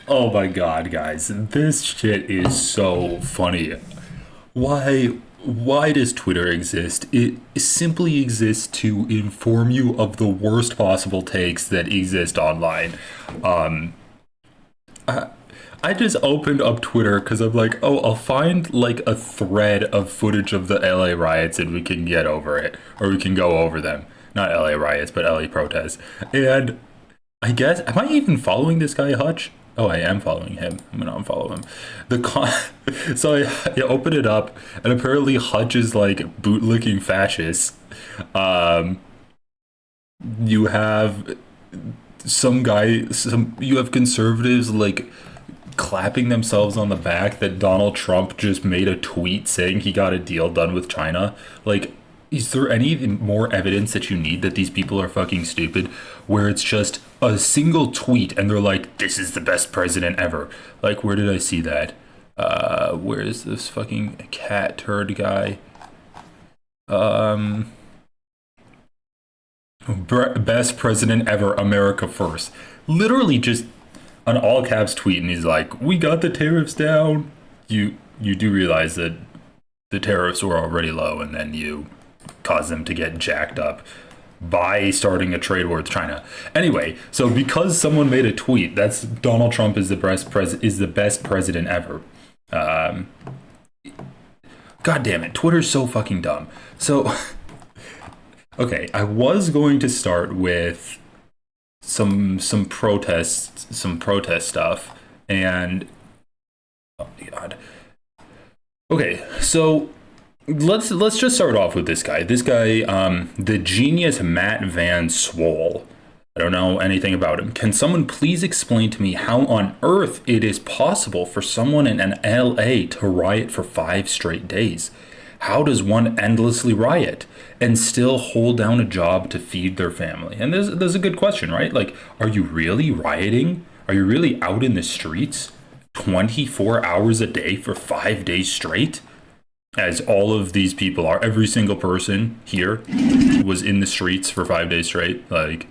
Oh my god, guys, this shit is so funny. Why does Twitter exist? It simply exists to inform you of the worst possible takes that exist online. Um, I just opened up Twitter because I'm like, oh, I'll find like a thread of footage of the LA riots and we can get over it, or we can go over them. Not LA riots, but LA protests. And I guess, am I even following this guy Hutch? Oh, I am following him. I'm gonna unfollow him. So I open it up, and apparently Hutch is like bootlicking fascists. Um, you have you have conservatives like clapping themselves on the back that Donald Trump just made a tweet saying he got a deal done with China. Like, is there any more evidence that you need that these people are fucking stupid? Where it's just a single tweet and they're like, this is the best president ever. Like, where did I see that? Where is this fucking cat turd guy? Best president ever, America first. Literally just an all caps tweet, and he's like, we got the tariffs down. You do realize that the tariffs were already low, and then you cause them to get jacked up by starting a trade war with China. Anyway, so because someone made a tweet, that's Donald Trump is the best president ever. God damn it, Twitter's so fucking dumb. So, okay, I was going to start with some protest stuff, and oh my god. Okay, so let's just start off with this guy. The genius Matt Van Swole. I don't know anything about him. Can someone please explain to me how on earth it is possible for someone in an LA to riot for 5 straight days? How does one endlessly riot and still hold down a job to feed their family? And there's a good question, right? Like, are you really rioting? Are you really out in the streets 24 hours a day for 5 days straight? As all of these people are, every single person here was in the streets for 5 days straight. Like,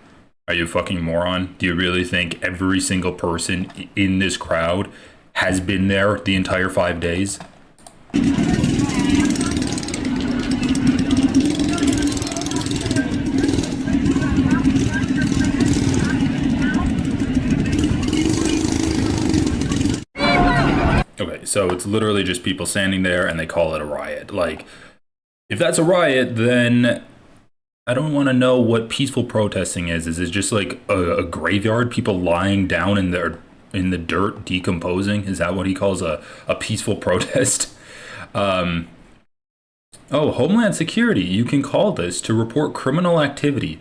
are you a fucking moron? Do you really think every single person in this crowd has been there the entire 5 days? Okay, so it's literally just people standing there and they call it a riot. Like, if that's a riot, then I don't want to know what peaceful protesting is. Is it just like a graveyard, people lying down in the dirt decomposing? Is that what he calls a peaceful protest? Oh, Homeland Security, you can call this to report criminal activity.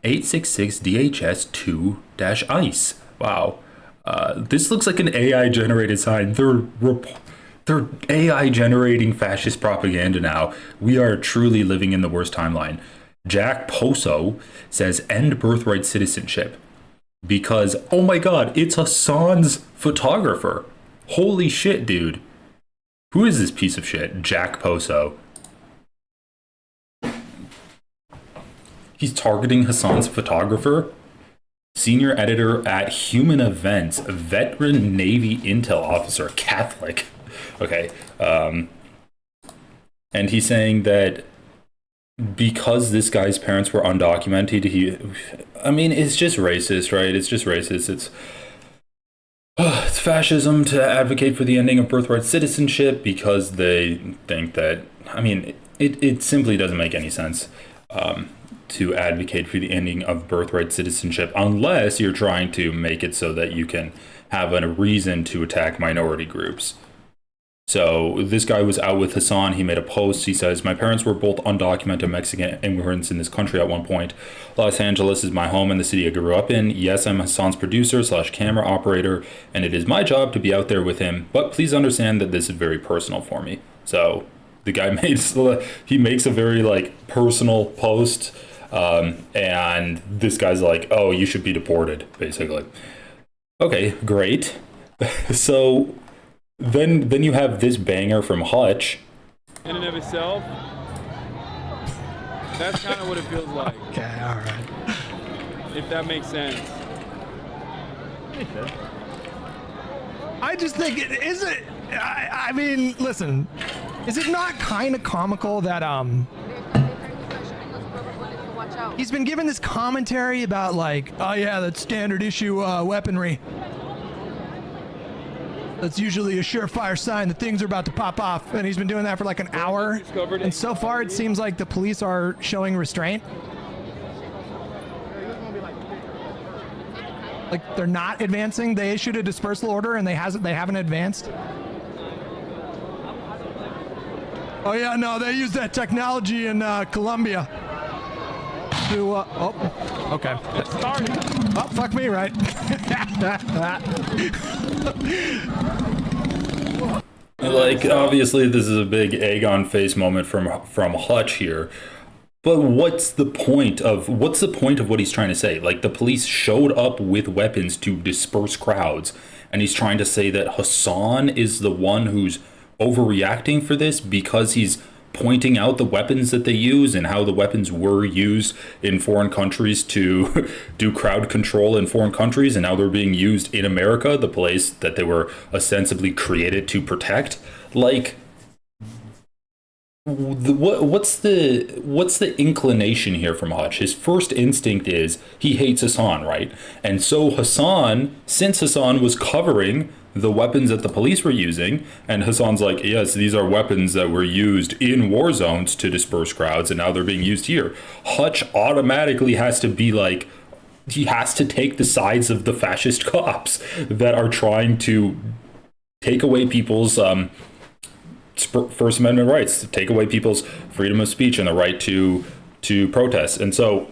866 DHS 2-ICE. Wow. This looks like an AI generated sign. They're AI generating fascist propaganda now. We are truly living in the worst timeline. Jack Poso says end birthright citizenship because, oh my god, it's Hassan's photographer. Holy shit, dude. Who is this piece of shit? Jack Poso. He's targeting Hassan's photographer? Senior editor at Human Events, a veteran Navy intel officer, Catholic. Okay. And he's saying that because this guy's parents were undocumented, it's just racist, right? It's just racist. It's fascism to advocate for the ending of birthright citizenship because they think that, it simply doesn't make any sense to advocate for the ending of birthright citizenship unless you're trying to make it so that you can have a reason to attack minority groups. So this guy was out with Hassan. He made a post. He says, my parents were both undocumented Mexican immigrants in this country at one point. Los Angeles is my home and the city I grew up in. Yes, I'm Hassan's producer / camera operator, and it is my job to be out there with him. But please understand that this is very personal for me. So the guy makes a very personal post. And this guy's like, oh, you should be deported, basically. Okay, great. So then you have this banger from Hutch. In and of itself, that's kind of what it feels like. Okay, all right. If that makes sense. I just think is it. I mean, listen, is it not kind of comical that he's been given this commentary about like, oh yeah, that's standard issue weaponry. That's usually a surefire sign that things are about to pop off, and he's been doing that for like an hour. And so far, it seems like the police are showing restraint. Like they're not advancing. They issued a dispersal order, and they haven't advanced. Oh yeah, no, they use that technology in Colombia. To oh, okay. Oh, fuck me, right? Like, obviously, this is a big egg on face moment from Hutch here. But what's the point of what he's trying to say? Like, the police showed up with weapons to disperse crowds, and he's trying to say that Hassan is the one who's overreacting for this because he's pointing out the weapons that they use and how the weapons were used in foreign countries to do crowd control in foreign countries, and now they're being used in America, the place that they were ostensibly created to protect. Like, what's the inclination here from Hutch? His first instinct is he hates Hassan, right? And so Hassan, since Hassan was covering the weapons that the police were using, and Hassan's like, yes, these are weapons that were used in war zones to disperse crowds, and now they're being used here. Hutch automatically has to be like, he has to take the sides of the fascist cops that are trying to take away people's First Amendment rights, to take away people's freedom of speech and the right to protest. And so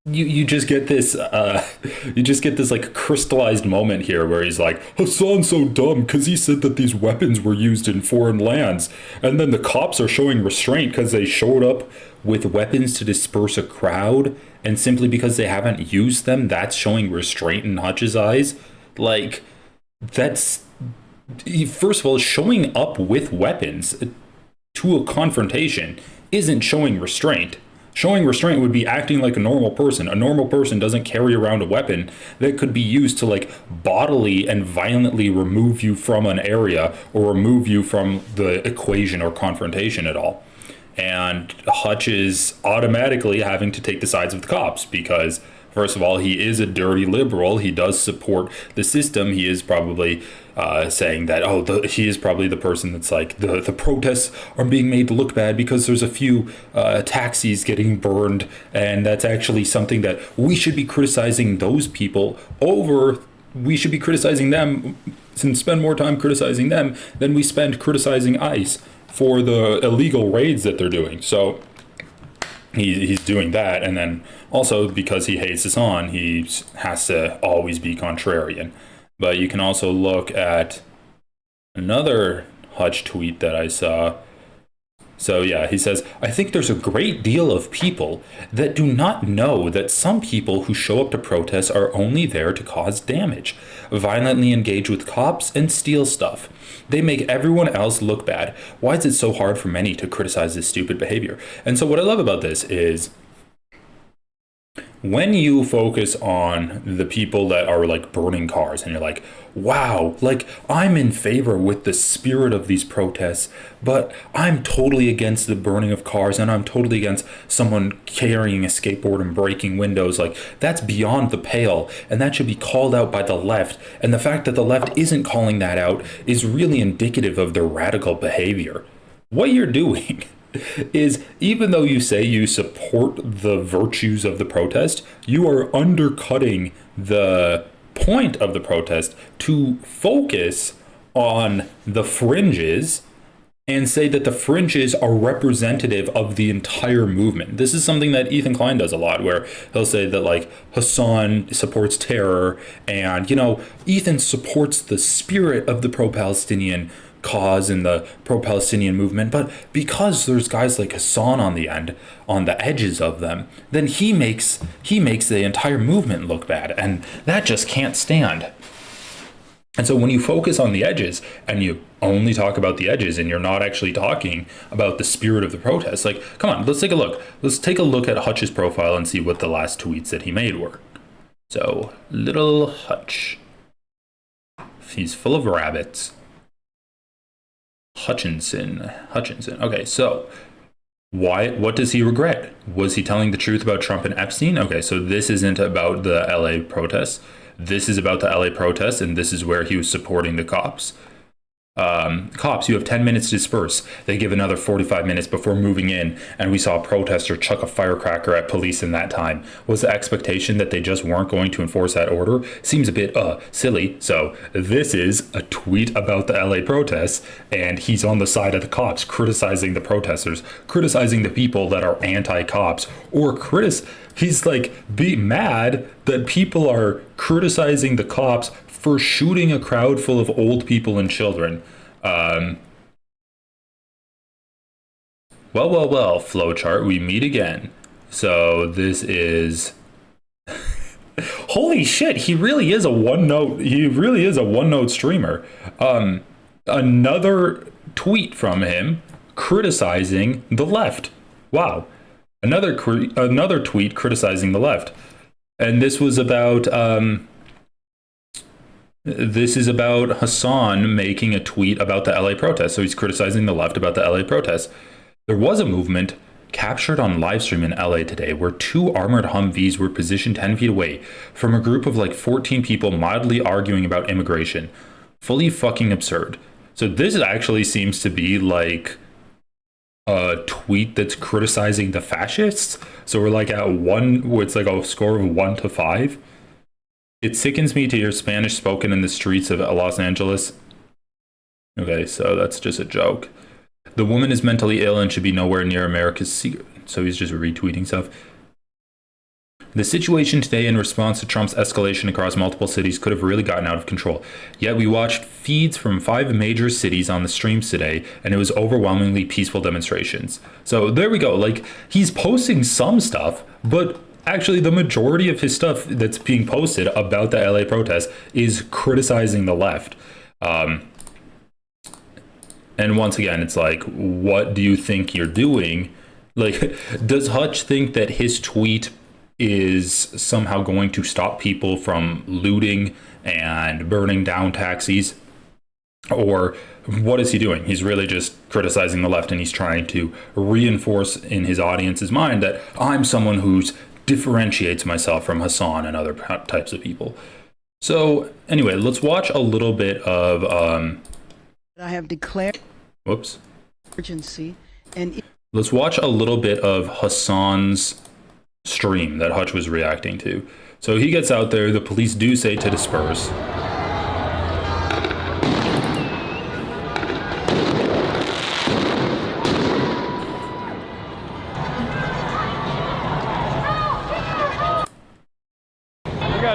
you just get this like crystallized moment here where he's like, Hassan's so dumb because he said that these weapons were used in foreign lands, and then the cops are showing restraint because they showed up with weapons to disperse a crowd, and simply because they haven't used them, that's showing restraint in Hutch's eyes. Like, that's, first of all, showing up with weapons to a confrontation isn't showing restraint. Showing restraint would be acting like a normal person. A normal person doesn't carry around a weapon that could be used to like bodily and violently remove you from an area or remove you from the equation or confrontation at all. And Hutch is automatically having to take the sides of the cops because, first of all, he is a dirty liberal. He does support the system. He is probably saying that, he is probably the person that's like, the protests are being made to look bad because there's a few taxis getting burned, and that's actually something that we should be criticizing those people over. We should be criticizing them and spend more time criticizing them than we spend criticizing ICE for the illegal raids that they're doing. So he's doing that, and then also because he hates Hassan, he has to always be contrarian. But you can also look at another Hutch tweet that I saw. So yeah, he says, I think there's a great deal of people that do not know that some people who show up to protests are only there to cause damage, violently engage with cops, and steal stuff. They make everyone else look bad. Why is it so hard for many to criticize this stupid behavior? And so what I love about this is, when you focus on the people that are like burning cars and you're like, wow, like I'm in favor with the spirit of these protests, but I'm totally against the burning of cars, and I'm totally against someone carrying a skateboard and breaking windows. Like, that's beyond the pale, and that should be called out by the left. And the fact that the left isn't calling that out is really indicative of their radical behavior. What you're doing is, even though you say you support the virtues of the protest, you are undercutting the point of the protest to focus on the fringes and say that the fringes are representative of the entire movement. This is something that Ethan Klein does a lot, where he'll say that like Hassan supports terror, and Ethan supports the spirit of the pro-Palestinian cause and the pro-Palestinian movement, but because there's guys like Hassan on the edges of them, then he makes the entire movement look bad, and that just can't stand. And so when you focus on the edges and you only talk about the edges and you're not actually talking about the spirit of the protest, like, come on, let's take a look. Let's take a look at Hutch's profile and see what the last tweets that he made were. So, little Hutch. He's full of rabbits. Hutchinson. Okay, so what does he regret? Was he telling the truth about Trump and Epstein? Okay, so this isn't about the LA protests. This is about the LA protests, and this is where he was supporting the cops. Cops, you have 10 minutes to disperse. They give another 45 minutes before moving in, and we saw a protester chuck a firecracker at police in that time. Was the expectation that they just weren't going to enforce that order? Seems a bit silly. So this is a tweet about the LA protests, and he's on the side of the cops, criticizing the protesters, criticizing the people that are anti-cops, or he's like, be mad that people are criticizing the cops for shooting a crowd full of old people and children. Well, flowchart, we meet again. So this is... Holy shit, he really is a one-note streamer. Another tweet from him criticizing the left. Wow. Another tweet criticizing the left. And this was about... This is about Hassan making a tweet about the LA protests. So he's criticizing the left about the LA protests. There was a movement captured on livestream in LA today where 2 armored Humvees were positioned 10 feet away from a group of like 14 people mildly arguing about immigration. Fully fucking absurd. So this actually seems to be like a tweet that's criticizing the fascists. So we're like at 1, it's like a score of 1 to 5. It sickens me to hear Spanish spoken in the streets of Los Angeles. Okay, so that's just a joke. The woman is mentally ill and should be nowhere near America's secret. So he's just retweeting stuff. The situation today in response to Trump's escalation across multiple cities could have really gotten out of control. Yet we watched feeds from 5 major cities on the streams today, and it was overwhelmingly peaceful demonstrations. So there we go. Like, he's posting some stuff, but actually the majority of his stuff that's being posted about the LA protests is criticizing the left. And once again, it's like, what do you think you're doing? Like, does Hutch think that his tweet is somehow going to stop people from looting and burning down taxis? Or what is he doing? He's really just criticizing the left, and he's trying to reinforce in his audience's mind that I'm someone who's differentiates myself from Hassan and other types of people. So anyway, let's watch a little bit of I have declared whoops. Emergency and Let's watch a little bit of Hassan's stream that Hutch was reacting to. So he gets out there, the police do say to disperse.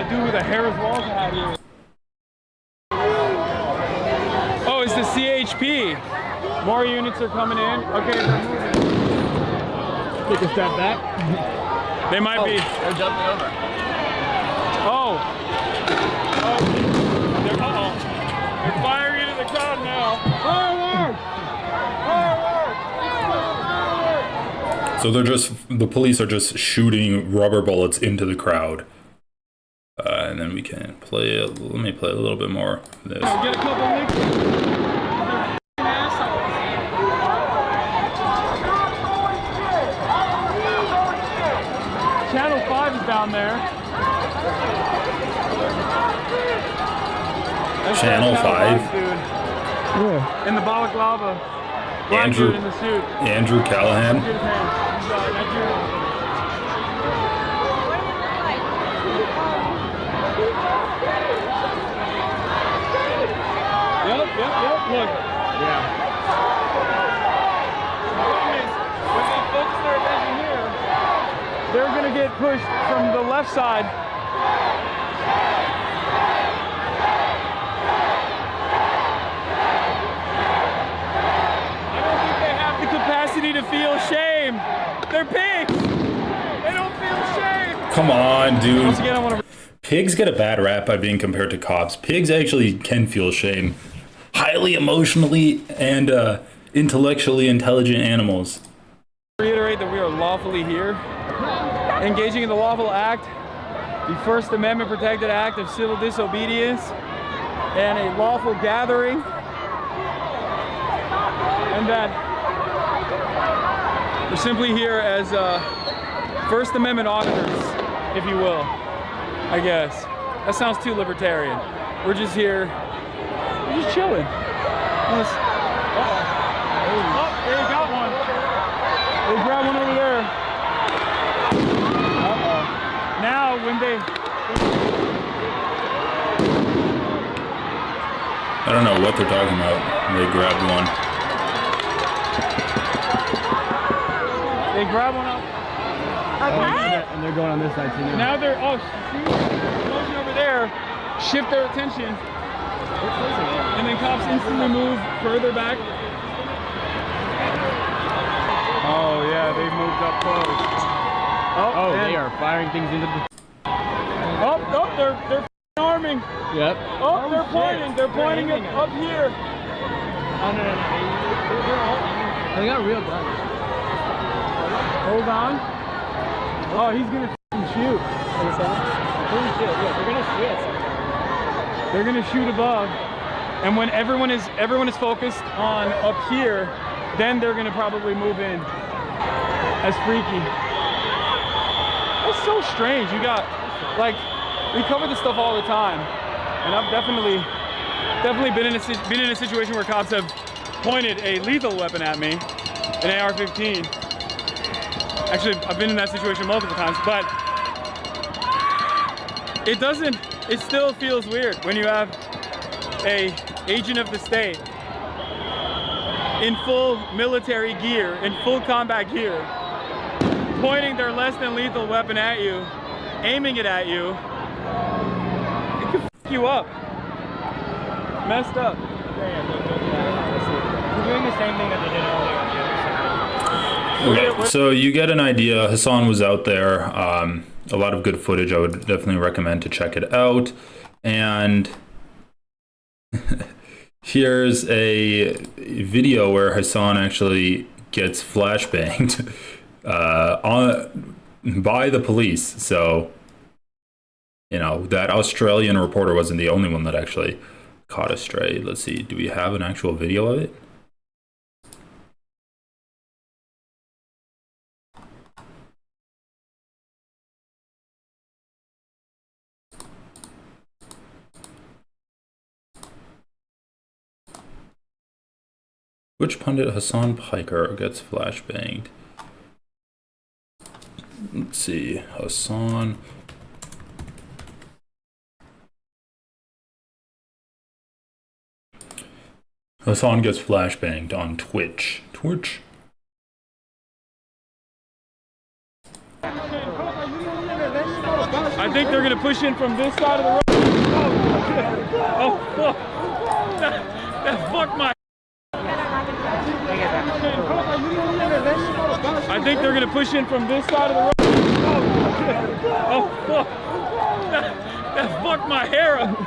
Do with a Harris Walls hat here. Oh, it's the CHP. More units are coming in. Okay, they're moving. Take a step back. They might be. They're jumping over. Oh. They're firing into the crowd now. Fireworks! So the police are just shooting rubber bullets into the crowd. And then we can play it. Let me play a little bit more of this. Get a couple licks. Channel 5 is down there. That's Channel 5? Dude. Yeah. In the balaclava. Black Andrew dude in the suit. Andrew Callahan. Get his hands. He's, Nigerian. Yep, look. Yeah. When they focus their attention here, they're going to get pushed from the left side. I don't think they have the capacity to feel shame. They're pigs. They don't feel shame. Come on, dude. Once again, I want to... Pigs get a bad rap by being compared to cops. Pigs actually can feel shame. Highly emotionally and intellectually intelligent animals. Reiterate that we are lawfully here, engaging in the lawful act, the First Amendment protected act of civil disobedience, and a lawful gathering, and that we're simply here as First Amendment auditors, if you will, I guess. That sounds too libertarian. We're just here, we're just chilling. Oh, they got one. They grabbed one over there. Now, when they... I don't know what they're talking about. They grabbed one. They grab one up. Okay. And they're going on this side too. Now they're, oh, see, motion over there, shift their attention. And then cops instantly move further back. Oh yeah, they've moved up close. Oh, they are firing things into the... Oh, they're arming. Yep. Oh, they're pointing. They're pointing it up here. Oh, no. They got real guns. Hold on. Oh, he's gonna shoot. Holy shit, yeah, they're gonna shoot at something. They're gonna shoot above. And when everyone is focused on up here, then they're gonna probably move in. That's freaky. That's so strange. You got, like, we cover this stuff all the time, and I've definitely been in a situation where cops have pointed a lethal weapon at me, an AR-15. Actually, I've been in that situation multiple times, but it still feels weird when you have a agent of the state in full military gear, in full combat gear, pointing their less than lethal weapon at you, aiming it at you. It could f you up. Messed up. They're doing the same thing that they did earlier on the other side. Okay, so you get an idea. Hassan was out there. A lot of good footage. I would definitely recommend to check it out. And here's a video where Hassan actually gets flashbanged by the police. So, you know, that Australian reporter wasn't the only one that actually caught a stray. Let's see, do we have an actual video of it? Which pundit? Hassan Piker gets flashbanged. Let's see, Hassan. Hassan gets flashbanged on Twitch. Twitch? I think they're gonna push in from this side of the road. Oh fuck! That fucked my. I think they're gonna push in from this side of the road. Oh fuck! That fucked my hair up.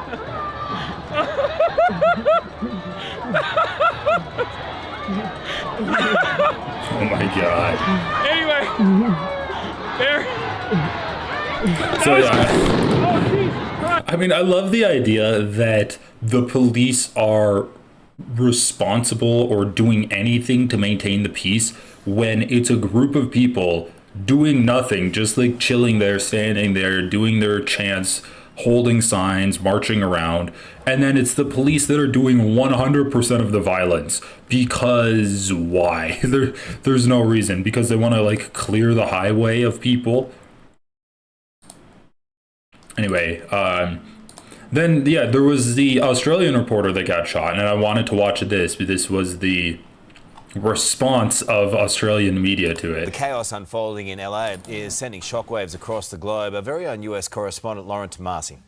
Oh my god. Anyway, there. So yeah. I mean, I love the idea that the police are responsible or doing anything to maintain the peace when it's a group of people doing nothing, just like chilling there, standing there, doing their chants, holding signs, marching around, and then it's the police that are doing 100% of the violence. Because why? There's no reason. Because they want to like clear the highway of people. Anyway, then yeah, there was the Australian reporter that got shot, and I wanted to watch this. This was the response of Australian media to it. The chaos unfolding in LA is sending shockwaves across the globe. Our very own US correspondent Lauren Tamari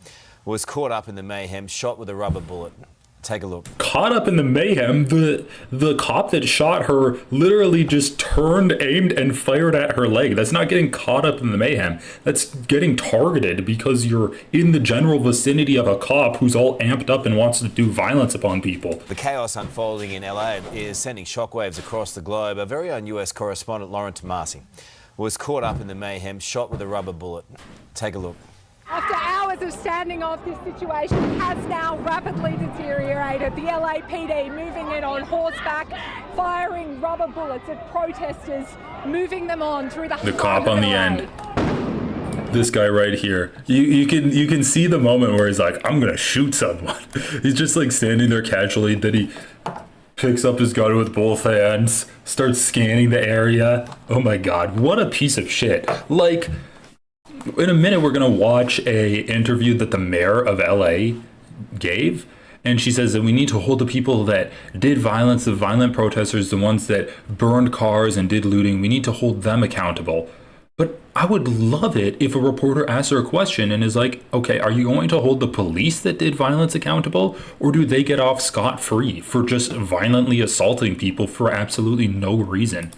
was caught up in the mayhem, shot with a rubber bullet. Take a look. Caught up in the mayhem, the cop that shot her literally just turned, aimed, and fired at her leg. That's not getting caught up in the mayhem. That's getting targeted because you're in the general vicinity of a cop who's all amped up and wants to do violence upon people. The chaos unfolding in LA is sending shockwaves across the globe. Our very own US correspondent Lauren Tamari was caught up in the mayhem, shot with a rubber bullet. Take a look. After hours hours of standing off, this situation has now rapidly deteriorated. The LAPD moving in on horseback, firing rubber bullets at protesters, moving them on through the cop on the end. This guy right here. You can see the moment where he's like, I'm gonna shoot someone. He's just like standing there casually. Then he picks up his gun with both hands, starts scanning the area. Oh my god, what a piece of shit. Like, in a minute we're gonna watch a interview that the mayor of LA gave, and she says that we need to hold the people that did violence, the violent protesters, the ones that burned cars and did looting, we need to hold them accountable. But I would love it if a reporter asks her a question and is like, okay, are you going to hold the police that did violence accountable, or do they get off scot-free for just violently assaulting people for absolutely no reason?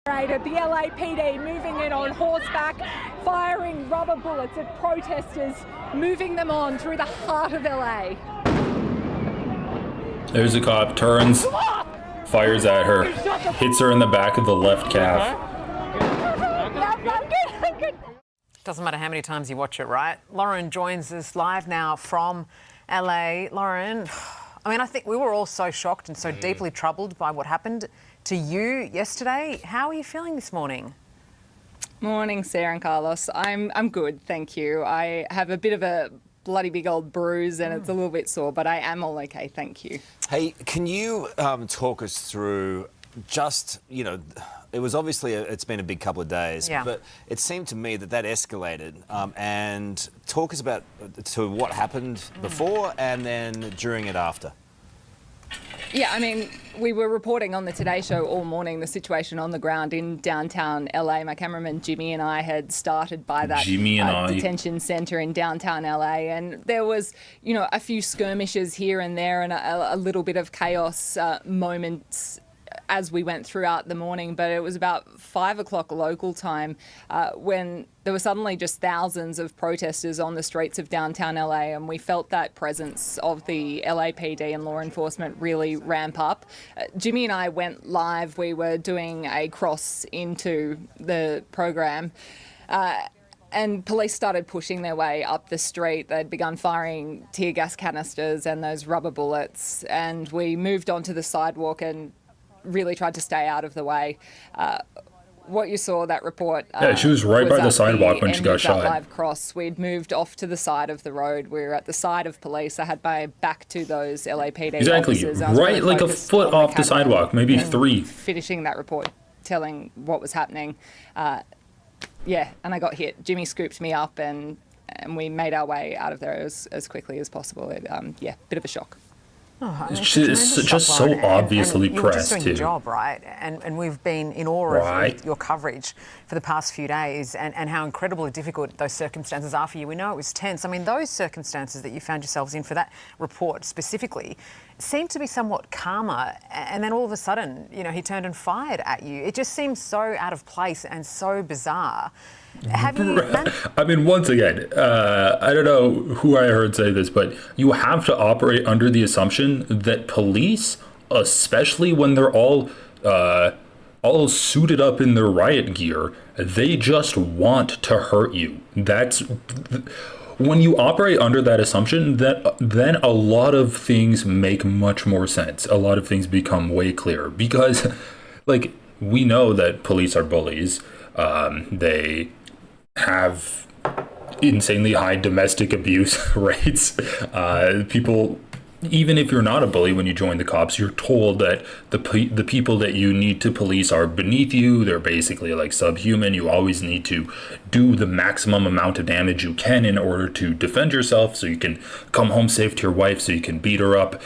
The LAPD moving in on horseback, firing rubber bullets at protesters, moving them on through the heart of LA. There's a cop, turns, fires at her, hits her in the back of the left calf. Doesn't matter how many times you watch it, right? Lauren joins us live now from LA. Lauren, I mean, I think we were all so shocked and so deeply troubled by what happened to you yesterday. How are you feeling this morning? Morning, Sarah and Carlos. I'm good, thank you. I have a bit of a bloody big old bruise and it's a little bit sore, but I am all okay, thank you. Hey, can you talk us through just, you know, it was obviously, it's been a big couple of days, but it seemed to me that escalated, and talk us about to what happened before and then during it after. Yeah, I mean, we were reporting on the Today Show all morning the situation on the ground in downtown LA. My cameraman Jimmy and I had started by that detention centre in downtown LA, and there was, you know, a few skirmishes here and there and a little bit of chaos moments as we went throughout the morning, but it was about 5 o'clock local time when there were suddenly just thousands of protesters on the streets of downtown LA, and we felt that presence of the LAPD and law enforcement really ramp up. Jimmy and I went live. We were doing a cross into the program. And police started pushing their way up the street. They'd begun firing tear gas canisters and those rubber bullets, and we moved onto the sidewalk and really tried to stay out of the way. What you saw, that report... yeah, she was right by the sidewalk when she got shot. Live cross. We'd moved off to the side of the road. We were at the side of police. I had my back to those LAPD officers. Right, really like a foot off the sidewalk, maybe 3. Finishing that report, telling what was happening. Yeah, and I got hit. Jimmy scooped me up and we made our way out of there as quickly as possible. Yeah, bit of a shock. Oh, it's just so obviously and pressed you're just doing too. Your job, right? And we've been in awe of your coverage for the past few days and how incredibly difficult those circumstances are for you. We know it was tense. I mean, those circumstances that you found yourselves in for that report specifically seemed to be somewhat calmer, and then all of a sudden, you know, he turned and fired at you. It just seems so out of place and so bizarre. Have you I mean, once again, I don't know who I heard say this, but you have to operate under the assumption that police, especially when they're all suited up in their riot gear, they just want to hurt you. That's when you operate under that assumption, that then a lot of things make much more sense. A lot of things become way clearer because, like, we know that police are bullies. They have insanely high domestic abuse rates. People, even if you're not a bully, when you join the cops, you're told that the people that you need to police are beneath you. They're basically like subhuman. You always need to do the maximum amount of damage you can in order to defend yourself, so you can come home safe to your wife, so you can beat her up.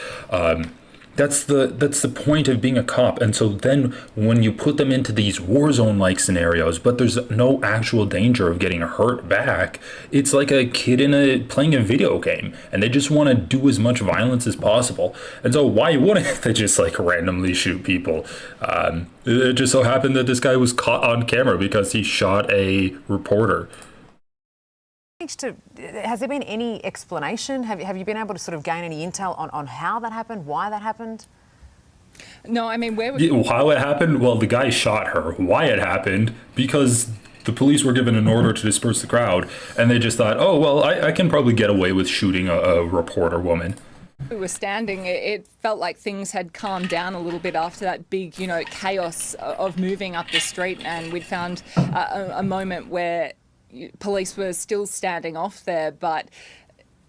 That's the point of being a cop. And so then when you put them into these war zone like scenarios, but there's no actual danger of getting hurt back, it's like a kid playing a video game, and they just want to do as much violence as possible. And so why wouldn't they just like randomly shoot people? It just so happened that this guy was caught on camera because he shot a reporter. Has there been any explanation? Have you been able to sort of gain any intel on how that happened, why that happened? No, I mean, how it happened? Well, the guy shot her. Why it happened? Because The police were given an order to disperse the crowd, and they just thought, oh, well, I can probably get away with shooting a reporter woman. We were standing, it felt like things had calmed down a little bit after that big, chaos of moving up the street, and we'd found a moment where police were still standing off there, but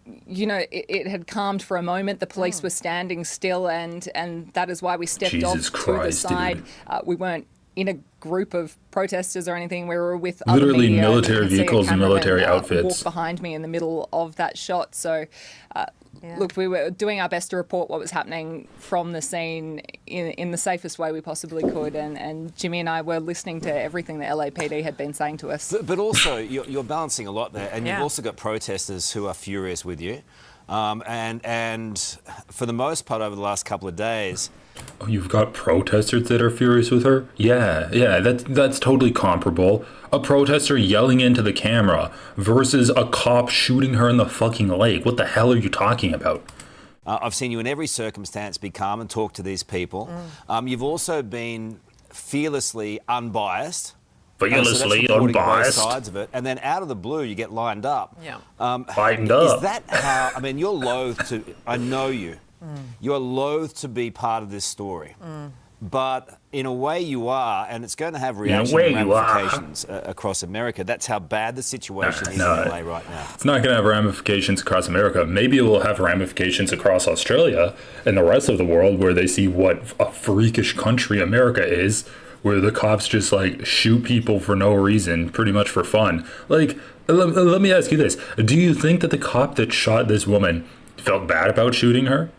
it had calmed for a moment. The police were standing still, and that is why we stepped Jesus off to the Christ, side. We weren't in a group of protesters or anything. We were with literally other media. military vehicles and military outfits. Walked behind me in the middle of that shot. So, look, we were doing our best to report what was happening from the scene in the safest way we possibly could. And Jimmy and I were listening to everything the LAPD had been saying to us. But also, you're balancing a lot there, and you've also got protesters who are furious with you. And for the most part, over the last couple of days, oh, you've got protesters that are furious with her? Yeah, that's totally comparable. A protester yelling into the camera versus a cop shooting her in the fucking leg. What the hell are you talking about? I've seen you in every circumstance be calm and talk to these people. You've also been fearlessly unbiased. Fearlessly so unbiased. Both sides of it, and then out of the blue, you get lined up. Yeah. Lined up. Is that how? I mean, you're loath to. I know you. You're loath to be part of this story, but in a way you are, and it's going to have reaction and ramifications across America. That's how bad the situation is in LA right now. It's not going to have ramifications across America. Maybe it will have ramifications across Australia and the rest of the world, where they see what a freakish country America is, where the cops just like shoot people for no reason, pretty much for fun. Like, let me ask you this. Do you think that the cop that shot this woman felt bad about shooting her?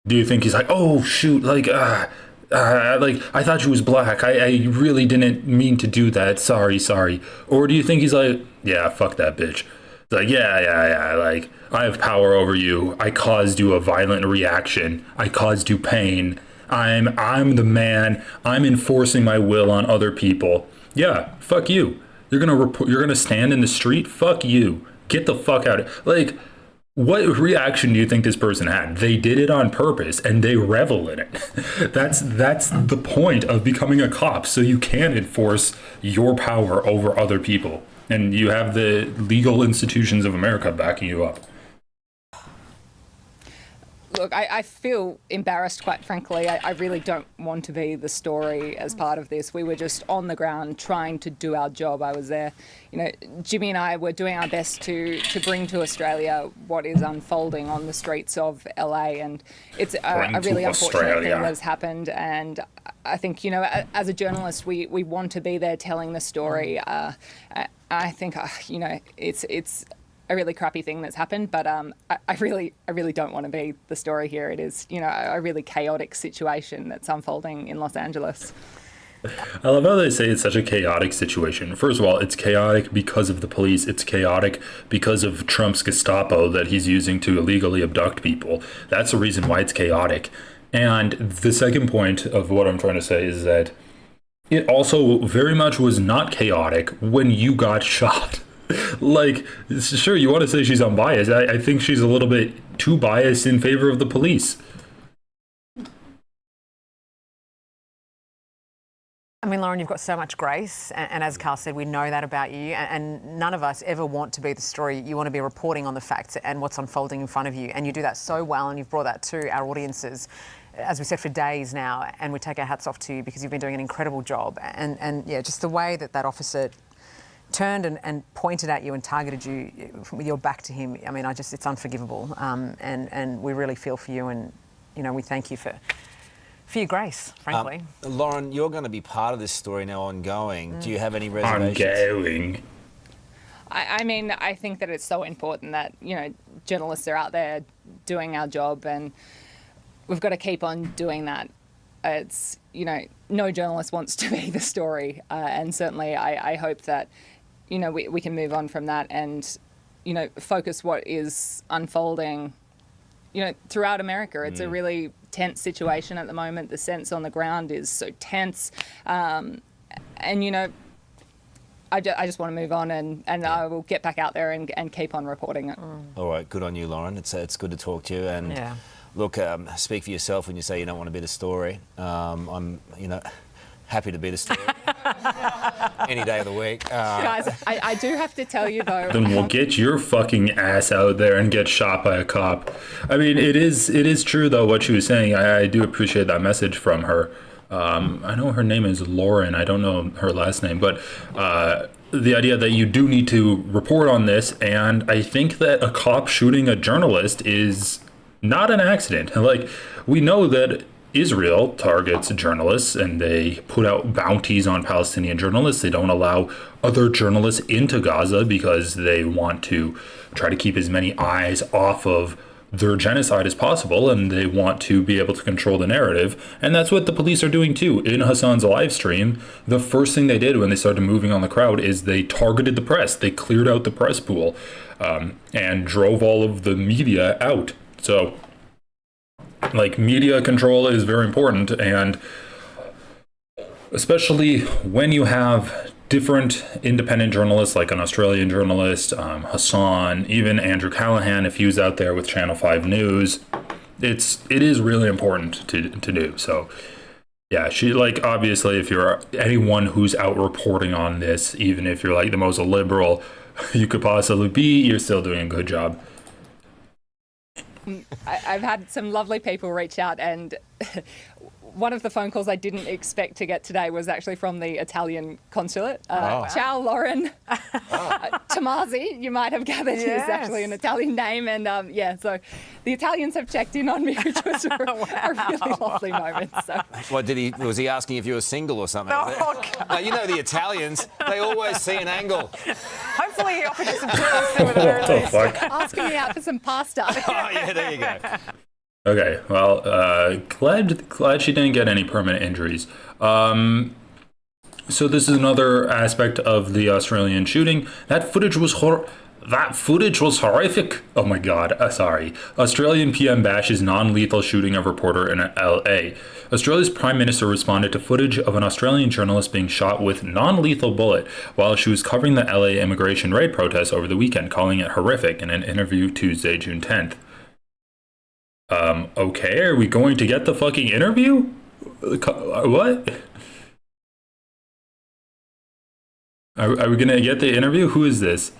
Do you think he's like, oh, shoot, like I thought she was black. I really didn't mean to do that. Sorry. Or do you think he's like, yeah, fuck that bitch. It's like, yeah, like, I have power over you. I caused you a violent reaction. I caused you pain. I'm the man. I'm enforcing my will on other people. Yeah, fuck you. You're gonna stand in the street? Fuck you. Get the fuck out. Like, what reaction do you think this person had? They did it on purpose, and they revel in it. That's the point of becoming a cop, so you can enforce your power over other people, and you have the legal institutions of America backing you up. Look, I feel embarrassed, quite frankly. I really don't want to be the story as part of this. We were just on the ground trying to do our job. I was there. Jimmy and I were doing our best to bring to Australia what is unfolding on the streets of LA. And it's a really unfortunate thing that has happened. And I think, as a journalist, we want to be there telling the story. I think, it's a really crappy thing that's happened, but I really don't want to be the story here. It is, a really chaotic situation that's unfolding in Los Angeles. I love how they say it's such a chaotic situation. First of all, it's chaotic because of the police. It's chaotic because of Trump's Gestapo that he's using to illegally abduct people. That's the reason why it's chaotic. And the second point of what I'm trying to say is that it also very much was not chaotic when you got shot. Like, sure, you want to say she's unbiased. I think she's a little bit too biased in favor of the police. I mean, Lauren, you've got so much grace, and as Carl said, we know that about you, and none of us ever want to be the story. You want to be reporting on the facts and what's unfolding in front of you, and you do that so well, and you've brought that to our audiences, as we said, for days now, and we take our hats off to you because you've been doing an incredible job. And yeah, just the way that officer turned and pointed at you and targeted you with your back to him, I mean, it's unforgivable. And we really feel for you, and, we thank you for your grace, frankly. Lauren, you're going to be part of this story now ongoing. Do you have any reservations? Ongoing. I mean, I think that it's so important that, journalists are out there doing our job, and we've got to keep on doing that. It's, no journalist wants to be the story. And certainly I hope that, we can move on from that and, focus what is unfolding, throughout America. It's a really tense situation at the moment. The sense on the ground is so tense. And, I just want to move on, and I will get back out there and keep on reporting it. All right, good on you, Lauren. It's good to talk to you. And look, speak for yourself when you say you don't want to be the story. happy to be the story. Any day of the week. Guys, I do have to tell you though. Then we'll get your fucking ass out there and get shot by a cop. I mean, it is true though what she was saying. I do appreciate that message from her. I know her name is Lauren. I don't know her last name, but the idea that you do need to report on this, and I think that a cop shooting a journalist is not an accident. Like, we know that Israel targets journalists and they put out bounties on Palestinian journalists. They don't allow other journalists into Gaza because they want to try to keep as many eyes off of their genocide as possible, and they want to be able to control the narrative. And that's what the police are doing too. In Hassan's live stream, the first thing they did when they started moving on the crowd is they targeted the press. They cleared out the press pool and drove all of the media out. So, like, media control is very important, and especially when you have different independent journalists, like an Australian journalist, Hassan, even Andrew Callahan, if he was out there with Channel 5 News, it is really important to do. So, yeah, she, like, obviously, if you're anyone who's out reporting on this, even if you're, like, the most liberal you could possibly be, you're still doing a good job. I've had some lovely people reach out, and one of the phone calls I didn't expect to get today was actually from the Italian consulate. Ciao, Lauren. Tamari, you might have gathered, is actually an Italian name. And so the Italians have checked in on me, which was a really lovely moment. So. What was he asking if you were single or something? Oh, No, you know the Italians, they always see an angle. Hopefully he offered you some tips with the What the fuck? Asking me out for some pasta. Oh, yeah, there you go. Okay, well, glad she didn't get any permanent injuries. So this is another aspect of the Australian shooting. That footage was horrific. Oh my god, sorry. Australian PM bashes non-lethal shooting of reporter in LA. Australia's Prime Minister responded to footage of an Australian journalist being shot with non-lethal bullet while she was covering the LA immigration raid protests over the weekend, calling it horrific in an interview Tuesday, June 10th. Okay, are we going to get the fucking interview? What? Are we gonna get the interview? Who is this?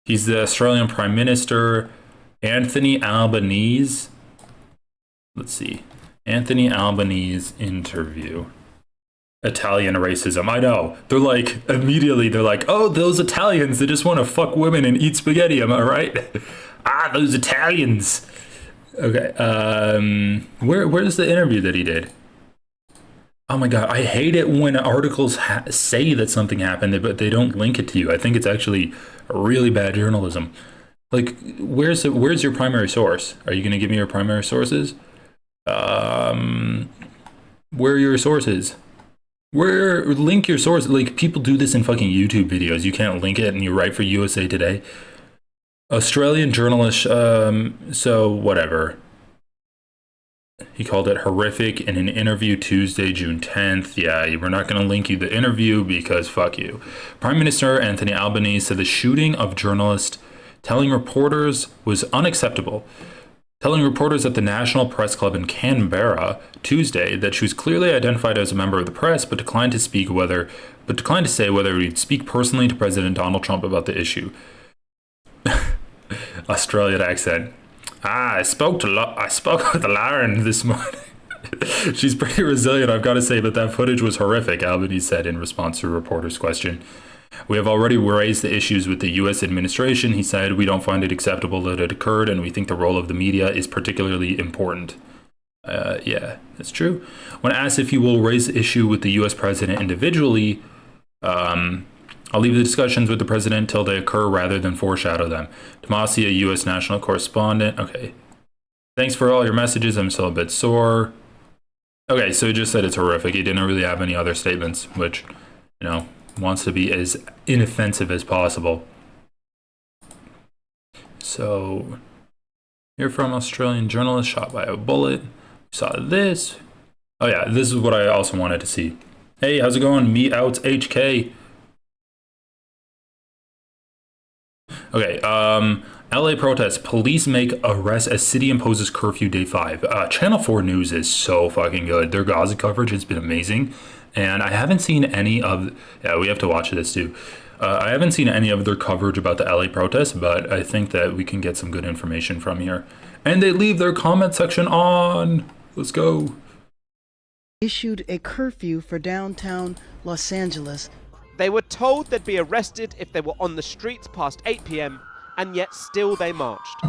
He's the Australian Prime Minister, Anthony Albanese. Let's see. Anthony Albanese interview. Italian racism. I know. They're like, immediately they're like, oh, those Italians, they just want to fuck women and eat spaghetti, am I right? Those Italians. Okay, where's the interview that he did? Oh my god, I hate it when articles say that something happened, but they don't link it to you. I think it's actually really bad journalism. Like, where's your primary source? Are you going to give me your primary sources? Where are your sources? Link your source. Like, people do this in fucking YouTube videos. You can't link it and you write for USA Today. Australian journalist, so whatever. He called it horrific in an interview Tuesday, June 10th. Yeah, we're not going to link you the interview because fuck you. Prime Minister Anthony Albanese said the shooting of journalist telling reporters was unacceptable. Telling reporters at the National Press Club in Canberra Tuesday that she was clearly identified as a member of the press, but declined to say whether he'd speak personally to President Donald Trump about the issue. Australian accent. I spoke with Lauren this morning. She's pretty resilient, I've got to say, but that footage was horrific, Albanese said in response to a reporter's question. We have already raised the issues with the U.S. administration, he said. We don't find it acceptable that it occurred, and we think the role of the media is particularly important. Yeah, that's true. When asked if he will raise the issue with the U.S. president individually, I'll leave the discussions with the president till they occur rather than foreshadow them. Tamari, a U.S. national correspondent. Okay. Thanks for all your messages. I'm still a bit sore. Okay, so he just said it's horrific. He didn't really have any other statements, which, wants to be as inoffensive as possible. So, here from Australian journalist shot by a bullet. Saw this. Oh yeah, this is what I also wanted to see. Hey, how's it going? Me Outs HK. Okay, LA protests. Police make arrest as city imposes curfew day 5. Channel 4 News is so fucking good. Their Gaza coverage has been amazing. And I haven't seen any of, yeah, we have to watch this too. I haven't seen any of their coverage about the LA protests, but I think that we can get some good information from here. And they leave their comment section on. Let's go. Issued a curfew for downtown Los Angeles. They were told they'd be arrested if they were on the streets past 8 p.m, and yet still they marched.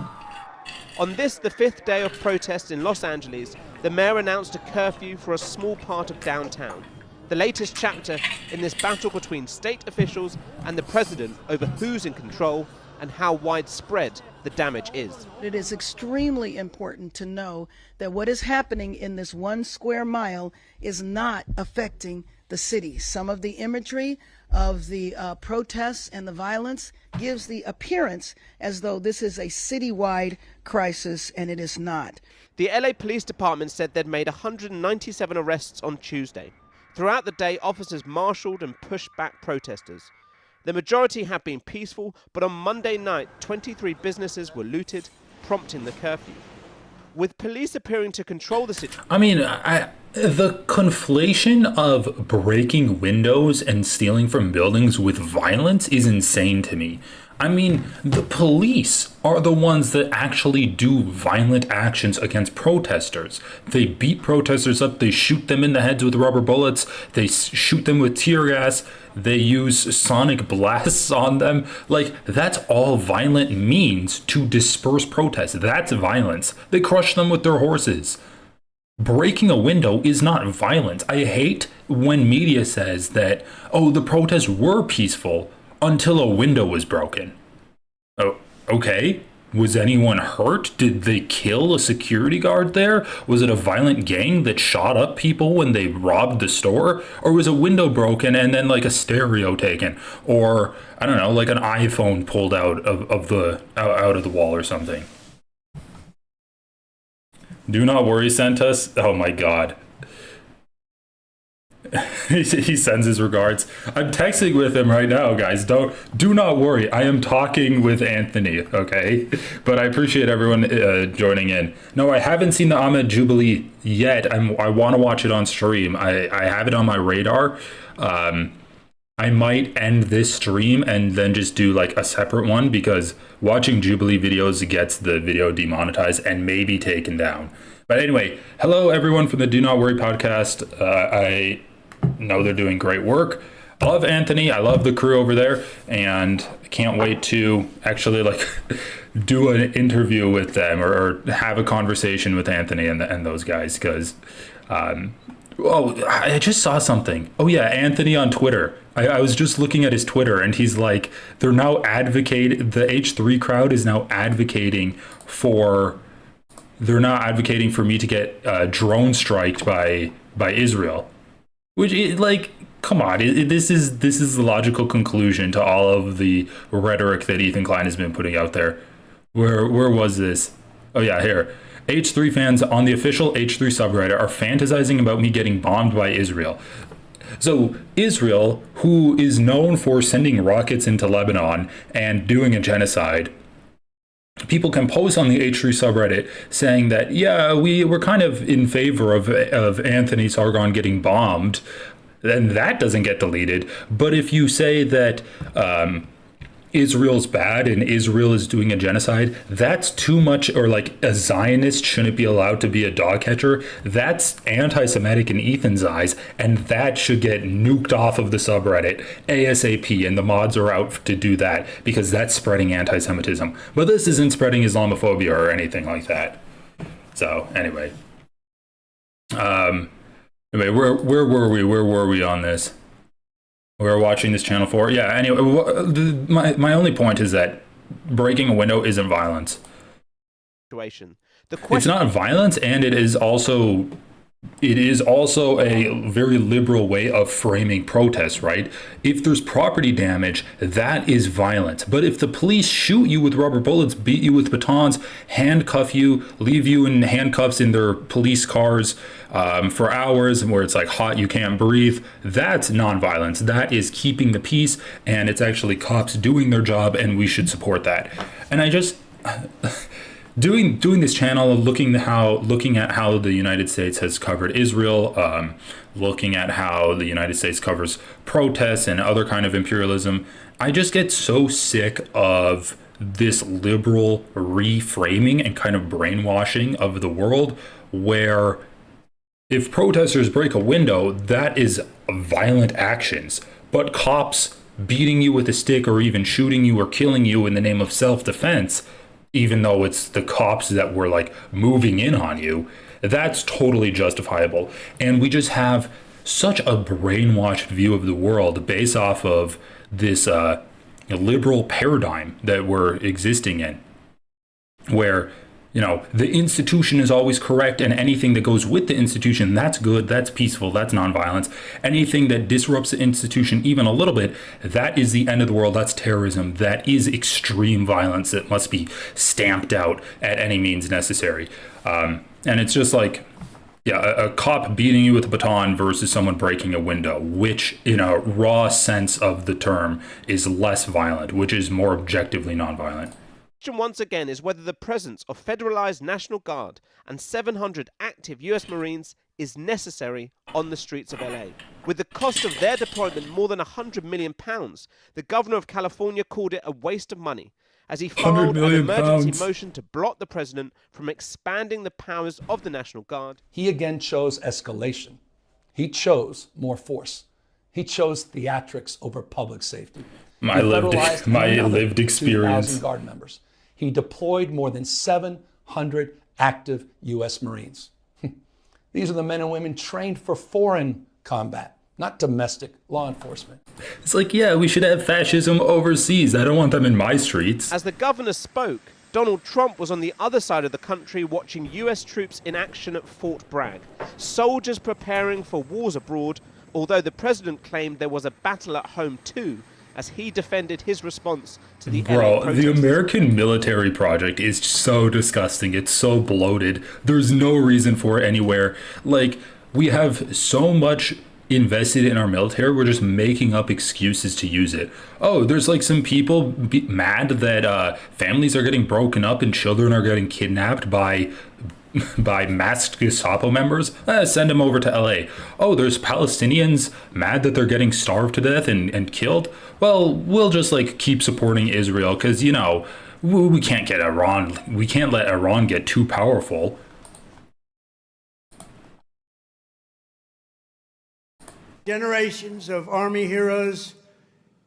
On this, the 5th day of protest in Los Angeles, the mayor announced a curfew for a small part of downtown. The latest chapter in this battle between state officials and the president over who's in control and how widespread the damage is. It is extremely important to know that what is happening in this 1 square mile is not affecting the city. Some of the imagery of the protests and the violence gives the appearance as though this is a citywide crisis, and it is not. The LA Police Department said they'd made 197 arrests on Tuesday. Throughout the day, officers marshaled and pushed back protesters. The majority have been peaceful, but on Monday night, 23 businesses were looted, prompting the curfew. With police appearing to control the situation. I mean, the conflation of breaking windows and stealing from buildings with violence is insane to me. I mean, the police are the ones that actually do violent actions against protesters. They beat protesters up, they shoot them in the heads with rubber bullets, they shoot them with tear gas, they use sonic blasts on them. Like, that's all violent means to disperse protests. That's violence. They crush them with their horses. Breaking a window is not violence. I hate when media says that, oh, the protests were peaceful until a window was broken. Oh, okay. Was anyone hurt? Did they kill a security guard there? Was it a violent gang that shot up people when they robbed the store? Or was a window broken and then like a stereo taken? Or, I don't know, like an iPhone pulled out of the wall or something? Do not worry sent us. Oh my god. He sends his regards. I'm texting with him right now, guys. Do not worry. I am talking with Anthony, okay? But I appreciate everyone joining in. No, I haven't seen the Ahmed Jubilee yet. I want to watch it on stream. I have it on my radar. I might end this stream and then just do like a separate one, because watching Jubilee videos gets the video demonetized and maybe taken down. But anyway, hello everyone from the Do Not Worry podcast. I know they're doing great work. I love Anthony. I love the crew over there, and I can't wait to actually like do an interview with them or have a conversation with Anthony and those guys, because oh, I just saw something. Oh yeah, Anthony on Twitter. I was just looking at his Twitter, and he's like, they're now advocating, the H3 crowd is now advocating for, they're now advocating for me to get drone striked by Israel. Which, like, come on, this is the logical conclusion to all of the rhetoric that Ethan Klein has been putting out there. Where was this? Oh yeah, here. H3 fans on the official H3 subreddit are fantasizing about me getting bombed by Israel. So Israel, who is known for sending rockets into Lebanon and doing a genocide, people can post on the H3 subreddit saying that, yeah, we're kind of in favor of Anthony Sargon getting bombed, then that doesn't get deleted. But if you say that Israel's bad and Israel is doing a genocide, that's too much. Or like a Zionist shouldn't be allowed to be a dog catcher, that's anti-Semitic in Ethan's eyes, and that should get nuked off of the subreddit ASAP, and the mods are out to do that because that's spreading anti-Semitism. But this isn't spreading Islamophobia or anything like that. So anyway, where were we on this? We were watching this channel for, yeah, anyway, my only point is that breaking a window isn't violence. It's not violence, and it is also a very liberal way of framing protests, right? If there's property damage, that is violence. But if the police shoot you with rubber bullets, beat you with batons, handcuff you, leave you in handcuffs in their police cars for hours, where it's like hot, you can't breathe, that's nonviolence. That is keeping the peace, and it's actually cops doing their job, and we should support that. And I just... doing this channel, looking at how the United States has covered Israel, looking at how the United States covers protests and other kind of imperialism, I just get so sick of this liberal reframing and kind of brainwashing of the world, where if protesters break a window, that is violent actions, but cops beating you with a stick or even shooting you or killing you in the name of self-defense, even though it's the cops that were like moving in on you, that's totally justifiable. And we just have such a brainwashed view of the world based off of this liberal paradigm that we're existing in, where, you know, the institution is always correct, and anything that goes with the institution, that's good, that's peaceful, that's nonviolence. Anything that disrupts the institution even a little bit, that is the end of the world, that's terrorism, that is extreme violence that must be stamped out at any means necessary. And it's just like, yeah, a cop beating you with a baton versus someone breaking a window, which in a raw sense of the term is less violent, which is more objectively nonviolent. The question once again is whether the presence of federalized National Guard and 700 active US Marines is necessary on the streets of LA. With the cost of their deployment more than £100 million, the governor of California called it a waste of money, as he filed an emergency motion to block the president from expanding the powers of the National Guard. He again chose escalation. He chose more force. He chose theatrics over public safety. My lived experience. 2,000 Guard members. He deployed more than 700 active U.S. Marines. These are the men and women trained for foreign combat, not domestic law enforcement. It's like, yeah, we should have fascism overseas. I don't want them in my streets. As the governor spoke, Donald Trump was on the other side of the country watching US troops in action at Fort Bragg, soldiers preparing for wars abroad, although the president claimed there was a battle at home too, as he defended his response to the LA protests. The American military project is so disgusting. It's so bloated. There's no reason for it anywhere. Like, we have so much invested in our military, we're just making up excuses to use it. Oh, there's like some people mad that families are getting broken up and children are getting kidnapped by masked Gestapo members. Send them over to LA. Oh, there's Palestinians mad that they're getting starved to death and killed. Well, we'll just like keep supporting Israel because, you know, we can't get Iran. We can't let Iran get too powerful. Generations of Army heroes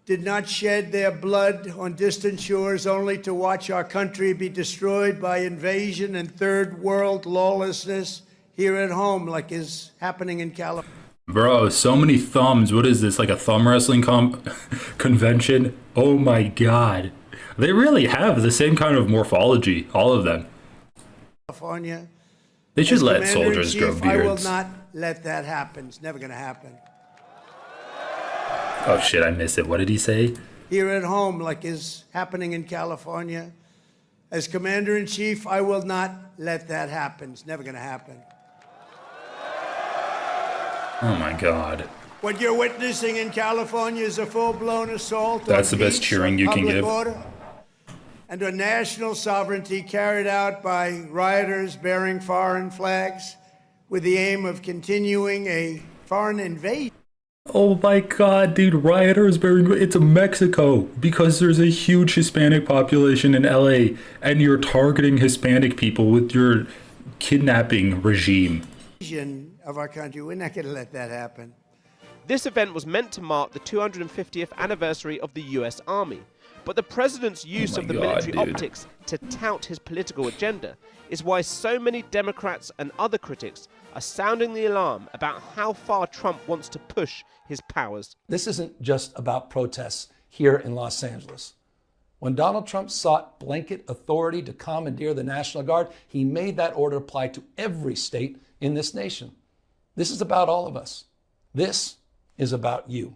did not shed their blood on distant shores only to watch our country be destroyed by invasion and third world lawlessness here at home, like is happening in California. Bro, so many thumbs. What is this, like a thumb wrestling convention? Oh my God. They really have the same kind of morphology, all of them. California. They should let soldiers grow beards. I will not let that happen. It's never going to happen. Oh shit, I missed it. What did he say? Here at home, like is happening in California. As Commander-in-Chief, I will not let that happen. It's never going to happen. Oh my God. What you're witnessing in California is a full-blown assault. That's the best cheering you can give. Order and a national sovereignty carried out by rioters bearing foreign flags with the aim of continuing a foreign invasion. Oh my God, dude, rioters it's Mexico because there's a huge Hispanic population in LA and you're targeting Hispanic people with your kidnapping regime. Of our country, we're not going to let that happen. This event was meant to mark the 250th anniversary of the US Army, but the president's use of the military optics to tout his political agenda is why so many Democrats and other critics are sounding the alarm about how far Trump wants to push his powers. This isn't just about protests here in Los Angeles. When Donald Trump sought blanket authority to commandeer the National Guard, he made that order apply to every state in this nation. This is about all of us. This is about you.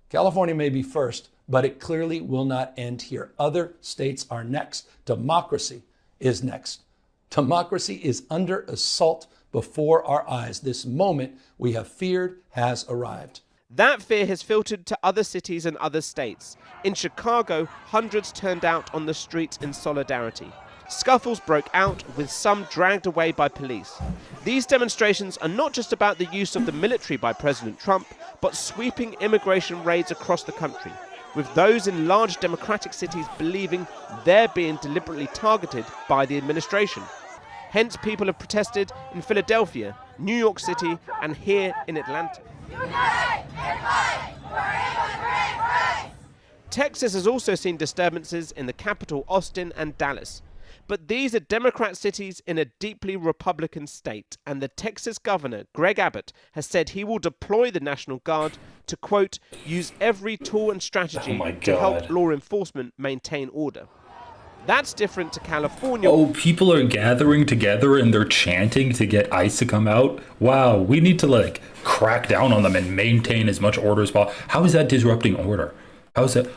California may be first, but it clearly will not end here. Other states are next. Democracy is next. Democracy is under assault before our eyes. This moment we have feared has arrived. That fear has filtered to other cities and other states. In Chicago, hundreds turned out on the streets in solidarity. Scuffles broke out, with some dragged away by police. These demonstrations are not just about the use of the military by President Trump, but sweeping immigration raids across the country, with those in large democratic cities believing they're being deliberately targeted by the administration. Hence, people have protested in Philadelphia, New York City, and here in Atlanta. Texas has also seen disturbances in the capital, Austin, and Dallas. But these are Democrat cities in a deeply Republican state, and the Texas governor, Greg Abbott, has said he will deploy the National Guard to, quote, use every tool and strategy to help law enforcement maintain order. That's different to California. Oh, people are gathering together and they're chanting to get ICE to come out? Wow, we need to, like, crack down on them and maintain as much order as possible. How is that disrupting order? How is that?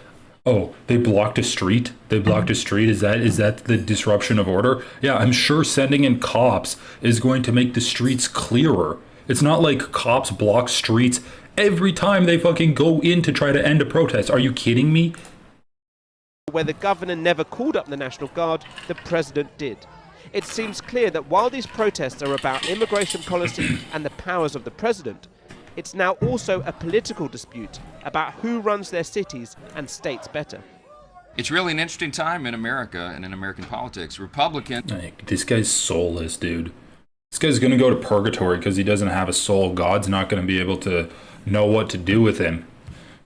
Oh, they blocked a street? They blocked a street? Is that the disruption of order? Yeah, I'm sure sending in cops is going to make the streets clearer. It's not like cops block streets every time they fucking go in to try to end a protest. Are you kidding me? Where the governor never called up the National Guard, the president did. It seems clear that while these protests are about immigration policy and the powers of the president, it's now also a political dispute about who runs their cities and states better. It's really an interesting time in America and in American politics. Republicans... This guy's soulless, dude. This guy's gonna go to purgatory because he doesn't have a soul. God's not gonna be able to know what to do with him.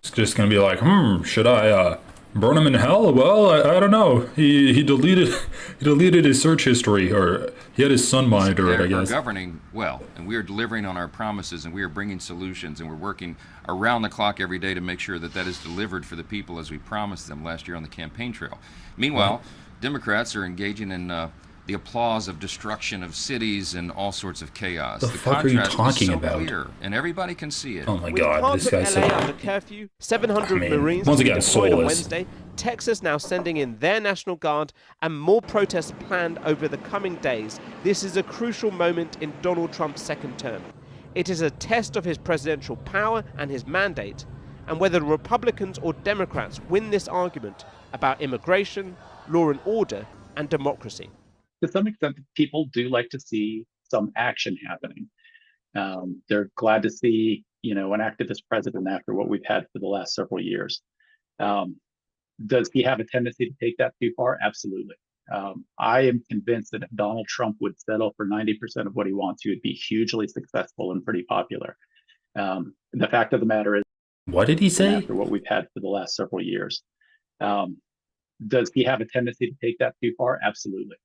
It's just gonna be like, should I burn him in hell? Well, I don't know. He deleted his search history, or he had his son monitor it, I guess. We're governing well, and we are delivering on our promises, and we are bringing solutions, and we're working around the clock every day to make sure that that is delivered for the people as we promised them last year on the campaign trail. Meanwhile, Democrats are engaging in the applause of destruction of cities and all sorts of chaos. The fuck are you talking about? Clear, and everybody can see it. Oh my God, this guy's so... under curfew, 700 Marines once again, deployed on soulless. Wednesday. Texas now sending in their National Guard, and more protests planned over the coming days. This is a crucial moment in Donald Trump's second term. It is a test of his presidential power and his mandate, and whether Republicans or Democrats win this argument about immigration, law and order, and democracy. To some extent, people do like to see some action happening. They're glad to see, an activist president after what we've had for the last several years. Does he have a tendency to take that too far? Absolutely. I am convinced that if Donald Trump would settle for 90% of what he wants, he would be hugely successful and pretty popular. The fact of the matter is, what did he say? After what we've had for the last several years, does he have a tendency to take that too far? Absolutely.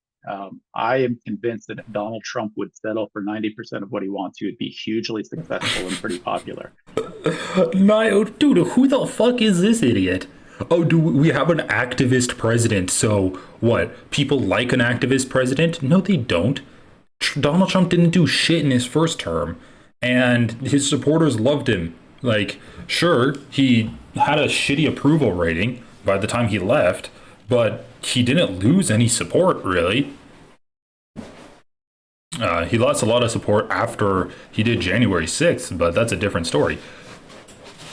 I am convinced that if Donald Trump would settle for 90% of what he wants, he would be hugely successful and pretty popular. No, dude, who the fuck is this idiot? Oh, do we have an activist president? So what? People like an activist president? No, they don't. Donald Trump didn't do shit in his first term, and his supporters loved him. Like, sure, he had a shitty approval rating by the time he left, but he didn't lose any support, really. He lost a lot of support after he did January 6th, but that's a different story.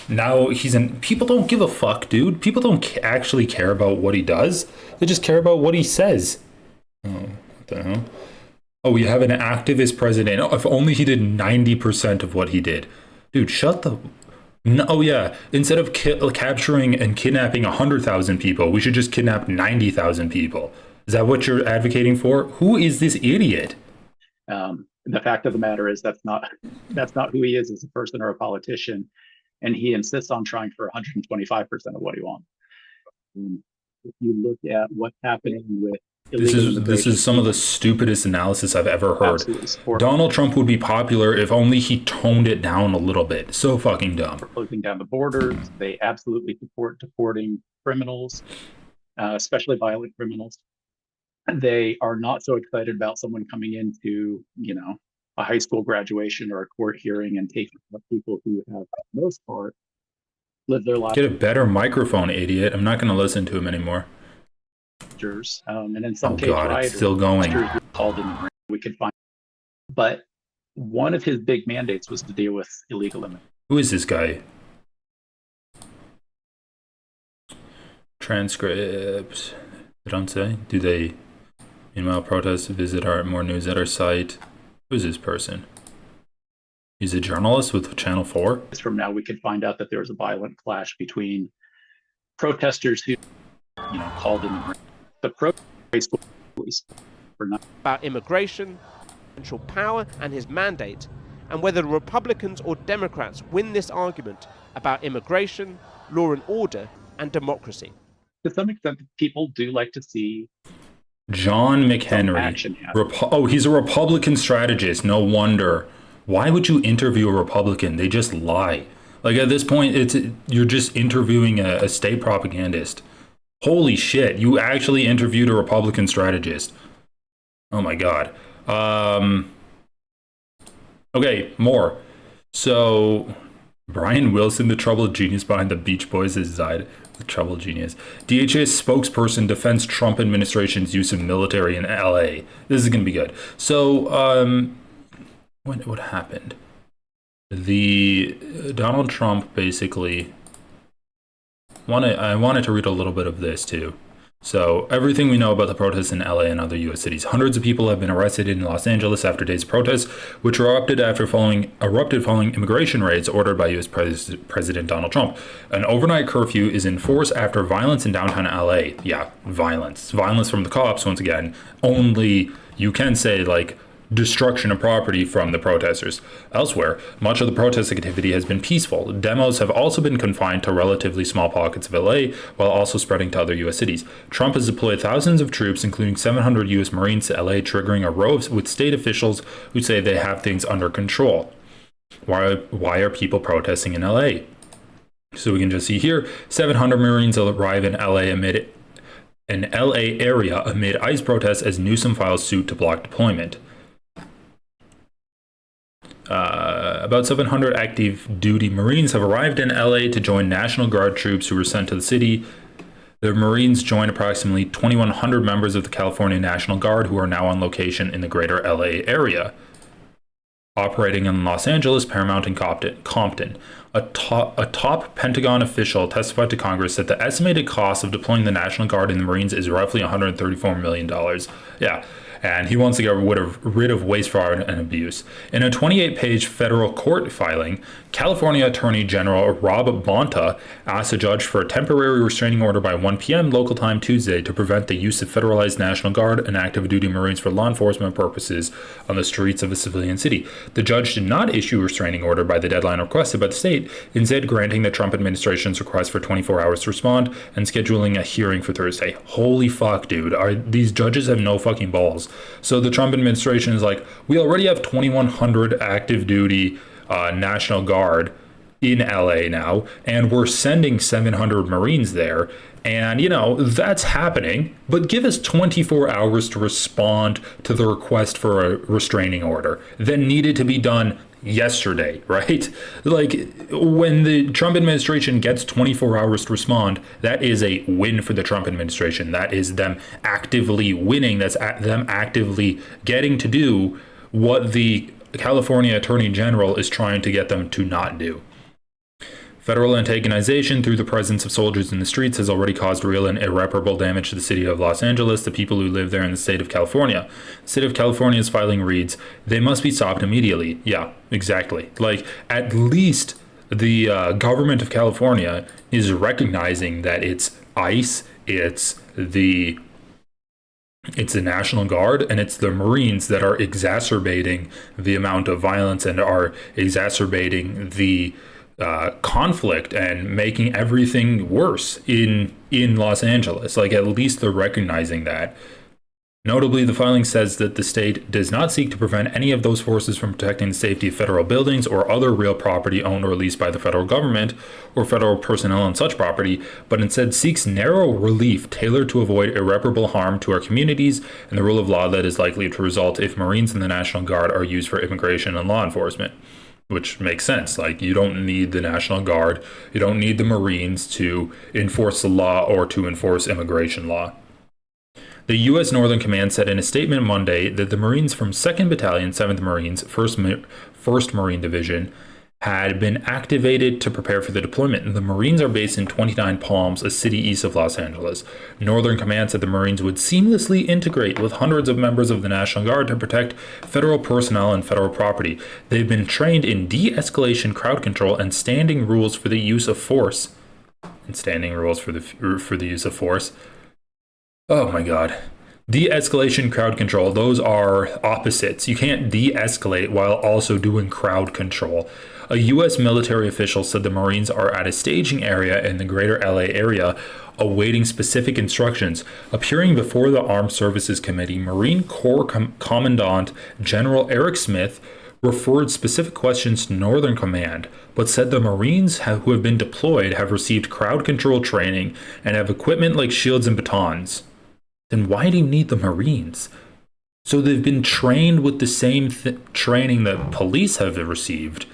Now he's in... People don't give a fuck, dude. People don't actually care about what he does. They just care about what he says. Oh, what the hell? Oh, we have an activist president. Oh, if only he did 90% of what he did. Dude, shut the... No, oh yeah, instead of capturing and kidnapping 100,000 people, we should just kidnap 90,000 people. Is that what you're advocating for? Who is this idiot? The fact of the matter is that's not who he is as a person or a politician, and he insists on trying for 125% of what he wants. If you look at what's happening with this is some of the stupidest analysis I've ever heard. Donald Trump would be popular if only he toned it down a little bit. So fucking dumb. Closing down the borders, they absolutely support deporting criminals, especially violent criminals. They are not so excited about someone coming into, a high school graduation or a court hearing and taking up people who have, for the most part, lived their lives. Get a better microphone, idiot. I'm not going to listen to him anymore. And in some cases, God, it's still going. Called in, we could find, but one of his big mandates was to deal with illegal immigration. Who is this guy? Transcripts. They don't say. Do they? Meanwhile, protests visit more news at our site. Who's this person? He's a journalist with Channel 4. From now, we could find out that there was a violent clash between protesters who, called in the protest police for not about immigration, central power, and his mandate, and whether Republicans or Democrats win this argument about immigration, law and order, and democracy. To some extent, people do like to see John McHenry. He's a Republican strategist. No wonder. Why would you interview a Republican? They just lie. Like, at this point, you're just interviewing a state propagandist. Holy shit, you actually interviewed a Republican strategist. Oh my god. Okay, more. So, Brian Wilson, the troubled genius behind the Beach Boys, has died. The troubled genius. DHS spokesperson defends Trump administration's use of military in LA. This is going to be good. So, what happened? Donald Trump basically I wanted to read a little bit of this too. So, everything we know about the protests in LA and other US cities. Hundreds of people have been arrested in Los Angeles after days of protests, which erupted following immigration raids ordered by US President Donald Trump. An overnight curfew is in force after violence in downtown LA. Yeah, violence. Violence from the cops, once again. Only, you can say, like, destruction of property from the protesters. Elsewhere, much of the protest activity has been peaceful. Demos have also been confined to relatively small pockets of LA, while also spreading to other US cities. Trump has deployed thousands of troops, including 700 US Marines to LA, triggering a row with state officials who say they have things under control. Why are people protesting in LA? So we can just see here, 700 Marines arrive in LA area amid ICE protests as Newsom files suit to block deployment. About 700 active duty Marines have arrived in LA to join National Guard troops who were sent to the city. The Marines join approximately 2,100 members of the California National Guard who are now on location in the greater LA area, operating in Los Angeles, Paramount, and Compton. A top Pentagon official testified to Congress that the estimated cost of deploying the National Guard and the Marines is roughly $134 million. Yeah. And he wants to get rid of waste, fraud, and abuse. In a 28-page federal court filing, California Attorney General Rob Bonta asked a judge for a temporary restraining order by 1 p.m. local time Tuesday to prevent the use of federalized National Guard and active duty Marines for law enforcement purposes on the streets of a civilian city. The judge did not issue a restraining order by the deadline requested by the state, instead granting the Trump administration's request for 24 hours to respond and scheduling a hearing for Thursday. Holy fuck, dude. These judges have no fucking balls. So the Trump administration is like, we already have 2,100 active duty National Guard in LA now, and we're sending 700 Marines there. And, that's happening, but give us 24 hours to respond to the request for a restraining order that needed to be done yesterday, right? Like, when the Trump administration gets 24 hours to respond, that is a win for the Trump administration. That is them actively winning. That's them actively getting to do what the California Attorney General is trying to get them to not do. Federal antagonization through the presence of soldiers in the streets has already caused real and irreparable damage to the city of Los Angeles, the people who live there, in the state of California. The state of California's filing reads, they must be stopped immediately. Yeah, exactly. Like, at least the government of California is recognizing that it's ICE, it's the National Guard, and it's the Marines that are exacerbating the amount of violence and are exacerbating the conflict and making everything worse in Los Angeles. Like, at least they're recognizing that. Notably, the filing says that the state does not seek to prevent any of those forces from protecting the safety of federal buildings or other real property owned or leased by the federal government or federal personnel on such property, but instead seeks narrow relief tailored to avoid irreparable harm to our communities and the rule of law that is likely to result if Marines and the National Guard are used for immigration and law enforcement. Which makes sense. Like, you don't need the National Guard, you don't need the Marines to enforce the law or to enforce immigration law. The U.S. Northern Command said in a statement Monday that the Marines from 2nd Battalion, 7th Marines, 1st Marine Division, had been activated to prepare for the deployment. The Marines are based in 29 Palms, a city east of Los Angeles. Northern Command said the Marines would seamlessly integrate with hundreds of members of the National Guard to protect federal personnel and federal property. They've been trained in de-escalation, crowd control, and standing rules for the use of force. Oh my God. De-escalation, crowd control, those are opposites. You can't de-escalate while also doing crowd control. A U.S. military official said the Marines are at a staging area in the greater LA area awaiting specific instructions. Appearing before the Armed Services Committee, Marine Corps Commandant General Eric Smith referred specific questions to Northern Command, but said the Marines who have been deployed have received crowd control training and have equipment like shields and batons. Then why do you need the Marines? So they've been trained with the same training that police have received,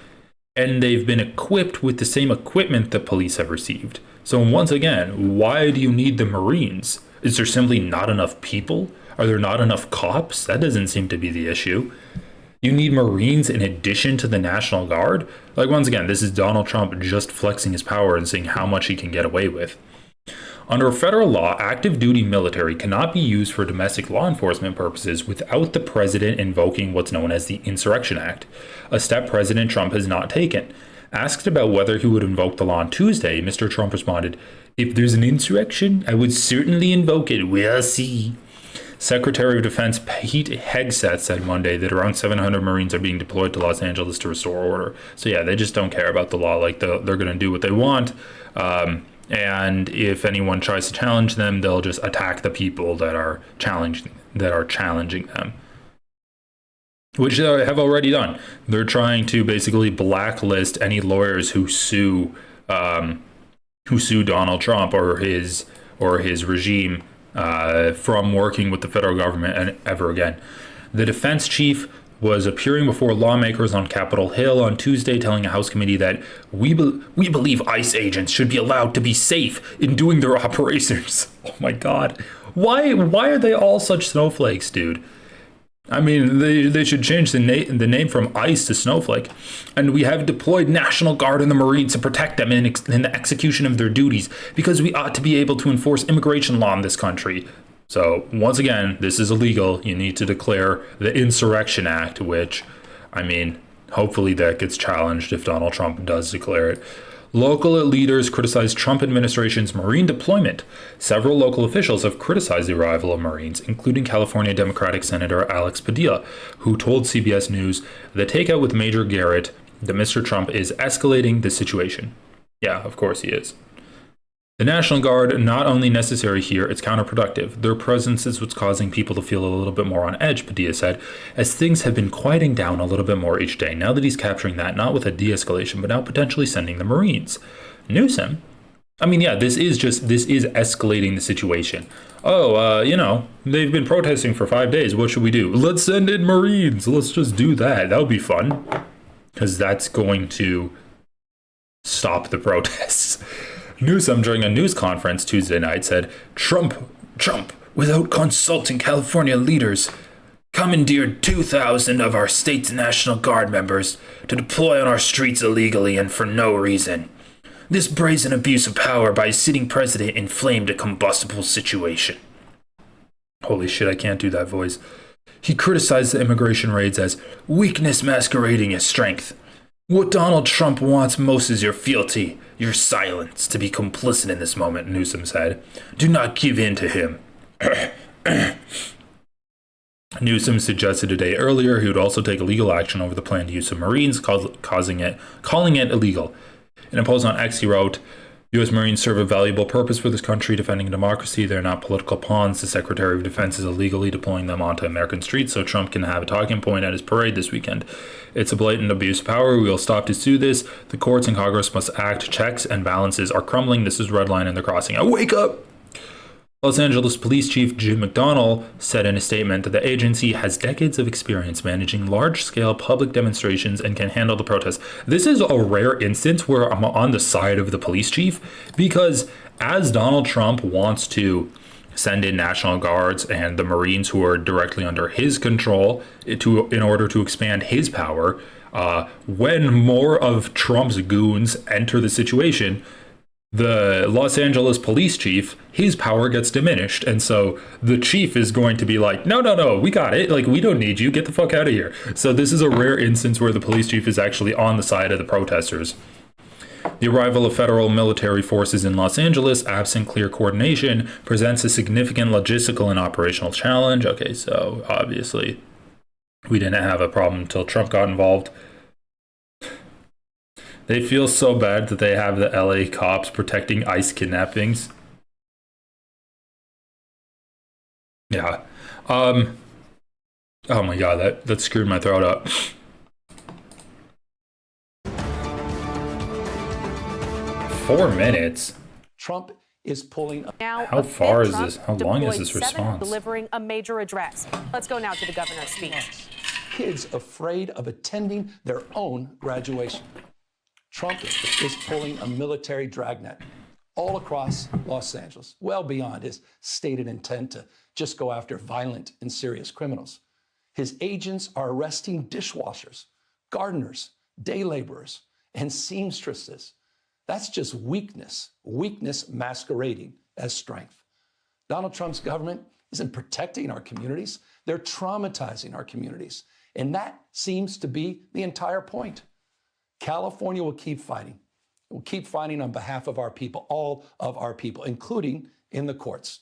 and they've been equipped with the same equipment that police have received. So once again, why do you need the Marines? Is there simply not enough people? Are there not enough cops? That doesn't seem to be the issue. You need Marines in addition to the National Guard? Like, once again, this is Donald Trump just flexing his power and seeing how much he can get away with. Under federal law, active duty military cannot be used for domestic law enforcement purposes without the president invoking what's known as the Insurrection Act, a step President Trump has not taken. Asked about whether he would invoke the law on Tuesday, Mr. Trump responded, "If there's an insurrection, I would certainly invoke it. We'll see." Secretary of Defense Pete Hegseth said Monday that around 700 Marines are being deployed to Los Angeles to restore order. So yeah, they just don't care about the law. Like, they're going to do what they want. And if anyone tries to challenge them, they'll just attack the people that are challenging them, which they have already done. They're trying to basically blacklist any lawyers who sue Donald Trump or his regime from working with the federal government and ever again. The defense chief was appearing before lawmakers on Capitol Hill on Tuesday, telling a House committee that we believe ICE agents should be allowed to be safe in doing their operations. Oh my God. Why are they all such snowflakes, dude? I mean, they should change the name from ICE to Snowflake. And we have deployed National Guard and the Marines to protect them in the execution of their duties, because we ought to be able to enforce immigration law in this country. So, once again, this is illegal. You need to declare the Insurrection Act, which, I mean, hopefully that gets challenged if Donald Trump does declare it. Local leaders criticized Trump administration's Marine deployment. Several local officials have criticized the arrival of Marines, including California Democratic Senator Alex Padilla, who told CBS News the takeout with Major Garrett that Mr. Trump is escalating the situation. Yeah, of course he is. The National Guard, not only necessary here, it's counterproductive. Their presence is what's causing people to feel a little bit more on edge, Padilla said, as things have been quieting down a little bit more each day. Now that he's capturing that, not with a de-escalation, but now potentially sending the Marines. Newsom, I mean, yeah, this is escalating the situation. They've been protesting for 5 days. What should we do? Let's send in Marines. Let's just do that. That would be fun, because that's going to stop the protests. Newsom, during a news conference Tuesday night, said, Trump, without consulting California leaders, commandeered 2,000 of our state's National Guard members to deploy on our streets illegally and for no reason. This brazen abuse of power by a sitting president inflamed a combustible situation. Holy shit, I can't do that voice. He criticized the immigration raids as weakness masquerading as strength. What Donald Trump wants most is your fealty, your silence, to be complicit in this moment, Newsom said. Do not give in to him. Newsom suggested a day earlier he would also take legal action over the planned use of Marines, calling it illegal. In a post on X, he wrote, U.S. Marines serve a valuable purpose for this country, defending democracy. They're not political pawns. The Secretary of Defense is illegally deploying them onto American streets so Trump can have a talking point at his parade this weekend. It's a blatant abuse of power. We will stop to sue this. The courts and Congress must act. Checks and balances are crumbling. This is red line and they're crossing. Wake up! Los Angeles Police Chief Jim McDonnell said in a statement that the agency has decades of experience managing large-scale public demonstrations and can handle the protests. This is a rare instance where I'm on the side of the police chief, because as Donald Trump wants to send in National Guards and the Marines who are directly under his control in order to expand his power. When more of Trump's goons enter the situation, the Los Angeles police chief, his power gets diminished. And so the chief is going to be like, no, we got it. Like, we don't need you. Get the fuck out of here. So this is a rare instance where the police chief is actually on the side of the protesters. The arrival of federal military forces in Los Angeles, absent clear coordination, presents a significant logistical and operational challenge. Okay, so obviously we didn't have a problem until Trump got involved. They feel so bad that they have the LA cops protecting ICE kidnappings. Yeah. Oh my god, that screwed my throat up. $4 Trump is pulling. Now, how far is this? How long is this response? Delivering a major address. Let's go now to the governor's speech. Kids afraid of attending their own graduation. Trump is pulling a military dragnet all across Los Angeles, well beyond his stated intent to just go after violent and serious criminals. His agents are arresting dishwashers, gardeners, day laborers, and seamstresses. That's just weakness masquerading as strength. Donald Trump's government isn't protecting our communities. They're traumatizing our communities. And that seems to be the entire point. California will keep fighting. We'll keep fighting on behalf of our people, all of our people, including in the courts.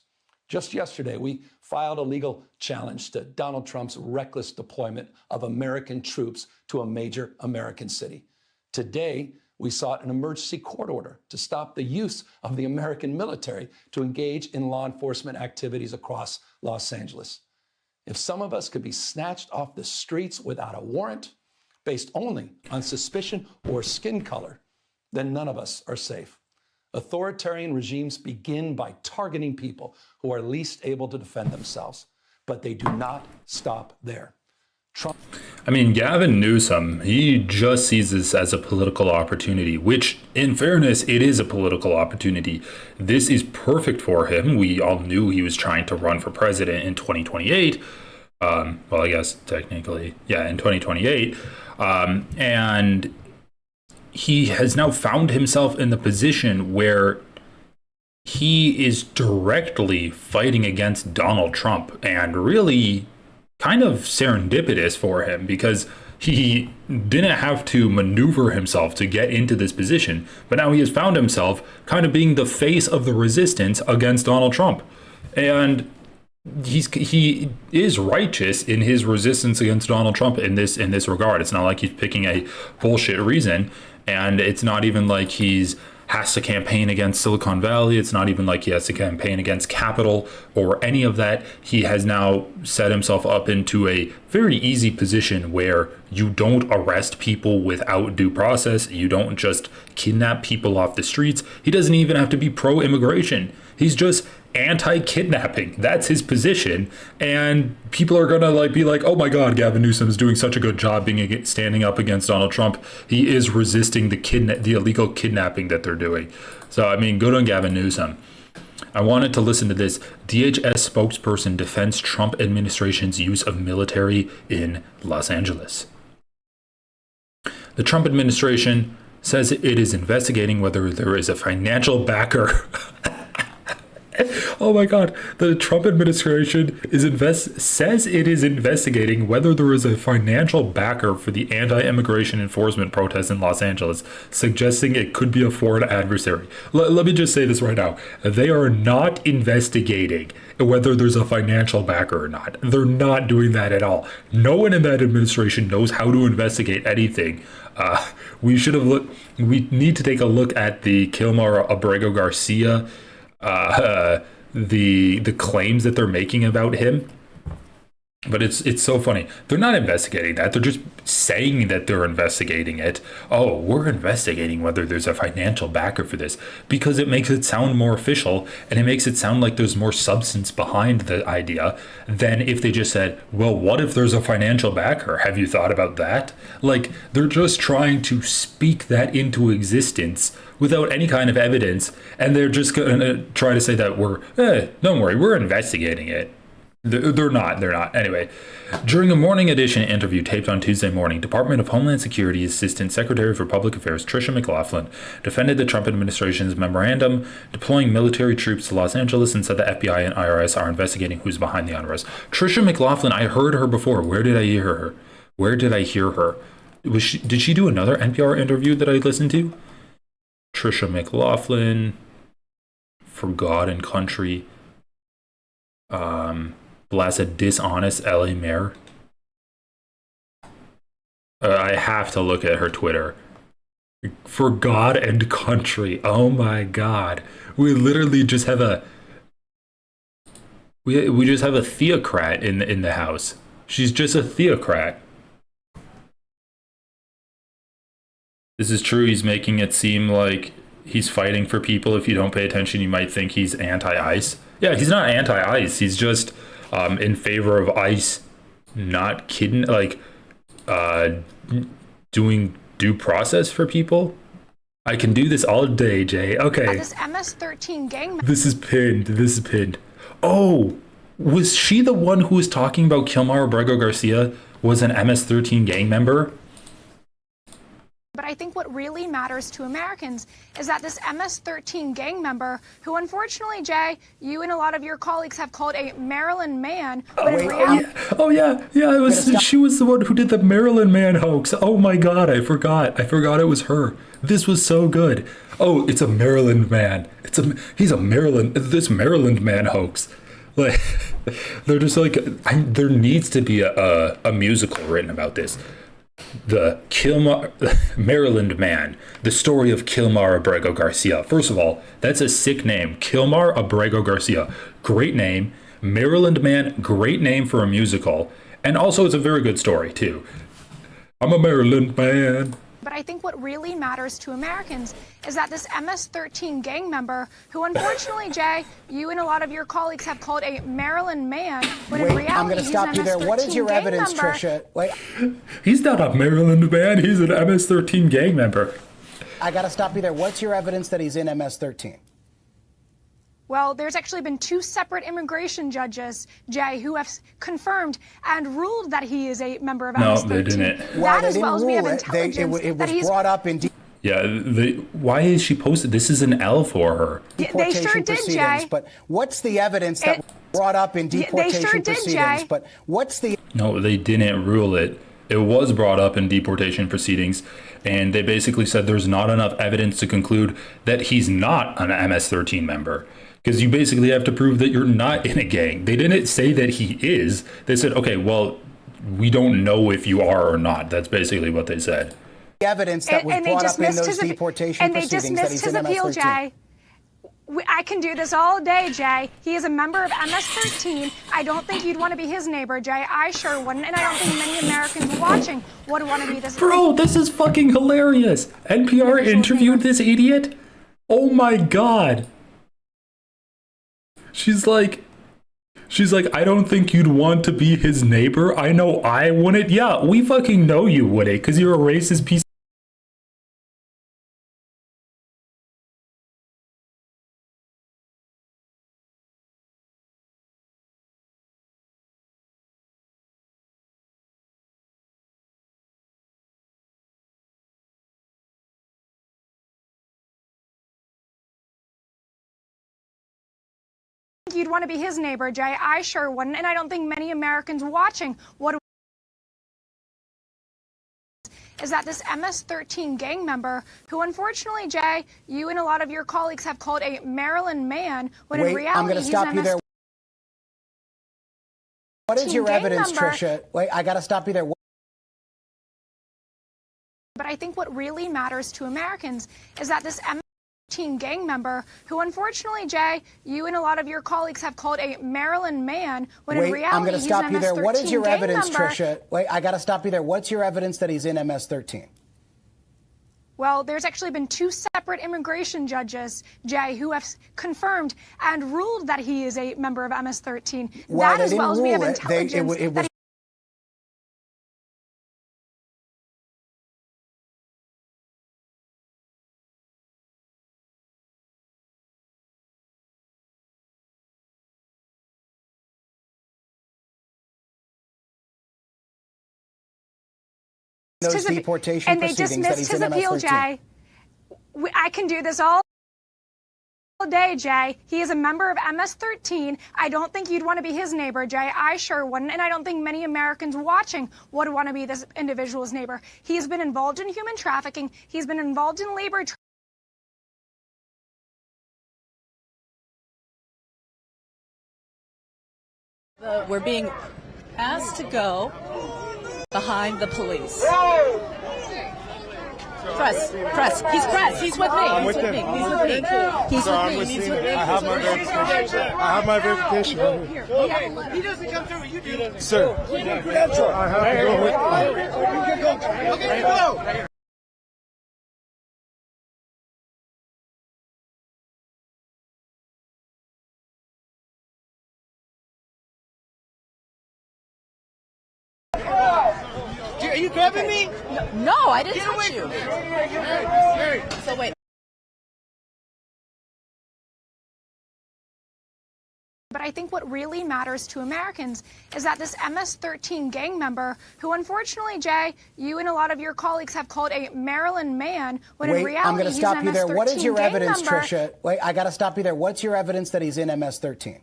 Just yesterday, we filed a legal challenge to Donald Trump's reckless deployment of American troops to a major American city. Today, we sought an emergency court order to stop the use of the American military to engage in law enforcement activities across Los Angeles. If some of us could be snatched off the streets without a warrant, based only on suspicion or skin color, then none of us are safe. Authoritarian regimes begin by targeting people who are least able to defend themselves, but they do not stop there. Trump. I mean, Gavin Newsom, he just sees this as a political opportunity, which, in fairness, it is a political opportunity. This is perfect for him. We all knew he was trying to run for president in 2028. Well, I guess technically, yeah, in 2028. And he has now found himself in the position where he is directly fighting against Donald Trump, and really kind of serendipitous for him because he didn't have to maneuver himself to get into this position, but now he has found himself kind of being the face of the resistance against Donald Trump. And he is righteous in his resistance against Donald Trump in this regard. It's not like he's picking a bullshit reason, and it's not even like he's has to campaign against Silicon Valley. It's not even like he has to campaign against Capitol or any of that. He has now set himself up into a very easy position where you don't arrest people without due process. You don't just kidnap people off the streets. He doesn't even have to be pro-immigration. He's just anti-kidnapping. That's his position, and people are gonna be like, oh my god, Gavin Newsom is doing such a good job standing up against Donald Trump. He is resisting the illegal kidnapping that they're doing. So I mean, good on Gavin Newsom. I wanted to listen to this. DHS spokesperson defends Trump administration's use of military in Los Angeles. The Trump administration says it is investigating whether there is a financial backer. Oh my god, the Trump administration says it is investigating whether there is a financial backer for the anti-immigration enforcement protests in Los Angeles, suggesting it could be a foreign adversary. Let me just say this right now. They are not investigating whether there's a financial backer or not. They're not doing that at all. No one in that administration knows how to investigate anything. We need to take a look at the Kilmar Abrego Garcia the claims that they're making about him. But it's so funny. They're not investigating that. They're just saying that they're investigating it. Oh, we're investigating whether there's a financial backer for this, because it makes it sound more official, and it makes it sound like there's more substance behind the idea than if they just said, well, what if there's a financial backer? Have you thought about that? Like, they're just trying to speak that into existence without any kind of evidence, and they're just going to try to say that don't worry, we're investigating it. They're not. Anyway, during a morning edition interview taped on Tuesday morning, Department of Homeland Security Assistant Secretary for Public Affairs Tricia McLaughlin defended the Trump administration's memorandum deploying military troops to Los Angeles and said the FBI and IRS are investigating who's behind the unrest. Tricia McLaughlin, I heard her before. Where did I hear her? Did she do another NPR interview that I listened to? Tricia McLaughlin, For God and Country. Blessed dishonest LA mayor. I have to look at her Twitter. For God and Country. Oh my God. We literally just have a we just have a theocrat in the house. She's just a theocrat. This is true. He's making it seem like he's fighting for people. If you don't pay attention, you might think he's anti-ICE. Yeah, he's not anti-ICE. He's just in favor of ICE not doing due process for people. I can do this all day, Jay. Okay. This MS-13 gang. This is pinned. Oh, was she the one who was talking about Kilmar Abrego Garcia was an MS-13 gang member? But I think what really matters to Americans is that this MS-13 gang member, who unfortunately, Jay, you and a lot of your colleagues have called a Maryland man, but in reality... She was the one who did the Maryland man hoax. Oh my God, I forgot it was her. This was so good. Oh, it's a Maryland man. This Maryland man hoax. Like, they're just like, there needs to be a musical written about this. The Maryland man, the story of Kilmar Abrego Garcia. First of all, that's a sick name. Kilmar Abrego Garcia. Great name. Maryland man, great name for a musical. And also it's a very good story too. I'm a Maryland man. But I think what really matters to Americans is that this MS-13 gang member, who unfortunately, Jay, you and a lot of your colleagues have called a Maryland man, when in reality, I'm going to stop you there. What is your evidence, Tricia? He's not a Maryland man. He's an MS-13 gang member. I got to stop you there. What's your evidence that he's in MS-13? Well, there's actually been 2 separate immigration judges, Jay, who have confirmed and ruled that he is a member of MS-13. No, they didn't. That, as well as we have intelligence it was brought up in... Why is she posted? This is an L for her. They sure did, Jay. But what's the evidence that was brought up in deportation proceedings? But what's the... No, they didn't rule it. It was brought up in deportation proceedings, and they basically said there's not enough evidence to conclude that he's not an MS-13 member. Because you basically have to prove that you're not in a gang. They didn't say that he is. They said, okay, well, we don't know if you are or not. That's basically what they said. Evidence that was brought up in those deportation proceedings that he's in MS-13. And they dismissed his appeal, Jay. I can do this all day, Jay. He is a member of MS-13. I don't think you'd want to be his neighbor, Jay. I sure wouldn't, and I don't think many Americans watching would want to be this. Bro, this is fucking hilarious. NPR interviewed this idiot? Oh my God. She's like, I don't think you'd want to be his neighbor. I know I wouldn't. Yeah, we fucking know you wouldn't, because you're a racist piece. You'd want to be his neighbor, Jay. I sure wouldn't, and I don't think many Americans watching would. Is that this MS-13 gang member, who unfortunately, Jay, you and a lot of your colleagues have called a Maryland man, when in reality, I'm going to stop you there. What is your evidence, Tricia? I got to stop you there. But I think what really matters to Americans is that this gang member who, unfortunately, Jay, you and a lot of your colleagues have called a Maryland man, when in reality I'm going to stop you there. What is your evidence, member. Tricia? Wait, I got to stop you there. What's your evidence that he's in MS-13? Well, there's actually been 2 separate immigration judges, Jay, who have confirmed and ruled that he is a member of MS-13. Well, that, as well as we have intelligence. It was those deportation and they proceedings that dismissed he's his in appeal, MS-13. Jay. I can do this all day, Jay. He is a member of MS-13. I don't think you'd want to be his neighbor, Jay. I sure wouldn't, and I don't think many Americans watching would want to be this individual's neighbor. He has been involved in human trafficking. He's been involved in labor We're being asked to go behind the police. Press. He's press. He's with me. He's with me. He's with me. He's with me. I have my verification. I have my verification right here. He doesn't come through. You do. Sir. I have to go with you. Okay, go. Are you grabbing me? No, I didn't touch you. So wait. But I think what really matters to Americans is that this MS-13 gang member, who unfortunately, Jay, you and a lot of your colleagues have called a Maryland man, when in reality I'm going to stop you there. What is your evidence, member. Tricia? Wait, I got to stop you there. What's your evidence that he's in MS-13?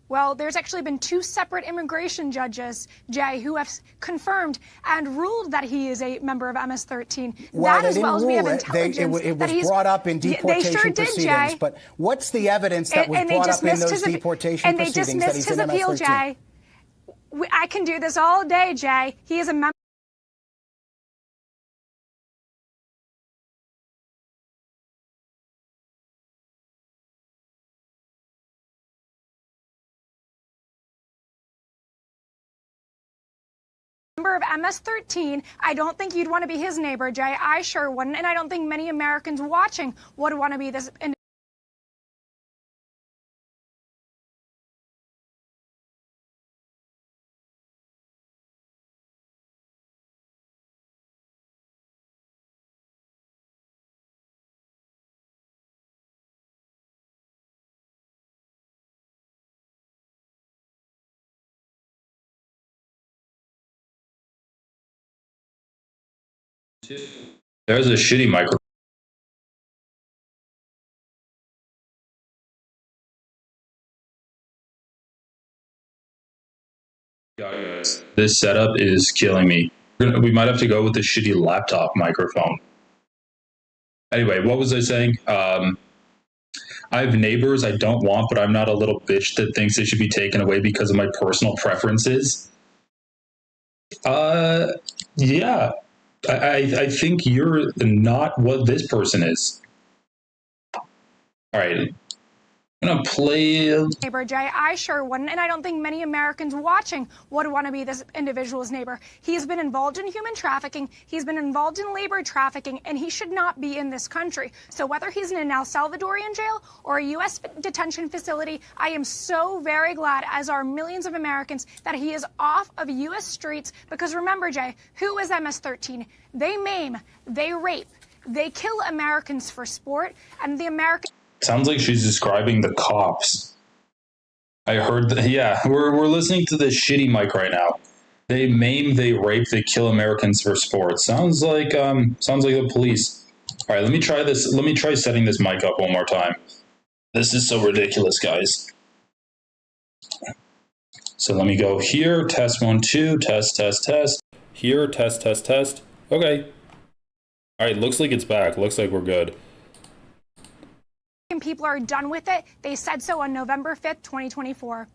Well, there's actually been 2 separate immigration judges, Jay, who have confirmed and ruled that he is a member of MS-13. Well, that, as well as we have intelligence, it was brought up in deportation proceedings. Jay. But what's the evidence that was brought up in those deportation proceedings that he's in MS-13? And they dismissed his appeal, Jay. I can do this all day, Jay. He is a member. Of MS-13, I don't think you'd want to be his neighbor, Jay. I sure wouldn't, and I don't think many Americans watching would want to be this. There's a shitty microphone. This setup is killing me. We might have to go with the shitty laptop microphone. Anyway, what was I saying? I have neighbors I don't want, but I'm not a little bitch that thinks they should be taken away because of my personal preferences. Yeah. I think you're not what this person is. All right. I'm going to play... Neighbor, Jay, I sure wouldn't, and I don't think many Americans watching would want to be this individual's neighbor. He's been involved in human trafficking, he's been involved in labor trafficking, and he should not be in this country. So whether he's in an El Salvadorian jail or a U.S. detention facility, I am so very glad, as are millions of Americans, that he is off of U.S. streets. Because remember, Jay, who is MS-13? They maim, they rape, they kill Americans for sport, and the American... Sounds like she's describing the cops. I heard that. Yeah, we're listening to this shitty mic right now. They maim, they rape, they kill Americans for sport. Sounds like the police. All right, let me try this. Let me try setting this mic up one more time. This is so ridiculous, guys. So let me go here. Test 1 2. Test. Here. Test. Okay. All right. Looks like it's back. Looks like we're good. People are done with it. They said so on November 5th, 2024.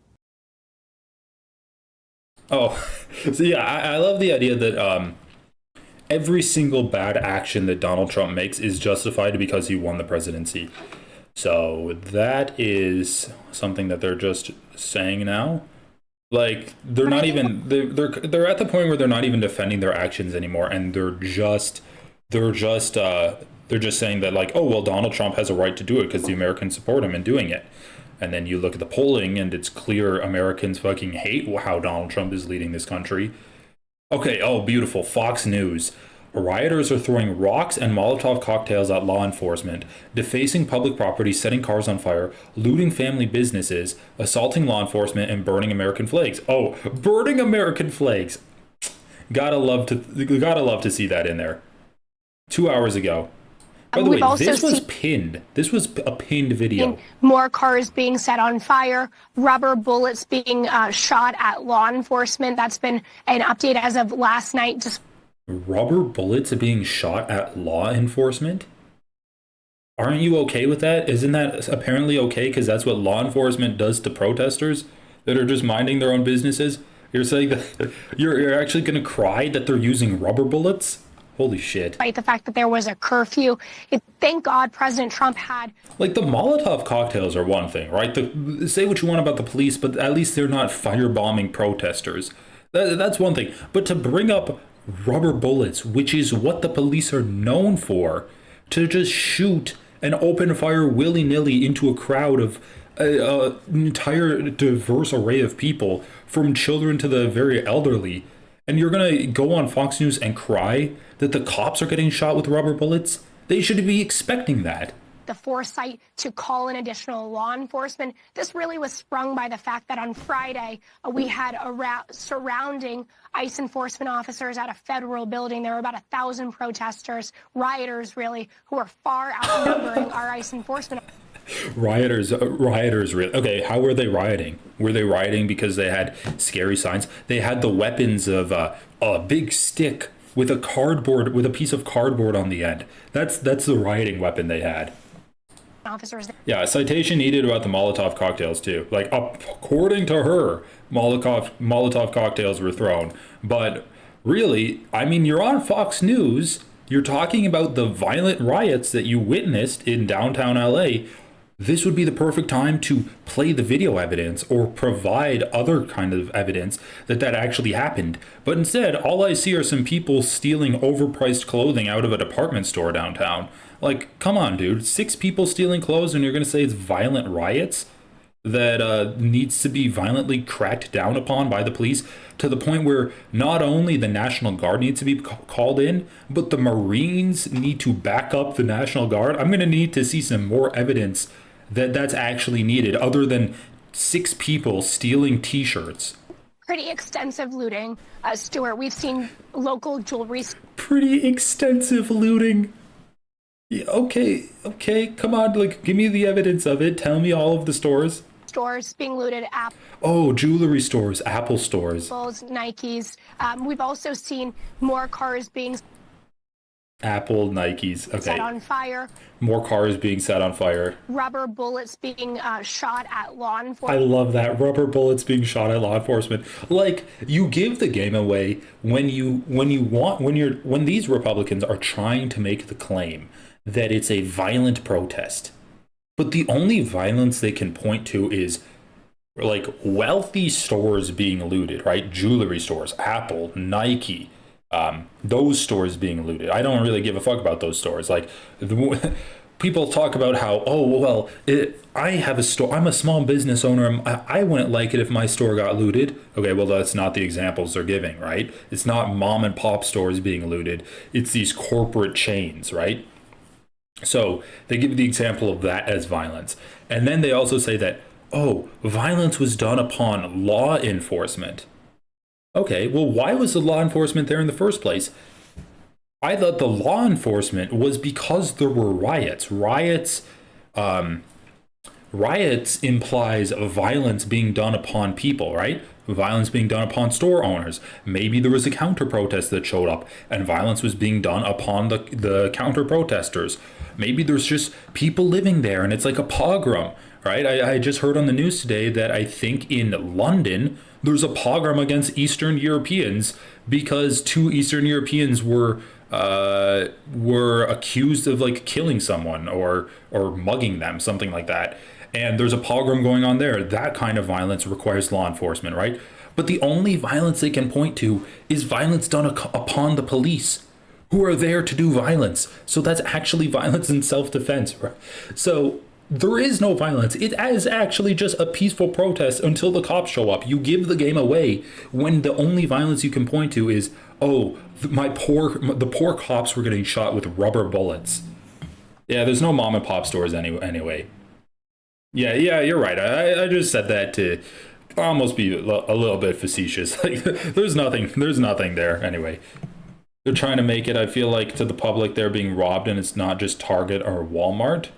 Oh, so yeah, I love the idea that every single bad action that Donald Trump makes is justified because he won the presidency. So that is something that they're just saying now. Like, they're not even, they're at the point where they're not even defending their actions anymore, and they're just saying that, like, oh, well, Donald Trump has a right to do it because the Americans support him in doing it. And then you look at the polling, and it's clear Americans fucking hate how Donald Trump is leading this country. Okay, oh, beautiful. Fox News. Rioters are throwing rocks and Molotov cocktails at law enforcement, defacing public property, setting cars on fire, looting family businesses, assaulting law enforcement, and burning American flags. Oh, burning American flags. Gotta love to see that in there. 2 hours ago. By the way, this was pinned. This was a pinned video. More cars being set on fire, rubber bullets being shot at law enforcement. That's been an update as of last night. Rubber bullets are being shot at law enforcement? Aren't you okay with that? Isn't that apparently okay because that's what law enforcement does to protesters that are just minding their own businesses? You're saying that you're actually going to cry that they're using rubber bullets? Holy shit. Despite the fact that there was a curfew, thank God President Trump had... Like, the Molotov cocktails are one thing, right? Say what you want about the police, but at least they're not firebombing protesters. That's one thing. But to bring up rubber bullets, which is what the police are known for, to just shoot and open fire willy-nilly into a crowd of an entire diverse array of people, from children to the very elderly, and you're going to go on Fox News and cry that the cops are getting shot with rubber bullets? They should be expecting that. The foresight to call in additional law enforcement. This really was sprung by the fact that on Friday, we had surrounding ICE enforcement officers at a federal building. There were about 1,000 protesters, rioters really, who were far outnumbering our ICE enforcement. Rioters, really. Okay, how were they rioting? Were they rioting because they had scary signs? They had the weapons of a big stick with a piece of cardboard on the end. That's the rioting weapon they had. Officers. Yeah, a citation needed about the Molotov cocktails too. Like, according to her, Molotov cocktails were thrown. But really, I mean, you're on Fox News. You're talking about the violent riots that you witnessed in downtown LA. This would be the perfect time to play the video evidence or provide other kind of evidence that actually happened. But instead, all I see are some people stealing overpriced clothing out of a department store downtown. Like, come on, dude. 6 people stealing clothes and you're going to say it's violent riots that needs to be violently cracked down upon by the police, to the point where not only the National Guard needs to be called in, but the Marines need to back up the National Guard. I'm going to need to see some more evidence that that's actually needed, other than 6 people stealing t-shirts. Pretty extensive looting. Stuart, we've seen local jewelry. Pretty extensive looting. Yeah, okay, come on, like, give me the evidence of it. Tell me all of the stores. Stores being looted. Oh, jewelry stores, Apple stores. Apples, Nikes. We've also seen more cars being... Apple, Nikes, okay. Set on fire. More cars being set on fire. Rubber bullets being shot at law enforcement. I love that. Rubber bullets being shot at law enforcement. Like, you give the game away when these Republicans are trying to make the claim that it's a violent protest. But the only violence they can point to is, like, wealthy stores being looted, right? Jewelry stores, Apple, Nike, those stores being looted. I don't really give a fuck about those stores. Like, people talk about how, I have a store, I'm a small business owner, I wouldn't like it if my store got looted. Okay, well, that's not the examples they're giving, right? It's not mom and pop stores being looted. It's these corporate chains, right? So they give the example of that as violence. And then they also say that, violence was done upon law enforcement. Okay, well, why was the law enforcement there in the first place? I thought the law enforcement was because there were riots. Riots implies violence being done upon people, right? Violence being done upon store owners. Maybe there was a counter protest that showed up and violence was being done upon the counter protesters. Maybe there's just people living there and it's like a pogrom, right? I just heard on the news today that I think in London there's a pogrom against Eastern Europeans because 2 Eastern Europeans were were accused of like killing someone or mugging them, something like that. And there's a pogrom going on there. That kind of violence requires law enforcement, right? But the only violence they can point to is violence done upon the police, who are there to do violence. So that's actually violence in self-defense, right? So there is no violence. It is actually just a peaceful protest until the cops show up. You give the game away when the only violence you can point to is, oh, the poor cops were getting shot with rubber bullets. Yeah, there's no mom and pop stores anyway. Yeah, you're right. I just said that to almost be a little bit facetious. Like, there's nothing there anyway. They're trying to make it, I feel like, to the public they're being robbed and it's not just Target or Walmart.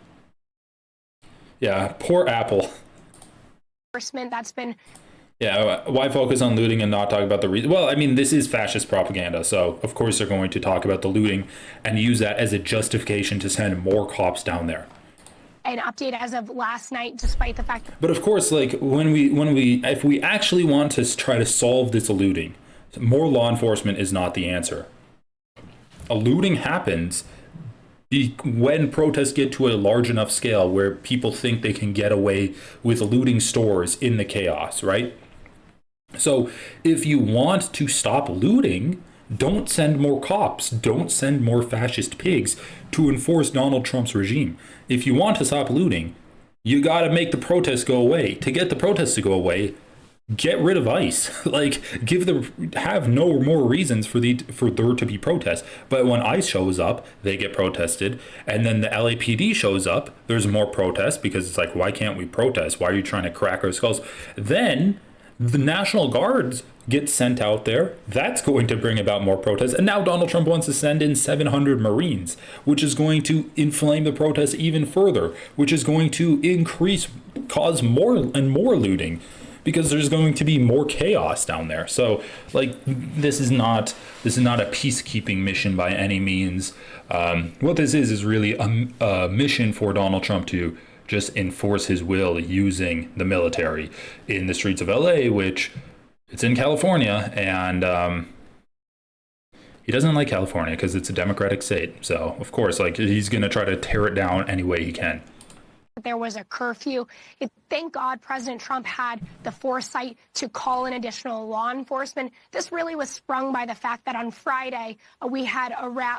Yeah, poor Apple. That's been... Yeah, why focus on looting and not talk about the reason? Well, I mean, this is fascist propaganda, so of course they're going to talk about the looting and use that as a justification to send more cops down there. An update as of last night, despite the fact that... But of course, like, if we actually want to try to solve this looting, more law enforcement is not the answer. A looting happens when protests get to a large enough scale where people think they can get away with looting stores in the chaos, right? So if you want to stop looting, don't send more cops, don't send more fascist pigs to enforce Donald Trump's regime. If you want to stop looting, you got to make the protests go away. To get the protests to go away, get rid of ICE. Like, have no more reasons for there to be protests. But when ICE shows up, they get protested, and then the LAPD shows up, there's more protests because it's like, why can't we protest? Why are you trying to crack our skulls? Then the National Guards get sent out there. That's going to bring about more protests. And now Donald Trump wants to send in 700 Marines, which is going to inflame the protests even further, which is going to cause more and more looting, because there's going to be more chaos down there. So, like, this is not a peacekeeping mission by any means. What this is really a mission for Donald Trump to just enforce his will using the military in the streets of LA, which it's in California, and he doesn't like California because it's a Democratic state. So, of course, like, he's going to try to tear it down any way he can. There was a curfew. Thank God President Trump had the foresight to call in additional law enforcement. This really was sprung by the fact that on Friday, we had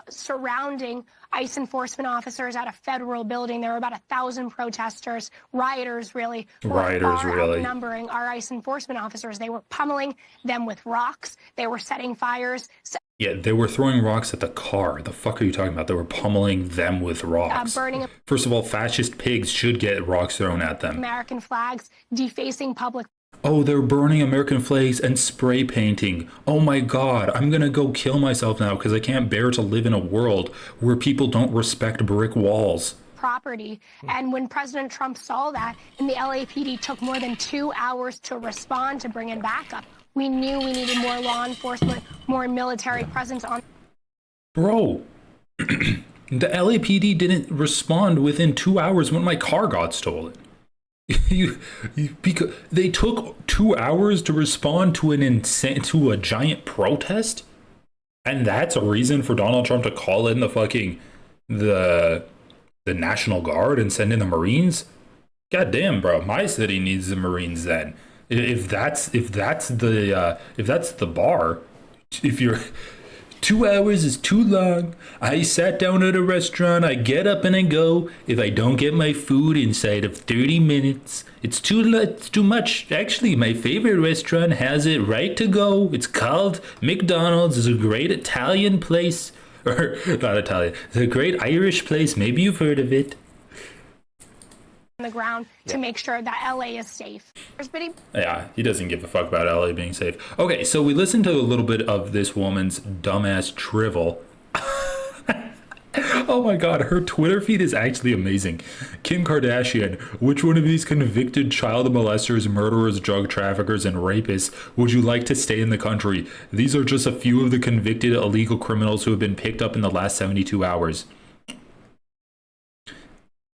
surrounding ICE enforcement officers at a federal building. There were about 1,000 protesters, rioters really, outnumbering our ICE enforcement officers. They were pummeling them with rocks. They were setting fires. Yeah, they were throwing rocks at the car. The fuck are you talking about? They were pummeling them with rocks. Burning. First of all, fascist pigs should get rocks thrown at them. American flags, defacing public. Oh, they're burning American flags and spray painting. Oh my God, I'm gonna go kill myself now because I can't bear to live in a world where people don't respect brick walls. Property. And when President Trump saw that, and the LAPD took more than 2 hours to respond to bring in backup, we knew we needed more law enforcement, more military presence on. Bro, the LAPD didn't respond within 2 hours when my car got stolen. Because they took 2 hours to respond to a giant protest, and that's a reason for Donald Trump to call in the National Guard and send in the Marines. God damn, bro, my city needs the Marines then. If that's the bar, if you're 2 hours is too long. I sat down at a restaurant. I get up and I go. If I don't get my food inside of 30 minutes, it's too much. Actually, my favorite restaurant has it right to go. It's called McDonald's. It's a great Italian place, or not Italian. It's a great Irish place. Maybe you've heard of it. The ground to make sure that LA is safe. Yeah, he doesn't give a fuck about LA being safe. Okay, so we listened to a little bit of this woman's dumbass drivel. Oh my God, her Twitter feed is actually amazing. Kim Kardashian, which one of these convicted child molesters, murderers, drug traffickers, and rapists would you like to stay in the country? These are just a few of the convicted illegal criminals who have been picked up in the last 72 hours.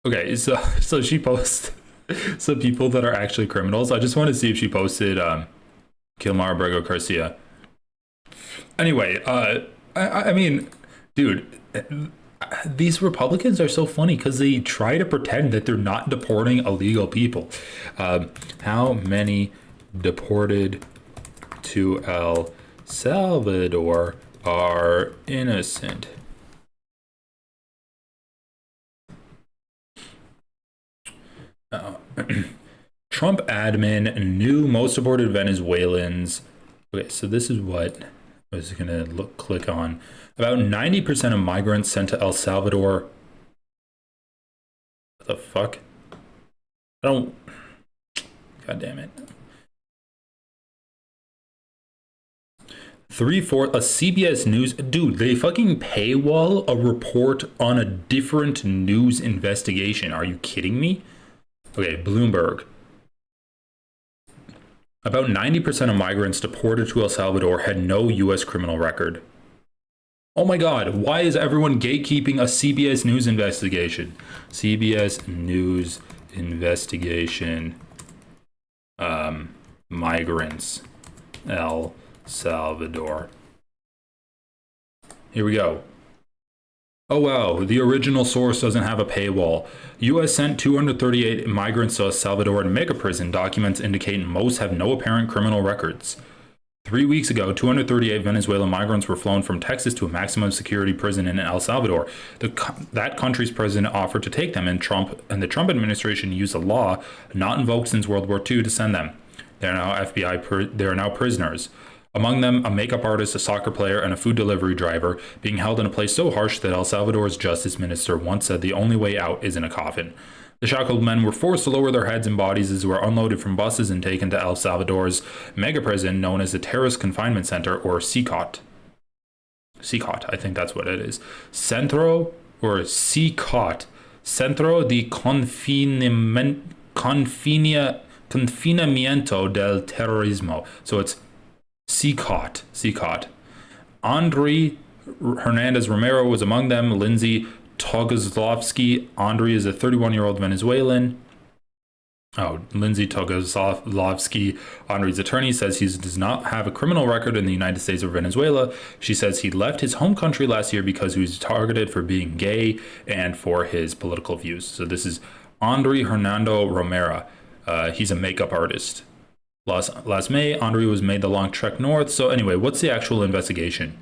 Okay, so she posts some people that are actually criminals. I just want to see if she posted Kilmar Bragg Garcia. Anyway, I mean, Dude, these Republicans are so funny because they try to pretend that they're not deporting illegal people. How many deported to El Salvador are innocent? Trump admin knew most deported Venezuelans. Okay, so this is what I was gonna click on. About 90% of migrants sent to El Salvador. What the fuck? I don't. God damn it. 3/4 a CBS News dude. They fucking paywall a report on a different news investigation. Are you kidding me? Okay, Bloomberg. About 90% of migrants deported to El Salvador had no U.S. criminal record. Oh my God, why is everyone gatekeeping a CBS News investigation? CBS News investigation. Migrants. El Salvador. Here we go. Oh wow, the original source doesn't have a paywall. U.S. sent 238 migrants to El Salvador in mega prison. Documents indicate most have no apparent criminal records. 3 weeks ago, 238 Venezuelan migrants were flown from Texas to a maximum security prison in El Salvador. That country's president offered to take them, and the Trump administration used a law not invoked since World War II to send them. They are now prisoners. Among them, a makeup artist, a soccer player, and a food delivery driver, being held in a place so harsh that El Salvador's justice minister once said the only way out is in a coffin. The shackled men were forced to lower their heads and bodies as they were unloaded from buses and taken to El Salvador's mega prison known as the Terrorist Confinement Center, or CCOT. CCOT, I think that's what it is. Centro de Confinamiento del Terrorismo. So it's CCOT. Andre Hernandez Romero was among them. Lindsay Togozlovsky. Andre is a 31-year-old Venezuelan. Lindsay Togozlovsky, Andre's attorney, says he does not have a criminal record in the United States or Venezuela. She says he left his home country last year because he was targeted for being gay and for his political views. So this is Andre Hernando Romero. He's a makeup artist. Last May, Andre was made the long trek north. So anyway, what's the actual investigation?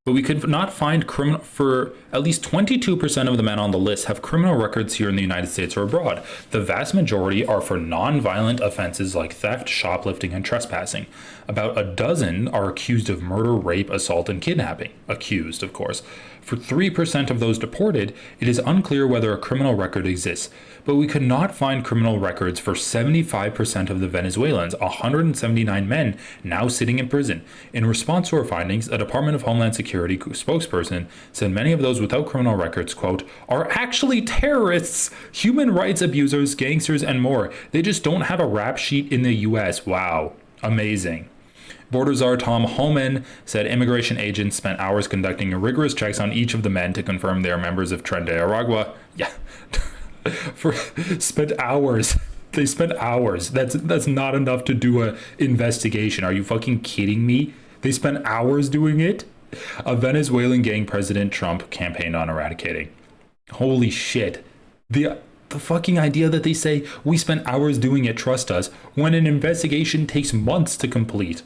But we could not find criminal for at least 22% of the men on the list have criminal records here in the United States or abroad. The vast majority are for non-violent offenses like theft, shoplifting, and trespassing. About a dozen are accused of murder, rape, assault, and kidnapping. Accused, of course. For 3% of those deported, it is unclear whether a criminal record exists, but we could not find criminal records for 75% of the Venezuelans, 179 men now sitting in prison. In response to our findings, a Department of Homeland Security spokesperson said many of those without criminal records, quote, are actually terrorists, human rights abusers, gangsters, and more. They just don't have a rap sheet in the U.S. Wow. Amazing. Border Czar Tom Homan said immigration agents spent hours conducting rigorous checks on each of the men to confirm they are members of Tren de Aragua. Yeah. Spent hours. They spent hours. That's not enough to do a investigation. Are you fucking kidding me? They spent hours doing it? A Venezuelan gang President Trump campaigned on eradicating. Holy shit. The fucking idea that they say we spent hours doing it, trust us, when an investigation takes months to complete.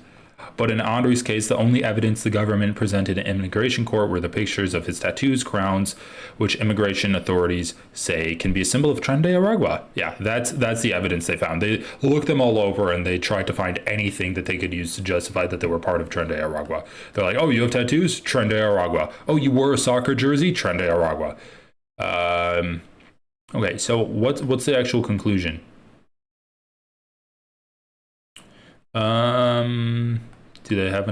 But in Andre's case, the only evidence the government presented in immigration court were the pictures of his tattoos, crowns, which immigration authorities say can be a symbol of Tren de Aragua. Yeah, that's the evidence they found. They looked them all over and they tried to find anything that they could use to justify that they were part of Tren de Aragua. They're like, oh, you have tattoos? Tren de Aragua. Oh, you wore a soccer jersey? Tren de Aragua. Okay, so what's the actual conclusion? Do they have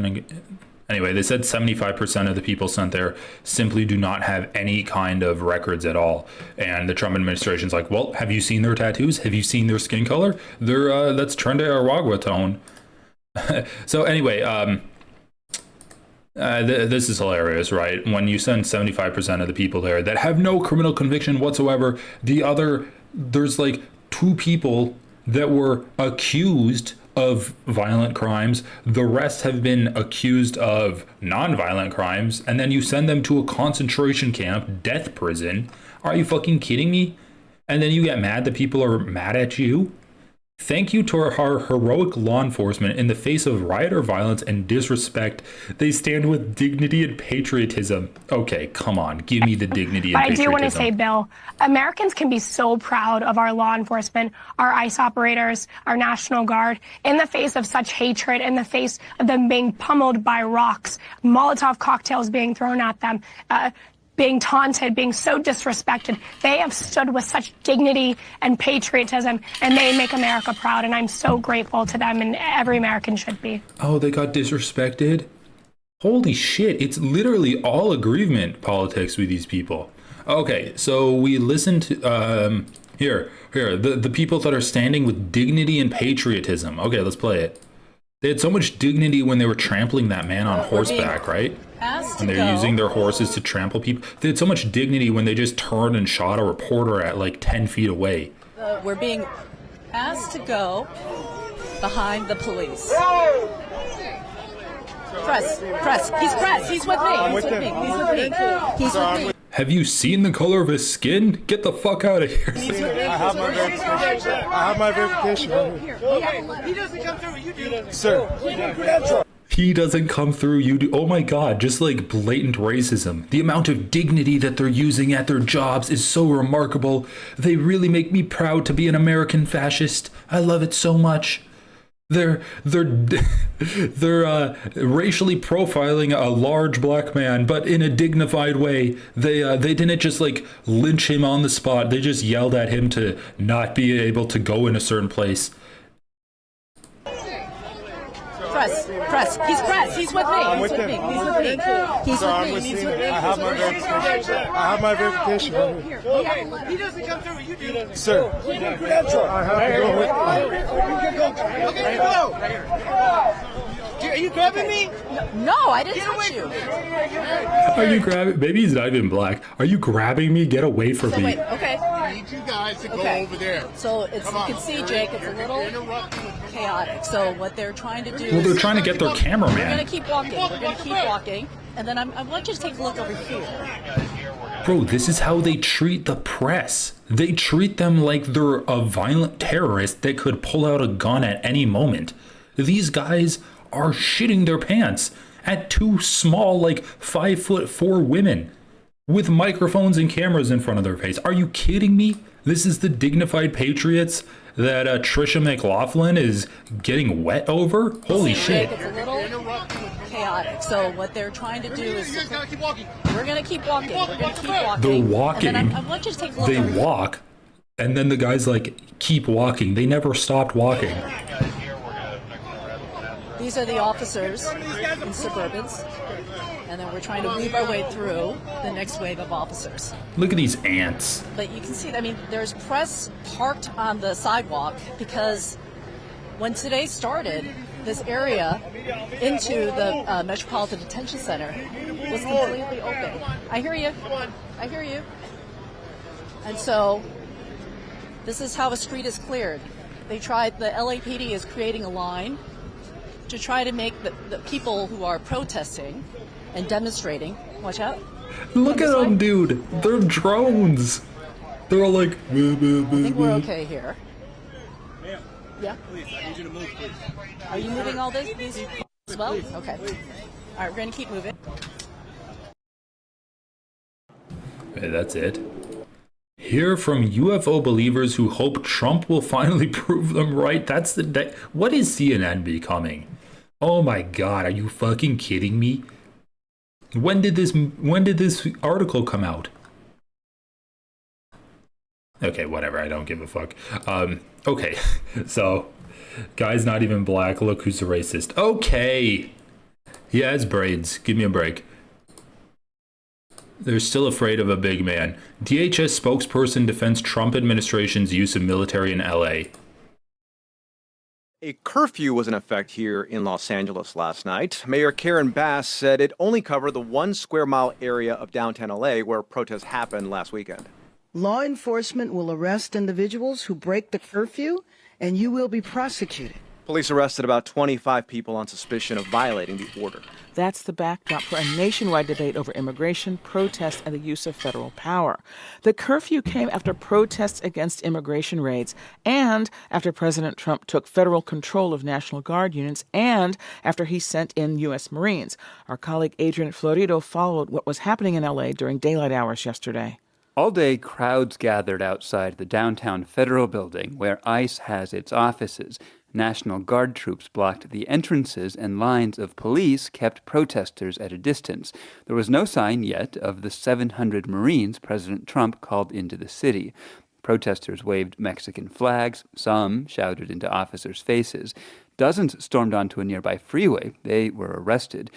anyway, they said 75% of the people sent there simply do not have any kind of records at all. And the Trump administration's like, well, have you seen their tattoos? Have you seen their skin color? That's Tren de Aragua tone. So anyway, this is hilarious, right? When you send 75% of the people there that have no criminal conviction whatsoever, there's like 2 people that were accused of violent crimes. The rest have been accused of non-violent crimes, and then you send them to a concentration camp, death prison. Are you fucking kidding me? And then you get mad that people are mad at you? Thank you to our heroic law enforcement. In the face of riot or violence and disrespect, they stand with dignity and patriotism. Okay, come on, give me the dignity and patriotism. I do want to say, Bill, Americans can be so proud of our law enforcement, our ICE operators, our National Guard, in the face of such hatred, in the face of them being pummeled by rocks, Molotov cocktails being thrown at them, being taunted, being so disrespected. They have stood with such dignity and patriotism, and they make America proud, and I'm so grateful to them, and every American should be. Oh, they got disrespected? Holy shit, it's literally all aggrievement politics with these people. Okay, so we listened to, the people that are standing with dignity and patriotism. Okay, let's play it. They had so much dignity when they were trampling that man on horseback, right? And they're using their horses to trample people. They had so much dignity when they just turned and shot a reporter at like 10 feet away. We're being asked to go behind the police. Press. He's with me. He's with me. Have you seen the color of his skin? Get the fuck out of here. I have my verification right here. He doesn't come through, you do. Sir. He doesn't come through, you do. Oh my god, just like blatant racism. The amount of dignity that they're using at their jobs is so remarkable. They really make me proud to be an American fascist. I love it so much. They're racially profiling a large black man, but in a dignified way. They didn't just like lynch him on the spot. They just yelled at him to not be able to go in a certain place. Press. He's with me. He's with me. I have my verification right here. He doesn't come through, you do. Sir. I have to go. Are you grabbing me? No, I didn't touch you. Are you grabbing? Maybe he's not even black. Are you grabbing me? Get away from me. Wait, okay. I need you guys to go over there. So it's, you can see, Jake, it's a little chaotic. So what they're trying to do Well, they're trying to get their cameraman. We're going to keep walking. And then I want you to take a look over here. Bro, this is how they treat the press. They treat them like they're a violent terrorist that could pull out a gun at any moment. These guys are shitting their pants at two small, like 5'4" women with microphones and cameras in front of their face. Are you kidding me? This is the dignified patriots that Trisha McLaughlin is getting wet over? Holy shit. It's a little chaotic. So what they're trying to do is... You guys gotta keep walking. We're going to keep walking. They're walking. And then I want you to take a look. They walk, and then the guy's like, keep walking. They never stopped walking. These are the officers in Suburbans, and then we're trying to weave our way through the next wave of officers. Look at these ants. But you can see, I mean, there's press parked on the sidewalk because when today started, this area into the Metropolitan Detention Center was completely open. I hear you. And so this is how a street is cleared. The LAPD is creating a line to try to make the people who are protesting and demonstrating, watch out. Look at them, dude. They're drones. They're all like, I think we're okay here. Yeah? Please, I need you to move, please. Are you moving all these as well? Okay. All right, we're going to keep moving. Okay, that's it. Hear from UFO believers who hope Trump will finally prove them right. That's the day. What is CNN becoming? Oh my god, are you fucking kidding me? When did this article come out? Okay, whatever, I don't give a fuck. Okay, so guy's not even black, look who's a racist. Okay. He has braids. Give me a break. They're still afraid of a big man. DHS spokesperson defends Trump administration's use of military in LA. A curfew was in effect here in Los Angeles last night. Mayor Karen Bass said it only covered the 1 square mile area of downtown LA where protests happened last weekend. Law enforcement will arrest individuals who break the curfew, and you will be prosecuted. Police arrested about 25 people on suspicion of violating the order. That's the backdrop for a nationwide debate over immigration, protests, and the use of federal power. The curfew came after protests against immigration raids and after President Trump took federal control of National Guard units and after he sent in U.S. Marines. Our colleague Adrian Florido followed what was happening in L.A. during daylight hours yesterday. All day, crowds gathered outside the downtown federal building where ICE has its offices. National Guard troops blocked the entrances and lines of police kept protesters at a distance. There was no sign yet of the 700 Marines President Trump called into the city. Protesters waved Mexican flags. Some shouted into officers' faces. Dozens stormed onto a nearby freeway. They were arrested.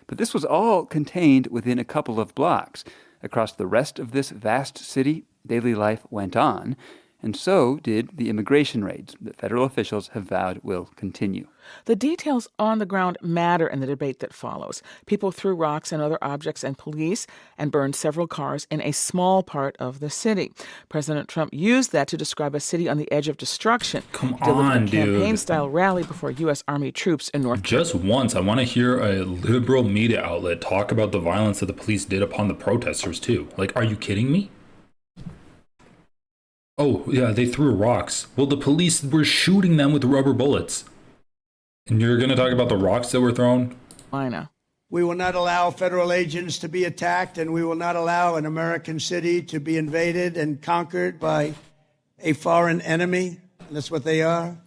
But this was all contained within a couple of blocks. Across the rest of this vast city, daily life went on. And so did the immigration raids that federal officials have vowed will continue. The details on the ground matter in the debate that follows. People threw rocks and other objects at police and burned several cars in a small part of the city. President Trump used that to describe a city on the edge of destruction. Come He delivered on, a campaign-style rally before U.S. Army troops in North Carolina. Just once, I want to hear a liberal media outlet talk about the violence that the police did upon the protesters, too. Like, are you kidding me? Oh, yeah, they threw rocks. Well, the police were shooting them with rubber bullets. And you're going to talk about the rocks that were thrown? I know. We will not allow federal agents to be attacked, and we will not allow an American city to be invaded and conquered by a foreign enemy. And that's what they are.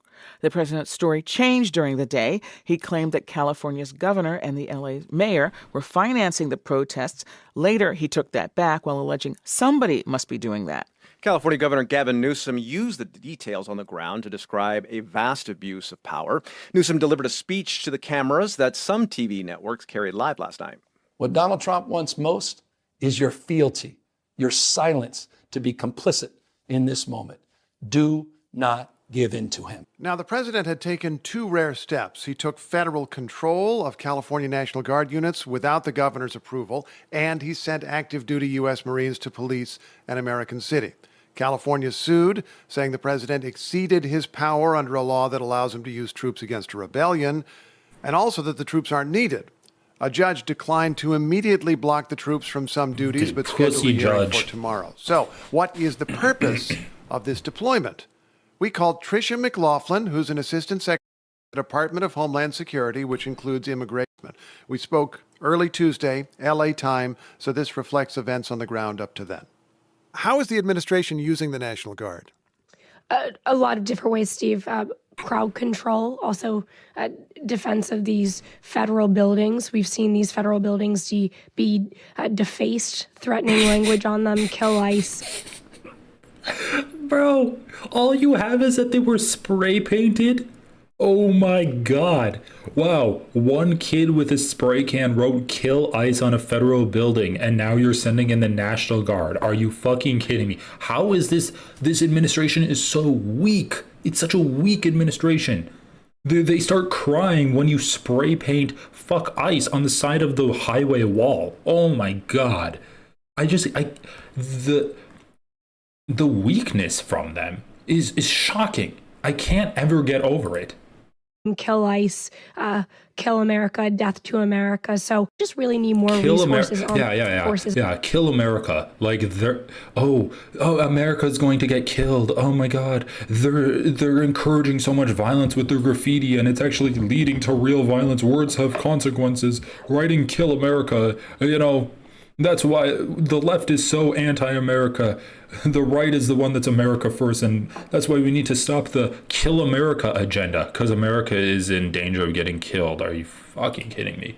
The president's story changed during the day. He claimed that California's governor and the LA mayor were financing the protests. Later, he took that back while alleging somebody must be doing that. California Governor Gavin Newsom used the details on the ground to describe a vast abuse of power. Newsom delivered a speech to the cameras that some TV networks carried live last night. What Donald Trump wants most is your fealty, your silence to be complicit in this moment. Do not give in to him. Now, the president had taken two rare steps. He took federal control of California National Guard units without the governor's approval, and he sent active duty U.S. Marines to police an American city. California sued, saying the president exceeded his power under a law that allows him to use troops against a rebellion, and also that the troops aren't needed. A judge declined to immediately block the troops from some duties, but scheduled a hearing for tomorrow. So, what is the purpose of this deployment? We called Tricia McLaughlin, who's an assistant secretary at the Department of Homeland Security, which includes immigration. We spoke early Tuesday, LA time, so this reflects events on the ground up to then. How is the administration using the National Guard? A lot of different ways, Steve. Crowd control, also defense of these federal buildings. We've seen these federal buildings be defaced, threatening language on them, kill ICE. Bro, all you have is that they were spray painted? Oh my god. Wow, one kid with a spray can wrote "kill ICE" on a federal building, and now you're sending in the National Guard. Are you fucking kidding me? How is this administration is so weak? It's such a weak administration. They start crying when you spray paint "fuck ICE" on the side of the highway wall. Oh my god. The weakness from them is shocking. I can't ever get over it. Kill ICE, kill America, death to America. So just really need more resources on forces. Yeah, kill America. Like America's going to get killed. Oh my god. They're encouraging so much violence with their graffiti, and it's actually leading to real violence. Words have consequences. Writing "kill America," that's why the left is so anti-America. The right is the one that's America first, and that's why we need to stop the "kill America" agenda, because America is in danger of getting killed. Are you fucking kidding me?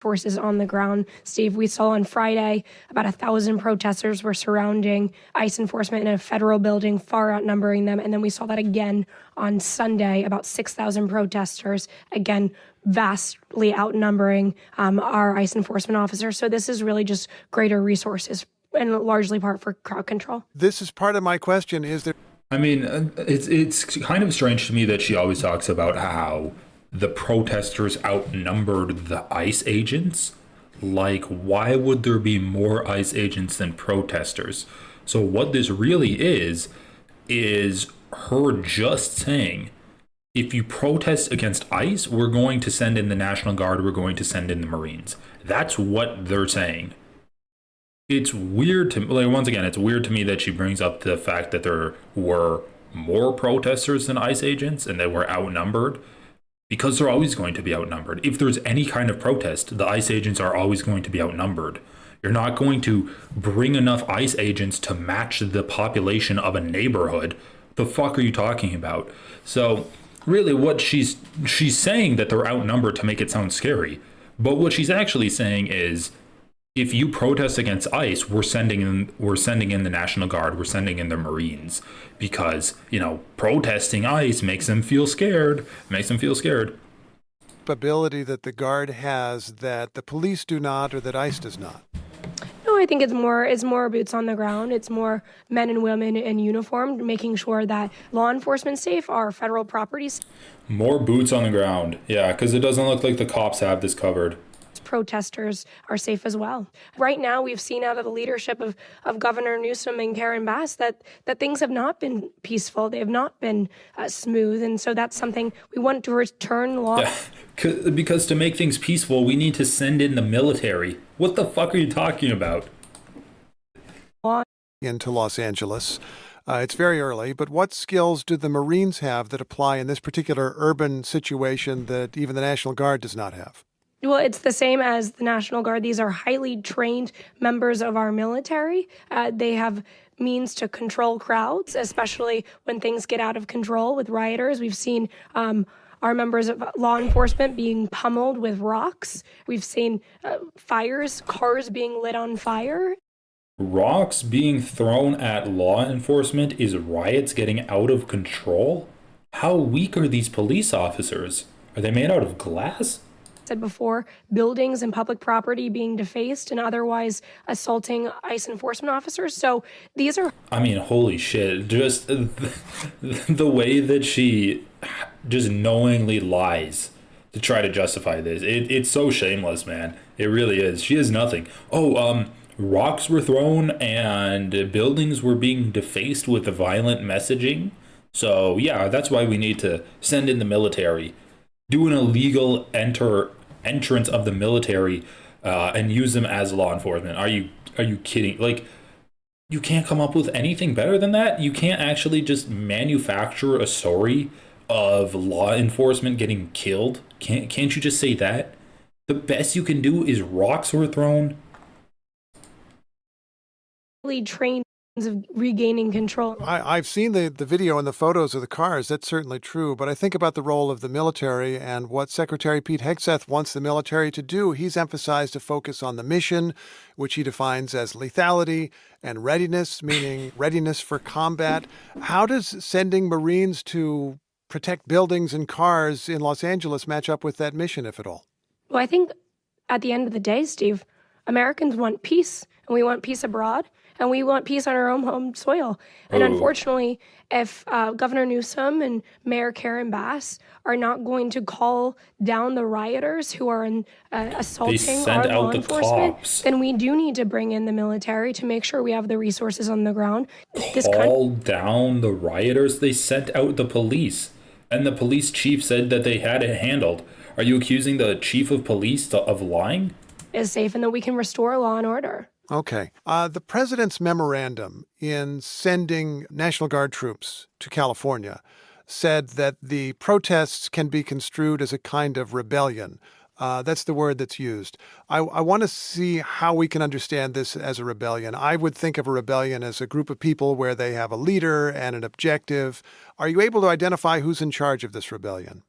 Forces on the ground. Steve, we saw on Friday about 1,000 protesters were surrounding ICE enforcement in a federal building, far outnumbering them. And then we saw that again on Sunday, about 6,000 protesters, again, vastly outnumbering our ICE enforcement officers. So this is really just greater resources, and largely part for crowd control. This is part of my question. Is there... I mean, it's kind of strange to me that she always talks about how the protesters outnumbered the ICE agents. Like, why would there be more ICE agents than protesters? So what this really is her just saying if you protest against ICE, we're going to send in the National Guard, we're going to send in the Marines. That's what they're saying. It's weird to, like, once again, it's weird to me that she brings up the fact that there were more protesters than ICE agents and they were outnumbered, because they're always going to be outnumbered. If there's any kind of protest, the ICE agents are always going to be outnumbered. You're not going to bring enough ICE agents to match the population of a neighborhood. The fuck are you talking about? So really what she's saying that they're outnumbered to make it sound scary. But what she's actually saying is, if you protest against ICE, we're sending in the National Guard, we're sending in the Marines, because, you know, protesting ICE makes them feel scared, Ability that the Guard has that the police do not, or that ICE does not. No, I think it's more boots on the ground. It's more men and women in uniform, making sure that law enforcement's safe, our federal properties. More boots on the ground. Yeah, because it doesn't look like the cops have this covered. Protesters are safe as well. Right now, we've seen out of the leadership of Governor Newsom and Karen Bass that things have not been peaceful. They have not been smooth. And so that's something we want to return law. Yeah, because to make things peaceful, we need to send in the military. What the fuck are you talking about? Into Los Angeles. It's very early, but what skills do the Marines have that apply in this particular urban situation that even the National Guard does not have? Well, it's the same as the National Guard. These are highly trained members of our military. They have means to control crowds, especially when things get out of control with rioters. We've seen our members of law enforcement being pummeled with rocks. We've seen fires, cars being lit on fire. Rocks being thrown at law enforcement is riots getting out of control? How weak are these police officers? Are they made out of glass? Said before, buildings and public property being defaced and otherwise assaulting ICE enforcement officers. So these are... I mean, holy shit. Just the way that she just knowingly lies to try to justify this. It's so shameless, man. It really is. She is nothing. Rocks were thrown and buildings were being defaced with violent messaging. So yeah, that's why we need to send in the military. Do an illegal entrance of the military and use them as law enforcement. Are you kidding? Like, you can't come up with anything better than that? You can't actually just manufacture a story of law enforcement getting killed? Can't you just say that? The best you can do is rocks were thrown. Trained of regaining control. I've seen the video and the photos of the cars. That's certainly true. But I think about the role of the military and what Secretary Pete Hegseth wants the military to do. He's emphasized a focus on the mission, which he defines as lethality, and readiness, meaning readiness for combat. How does sending Marines to protect buildings and cars in Los Angeles match up with that mission, if at all? Well, I think at the end of the day, Steve, Americans want peace, and we want peace abroad. And we want peace on our own home soil. And unfortunately, if Governor Newsom and Mayor Karen Bass are not going to call down the rioters who are assaulting our law enforcement, then we do need to bring in the military to make sure we have the resources on the ground. Call down the rioters? They sent out the police. And the police chief said that they had it handled. Are you accusing the chief of police of lying? Is safe and that we can restore law and order. Okay. The president's memorandum in sending National Guard troops to California said that the protests can be construed as a kind of rebellion. That's the word that's used. I want to see how we can understand this as a rebellion. I would think of a rebellion as a group of people where they have a leader and an objective. Are you able to identify who's in charge of this rebellion?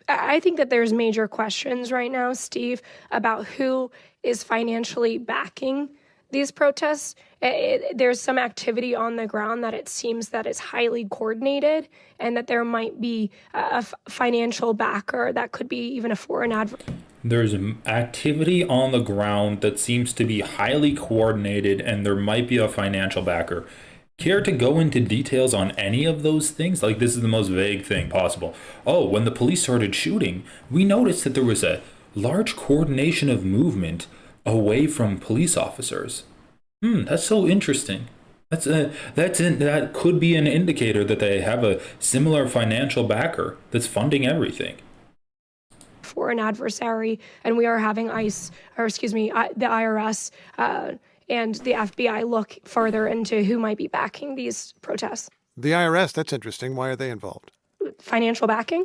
I think that there's major questions right now, Steve, about who is financially backing these protests. There's some activity on the ground that it seems that is highly coordinated and that there might be a financial backer that could be even a foreign advocate. There's activity on the ground that seems to be highly coordinated and there might be a financial backer. Care to go into details on any of those things? Like, this is the most vague thing possible. When the police started shooting, we noticed that there was a large coordination of movement away from police officers. That's so interesting. That could be an indicator that they have a similar financial backer that's funding everything. For an adversary, and we are having the IRS and the FBI look further into who might be backing these protests. The IRS, that's interesting. Why are they involved? Financial backing?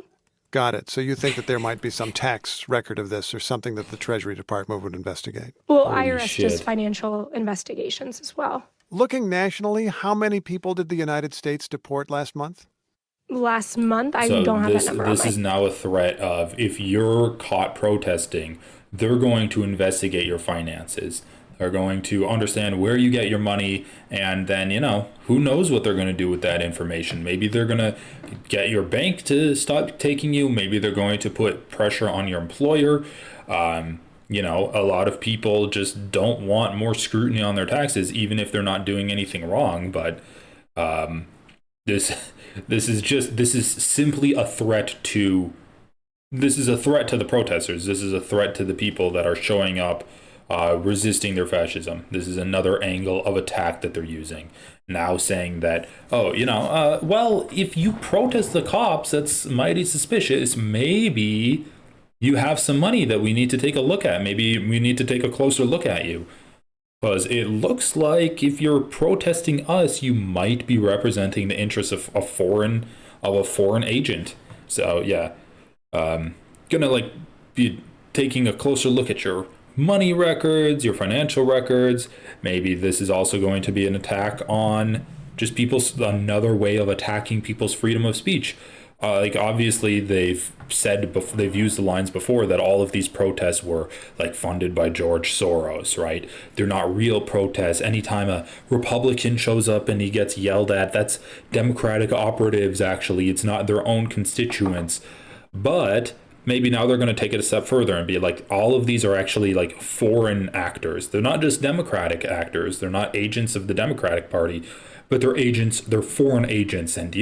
Got it. So you think that there might be some tax record of this or something that the Treasury Department would investigate? Well, IRS does financial investigations as well. Looking nationally, how many people did the United States deport last month? Last month? I don't have that number. This is now a threat of, if you're caught protesting, they're going to investigate your finances. They're going to understand where you get your money, and then, who knows what they're going to do with that information. Maybe they're going to get your bank to stop taking you. Maybe they're going to put pressure on your employer. A lot of people just don't want more scrutiny on their taxes, even if they're not doing anything wrong. But this is simply a threat to. This is a threat to the protesters. This is a threat to the people that are showing up, resisting their fascism. This is another angle of attack that they're using. Now saying that, if you protest the cops, that's mighty suspicious. Maybe you have some money that we need to take a look at. Maybe we need to take a closer look at you. Because it looks like if you're protesting us, you might be representing the interests of a foreign agent. So yeah, gonna be taking a closer look at your money records, your financial records. Maybe this is also going to be an attack on just another way of attacking people's freedom of speech. Obviously they've used the lines before that all of these protests were funded by George Soros, right? They're not real protests. Anytime a Republican shows up and he gets yelled at, that's Democratic operatives, actually. It's not their own constituents. But maybe now they're going to take it a step further and be all of these are actually foreign actors. They're not just Democratic actors. They're not agents of the Democratic Party, but they're foreign agents. And,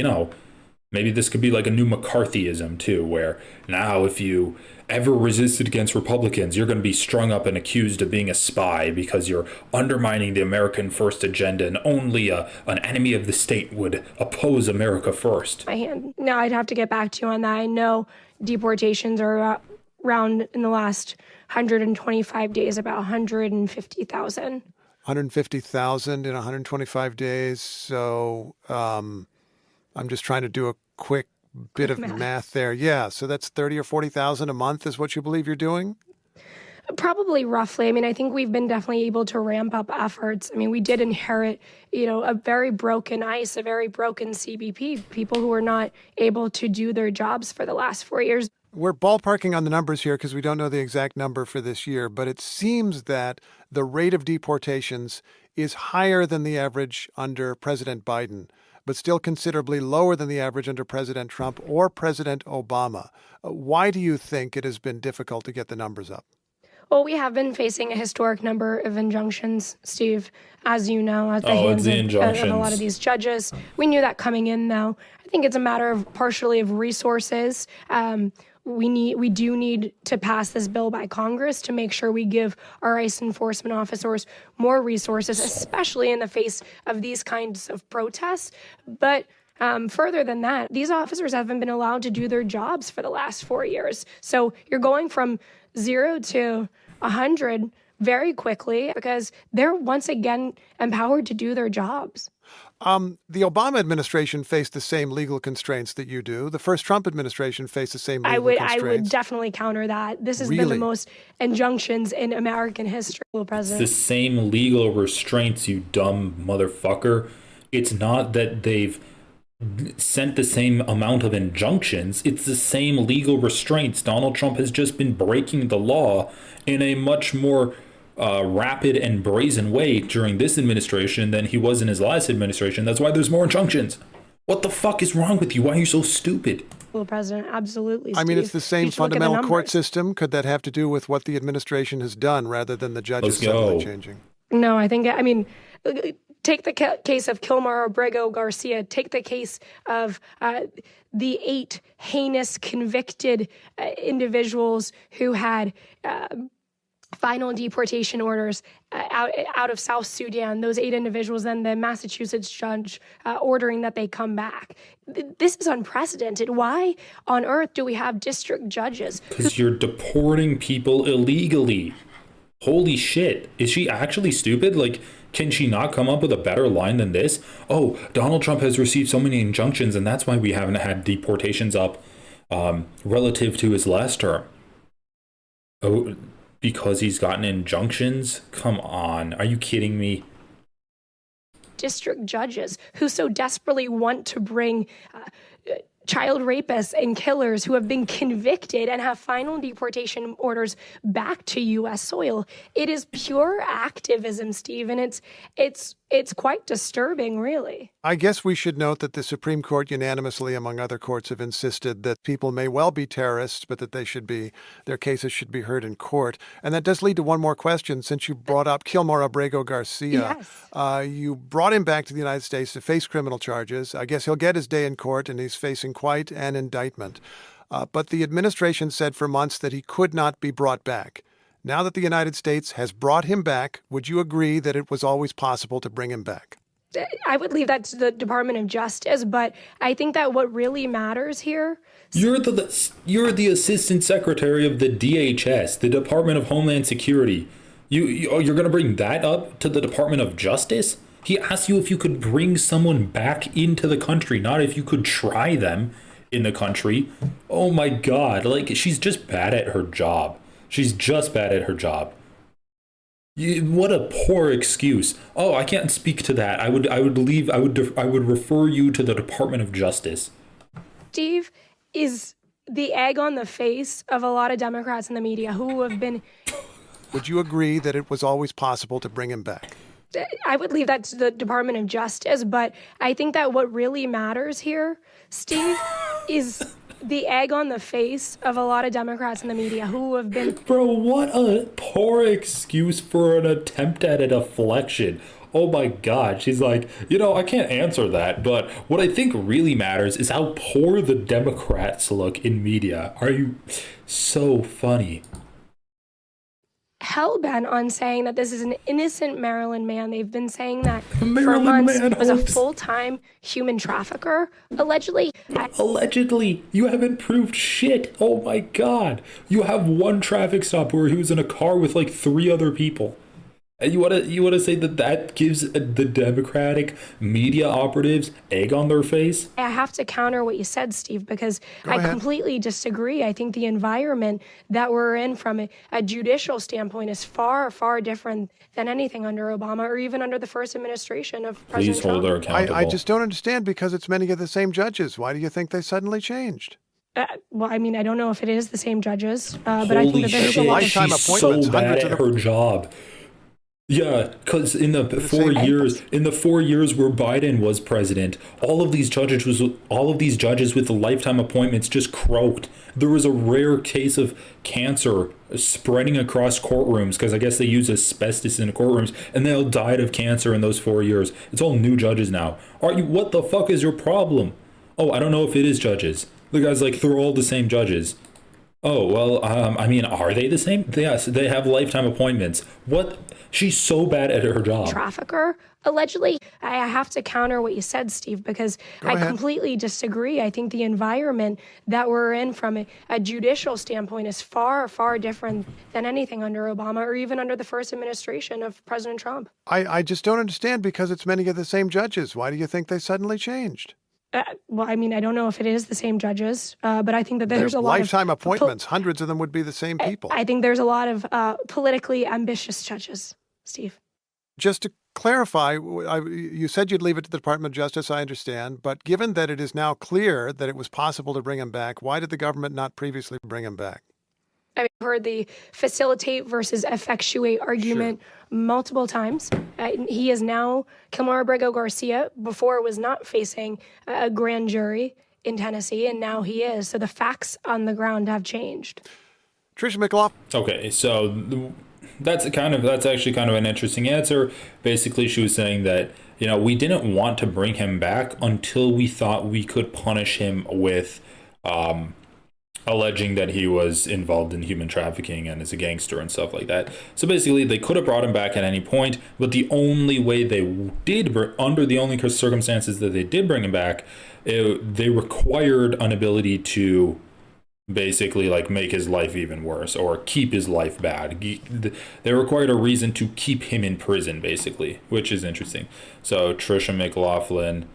maybe this could be a new McCarthyism too, where now if you ever resisted against Republicans, you're going to be strung up and accused of being a spy because you're undermining the American first agenda, and only an enemy of the state would oppose America first. Now I'd have to get back to you on that. I know deportations are around in the last 125 days, about 150,000. 150,000 in 125 days. So I'm just trying to do a quick bit of math there. Yeah, so that's 30 or 40,000 a month is what you believe you're doing? Probably roughly. I think we've been definitely able to ramp up efforts. We did inherit, a very broken ICE, a very broken CBP, people who were not able to do their jobs for the last 4 years. We're ballparking on the numbers here because we don't know the exact number for this year, but it seems that the rate of deportations is higher than the average under President Biden, but still considerably lower than the average under President Trump or President Obama. Why do you think it has been difficult to get the numbers up? Well, we have been facing a historic number of injunctions, Steve, as you know, at the hands of a lot of these judges. We knew that coming in, though. I think it's a matter of partially of resources. We do need to pass this bill by Congress to make sure we give our ICE enforcement officers more resources, especially in the face of these kinds of protests. But further than that, these officers haven't been allowed to do their jobs for the last 4 years. So you're going from 0 to 100 very quickly because they're once again empowered to do their jobs. The Obama administration faced the same legal constraints that you do. The first Trump administration faced the same legal constraints. I would definitely counter that. This has been the most injunctions in American history, President. It's the same legal restraints, you dumb motherfucker. It's not that they've sent the same amount of injunctions. It's the same legal restraints. Donald Trump has just been breaking the law in a much more rapid and brazen way during this administration than he was in his last administration. That's why there's more injunctions. What the fuck is wrong with you? Why are you so stupid? Well, President, absolutely, Steve. It's the same fundamental court system. Could that have to do with what the administration has done rather than the judges suddenly changing? No, I think, take the case of Kilmar Abrego Garcia. Take the case of the 8 heinous convicted individuals who had final deportation orders out of South Sudan, those 8 individuals, then the Massachusetts judge ordering that they come back. This is unprecedented. Why on earth do we have district judges? Because you're deporting people illegally. Holy shit. Is she actually stupid? Like, can she not come up with a better line than this? Oh, Donald Trump has received so many injunctions, and that's why we haven't had deportations up relative to his last term. Oh, because he's gotten injunctions? Come on. Are you kidding me? District judges who so desperately want to bring child rapists and killers who have been convicted and have final deportation orders back to U.S. soil. It is pure activism, Steve, and it's quite disturbing, really. I guess we should note that the Supreme Court unanimously, among other courts, have insisted that people may well be terrorists, but that their cases should be heard in court. And that does lead to one more question. Since you brought up Kilmore Abrego Garcia, yes. You brought him back to the United States to face criminal charges. I guess he'll get his day in court, and he's facing quite an indictment. But the administration said for months that he could not be brought back. Now that the United States has brought him back, would you agree that it was always possible to bring him back? I would leave that to the Department of Justice, but I think that what really matters here... You're the Assistant Secretary of the DHS, the Department of Homeland Security. You're going to bring that up to the Department of Justice? He asked you if you could bring someone back into the country, not if you could try them in the country. Oh my God, like, she's just bad at her job. She's just bad at her job. What a poor excuse. Oh, I can't speak to that. I would refer you to the Department of Justice. Steve is the egg on the face of a lot of Democrats in the media who have been... Would you agree that it was always possible to bring him back? I would leave that to the Department of Justice, but I think that what really matters here, Steve, is the egg on the face of a lot of Democrats in the media who have been... Bro, what a poor excuse for an attempt at a deflection. Oh my God. She's like, I can't answer that, but what I think really matters is how poor the Democrats look in media. Are you so funny? Hell-bent on saying that this is an innocent Maryland man. They've been saying that for months. Was a full-time human trafficker, allegedly. Allegedly. You haven't proved shit. Oh my God. You have one traffic stop where he was in a car with like 3 other people. And you wanna say that gives the Democratic media operatives egg on their face? I have to counter what you said, Steve, because I completely disagree. I think the environment that we're in from a judicial standpoint is far, far different than anything under Obama or even under the first administration of President Trump. Please hold her accountable. I just don't understand, because it's many of the same judges. Why do you think they suddenly changed? Well, I mean, I don't know if it is the same judges, but I think that there's a lot of lifetime appointments. So bad at her job. Yeah, because in the 4 years where Biden was president, all of these judges with the lifetime appointments just croaked. There was a rare case of cancer spreading across courtrooms because I guess they use asbestos in the courtrooms, and they all died of cancer in those 4 years. It's all new judges now. What the fuck is your problem? Oh, I don't know if it is judges. The guy's like, they're all the same judges. Oh, well, I mean, are they the same? Yes, they have lifetime appointments. What? She's so bad at her job. Trafficker, allegedly. I have to counter what you said, Steve, because I completely disagree. I think the environment that we're in from a judicial standpoint is far, far different than anything under Obama or even under the first administration of President Trump. I just don't understand, because it's many of the same judges. Why do you think they suddenly changed? Well, I mean, I don't know if it is the same judges, but I think that there's a lot of... Lifetime appointments. Hundreds of them would be the same people. I think there's a lot of politically ambitious judges, Steve. Just to clarify, you said you'd leave it to the Department of Justice, I understand, but given that it is now clear that it was possible to bring him back, why did the government not previously bring him back? I've heard the facilitate versus effectuate argument multiple times. He is now, Kilmore Abrego Garcia, before was not facing a grand jury in Tennessee, and now he is. So the facts on the ground have changed. Tricia McLaughlin. Okay, so that's actually kind of an interesting answer. Basically, she was saying that, we didn't want to bring him back until we thought we could punish him with alleging that he was involved in human trafficking and is a gangster and stuff like that. So basically, they could have brought him back at any point, but the only way they did, under the only circumstances that they did bring him back, they required an ability to basically like make his life even worse or keep his life bad. They required a reason to keep him in prison, basically, which is interesting. So Trisha McLaughlin,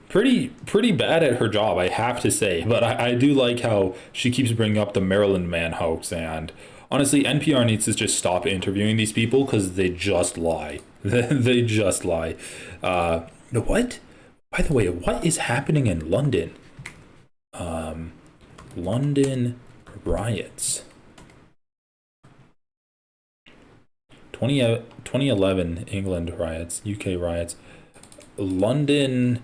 pretty bad at her job, I have to say, but I do like how she keeps bringing up the Maryland man hoax, and honestly, NPR needs to just stop interviewing these people because they just lie. They just lie. What? By the way, what is happening in London? London riots. 2011 England riots, UK riots. London,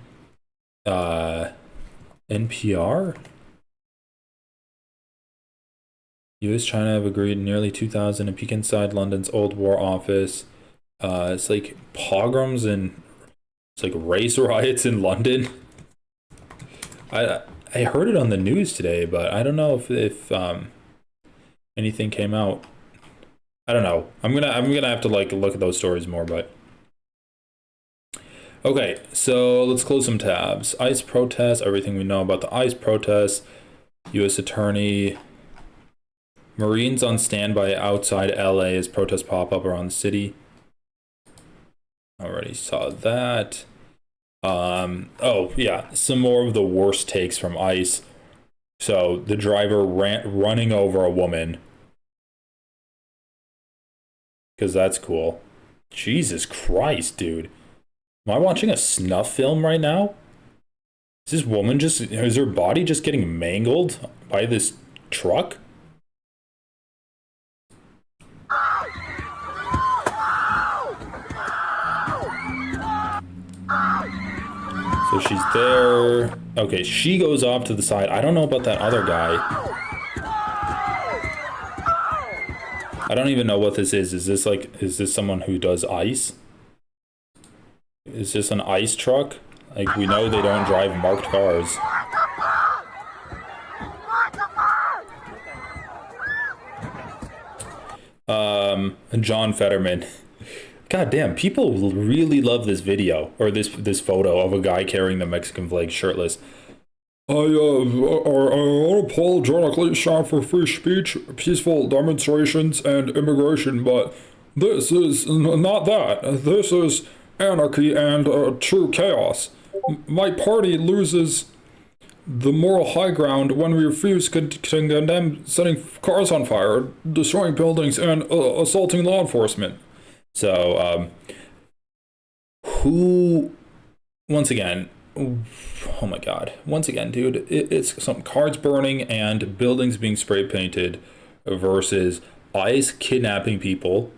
NPR? US China have agreed nearly 2,000 to peek inside London's old war office. It's like pogroms and it's like race riots in London. I heard it on the news today, but I don't know if anything came out. I don't know. I'm gonna have to like look at those stories more, but okay. So let's close some tabs. ICE protests. Everything we know about the ICE protests. U.S. Attorney. Marines on standby outside LA as protests pop up around the city. Already saw that. Oh yeah, some more of the worst takes from ICE. So the driver running over a woman, because that's cool. Jesus Christ, dude. Am I watching a snuff film right now? Is her body just getting mangled by this truck? So she's there. Okay, she goes off to the side. I don't know about that other guy. I don't even know what this is. Is this someone who does ice? Is this an ice truck? Like, we know they don't drive marked cars. John Fetterman. God damn, people really love this video, or this photo of a guy carrying the Mexican flag shirtless. I unapologetically stand for free speech, peaceful demonstrations, and immigration, but this is not that. This is anarchy and true chaos. My party loses the moral high ground when we refuse to condemn setting cars on fire, destroying buildings, and assaulting law enforcement. So, once again, oh my god, once again, dude, it's some cars burning and buildings being spray painted versus ICE kidnapping people,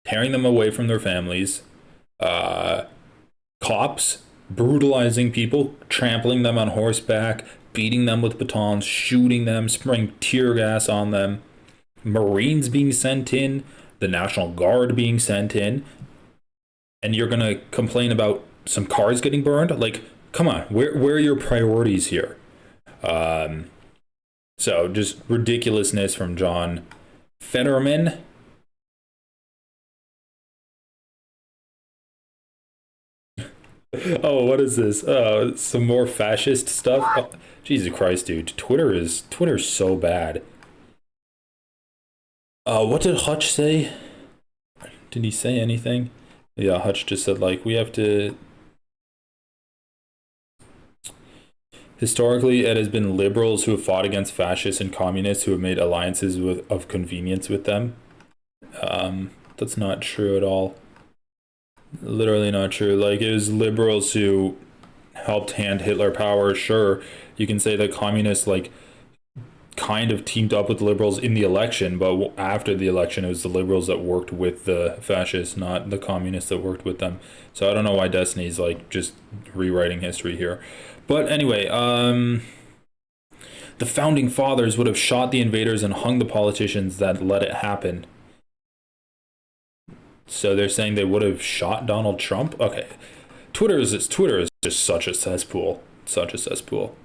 tearing them away from their families, cops brutalizing people, trampling them on horseback, beating them with batons, shooting them, spraying tear gas on them, Marines being sent in, the National Guard being sent in, and you're gonna complain about some cars getting burned? Like, come on, where are your priorities here? So just ridiculousness from John Fetterman. Oh, what is this? Some more fascist stuff? Oh, Jesus Christ, dude. Twitter's so bad. What did Hutch say? Did he say anything? Yeah, Hutch just said, like, we have to... Historically, it has been liberals who have fought against fascists and communists who have made alliances of convenience with them. That's not true at all. Literally not true. Like, it was liberals who helped hand Hitler power. Sure, you can say that communists, like, kind of teamed up with the liberals in the election, but after the election, it was the liberals that worked with the fascists, not the communists that worked with them. So I don't know why Destiny's, like, just rewriting history here. But anyway, the founding fathers would have shot the invaders and hung the politicians that let it happen. So they're saying they would have shot Donald Trump? Okay. Twitter is just such a cesspool. Such a cesspool.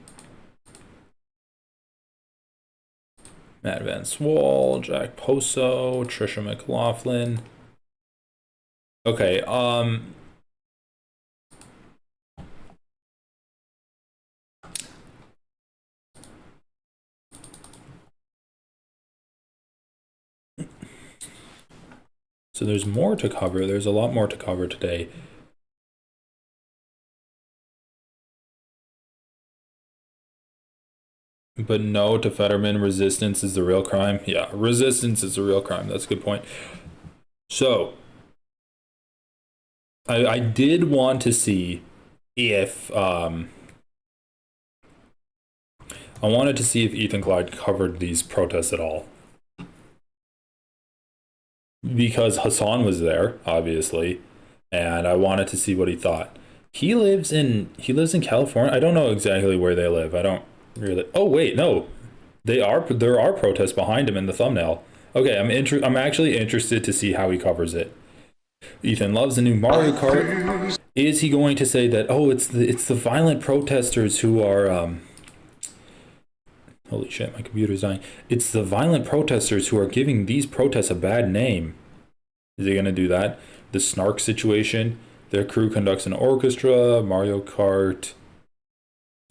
Matt Van Swall, Jack Poso, Trisha McLaughlin. Okay, so there's more to cover. There's a lot more to cover today. But no, to Fetterman, resistance is the real crime. Yeah, resistance is the real crime. That's a good point. So, I did want to see if, I wanted to see if Ethan Clyde covered these protests at all. Because Hassan was there, obviously, and I wanted to see what he thought. He lives in California. I don't know exactly where they live. I don't really. Oh wait, no, there are protests behind him in the thumbnail. Okay, I'm actually interested to see how he covers it. Ethan loves the new Mario Kart. Is he going to say that, oh, it's the violent protesters who are holy shit, my computer's dying. It's the violent protesters who are giving these protests a bad name. Is he gonna do that? The snark situation. Their crew conducts an orchestra. Mario Kart.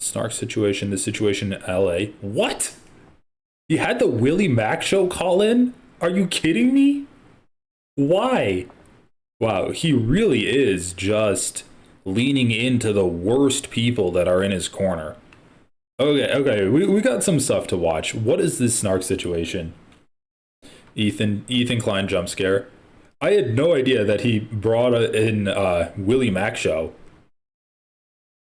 Snark situation. The situation in LA. What? You had the Willie Mack show call in? Are you kidding me? Why? Wow, he really is just leaning into the worst people that are in his corner. Okay, we got some stuff to watch. What is this snark situation? Ethan Klein jump scare. I had no idea that he brought in Willie Mack show.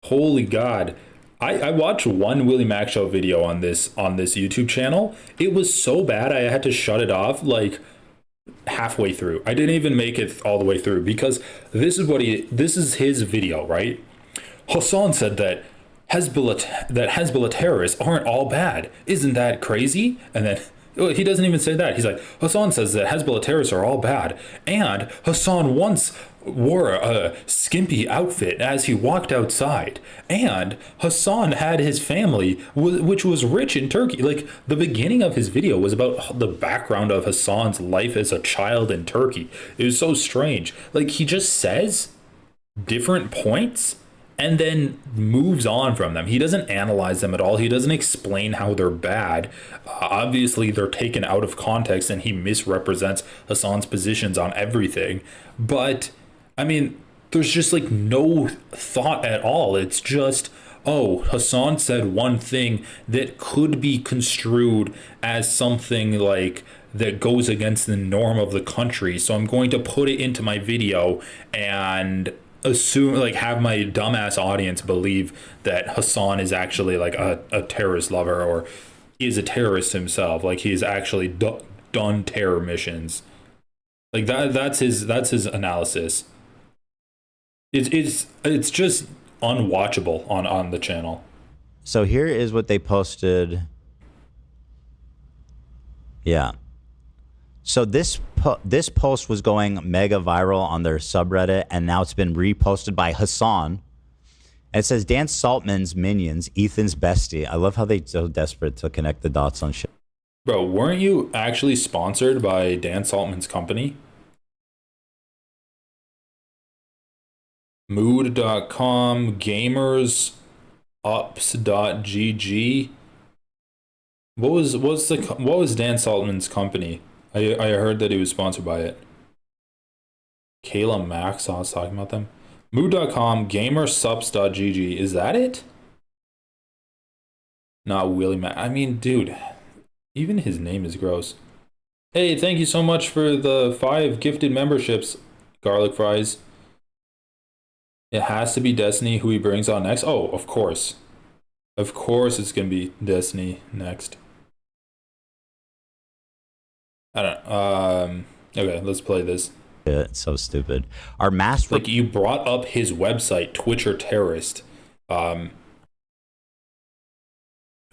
Holy God. I watched one Willie Mack show video on this YouTube channel. It was so bad I had to shut it off like halfway through. I didn't even make it all the way through because this is his video, right? Hassan said that Hezbollah terrorists aren't all bad. Isn't that crazy? And then he doesn't even say that. He's like, Hassan says that Hezbollah terrorists are all bad. And Hassan once wore a skimpy outfit as he walked outside. And Hassan had his family, which was rich in Turkey. Like, the beginning of his video was about the background of Hassan's life as a child in Turkey. It was so strange. Like, he just says different points and then moves on from them. He doesn't analyze them at all. He doesn't explain how they're bad. Obviously, they're taken out of context and he misrepresents Hassan's positions on everything. But, I mean, there's just like no thought at all. It's just, oh, Hassan said one thing that could be construed as something like that goes against the norm of the country. So I'm going to put it into my video and assume, like, have my dumbass audience believe that Hassan is actually like a terrorist lover or is a terrorist himself. Like, he's actually done terror missions. Like that's his analysis. It's just unwatchable on the channel. So here is what they posted. Yeah. So this post was going mega viral on their subreddit, and now it's been reposted by Hassan. And it says, Dan Saltman's minions, Ethan's bestie. I love how they're so desperate to connect the dots on shit. Bro, weren't you actually sponsored by Dan Saltman's company? Mood.com, gamersups.gg. What was Dan Saltman's company? I heard that he was sponsored by it. Kayla Max, I was talking about them. Mood.com, gamersups.gg. Is that it? Not Willie Mac. I mean, dude, even his name is gross. Hey, thank you so much for the 5 gifted memberships, Garlic Fries. It has to be Destiny who he brings on next. Oh, of course. Of course it's going to be Destiny next. I don't okay, let's play this. Yeah, it's so stupid. Our mass like, you brought up his website, Twitcher Terrorist. What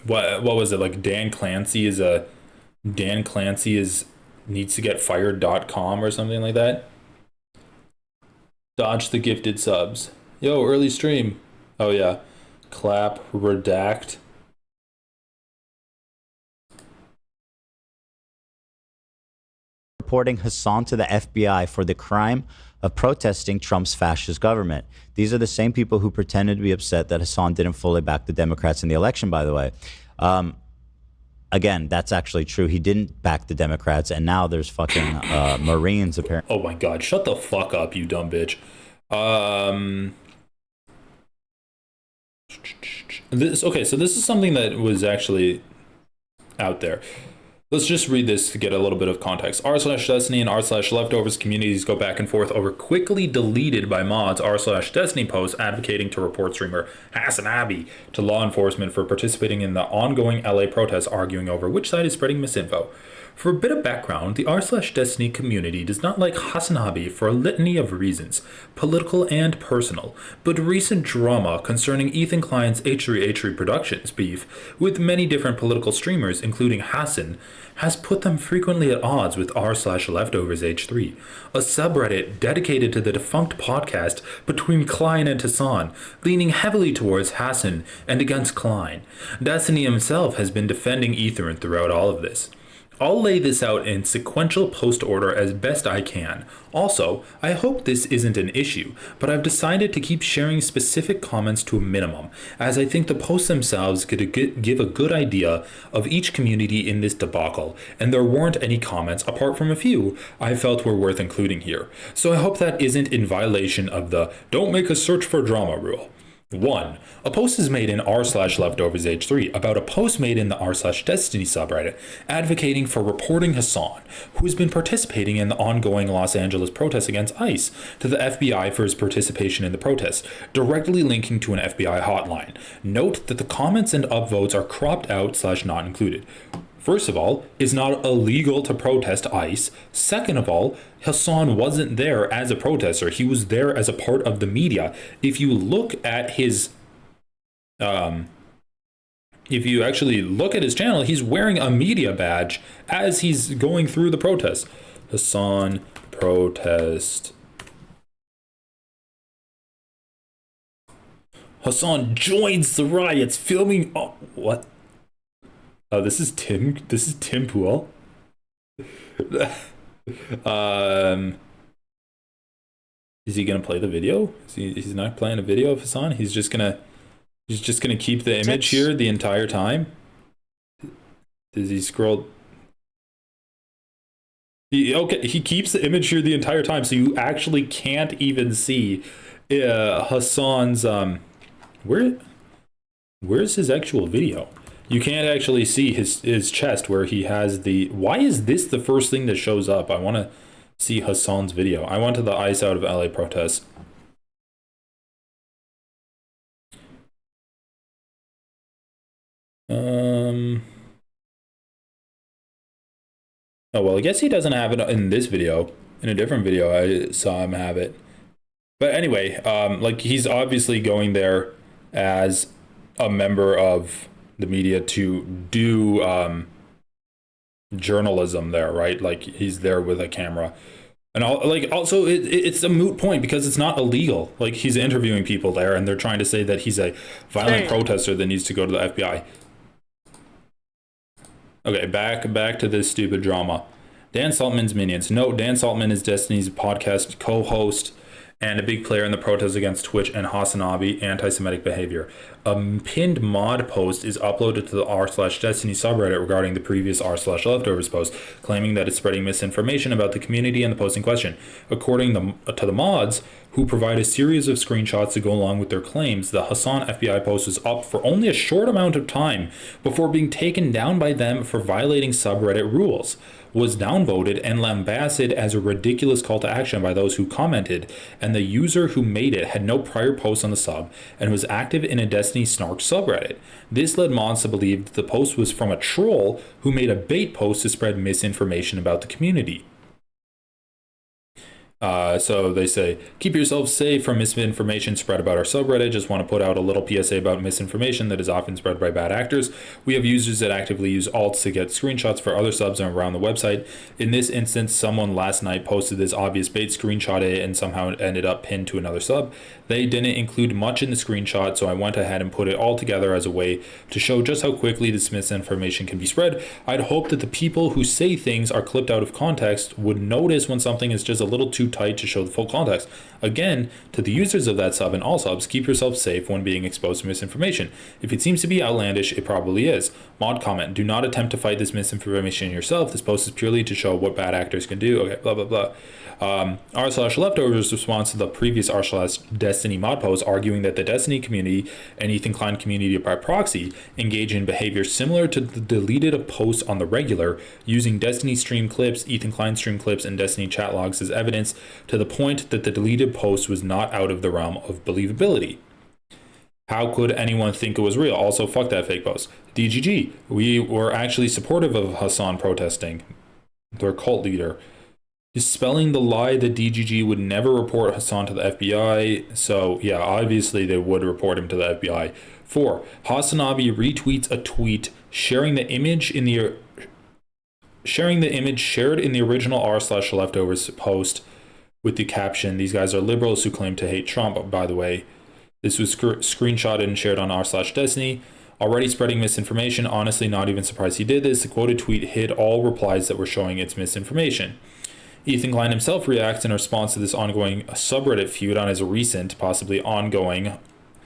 was it? Like, Dan Clancy is needs to get fired.com or something like that. Dodge the gifted subs. Yo, early stream. Oh yeah. Clap, redact. reporting Hassan to the FBI for the crime of protesting Trump's fascist government. These are the same people who pretended to be upset that Hassan didn't fully back the Democrats in the election, by the way. Again, that's actually true. He didn't back the Democrats, and now there's fucking Marines apparently. Oh my God, shut the fuck up, you dumb bitch. Okay, so this is something that was actually out there. Let's just read this to get a little bit of context. r/Destiny and r/Leftovers communities go back and forth over quickly deleted by mods r/Destiny posts advocating to report streamer Hassan to law enforcement for participating in the ongoing LA protests, arguing over which side is spreading misinfo. For a bit of background, the r/Destiny community does not like Hassan for a litany of reasons, political and personal, but recent drama concerning Ethan Klein's H3H3 Productions beef with many different political streamers, including Hassan, has put them frequently at odds with r/Leftovers H3, a subreddit dedicated to the defunct podcast between Klein and Hassan, leaning heavily towards Hassan and against Klein. Destiny himself has been defending Ethan throughout all of this. I'll lay this out in sequential post order as best I can. Also, I hope this isn't an issue, but I've decided to keep sharing specific comments to a minimum, as I think the posts themselves could give a good idea of each community in this debacle, and there weren't any comments, apart from a few, I felt were worth including here. So I hope that isn't in violation of the "don't make a search for drama" rule. 1. A post is made in r/Leftovers H3 about a post made in the r/Destiny subreddit advocating for reporting Hassan, who has been participating in the ongoing Los Angeles protests against ICE, to the FBI for his participation in the protests, directly linking to an FBI hotline. Note that the comments and upvotes are cropped out/not included. First of all, it's not illegal to protest ICE. Second of all, Hassan wasn't there as a protester. He was there as a part of the media. If you look at his, if you actually look at his channel, he's wearing a media badge as he's going through the protest. Hassan protest. Hassan joins the riots, filming. Oh, what? Oh, this is Tim. This is Tim Pool. Is he gonna play the video? He's not playing a video of Hassan. He's just gonna keep the image here the entire time. Does he scroll? He keeps the image here the entire time, so you actually can't even see Hassan's where's his actual video? You can't actually see his chest where he has the... Why is this the first thing that shows up? I want to see Hassan's video. I went to the ICE out of LA protests. Oh, well, I guess he doesn't have it in this video. In a different video, I saw him have it. But anyway, like, he's obviously going there as a member of the media to do journalism there, right? Like, he's there with a camera. And also it's a moot point because it's not illegal. Like, he's interviewing people there and they're trying to say that he's a violent protester that needs to go to the FBI. Okay, back to this stupid drama. Dan Saltman's minions. Note, Dan Saltman is Destiny's podcast co-host and a big player in the protests against Twitch and Hassanabi anti-Semitic behavior. A pinned mod post is uploaded to the r/Destiny subreddit regarding the previous r/Leftovers post, claiming that it's spreading misinformation about the community and the post in question. According to the mods, who provide a series of screenshots to go along with their claims, the Hassan FBI post was up for only a short amount of time before being taken down by them for violating subreddit rules, was downvoted and lambasted as a ridiculous call to action by those who commented, and the user who made it had no prior posts on the sub and was active in a Destiny Snark subreddit. This led mods to believe that the post was from a troll who made a bait post to spread misinformation about the community. So they say, keep yourself safe from misinformation spread about our subreddit. Just want to put out a little PSA about misinformation that is often spread by bad actors. We have users that actively use alts to get screenshots for other subs around the website. In this instance, someone last night posted this obvious bait, screenshot it, and somehow it ended up pinned to another sub. They didn't include much in the screenshot, so I went ahead and put it all together as a way to show just how quickly this misinformation can be spread. I'd hope that the people who say things are clipped out of context would notice when something is just a little too tight to show the full context. Again, to the users of that sub and all subs, keep yourself safe when being exposed to misinformation. If it seems to be outlandish, it probably is. Mod comment, do not attempt to fight this misinformation yourself. This post is purely to show what bad actors can do. Okay, blah, blah, blah. r/leftovers response to the previous r/Destiny mod post, arguing that the Destiny community and Ethan Klein community by proxy engage in behavior similar to the deleted posts on the regular, using Destiny stream clips, Ethan Klein stream clips, and Destiny chat logs as evidence, to the point that the deleted post was not out of the realm of believability. How could anyone think it was real? Also, fuck that fake post. DGG, we were actually supportive of Hassan protesting, their cult leader, dispelling the lie that DGG would never report Hassan to the FBI. So yeah, obviously they would report him to the FBI. 4. Hassanabi retweets a tweet sharing the image shared in the original r/leftovers post with the caption, "These guys are liberals who claim to hate Trump." By the way, this was screenshotted and shared on r/Destiny. Already spreading misinformation. Honestly, not even surprised he did this. The quoted tweet hid all replies that were showing its misinformation. Ethan Klein himself reacts in response to this ongoing subreddit feud on his recent, possibly ongoing,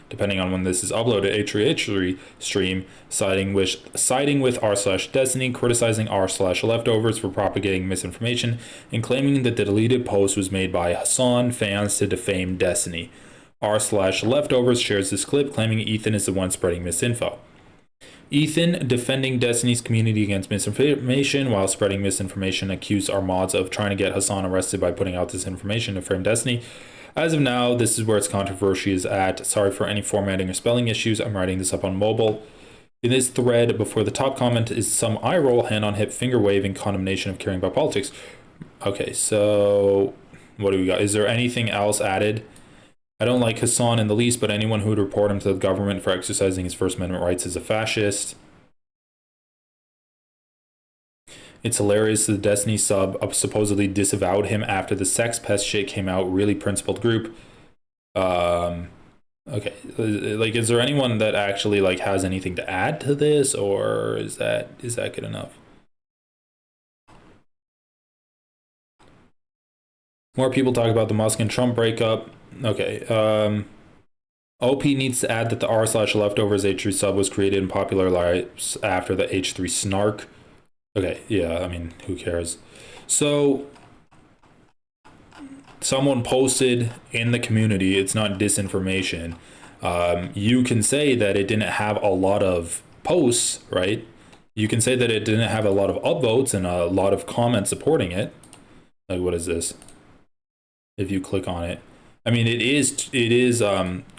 depending on when this is uploaded, H3 stream, siding with r/Destiny, criticizing r/leftovers for propagating misinformation, and claiming that the deleted post was made by Hassan fans to defame Destiny. r/leftovers shares this clip, claiming Ethan is the one spreading misinfo. Ethan, defending Destiny's community against misinformation while spreading misinformation, accused our mods of trying to get Hassan arrested by putting out this information to frame Destiny. As of now, this is where its controversy is at. Sorry for any formatting or spelling issues. I'm writing this up on mobile. In this thread, before the top comment is some eye roll, hand on hip, finger waving condemnation of caring about politics. Okay, so what do we got? Is there anything else added? I don't like Hassan in the least, but anyone who would report him to the government for exercising his First Amendment rights is a fascist. It's hilarious the Destiny sub supposedly disavowed him after the sex pest shit came out. Really principled group. Okay, like, is there anyone that actually like has anything to add to this, or is that good enough? More people talk about the Musk and Trump breakup. Okay, OP needs to add that the r/leftovers H3 sub was created and popularized after the H3 snark. Okay, yeah, I mean, who cares? So, someone posted in the community, it's not disinformation. You can say that it didn't have a lot of posts, right? You can say that it didn't have a lot of upvotes and a lot of comments supporting it. Like, what is this? If you click on it, I mean, it is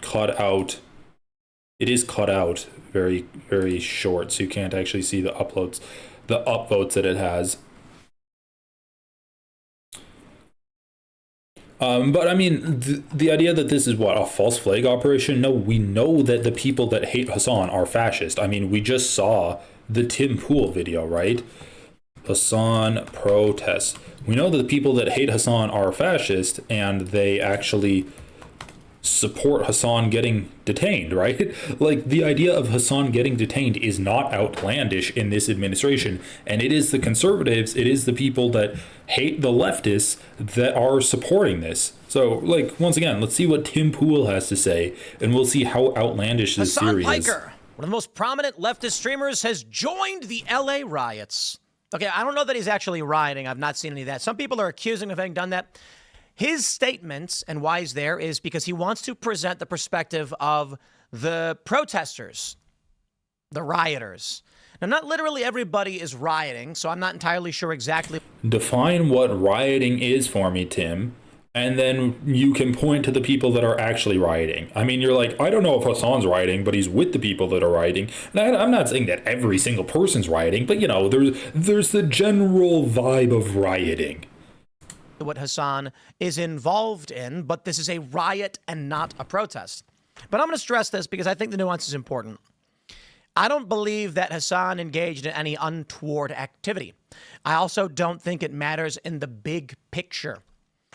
cut out. It is cut out very, very short, so you can't actually see the upvotes that it has. But I mean, the idea that this is what, a false flag operation? No, we know that the people that hate Hassan are fascist. I mean, we just saw the Tim Pool video, right? Hassan protests. We know that the people that hate Hassan are fascist, and they actually support Hassan getting detained, right? Like, the idea of Hassan getting detained is not outlandish in this administration, and it is the conservatives, it is the people that hate the leftists that are supporting this. So, like, once again, let's see what Tim Pool has to say, and we'll see how outlandish this theory is. Hassan Piker, one of the most prominent leftist streamers, has joined the LA riots. Okay, I don't know that he's actually rioting. I've not seen any of that. Some people are accusing him of having done that. His statements and why he's there is because he wants to present the perspective of the protesters, the rioters. Now, not literally everybody is rioting, so I'm not entirely sure exactly. Define what rioting is for me, Tim, and then you can point to the people that are actually rioting. I mean, you're like, I don't know if Hassan's rioting, but he's with the people that are rioting. And I'm not saying that every single person's rioting, but, you know, there's the general vibe of rioting. what Hassan is involved in, but this is a riot and not a protest. But I'm going to stress this because I think the nuance is important. I don't believe that Hassan engaged in any untoward activity. I also don't think it matters in the big picture.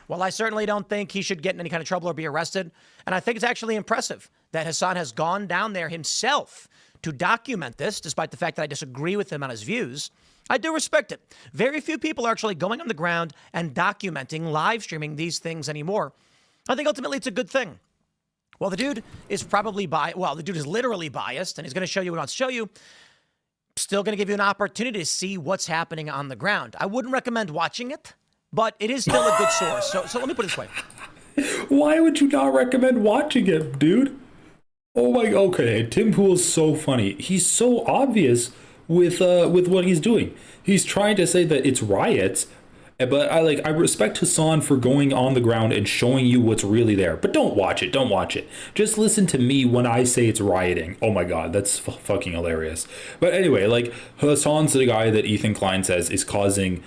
Well, I certainly don't think he should get in any kind of trouble or be arrested. And I think it's actually impressive that Hassan has gone down there himself to document this, despite the fact that I disagree with him on his views. I do respect it. Very few people are actually going on the ground and documenting, live streaming these things anymore. I think ultimately it's a good thing. Well, the dude is probably the dude is literally biased, and he's going to show you what he wants to show you. Still going to give you an opportunity to see what's happening on the ground. I wouldn't recommend watching it, but it is still a good source. So let me put it this way. Why would you not recommend watching it, dude? Oh my, okay, Tim Pool's so funny. He's so obvious with what he's doing. He's trying to say that it's riots, but I respect Hassan for going on the ground and showing you what's really there. But don't watch it. Don't watch it. Just listen to me when I say it's rioting. Oh my God, that's fucking hilarious. But anyway, like, Hassan's the guy that Ethan Klein says is causing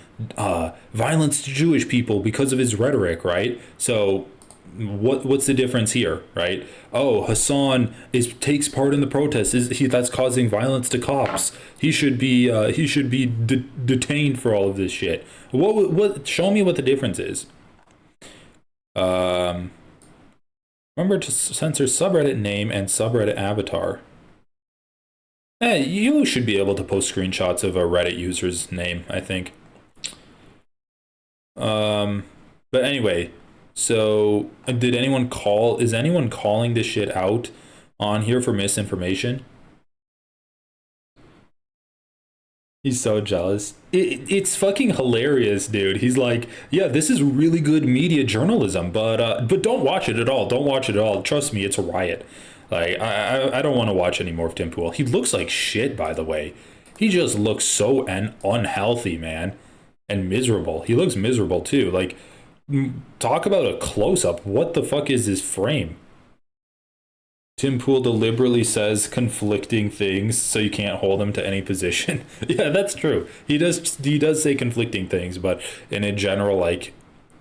violence to Jewish people because of his rhetoric, right? So what's the difference here, right? Oh, Hassan takes part in the protests. That's causing violence to cops. He should be detained for all of this shit. What? Show me what the difference is. Remember to censor subreddit name and subreddit avatar. You should be able to post screenshots of a Reddit user's name, I think. But anyway. So, is anyone calling this shit out on here for misinformation? He's so jealous. It's fucking hilarious, dude. He's like, yeah, this is really good media journalism, but don't watch it at all. Don't watch it at all. Trust me, it's a riot. Like, I don't want to watch any more of Tim Pool. He looks like shit, by the way. He just looks so unhealthy, man, and miserable. He looks miserable too. Like, talk about a close-up. What the fuck is this frame? Tim Pool deliberately says conflicting things so you can't hold him to any position. Yeah, that's true. He does say conflicting things, but in a general, like,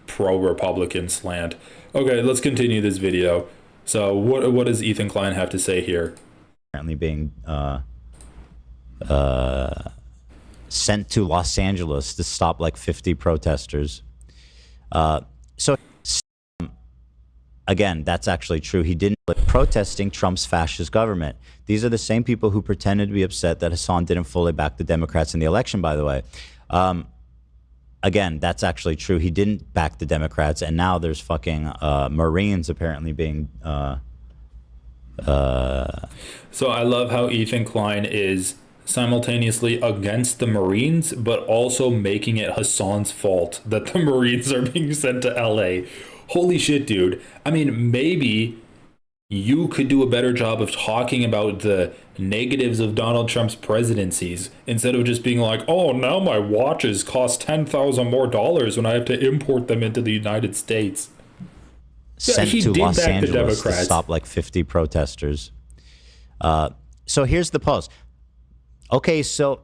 pro-Republican slant. Okay, let's continue this video. So what does Ethan Klein have to say here? Apparently being sent to Los Angeles to stop like 50 protesters. So again, that's actually true. He didn't protesting Trump's fascist government. These are the same people who pretended to be upset that Hassan didn't fully back the Democrats in the election, by the way. Again, that's actually true. He didn't back the Democrats, and now there's fucking Marines apparently being So I love how Ethan Klein is simultaneously against the Marines, but also making it Hassan's fault that the Marines are being sent to LA. Holy shit, dude. I mean, maybe you could do a better job of talking about the negatives of Donald Trump's presidencies instead of just being like, oh, now my watches cost $10,000 more when I have to import them into the United States. Sent to Los Angeles to stop like 50 protesters. So here's the post. Okay, so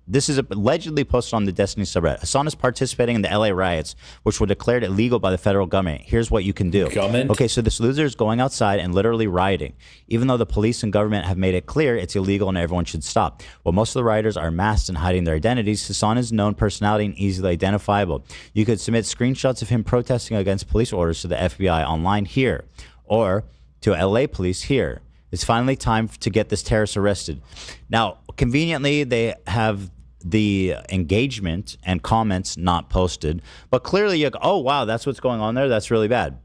this is allegedly posted on the Destiny subreddit. Hassan is participating in the LA riots, which were declared illegal by the federal government. Here's what you can do. Okay, so this loser is going outside and literally rioting, even though the police and government have made it clear it's illegal and everyone should stop. While most of the rioters are masked and hiding their identities, Hassan is a known personality and easily identifiable. You could submit screenshots of him protesting against police orders to the FBI online here, or to LA police here. It's finally time to get this terrorist arrested. Now, conveniently, they have the engagement and comments not posted, but clearly you go, oh, wow, that's what's going on there. That's really bad.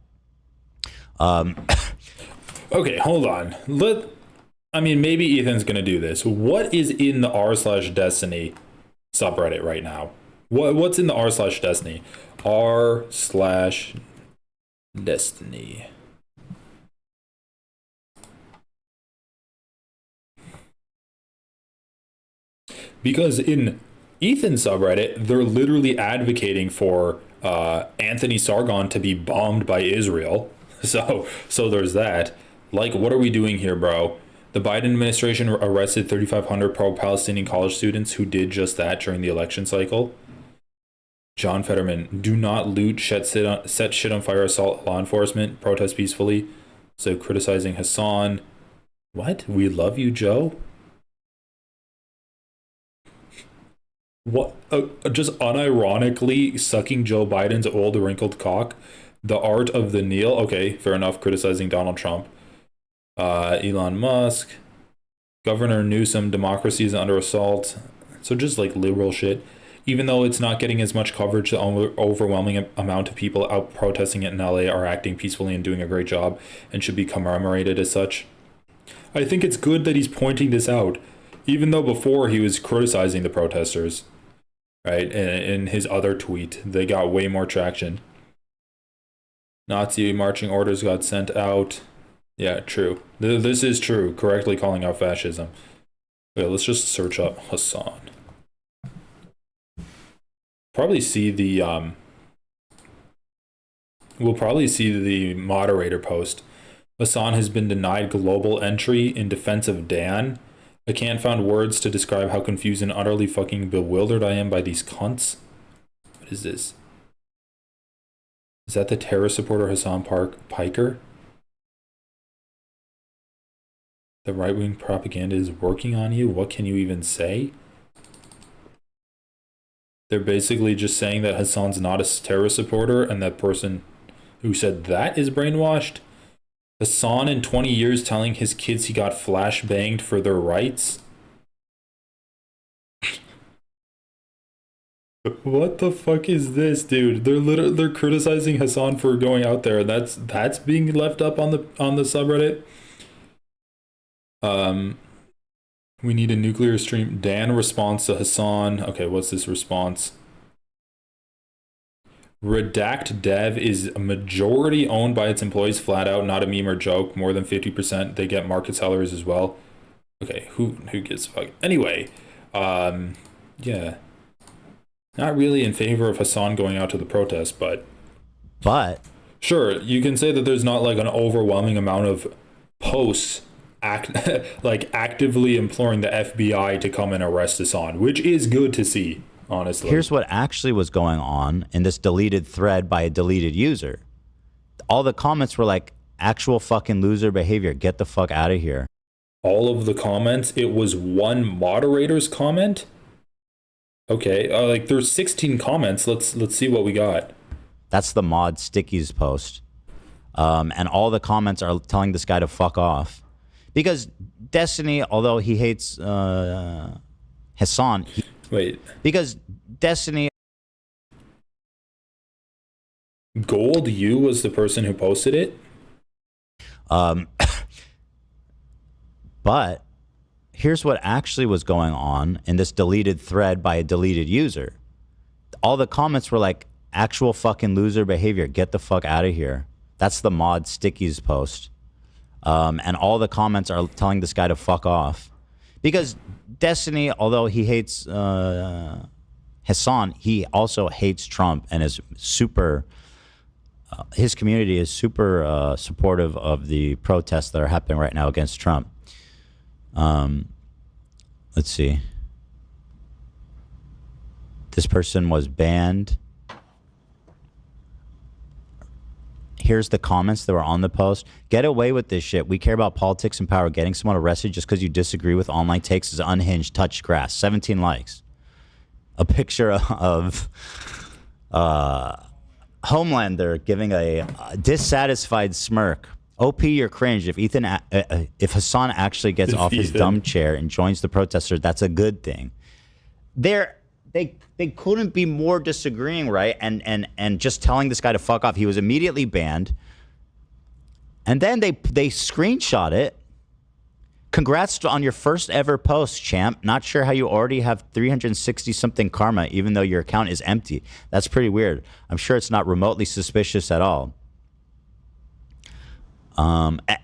Okay, hold on. I mean, maybe Ethan's going to do this. What is in the r/Destiny subreddit right now? What's in the r/Destiny? r/Destiny. Because in Ethan's subreddit, they're literally advocating for Anthony Sargon to be bombed by Israel. So there's that. Like, what are we doing here, bro? The Biden administration arrested 3,500 pro-Palestinian college students who did just that during the election cycle. John Fetterman, do not loot, set shit on fire, assault law enforcement, protest peacefully. So criticizing Hassan. What? We love you, Joe? What? Just unironically sucking Joe Biden's old wrinkled cock? The art of the kneel? Okay, fair enough, criticizing Donald Trump. Elon Musk. Governor Newsom, democracy is under assault. So just like liberal shit. Even though it's not getting as much coverage, the overwhelming amount of people out protesting it in LA are acting peacefully and doing a great job and should be commemorated as such. I think it's good that he's pointing this out, even though before he was criticizing the protesters, right? In his other tweet, they got way more traction. Nazi marching orders got sent out. Yeah, true. This is true, correctly calling out fascism. Okay, let's just search up Hassan. Probably see the we'll probably see the moderator post. Hassan has been denied global entry in defense of Dan. I can't find words to describe how confused and utterly fucking bewildered I am by these cunts. What is this? Is that the terror supporter Hassan Piker? The right-wing propaganda is working on you? What can you even say? They're basically just saying that Hassan's not a terror supporter, and that person who said that is brainwashed. Hassan in 20 years telling his kids he got flashbanged for their rights. What the fuck is this, dude? They're criticizing Hassan for going out there. That's being left up on the subreddit. We need a nuclear stream. Dan responds to Hassan. Okay, what's this response? Redact Dev is a majority owned by its employees flat out, not a meme or joke. More than 50%. They get market salaries as well. Okay, who gives a fuck? Anyway, yeah. Not really in favor of Hassan going out to the protest, but sure, you can say that there's not like an overwhelming amount of posts actively imploring the FBI to come and arrest Hassan, which is good to see, honestly. Here's what actually was going on in this deleted thread by a deleted user. All the comments were like, actual fucking loser behavior, get the fuck out of here. All of the comments, it was one moderator's comment? Okay, like there's 16 comments. Let's see what we got. That's the mod Stickies post. And all the comments are telling this guy to fuck off. Because Destiny, although he hates Hassan... Because Destiny... Gold U was the person who posted it? But here's what actually was going on in this deleted thread by a deleted user. All the comments were like, actual fucking loser behavior, get the fuck out of here. That's the mod Stickies post. And all the comments are telling this guy to fuck off. Because Destiny, although he hates Hassan, he also hates Trump and is super... his community is super supportive of the protests that are happening right now against Trump. Let's see. This person was banned. Here's the comments that were on the post. Get away with this shit. We care about politics and power. Getting someone arrested just because you disagree with online takes is unhinged. Touch grass. 17 likes. A picture of Homelander giving a dissatisfied smirk. OP, you're cringe. If Hassan actually gets off his dumb chair and joins the protesters, that's a good thing. They couldn't be more disagreeing, right? And just telling this guy to fuck off. He was immediately banned. And then they screenshot it. Congrats on your first ever post, champ. Not sure how you already have 360 something karma, even though your account is empty. That's pretty weird. I'm sure it's not remotely suspicious at all.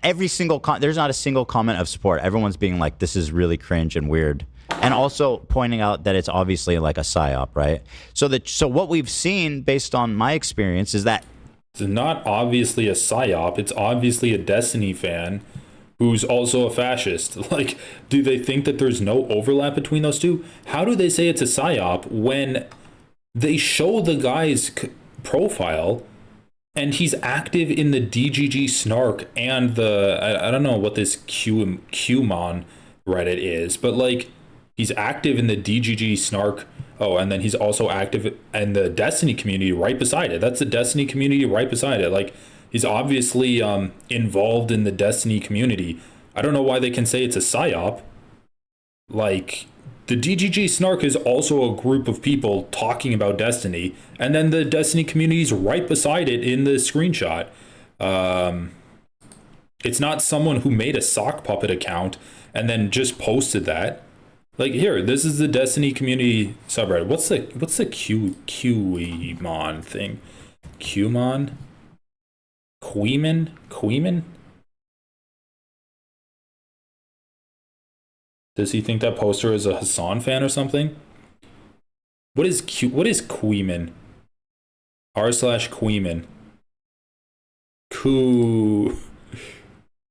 Every single there's not a single comment of support. Everyone's being like, this is really cringe and weird. And also pointing out that it's obviously like a psyop, right? So what we've seen based on my experience is that it's not obviously a psyop. It's obviously a Destiny fan who's also a fascist. Like, do they think that there's no overlap between those two? How do they say it's a psyop when they show the guy's profile, and he's active in the DGG Snark and the I don't know what this QMon Reddit is, but like he's active in the DGG Snark. Oh, and then he's also active in the Destiny community right beside it. That's the Destiny community right beside it. Like, he's obviously involved in the Destiny community. I don't know why they can say it's a psyop. Like, the DGG Snark is also a group of people talking about Destiny, and then the Destiny community is right beside it in the screenshot. It's not someone who made a sock puppet account and then just posted that. Like, here, this is the Destiny community subreddit. What's the QEmon thing? QMon? Queeman? Does he think that poster is a Hassan fan or something? What is Queeman? r/Queeman.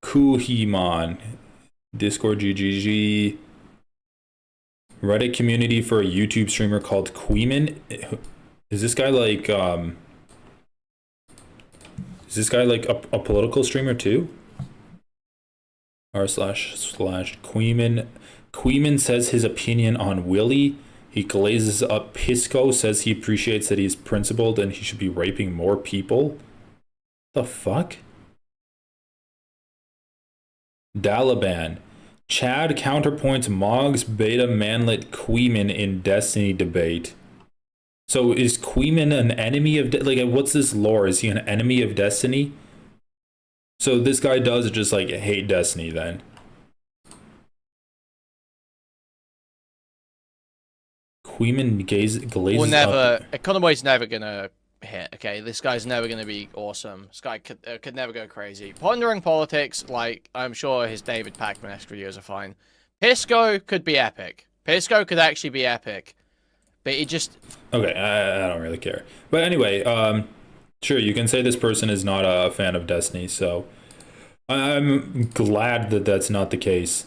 Kuhimon. Discord GGG. Reddit community for a YouTube streamer called Queeman. Is this guy like a political streamer too? r/Queeman. Queeman says his opinion on Willie. He glazes up Pisco, says he appreciates that he's principled and he should be raping more people. The fuck? Dalaban. Chad counterpoints Mog's beta manlet Queeman in Destiny debate. So is Queeman an enemy of what's this lore? Is he an enemy of Destiny? So this guy does just like hate Destiny then. Queeman glazes We'll never. up. Economy's never gonna hit. Okay, this guy's never gonna be awesome. This guy could never go crazy. Pondering politics, like I'm sure his David Pacman-esque videos are fine. Pisco could be epic. Pisco could actually be epic, but it just. Okay, I don't really care. But anyway, sure, you can say this person is not a fan of Destiny, so I'm glad that that's not the case.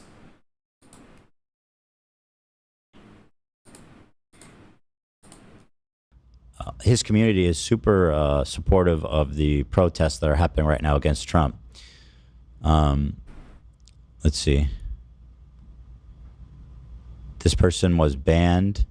His community is super supportive of the protests that are happening right now against Trump. Let's see. This person was banned.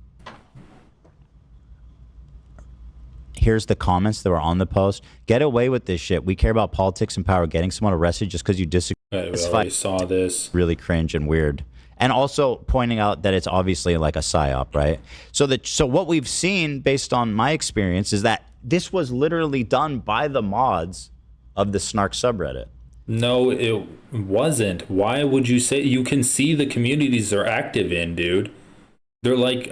Here's the comments that were on the post. Get away with this shit. We care about politics and power. Getting someone arrested just because you disagree. We already saw this. Really cringe and weird. And also pointing out that it's obviously like a psyop, right? So what we've seen based on my experience is that this was literally done by the mods of the Snark subreddit. No, it wasn't. Why would you say? You can see the communities they're active in, dude. They're like,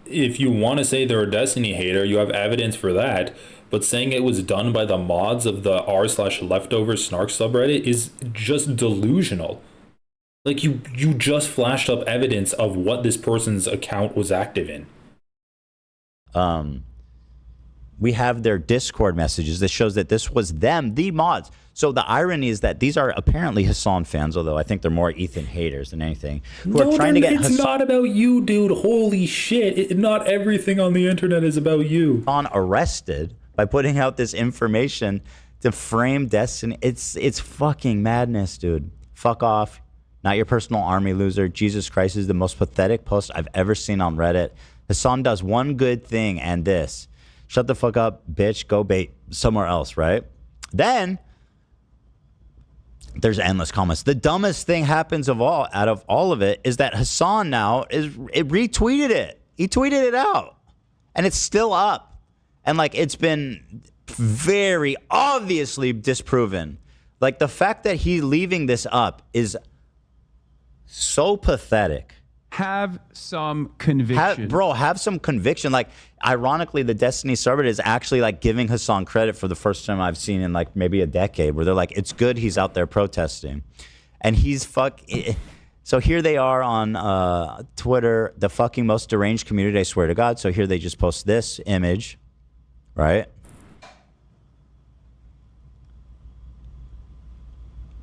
if you want to say they're a Destiny hater, you have evidence for that. But saying it was done by the mods of the r/leftover Snark subreddit is just delusional. Like, you just flashed up evidence of what this person's account was active in. We have their Discord messages that shows that this was them, the mods. So the irony is that these are apparently Hassan fans, although I think they're more Ethan haters than anything, who are trying to get It's not about you, dude. Holy shit. Not everything on the internet is about you. Hassan arrested by putting out this information to frame Destiny. It's fucking madness, dude. Fuck off. Not your personal army, loser. Jesus Christ is the most pathetic post I've ever seen on Reddit. Hassan does one good thing and this. Shut the fuck up, bitch. Go bait somewhere else, right? Then there's endless comments. The dumbest thing happens out of all of it is that Hassan now retweeted it. He tweeted it out. And it's still up. And like it's been very obviously disproven. Like the fact that he's leaving this up is so pathetic. Have some conviction. Have some conviction. Like, ironically, the Destiny subreddit is actually like giving Hassan credit for the first time I've seen in like maybe a decade, where they're like, it's good he's out there protesting. And he's so here they are on Twitter, the fucking most deranged community, I swear to God. So here they just post this image, right?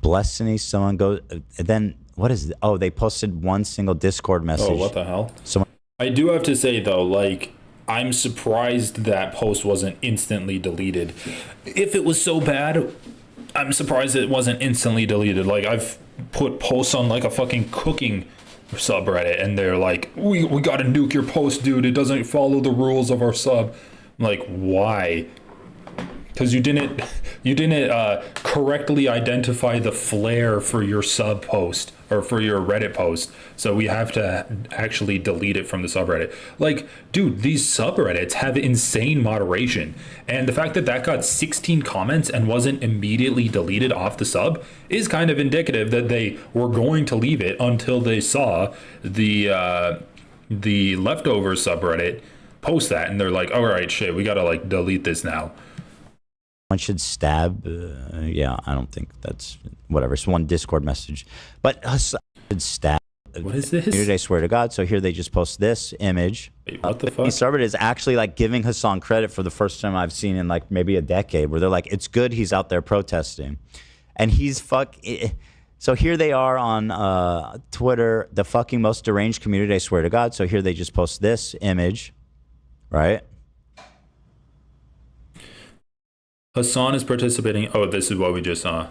Destiny, someone goes, then what is it? Oh, they posted one single Discord message. Oh, what the hell? Someone. I do have to say, though, like, I'm surprised that post wasn't instantly deleted. If it was so bad, I'm surprised it wasn't instantly deleted. Like, I've put posts on like a fucking cooking subreddit and they're like, we gotta nuke your post, dude, it doesn't follow the rules of our sub. I'm like, why? Because you didn't correctly identify the flair for your sub post or for your Reddit post, so we have to actually delete it from the subreddit. Like, dude, these subreddits have insane moderation, and the fact that that got 16 comments and wasn't immediately deleted off the sub is kind of indicative that they were going to leave it until they saw the leftover subreddit post that, and they're like, all right, shit, we gotta like delete this now. One should stab. Yeah, I don't think that's whatever. It's one Discord message, but Hassan should stab. What is this? Here they swear to God. So here they just post this image. Wait, what the fuck? Subreddit is actually like giving Hassan credit for the first time I've seen in like maybe a decade, where they're like, it's good he's out there protesting, and he's So here they are on Twitter, the fucking most deranged community, I swear to God. So here they just post this image, right? Hassan is participating. Oh, this is what we just saw.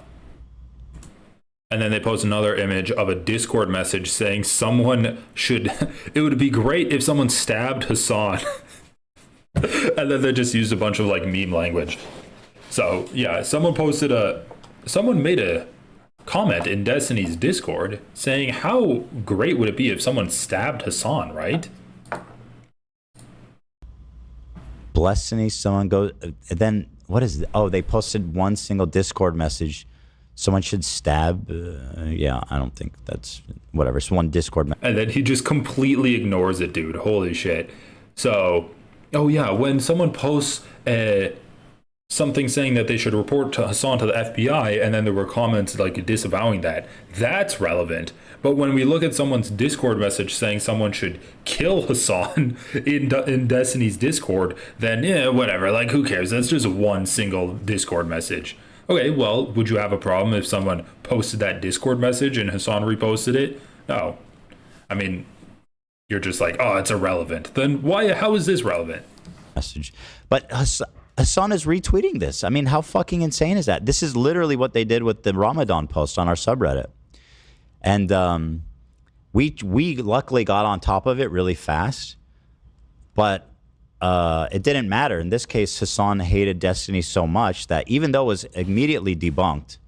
And then they post another image of a Discord message saying someone should, it would be great if someone stabbed Hassan. And then they just used a bunch of like meme language. So yeah, someone made a comment in Destiny's Discord saying how great would it be if someone stabbed Hassan, right? Destiny, someone goes, then what is it? Oh, they posted one single Discord message. Someone should stab. Yeah, I don't think that's whatever. It's one Discord message. And then he just completely ignores it, dude. Holy shit. So, oh yeah, when someone posts something saying that they should report to Hassan to the FBI, and then there were comments like disavowing that, that's relevant. But when we look at someone's Discord message saying someone should kill Hassan in Destiny's Discord, then yeah, whatever. Like, who cares? That's just one single Discord message. Okay, well, would you have a problem if someone posted that Discord message and Hassan reposted it? No. I mean, you're just like, oh, it's irrelevant. Then why? How is this relevant? Message, but Hassan is retweeting this. I mean, how fucking insane is that? This is literally what they did with the Ramadan post on our subreddit. And we luckily got on top of it really fast, but it didn't matter. In this case, Hassan hated Destiny so much that even though it was immediately debunked,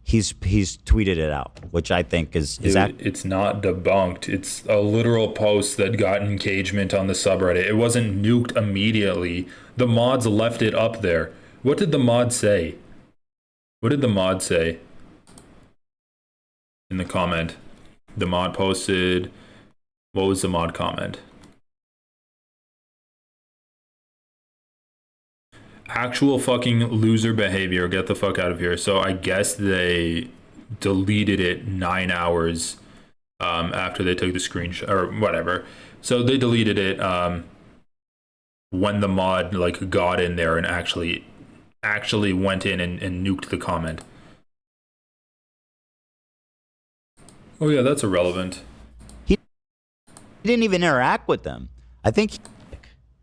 he's tweeted it out, which I think is Dude, it's not debunked. It's a literal post that got engagement on the subreddit. It wasn't nuked immediately. The mods left it up there. What did the mod say? What did the mod say? In the comment, the mod posted, what was the mod comment? Actual fucking loser behavior, get the fuck out of here. So I guess they deleted it 9 hours after they took the screenshot or whatever. So they deleted it when the mod like got in there and actually went in and nuked the comment. Oh yeah, that's irrelevant. He didn't even interact with them. I think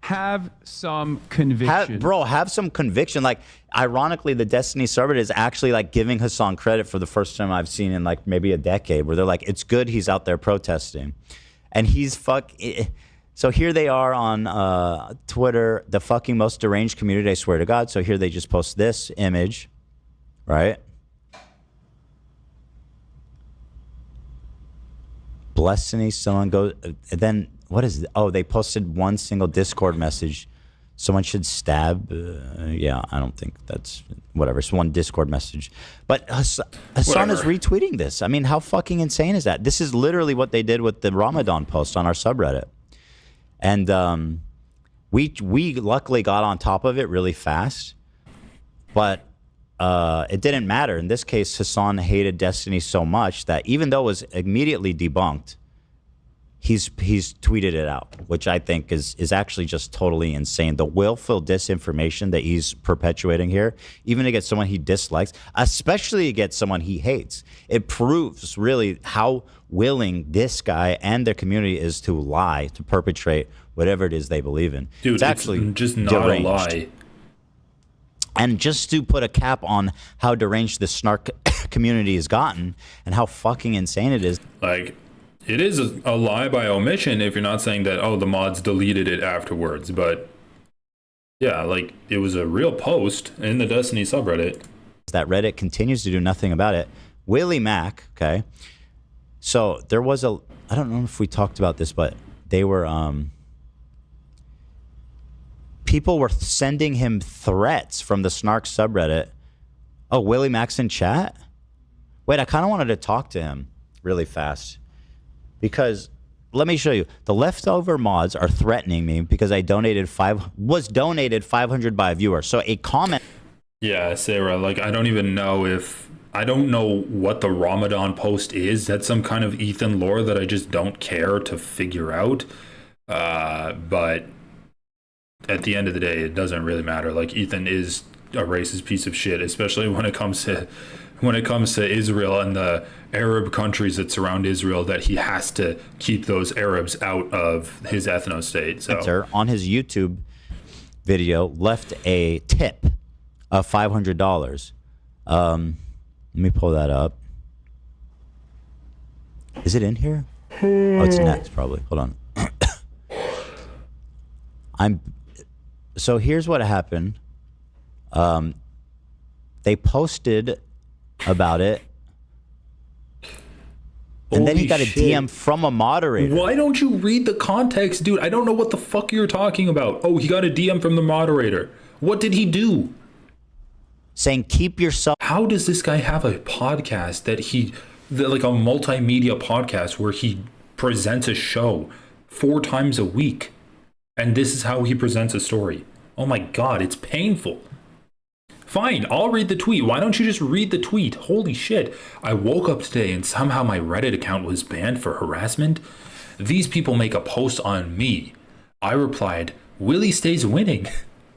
have some conviction. Have some conviction. Like, ironically, the Destiny subreddit is actually like giving Hassan credit for the first time I've seen in like maybe a decade, where they're like, it's good he's out there protesting, and he's So here they are on Twitter, the fucking most deranged community, I swear to God. So here they just post this image, right? Destiny, someone goes, then what is it? Oh, they posted one single Discord message. Someone should stab. Yeah, I don't think that's whatever. It's one Discord message, but Hassan is retweeting this. I mean, how fucking insane is that? This is literally what they did with the Ramadan post on our subreddit, and we luckily got on top of it really fast, but it didn't matter. In this case, Hassan hated Destiny so much that even though it was immediately debunked, he's tweeted it out, which I think is actually just totally insane. The willful disinformation that he's perpetuating here, even against someone he dislikes, especially against someone he hates, it proves really how willing this guy and their community is to lie, to perpetrate whatever it is they believe in. Dude, it's actually just not deranged. a lie. And just to put a cap on how deranged the snark community has gotten and how fucking insane it is. Like, it is a lie by omission if you're not saying that, oh, the mods deleted it afterwards. But yeah, like, it was a real post in the Destiny subreddit. That Reddit continues to do nothing about it. Willie Mack, okay. So there was I don't know if we talked about this, but they were, people were sending him threats from the Snark subreddit. Oh, Willie Mack's in chat? Wait, I kind of wanted to talk to him really fast. Because, let me show you. The leftover mods are threatening me because I was donated 500 by a viewer. So a comment. Yeah, Sarah, like, I don't know what the Ramadan post is. That's some kind of Ethan lore that I just don't care to figure out. But at the end of the day, it doesn't really matter. Like, Ethan is a racist piece of shit, especially when it comes to Israel and the Arab countries that surround Israel, that he has to keep those Arabs out of his ethno state. So on his YouTube video left a tip of $500. Let me pull that up. Is it in here? Oh, it's next probably. Hold on. So here's what happened. They posted about it. And then he got a DM from a moderator. Why don't you read the context, dude? I don't know what the fuck you're talking about. Oh, he got a DM from the moderator. What did he do? Saying keep yourself. How does this guy have a podcast like a multimedia podcast where he presents a show 4 times a week? And this is how he presents a story. Oh my God, it's painful. Fine, I'll read the tweet. Why don't you just read the tweet? Holy shit. I woke up today and somehow my Reddit account was banned for harassment. These people make a post on me. I replied, Willie stays winning.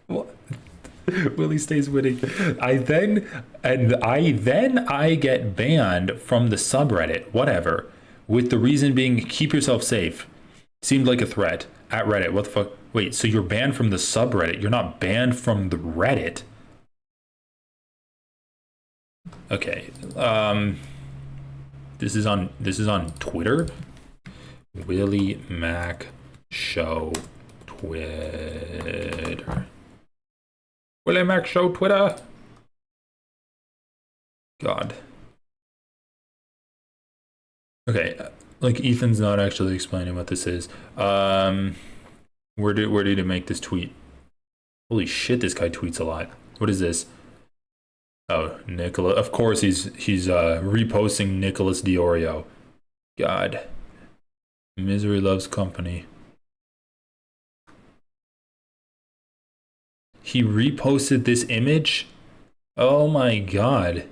Willie stays winning. I get banned from the subreddit, whatever, with the reason being keep yourself safe. Seemed like a threat at Reddit. What the fuck? Wait, so you're banned from the subreddit. You're not banned from the Reddit. Okay. This is on Twitter. Willie Mack Show Twitter. Willie Mack Show Twitter. God. Okay, like Ethan's not actually explaining what this is. Where did he make this tweet? Holy shit, this guy tweets a lot. What is this? Oh, Nicola. Of course he's reposting Nicholas Diorio. God. Misery loves company. He reposted this image? Oh my God.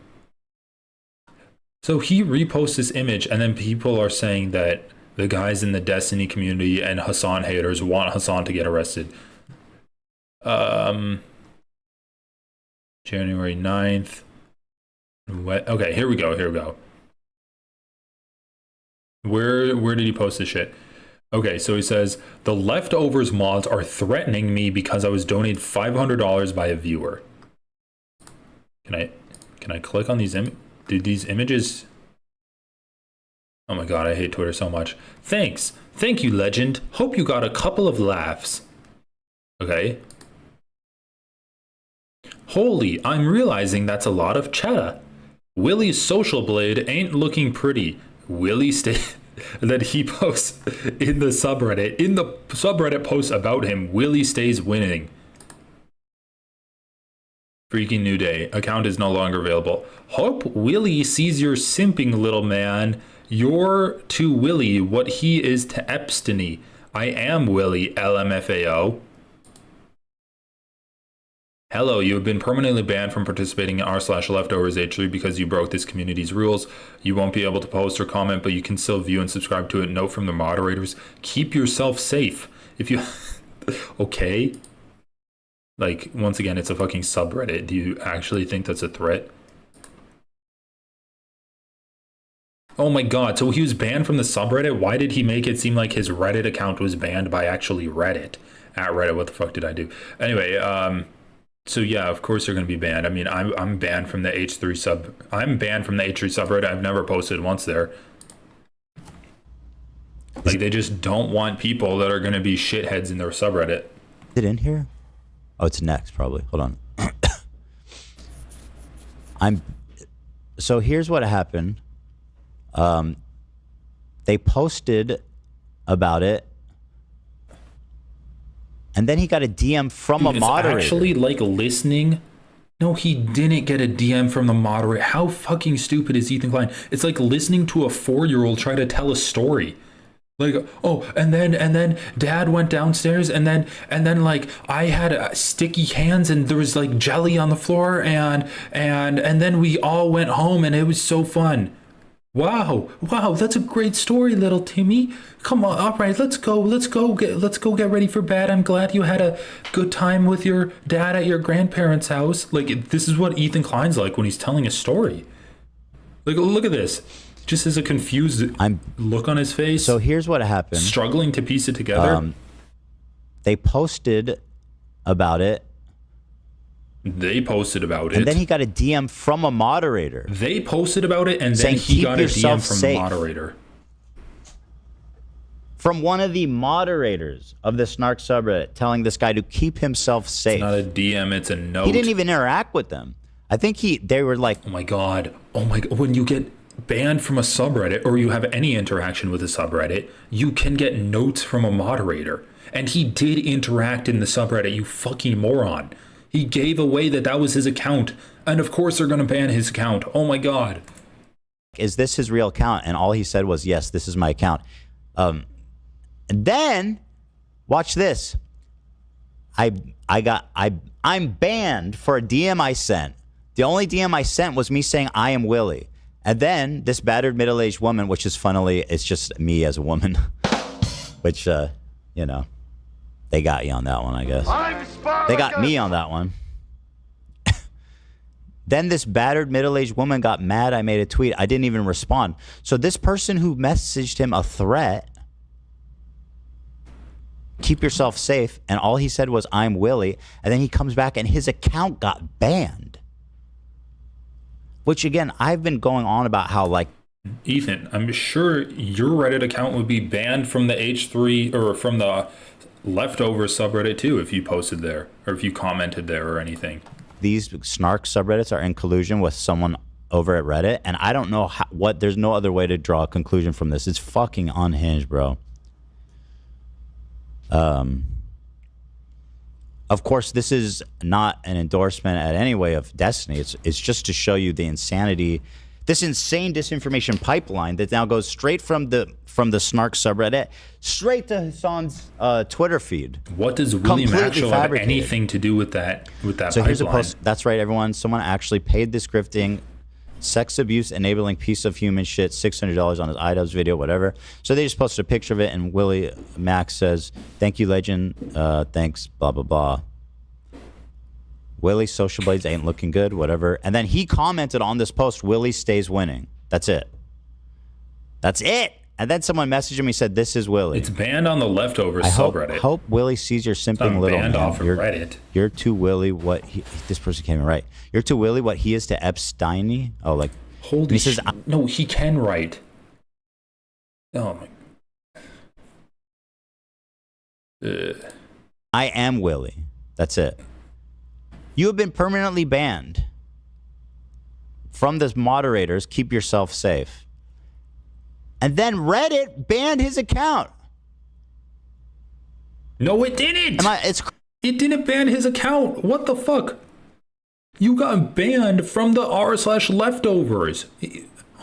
So he reposts this image and then people are saying that the guys in the Destiny community and Hassan haters want Hassan to get arrested. January 9th. Okay, here we go. Where did he post this shit? Okay, so he says, the leftovers mods are threatening me because I was donated $500 by a viewer. Can I click on these these images? Oh my God, I hate Twitter so much. Thanks. Thank you, legend. Hope you got a couple of laughs. Okay. Holy, I'm realizing that's a lot of cheddar. Willie's social blade ain't looking pretty. Willie that he posts in the subreddit. In the subreddit posts about him, Willie stays winning. Freaking new day. Account is no longer available. Hope Willie sees your simping, little man. You're to Willie what he is to Epsteiny. I am Willie, LMFAO. Hello, you have been permanently banned from participating in r/leftovers H3 because you broke this community's rules. You won't be able to post or comment, but you can still view and subscribe to it. Note from the moderators, keep yourself safe. If you... Okay. Like, once again, it's a fucking subreddit. Do you actually think that's a threat? Oh my god, so he was banned from the subreddit? Why did he make it seem like his Reddit account was banned by actually Reddit? At Reddit, what the fuck did I do? Anyway, so yeah, of course they're gonna be banned. I mean, I'm banned from the H3 sub. I'm banned from the H3 subreddit. I've never posted once there. Like, they just don't want people that are gonna be shitheads in their subreddit. Is it in here? Oh, it's next, probably. Hold on. So here's what happened. They posted about it, and then he got a DM from a moderator. Actually, like, listening. No, he didn't get a DM from the moderator. How fucking stupid is Ethan Klein? It's like listening to a 4-year-old try to tell a story. Like, oh, and then dad went downstairs, and then like I had sticky hands and there was like jelly on the floor, and then we all went home and it was so fun. Wow, that's a great story, little Timmy. Come on, all right, let's go get ready for bed. I'm glad you had a good time with your dad at your grandparents' house. Like, this is what Ethan Klein's like when he's telling a story. Like, look at this. Just as a confused look on his face. So here's what happened. Struggling to piece it together. They posted about it. And then he got a DM from a moderator. They posted about it, and then he got a DM from the moderator. From one of the moderators of the Snark subreddit, telling this guy to keep himself safe. It's not a DM, it's a note. He didn't even interact with them. I think they were like... Oh my god. When you get banned from a subreddit, or you have any interaction with a subreddit, you can get notes from a moderator. And he did interact in the subreddit, you fucking moron. He gave away that was his account. And of course they're going to ban his account. Oh my god. Is this his real account? And all he said was, yes, this is my account. And then, watch this. I'm banned for a DM I sent. The only DM I sent was me saying, I am Willie. And then this battered middle-aged woman, which is funnily, it's just me as a woman, which, you know, they got you on that one, I guess. They got me on that one. Then this battered middle-aged woman got mad. I made a tweet. I didn't even respond. So this person who messaged him a threat, keep yourself safe, and all he said was, I'm Willie, and then he comes back and his account got banned. Which, again, I've been going on about how, like... Ethan, I'm sure your Reddit account would be banned from the H3, or from the leftover subreddit, too, if you posted there, or if you commented there or anything. These snark subreddits are in collusion with someone over at Reddit, and I don't know there's no other way to draw a conclusion from this. It's fucking unhinged, bro. Of course, this is not an endorsement at any way of Destiny. It's just to show you the insanity, this insane disinformation pipeline that now goes straight from the snark subreddit straight to Hassan's Twitter feed. What does Willie Maxwell have anything to do with that? So pipeline? Here's a post. That's right, everyone. Someone actually paid this grifting, sex abuse enabling piece of human shit, $600 on his iDubbbz video, whatever. So they just posted a picture of it, and Willie Max says, "Thank you, legend. Thanks, blah blah blah." Willie, social blades ain't looking good, whatever. And then he commented on this post, Willie stays winning. That's it. That's it. And then someone messaged him. He said, "This is Willie." It's banned on the leftovers subreddit. I hope Willie sees your simping little man. Off of Reddit. You're too Willie what this person can't even write. You're too Willie what he is to Epsteiny. Oh, like holy shit. No, he can write. Oh my. I am Willie. That's it. You have been permanently banned from the moderators. Keep yourself safe. And then Reddit banned his account. No, it didn't. It didn't ban his account. What the fuck? You got banned from the r/leftovers.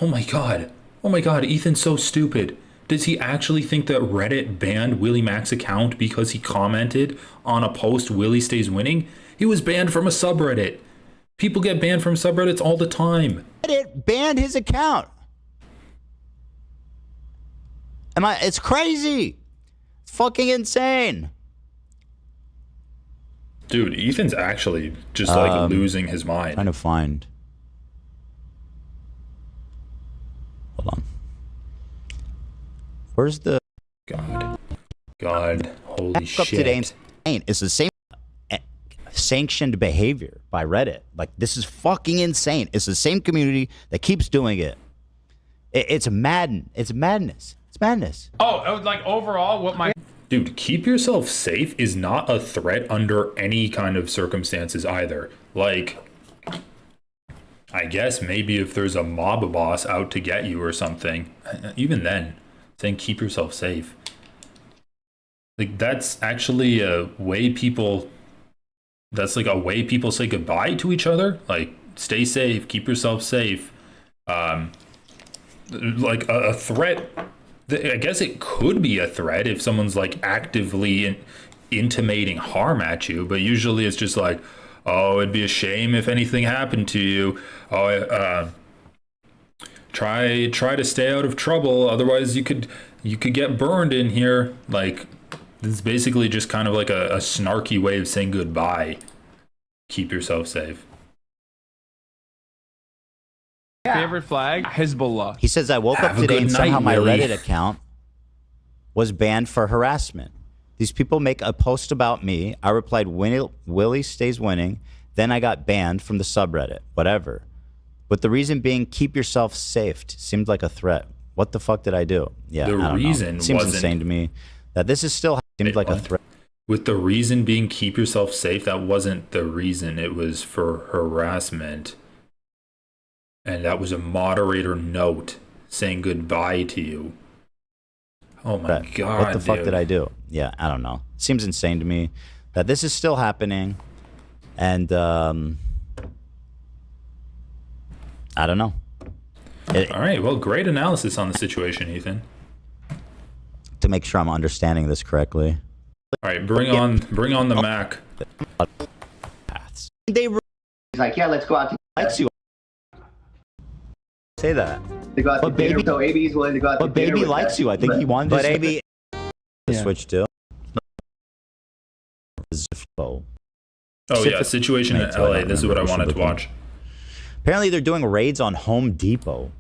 Oh my god. Oh my god, Ethan's so stupid. Does he actually think that Reddit banned Willie Mac's account because he commented on a post Willie stays winning? He was banned from a subreddit. People get banned from subreddits all the time. Reddit banned his account. It's crazy. It's fucking insane. Dude, Ethan's actually just like losing his mind. Trying to find. Hold on. Where's the God, holy shit. Up today insane. It's the same sanctioned behavior by Reddit. Like, this is fucking insane. It's the same community that keeps doing it. It's madness. It's madness. Oh, like overall, what my... Dude, keep yourself safe is not a threat under any kind of circumstances either. Like, I guess maybe if there's a mob boss out to get you or something, even then, saying keep yourself safe. Like, that's actually a way people say goodbye to each other. Like, stay safe, keep yourself safe. Like a threat, I guess it could be a threat if someone's like actively intimating harm at you, but usually it's just like, oh, it'd be a shame if anything happened to you. Oh, try to stay out of trouble, otherwise you could get burned in here. Like, this is basically just kind of like a snarky way of saying goodbye. Keep yourself safe. Favorite flag? Hezbollah. He says, I woke up today and somehow my Reddit account was banned for harassment. These people make a post about me. I replied, Willie stays winning. Then I got banned from the subreddit, whatever. But the reason being, keep yourself safe. Seemed like a threat. What the fuck did I do? Yeah, the reason it seems insane to me that this is still seemed like a threat. With the reason being keep yourself safe, that wasn't the reason. It was for harassment. And that was a moderator note saying goodbye to you. Oh my God, what the fuck did I do? Yeah, I don't know. It seems insane to me that this is still happening. And I don't know. All right, well, great analysis on the situation, Ethan. To make sure I'm understanding this correctly. All right, bring on the Mac. He's like, yeah, let's go out to likes you. Say that. To go out to dinner, so AB's willing to go out to dinner. But Baby likes you. I think he wanted but to AB switch to. Oh yeah, situation in LA. This is what I wanted to watch. Apparently they're doing raids on Home Depot.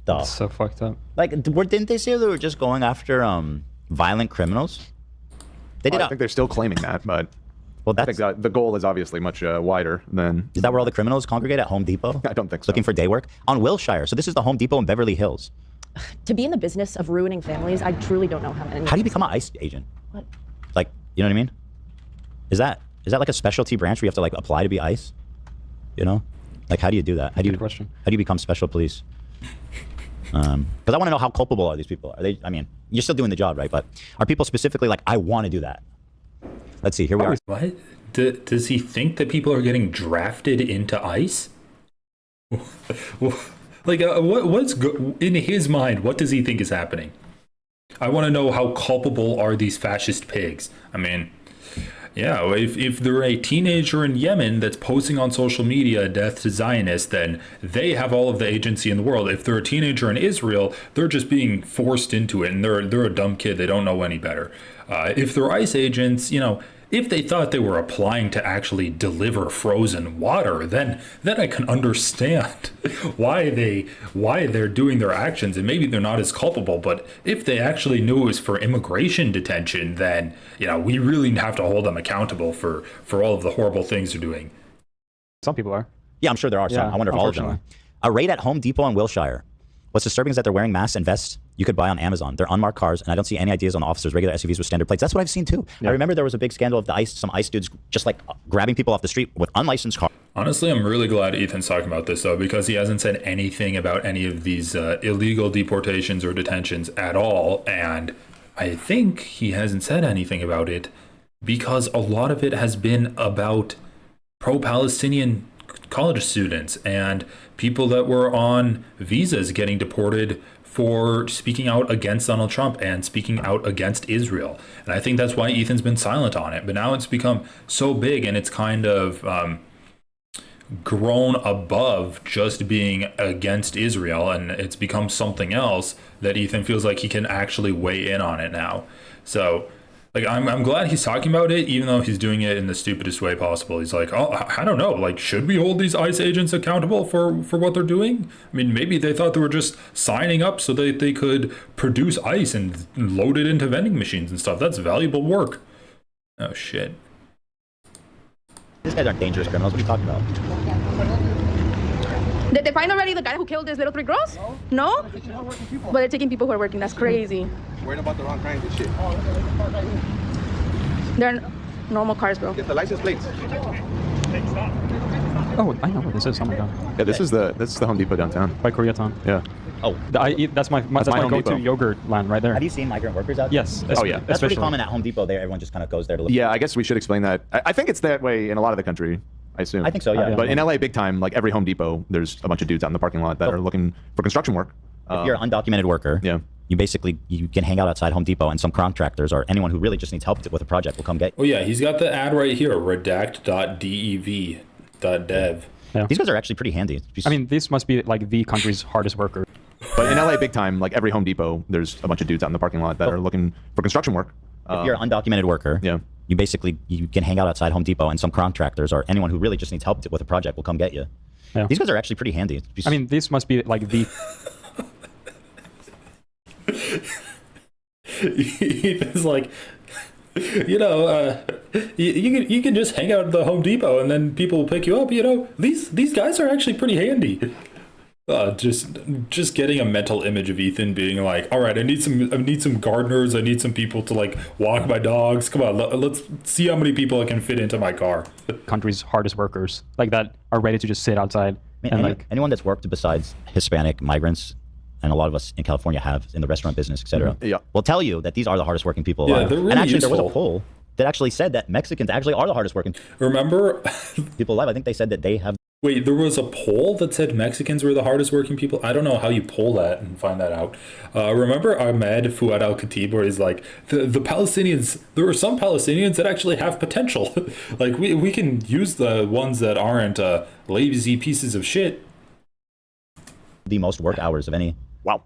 That's so fucked up. Like, didn't they say they were just going after violent criminals? They did. I think they're still claiming that, but well, I think that the goal is obviously much wider than. Is that where all the criminals congregate at Home Depot? I don't think so. Looking for day work on Wilshire. So this is the Home Depot in Beverly Hills. To be in the business of ruining families, I truly don't know how many. How do you become an ICE agent? What? Like, you know what I mean? Is that like a specialty branch where you have to like apply to be ICE? You know, like how do you do that? How do you become special police? Because I want to know how culpable are these people? Are they? I mean, you're still doing the job, right? But are people specifically like, I want to do that? Let's see. Here we are. What? Does he think that people are getting drafted into ICE? Like, what's in his mind? What does he think is happening? I want to know how culpable are these fascist pigs? I mean, yeah, if they're a teenager in Yemen that's posting on social media death to Zionists, then they have all of the agency in the world. If they're a teenager in Israel, they're just being forced into it, and they're a dumb kid. They don't know any better. If they're ICE agents, you know, if they thought they were applying to actually deliver frozen water, then I can understand why they're doing their actions, and maybe they're not as culpable. But if they actually knew it was for immigration detention, then, you know, we really have to hold them accountable for all of the horrible things they're doing. Some people are. Yeah, I'm sure there are some. I wonder if all of them are. A raid at Home Depot in Wilshire. What's disturbing is that they're wearing masks and vests you could buy on Amazon. They're unmarked cars, and I don't see any ideas on the officers. Regular SUVs with standard plates. That's what I've seen too. Yeah. I remember there was a big scandal of some ICE dudes just like grabbing people off the street with unlicensed cars. Honestly, I'm really glad Ethan's talking about this though, because he hasn't said anything about any of these illegal deportations or detentions at all, and I think he hasn't said anything about it because a lot of it has been about pro-Palestinian college students and people that were on visas getting deported for speaking out against Donald Trump and speaking out against Israel. And I think that's why Ethan's been silent on it. But now it's become so big, and it's kind of grown above just being against Israel, and it's become something else that Ethan feels like he can actually weigh in on it now. So like, I'm glad he's talking about it, even though he's doing it in the stupidest way possible. He's like, oh, I don't know, like, should we hold these ICE agents accountable for what they're doing? I mean, maybe they thought they were just signing up so that they could produce ice and load it into vending machines and stuff. That's valuable work. Oh, shit. These guys aren't dangerous criminals. What are you talking about? Did they find already the guy who killed these little 3 girls? No? But they're taking people who are working. That's crazy. Worried about the wrong kinds of shit. They're normal cars, bro. Get the license plates. Oh, I know what this is. Oh my god. Yeah, this is the Home Depot downtown. By Koreatown. Yeah. Oh, that's my Home go-to Depot. yogurt land right there. Have you seen migrant workers out there? Yes. Oh yeah. That's pretty common at Home Depot. There, everyone just kind of goes there to look. Yeah, I guess we should explain that. I think it's that way in a lot of the country. I assume. I think so, yeah. But in LA, big time, like every Home Depot, there's a bunch of dudes out in the parking lot that are looking for construction work. If you're an undocumented worker, yeah, you can hang out outside Home Depot, and some contractors or anyone who really just needs help with a project will come get you. Oh yeah, he's got the ad right here, redact.dev.dev. Yeah. These guys are actually pretty handy. I mean, this must be like the country's hardest worker. But in LA, big time, like every Home Depot, there's a bunch of dudes out in the parking lot that are looking for construction work. If you're an undocumented worker, yeah, you can hang out outside Home Depot, and some contractors or anyone who really just needs help with a project will come get you. Yeah. These guys are actually pretty handy. I mean, this must be like the. Ethan's like, you can just hang out at the Home Depot and then people will pick you up. These guys are actually pretty handy. Just getting a mental image of Ethan being like, all right, I need some gardeners, I need some people to like walk my dogs. Come on, let's see how many people I can fit into my car. Country's hardest workers, like that, are ready to just sit outside. I mean, anyone that's worked besides Hispanic migrants, and a lot of us in California have in the restaurant business, etc. Yeah, will tell you that these are the hardest working people Yeah, alive. they're really and actually, useful. there was a poll that actually said that Mexicans actually are the hardest working. Remember, people alive. I think they said that they have. Wait, there was a poll that said Mexicans were the hardest working people? I don't know how you poll that and find that out. Remember Ahmed Fouad al-Khatib, where he's like, the Palestinians, there are some Palestinians that actually have potential. Like, we can use the ones that aren't lazy pieces of shit. The most work hours of any. Wow.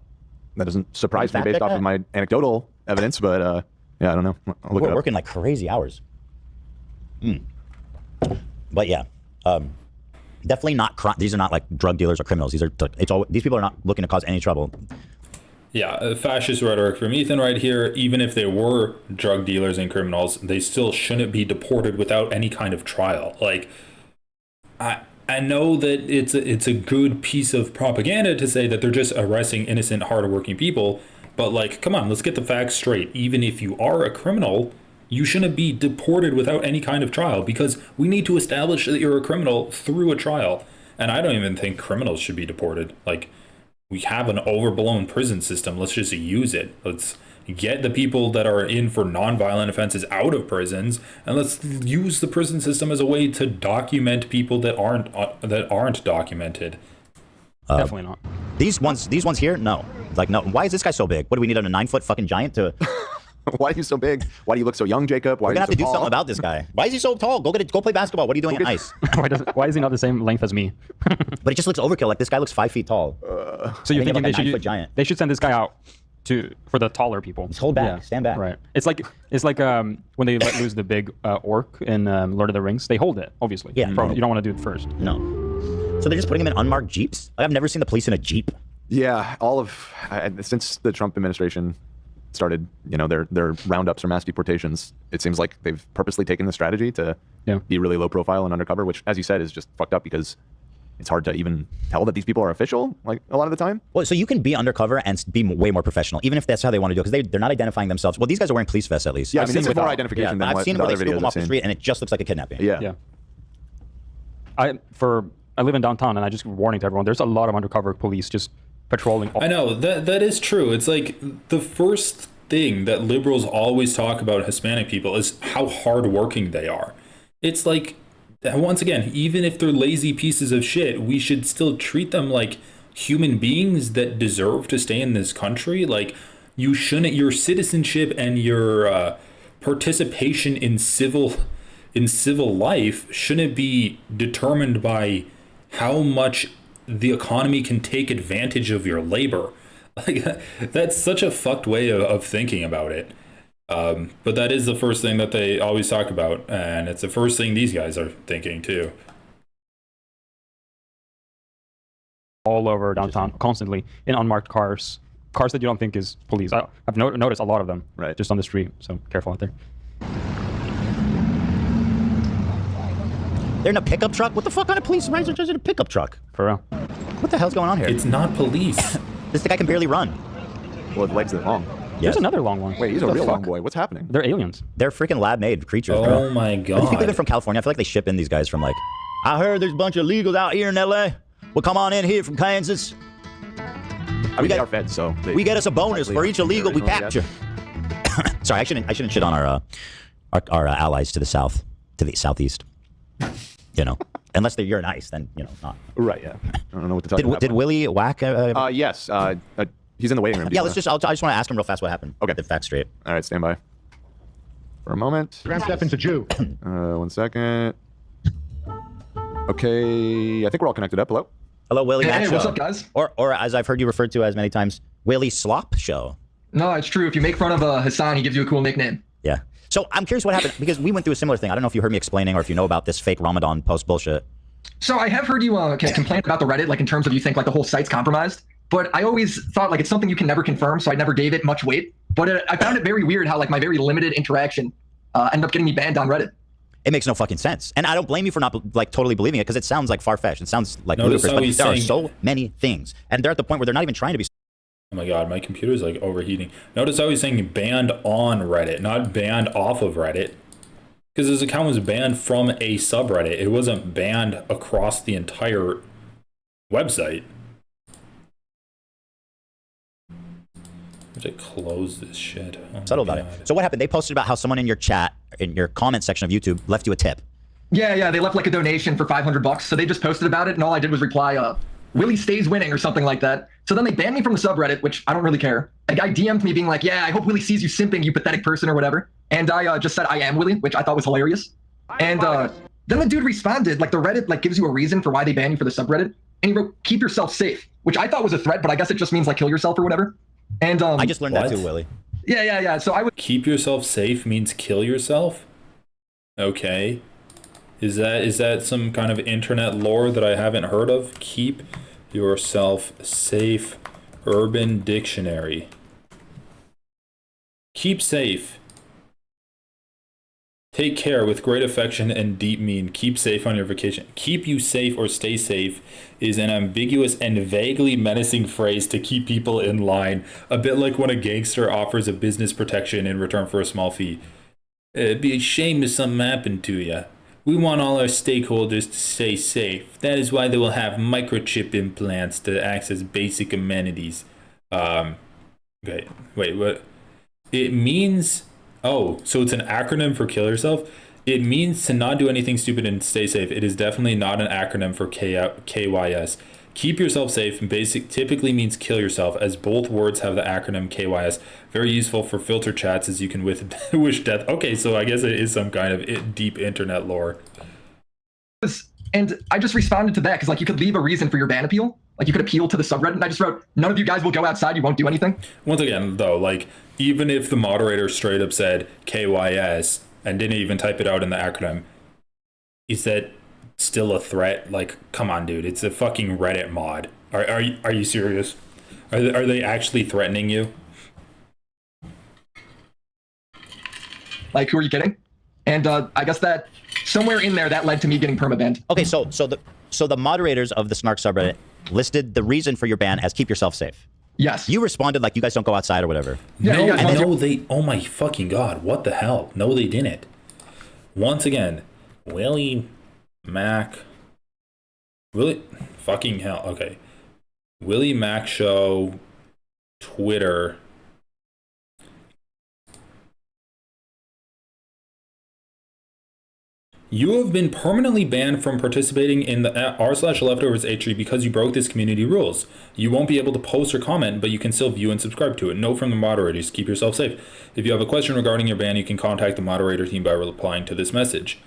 That doesn't surprise me based off of my anecdotal evidence, but yeah, I don't know. We're working like crazy hours. But yeah. Definitely not. These are not like drug dealers or criminals. These people are not looking to cause any trouble. Yeah, fascist rhetoric from Ethan right here. Even if they were drug dealers and criminals, they still shouldn't be deported without any kind of trial. Like, I know that it's a good piece of propaganda to say that they're just arresting innocent, hardworking people, but like, come on, let's get the facts straight. Even if you are a criminal, you shouldn't be deported without any kind of trial, because we need to establish that you're a criminal through a trial. And I don't even think criminals should be deported. Like, we have an overblown prison system. Let's just use it. Let's get the people that are in for nonviolent offenses out of prisons, and let's use the prison system as a way to document people that aren't documented. Definitely not. These ones here, no. Like, no. Why is this guy so big? What do we need on a 9-foot fucking giant to? Why are you so big? Why do you look so young, Jacob? We're gonna have to do something about this guy. Why is he so tall? Go play basketball. What are you doing on ice? Why is he not the same length as me? But it just looks overkill. Like, this guy looks 5 feet tall. So you're thinking giant. They should send this guy out for the taller people. Just hold back. Stand back. Right. It's like when they let loose the big orc in Lord of the Rings. They hold it, obviously. Yeah. You don't want to do it first. No. So they're just putting him in unmarked jeeps. Like, I've never seen the police in a jeep. Yeah, since the Trump administration started, their roundups or mass deportations, it seems like they've purposely taken the strategy to be really low profile and undercover, which, as you said, is just fucked up because it's hard to even tell that these people are official, like, a lot of the time. Well, so you can be undercover and be way more professional, even if that's how they want to do it, because they're not identifying themselves. Well, these guys are wearing police vests, at least. Yeah, this is more identification than I've seen the where other they scoop videos them off the street, and it just looks like a kidnapping. Yeah. I live in downtown, and I just warning to everyone, there's a lot of undercover police just patrolling. I know, that is true. It's like the first thing that liberals always talk about Hispanic people is how hardworking they are. It's like, once again, even if they're lazy pieces of shit, we should still treat them like human beings that deserve to stay in this country. Like, you shouldn't, your citizenship and your participation in civil life shouldn't be determined by how much the economy can take advantage of your labor. Like, that's such a fucked way of thinking about it. But that is the first thing that they always talk about, and it's the first thing these guys are thinking too. All over downtown, constantly in unmarked cars that you don't think is police. I've noticed a lot of them just on the street, so careful out there. They're in a pickup truck? What the fuck kind of police rides are just in a pickup truck? For real. What the hell's going on here? It's not police. This guy can barely run. Well, his legs are long. There's another long one. Wait, he's a real long boy. What's happening? They're aliens. They're freaking lab-made creatures. Oh bro. my Are these people god. even from California? I feel like they ship in these guys from like, I heard there's a bunch of illegals out here in LA. Well, come on in here from Kansas. I mean, they are fed, so we get us a bonus for each illegal we capture. Sorry, I shouldn't shit on our allies to the south, to the southeast. You know, unless you're nice, then not. Right. Yeah. I don't know what to tell you. Did Willie whack? Yes. He's in the waiting room. Yeah. I just want to ask him real fast what happened. Okay. The facts straight. All right. Stand by. For a moment. Grand Stefan's a Jew. 1 second. Okay. I think we're all connected up. Hello. Hello, Willie. Hey, Mac what's Show. up, guys? Or as I've heard you referred to as many times, Willie Slop Show. No, it's true. If you make fun of Hassan, he gives you a cool nickname. Yeah. So I'm curious what happened because we went through a similar thing. I don't know if you heard me explaining or if you know about this fake Ramadan post bullshit. So I have heard you complain about the Reddit, like in terms of you think like the whole site's compromised. But I always thought like it's something you can never confirm, so I never gave it much weight. But I found it very weird how like my very limited interaction ended up getting me banned on Reddit. It makes no fucking sense. And I don't blame you for not like totally believing it because it sounds like far-fetched. It sounds like ludicrous, but there are so many things. And they're at the point where they're not even trying to be. Oh my god, my computer's like overheating. Notice how he's saying banned on Reddit, not banned off of Reddit. Because his account was banned from a subreddit. It wasn't banned across the entire website. I should close this shit. Oh Subtle about it. So what happened? They posted about how someone in your chat, in your comment section of YouTube, left you a tip. Yeah, they left like a donation for $500. So they just posted about it, and all I did was reply, Willie stays winning or something like that. So then they banned me from the subreddit, which I don't really care. A guy DM'd me being like, yeah, I hope Willie sees you simping, you pathetic person or whatever. And I just said I am Willie, which I thought was hilarious. And then the dude responded, like the Reddit like gives you a reason for why they ban you for the subreddit. And he wrote, keep yourself safe, which I thought was a threat, but I guess it just means like kill yourself or whatever. And I just learned that too, Willie. Yeah. So I would keep yourself safe means kill yourself? Okay. Is that some kind of internet lore that I haven't heard of? Keep yourself safe. Urban Dictionary. Keep safe. Take care with great affection and deep mean. Keep safe on your vacation. Keep you safe or stay safe is an ambiguous and vaguely menacing phrase to keep people in line. A bit like when a gangster offers a business protection in return for a small fee. It'd be a shame if something happened to you. We want all our stakeholders to stay safe. That is why they will have microchip implants to access basic amenities. Okay, wait, what? It means... Oh, so it's an acronym for kill yourself? It means to not do anything stupid and stay safe. It is definitely not an acronym for KYS. Keep yourself safe and typically means kill yourself, as both words have the acronym KYS. Very useful for filter chats as you can wish death. Okay, so I guess it is some kind of deep internet lore. And I just responded to that because like you could leave a reason for your ban appeal. Like you could appeal to the subreddit, and I just wrote, none of you guys will go outside, you won't do anything. Once again, though, like, even if the moderator straight up said KYS and didn't even type it out in the acronym, is that still a threat? Like, come on, dude, it's a fucking Reddit mod. Are you serious? Are they actually threatening you? Like, who are you kidding? And I guess that somewhere in there that led to me getting permabanned. Okay, so the moderators of the Snark subreddit listed the reason for your ban as keep yourself safe. Yes. You responded like you guys don't go outside or whatever. No, they... Oh my fucking god, what the hell? No, they didn't. Once again, Willie Mac... Willie... Fucking hell, okay. Willie Mac Show... Twitter... You have been permanently banned from participating in the r/leftovers H3 because you broke this community rules. You won't be able to post or comment, but you can still view and subscribe to it. Note from the moderators, keep yourself safe. If you have a question regarding your ban, you can contact the moderator team by replying to this message.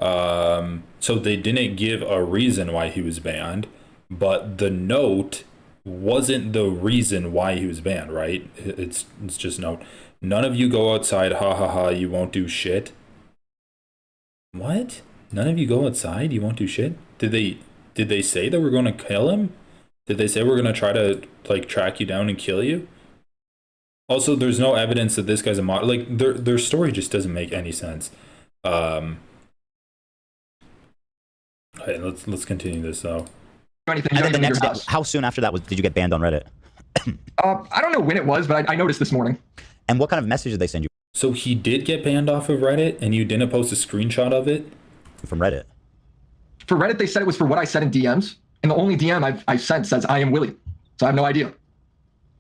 So they didn't give a reason why he was banned, but the note wasn't the reason why he was banned, right? It's just note. None of you go outside, ha ha ha, you won't do shit. What? None of you go outside? You won't do shit? Did they say that we're going to kill him? Did they say we're going to try to like track you down and kill you? Also, there's no evidence that this guy's a mod. Like their story just doesn't make any sense. Okay, let's continue this though. And then the next day, how soon after that did you get banned on Reddit? I don't know when it was, but I noticed this morning. And what kind of message did they send you? So he did get banned off of Reddit, and you didn't post a screenshot of it? From Reddit. For Reddit, they said it was for what I said in DMs, and the only DM I've sent says I am Willie. So I have no idea.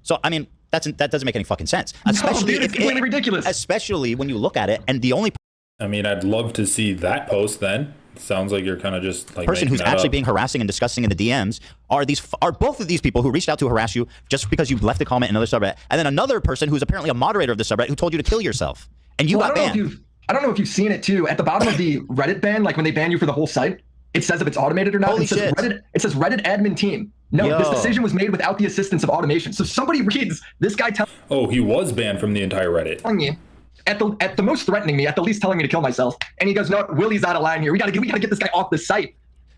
So, I mean, that doesn't make any fucking sense. Especially, no, dude, it's completely ridiculous. Especially when you look at it, and the only... I mean, I'd love to see that post then. Sounds like you're kind of just like person who's actually being harassing and discussing in the DMs are both of these people who reached out to harass you just because you left a comment in another subreddit, and then another person who's apparently a moderator of the subreddit who told you to kill yourself, and you got banned. I don't know if you've seen it too. At the bottom of the Reddit ban, like when they ban you for the whole site, it says if it's automated or not. Holy it says shit. It says Reddit admin team. No, this decision was made without the assistance of automation. So somebody reads this guy Oh, he was banned from the entire Reddit. Telling you. At the most threatening me, at the least telling me to kill myself. And he goes, no, Willie's out of line here. We gotta get this guy off the site.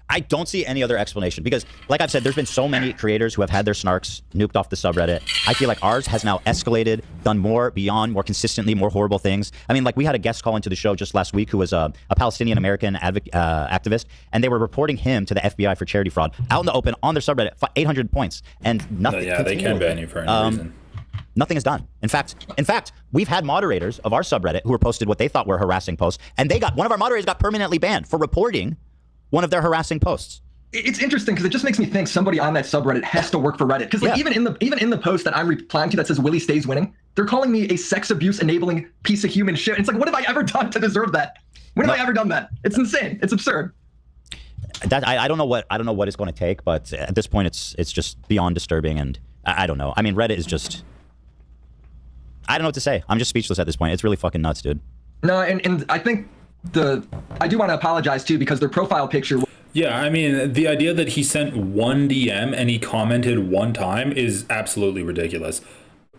I don't see any other explanation because, like I've said, there's been so many creators who have had their snarks nuked off the subreddit. I feel like ours has now escalated, done more, beyond, more consistently, more horrible things. I mean, like we had a guest call into the show just last week who was a Palestinian-American activist, and they were reporting him to the FBI for charity fraud out in the open on their subreddit, 800 points, and nothing. Yeah, they can ban you for any reason. Nothing is done. In fact, we've had moderators of our subreddit who were posted what they thought were harassing posts, and one of our moderators got permanently banned for reporting one of their harassing posts. It's interesting because it just makes me think somebody on that subreddit has to work for Reddit. Because like even in the post that I'm replying to that says Willie stays winning, they're calling me a sex abuse enabling piece of human shit. It's like, what have I ever done to deserve that? When have I ever done that? It's insane. It's absurd. That I don't know what it's going to take, but at this point it's just beyond disturbing, and I don't know. I mean, Reddit is just, I don't know what to say. I'm just speechless at this point. It's really fucking nuts, dude. No, and I think I do want to apologize too because their profile picture. Yeah, I mean, the idea that he sent one DM and he commented one time is absolutely ridiculous.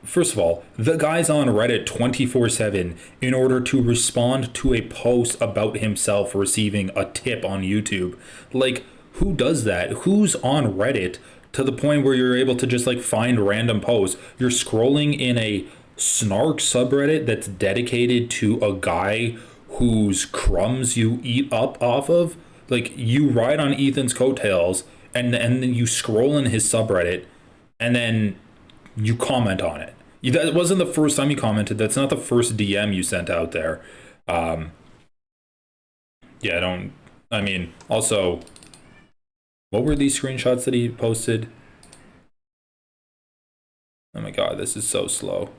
First of all, the guy's on Reddit 24/7 in order to respond to a post about himself receiving a tip on YouTube. Like, who does that? Who's on Reddit to the point where you're able to just like find random posts? You're scrolling in a snark subreddit that's dedicated to a guy whose crumbs you eat up off of. Like, you ride on Ethan's coattails and then you scroll in his subreddit and then you comment on it. That wasn't the first time you commented. That's not the first DM you sent out there. Also, what were these screenshots that he posted? Oh my god, this is so slow.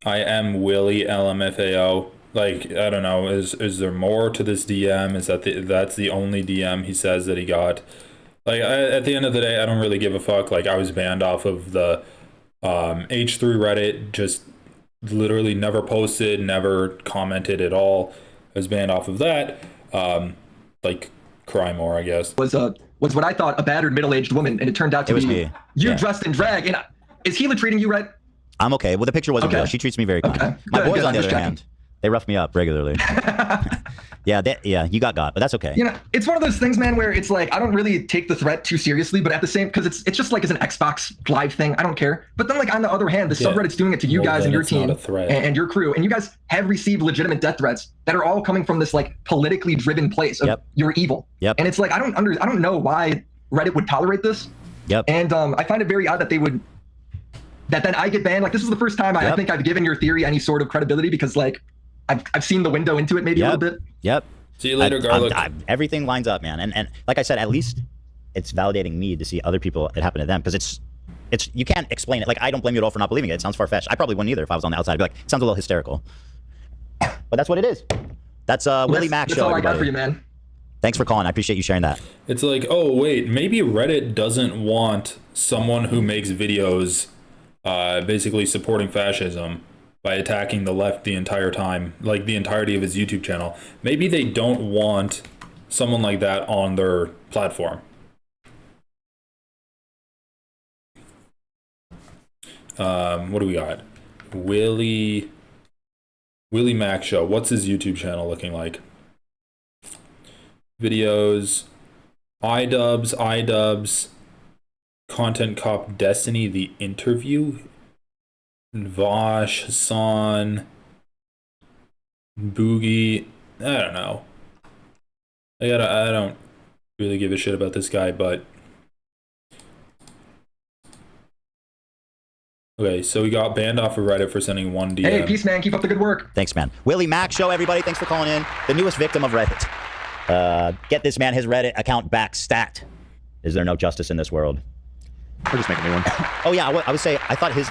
I am Willie LMFAO. Like, I don't know, is there more to this DM? Is that's the only DM he says that he got? Like, at the end of the day, I don't really give a fuck. Like, I was banned off of the H3 Reddit, just literally never posted, never commented at all. I was banned off of that. Like, cry more, I guess. Was what I thought a battered middle-aged woman, and it turned out to be me. You dressed in drag. And is Gila treating you right? I'm okay. Well, the picture wasn't real. She treats me very kind. Okay. My boys, on the other checking. hand, they rough me up regularly. Yeah, you got, but that's okay. You know, it's one of those things, man, where it's like I don't really take the threat too seriously, but at the same, because it's just like as an Xbox Live thing, I don't care. But then, like on the other hand, the subreddit's doing it to you guys and your team and your crew, and you guys have received legitimate death threats that are all coming from this like politically driven place of you're evil. Yep. And it's like I don't know why Reddit would tolerate this. Yep. And I find it very odd that they would. That then I get banned. Like this is the first time I think I've given your theory any sort of credibility because like I've seen the window into it maybe a little bit. Yep. See you later, Garlic. Everything lines up, man. And like I said, at least it's validating me to see other people it happen to them because it's you can't explain it. Like I don't blame you at all for not believing it. It sounds far-fetched. I probably wouldn't either if I was on the outside. I'd be like, it sounds a little hysterical. But that's what it is. That's Willie Mac That's show, all I got everybody. for you, man. Thanks for calling. I appreciate you sharing that. It's like, oh wait, maybe Reddit doesn't want someone who makes videos basically supporting fascism by attacking the left the entire time, like the entirety of his YouTube channel. Maybe they don't want someone like that on their platform. What do we got? Willie Mac show. What's his YouTube channel looking like? Videos, iDubbbz, Content Cop Destiny, The Interview, Vosh, Hassan, Boogie. I don't know. I don't really give a shit about this guy, but okay, so we got banned off of Reddit for sending one DM. Hey, peace, man. Keep up the good work. Thanks, man. Willie Mac show, everybody. Thanks for calling in. The newest victim of Reddit. Get this man his Reddit account back stat. Is there no justice in this world? Or just make a new one. Oh yeah, I would say I thought his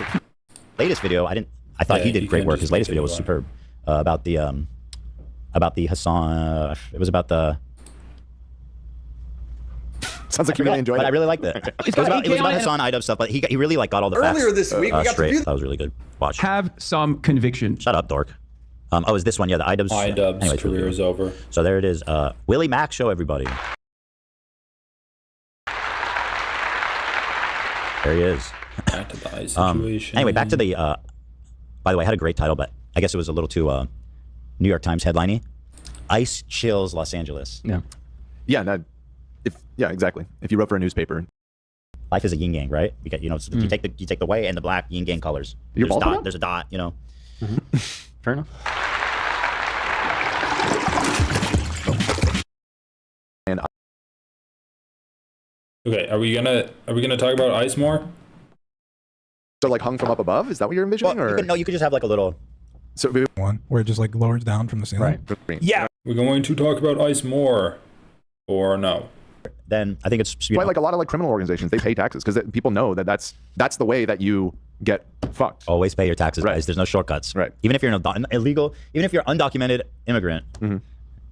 latest video. I thought he did great work. His latest video was superb. About the Hassan. It was about the. Sounds like you really enjoyed it. But I really liked it. It was about Hassan iDubbbz stuff, but he really like got all the facts. Earlier this week, we got straight. to That was really good. Watch. Have some conviction. Shut up, dork. Oh, is this one? Yeah, the iDubbbz. iDubbbz career is over. So there it is. Willie Mac show, everybody. There he is. Back to the ice situation. Anyway, back to the. By the way, I had a great title, but I guess it was a little too New York Times headliney. Ice chills Los Angeles. Yeah. Yeah. No, yeah, exactly. If you wrote for a newspaper. Life is a yin yang, right? You get, you take the white and the black yin yang colors. You're there's, bald there's a dot, you know. Fair enough. And okay, are we gonna talk about ice more? So like hung from up above? Is that what you're envisioning? Well, or you could just have like a little. So one where it just like lowers down from the ceiling. Right. Yeah. We're going to talk about ice more, or no? Then I think it's why like a lot of like criminal organizations, they pay taxes because people know that that's the way that you get fucked. Always pay your taxes, guys. There's no shortcuts. Right. Even if you're an illegal, even if you're undocumented immigrant,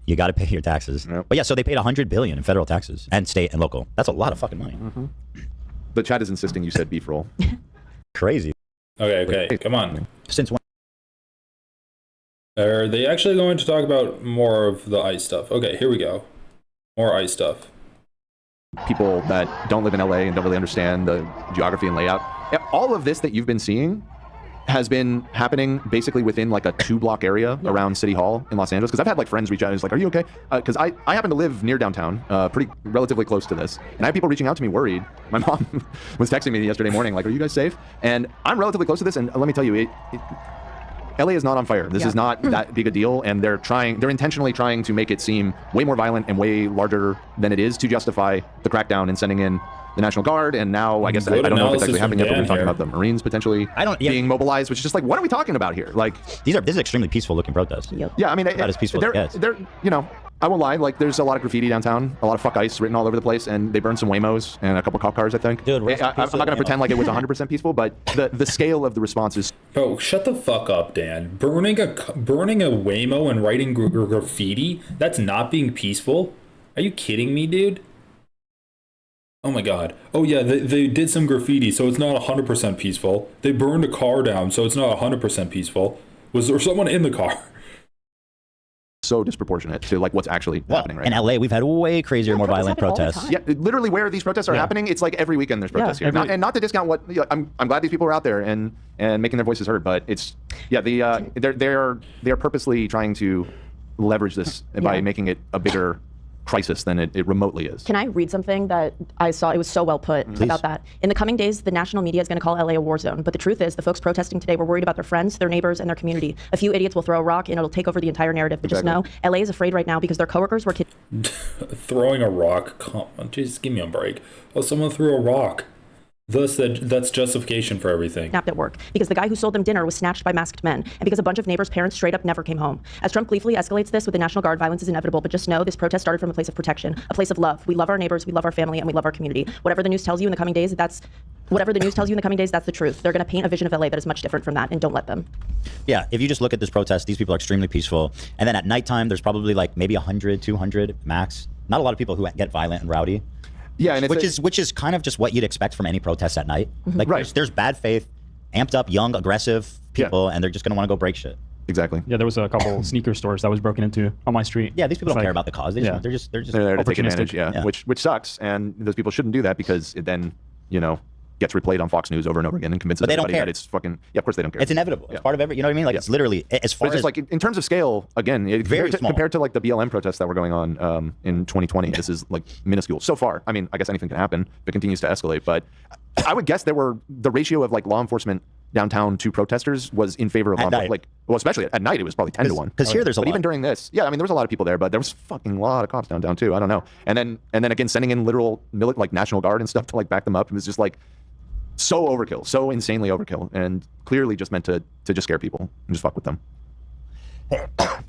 you got to pay your taxes. Yep. But yeah, so they paid $100 billion in federal taxes and state and local. That's a lot of fucking money. The chat is insisting you said beef roll. Crazy. Okay, come on. Since when? Are they actually going to talk about more of the ice stuff? Okay, here we go. More ice stuff. People that don't live in LA and don't really understand the geography and layout. All of this that you've been seeing has been happening basically within like a 2-block area around City Hall in Los Angeles. Because I've had like friends reach out and it's like, are you okay? Because I happen to live near downtown, relatively close to this. And I have people reaching out to me worried. My mom was texting me yesterday morning like, are you guys safe? And I'm relatively close to this. And let me tell you, LA is not on fire. This is not that big a deal, and they're intentionally trying to make it seem way more violent and way larger than it is to justify the crackdown and sending in the National Guard. And now I guess I don't know if it's actually happening yet, but we're talking about the Marines potentially being mobilized, which is just like, what are we talking about here? Like this is extremely peaceful looking protests. Yeah, I mean, not as peaceful as it gets. They're, you know, I won't lie, like there's a lot of graffiti downtown, a lot of fuck ice written all over the place, and they burned some Waymos and a couple cop cars, I think. Dude, I'm not going to pretend like it was 100% peaceful, but the scale of the response is... Bro, shut the fuck up, Dan. Burning a Waymo and writing graffiti? That's not being peaceful? Are you kidding me, dude? Oh my god. Oh yeah, they did some graffiti, so it's not 100% peaceful. They burned a car down, so it's not 100% peaceful. Was there someone in the car? So disproportionate to like what's actually happening right in now. LA, we've had way crazier, more violent protests. Yeah, literally where these protests are happening, it's like every weekend there's protests here. And not to discount what I'm glad these people are out there and making their voices heard, but it's they're purposely trying to leverage this by making it a bigger crisis than it remotely is. Can I read something that I saw? It was so well put about that. In the coming days, the national media is going to call LA a war zone. But the truth is, the folks protesting today were worried about their friends, their neighbors, and their community. A few idiots will throw a rock and it'll take over the entire narrative. But just know, LA is afraid right now because their coworkers were throwing a rock? Come on, just give me a break. Oh, someone threw a rock. Thus, that's justification for everything. Kidnapped at work because the guy who sold them dinner was snatched by masked men, and because a bunch of neighbors' parents straight up never came home. As Trump gleefully escalates this with the National Guard, violence is inevitable, but just know this protest started from a place of protection, a place of love. We love our neighbors, we love our family, and we love our community. Whatever the news tells you in the coming days, that's Whatever the news tells you in the coming days, that's the truth. They're going to paint a vision of LA that is much different from that, and don't let them. Yeah, if you just look at this protest, these people are extremely peaceful. And then at nighttime, there's probably like maybe 100, 200 max. Not a lot of people who get violent and rowdy. Yeah, and which is kind of just what you'd expect from any protest at night. Like there's bad faith, amped up, young, aggressive people, and they're just going to want to go break shit. Exactly. Yeah, there was a couple sneaker stores that was broken into on my street. Yeah, these people don't care about the cause. They're just there to take advantage. Yeah. Which sucks, and those people shouldn't do that because it then gets replayed on Fox News over and over again and convinces everybody that it's fucking. Yeah, of course they don't care. It's inevitable. It's part of every. You know what I mean? Like it's literally as far as like in terms of scale. Again, very small compared to like the BLM protests that were going on in 2020. This is like minuscule so far. I mean, I guess anything can happen if it continues to escalate. But I would guess the ratio of like law enforcement downtown to protesters was in favor of especially at night it was probably 10 to 1. Because here there's a lot. Even during this, I mean there was a lot of people there, but there was fucking a lot of cops downtown too. I don't know. And then again sending in literal like National Guard and stuff to like back them up. It was just like so overkill, so insanely overkill, and clearly just meant to just scare people and just fuck with them.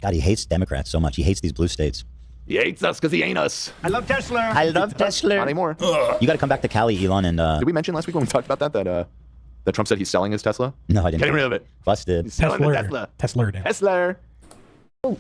God, he hates Democrats so much. He hates these blue states. He hates us because he ain't us. I love Tesla. I love Tesla. Not anymore. You got to come back to Cali, Elon, and did we mention last week when we talked about that Trump said he's selling his Tesla? No, I didn't. Getting rid of it. Busted. He's selling the Tesla. Tesla.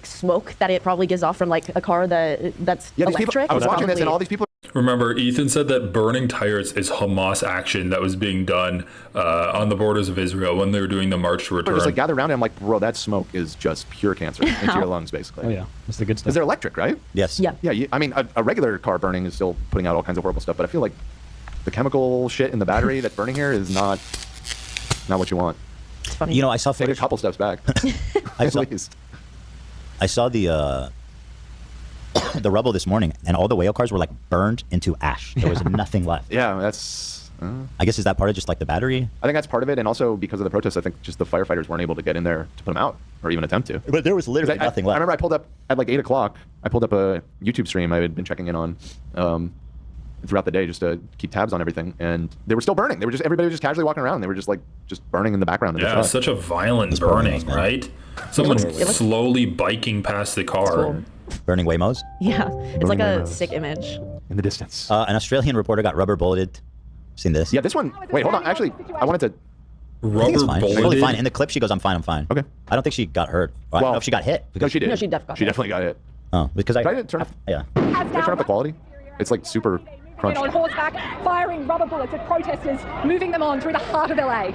Smoke that it probably gives off from like a car that's electric. I was watching this and all these people. Remember, Ethan said that burning tires is Hamas action that was being done on the borders of Israel when they were doing the March to Return. Just like gather around and I'm like, bro, that smoke is just pure cancer into your lungs, basically. Oh yeah, that's the good stuff. Because they're electric, right? Yes. Yeah. Yeah. I mean, a regular car burning is still putting out all kinds of horrible stuff, but I feel like the chemical shit in the battery that's burning here is not what you want. It's funny. You know, I saw take a couple steps back. I saw the rubble this morning, and all the whale cars were like burned into ash. There was nothing left. Yeah, that's. I guess is that part of just like the battery? I think that's part of it, and also because of the protests, I think just the firefighters weren't able to get in there to put them out or even attempt to. But there was literally nothing left. I remember I pulled up at like 8 o'clock. I pulled up a YouTube stream I had been checking in on throughout the day just to keep tabs on everything, and they were still burning. They were just everybody was just casually walking around. They were just burning in the background. Yeah, it was such a violent burning, right? Someone's slowly biking past the car. Cool. Burning Waymos? Yeah, it's like a sick image. In the distance. An Australian reporter got rubber bulleted. Seen this? Yeah, this one. Wait, hold on. Actually, I wanted to. Rubber bulleted? Totally fine. In the clip, she goes, "I'm fine. I'm fine." Okay. I don't think she got hurt. I don't know if she got hit. No, she did. No, she definitely got hit. Oh, because Did I turn up? Yeah. Did I turn up the quality? It's like super crunched. On horseback, firing rubber bullets at protesters, moving them on through the heart of LA.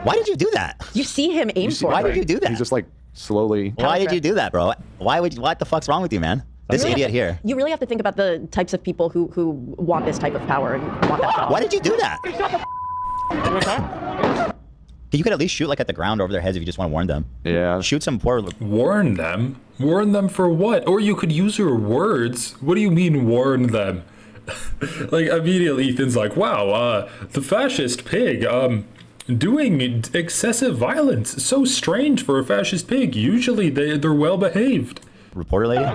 Why did you do that? You see him aim for Why her. did you do that? He's just like slowly. Why did you do that, bro? What the fuck's wrong with you, man? This idiot here. You really have to think about the types of people who want this type of power and want that power. Why did you do that? You could at least shoot like at the ground over their heads if you just want to warn them. Yeah. Shoot some poor. Warn them? Warn them for what? Or you could use your words. What do you mean warn them? Like immediately Ethan's like, wow, the fascist pig, doing excessive violence. So strange for a fascist pig. Usually they're well behaved. Reporter lady?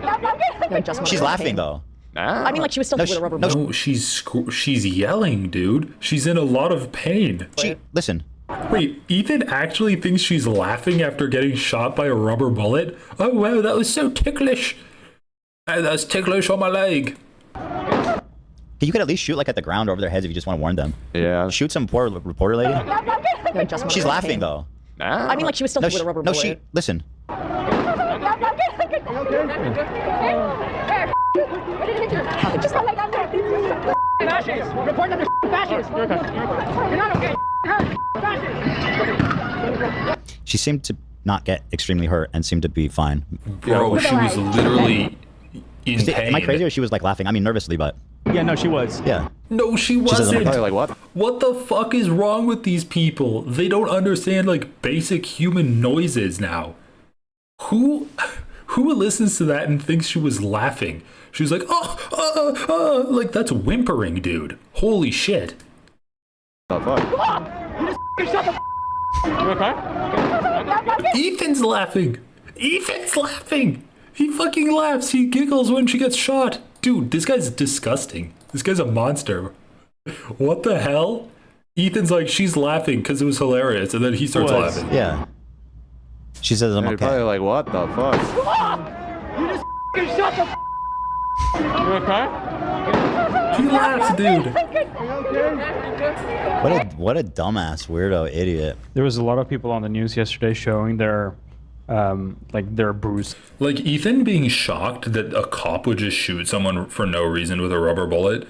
She's laughing though. I mean, like she was still with a rubber bullet. No, she's yelling, dude. She's in a lot of pain. Listen. Wait, Ethan actually thinks she's laughing after getting shot by a rubber bullet? Oh wow, that was so ticklish. That's ticklish on my leg. You could at least shoot like at the ground over their heads if you just want to warn them. Yeah. Shoot some poor reporter lady. She's laughing though. I mean, like she was still with a rubber bullet. Listen. Report another fascist. You're not okay. She seemed to not get extremely hurt and seemed to be fine. Bro, she was literally in pain. Am I crazy or she was like laughing? I mean, nervously, but. Yeah, no, she was. Yeah. No, she wasn't. Like what? What the fuck is wrong with these people? They don't understand like basic human noises now. Who listens to that and thinks she was laughing? She was like, like that's whimpering, dude. Holy shit. Oh, fuck. You okay? Ethan's laughing. Ethan's laughing. He fucking laughs. He giggles when she gets shot. Dude, this guy's disgusting. This guy's a monster. What the hell? Ethan's like, she's laughing because it was hilarious, and then he starts laughing. Yeah. She says, I'm okay. You're probably like, what the fuck? You just shut the He laughs, dude. What a dumbass weirdo idiot. There was a lot of people on the news yesterday showing their bruise. Like Ethan being shocked that a cop would just shoot someone for no reason with a rubber bullet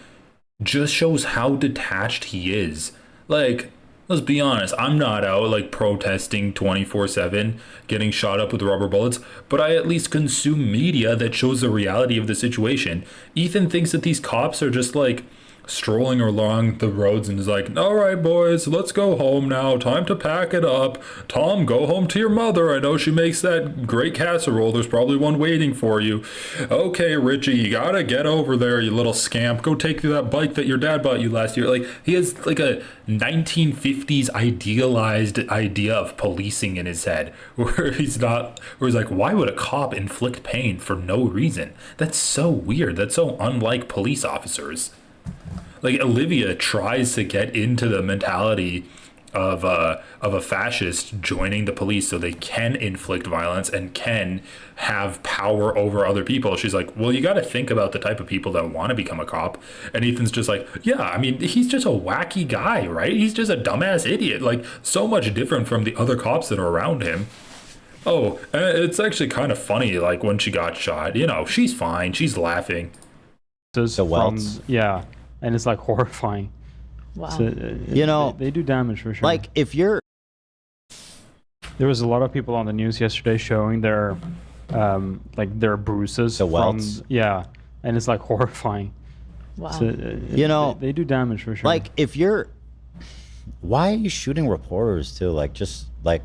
just shows how detached he is. Like, let's be honest, I'm not out like protesting 24/7, getting shot up with rubber bullets, but I at least consume media that shows the reality of the situation. Ethan thinks that these cops are just like strolling along the roads and is like, all right, boys, let's go home now. Time to pack it up. Tom, go home to your mother. I know she makes that great casserole. There's probably one waiting for you. Okay, Richie, you gotta get over there, you little scamp. Go take that bike that your dad bought you last year. Like, he has like a 1950s idealized idea of policing in his head where he's like, why would a cop inflict pain for no reason? That's so weird. That's so unlike police officers. Like, Olivia tries to get into the mentality of a fascist joining the police so they can inflict violence and can have power over other people. She's like, well, you got to think about the type of people that want to become a cop. And Ethan's just like, yeah, I mean, he's just a wacky guy, right? He's just a dumbass idiot. Like, so much different from the other cops that are around him. Oh, and it's actually kind of funny, like, when she got shot, you know, she's fine. She's laughing. Yeah. And it's like horrifying. Wow. So, you know, they do damage for sure. Like, if you're... There was a lot of people on the news yesterday showing their bruises. The welts? Yeah. And it's like horrifying. Wow. So, you know, they do damage for sure. Like, if you're... Why are you shooting reporters, too? Like, just, like...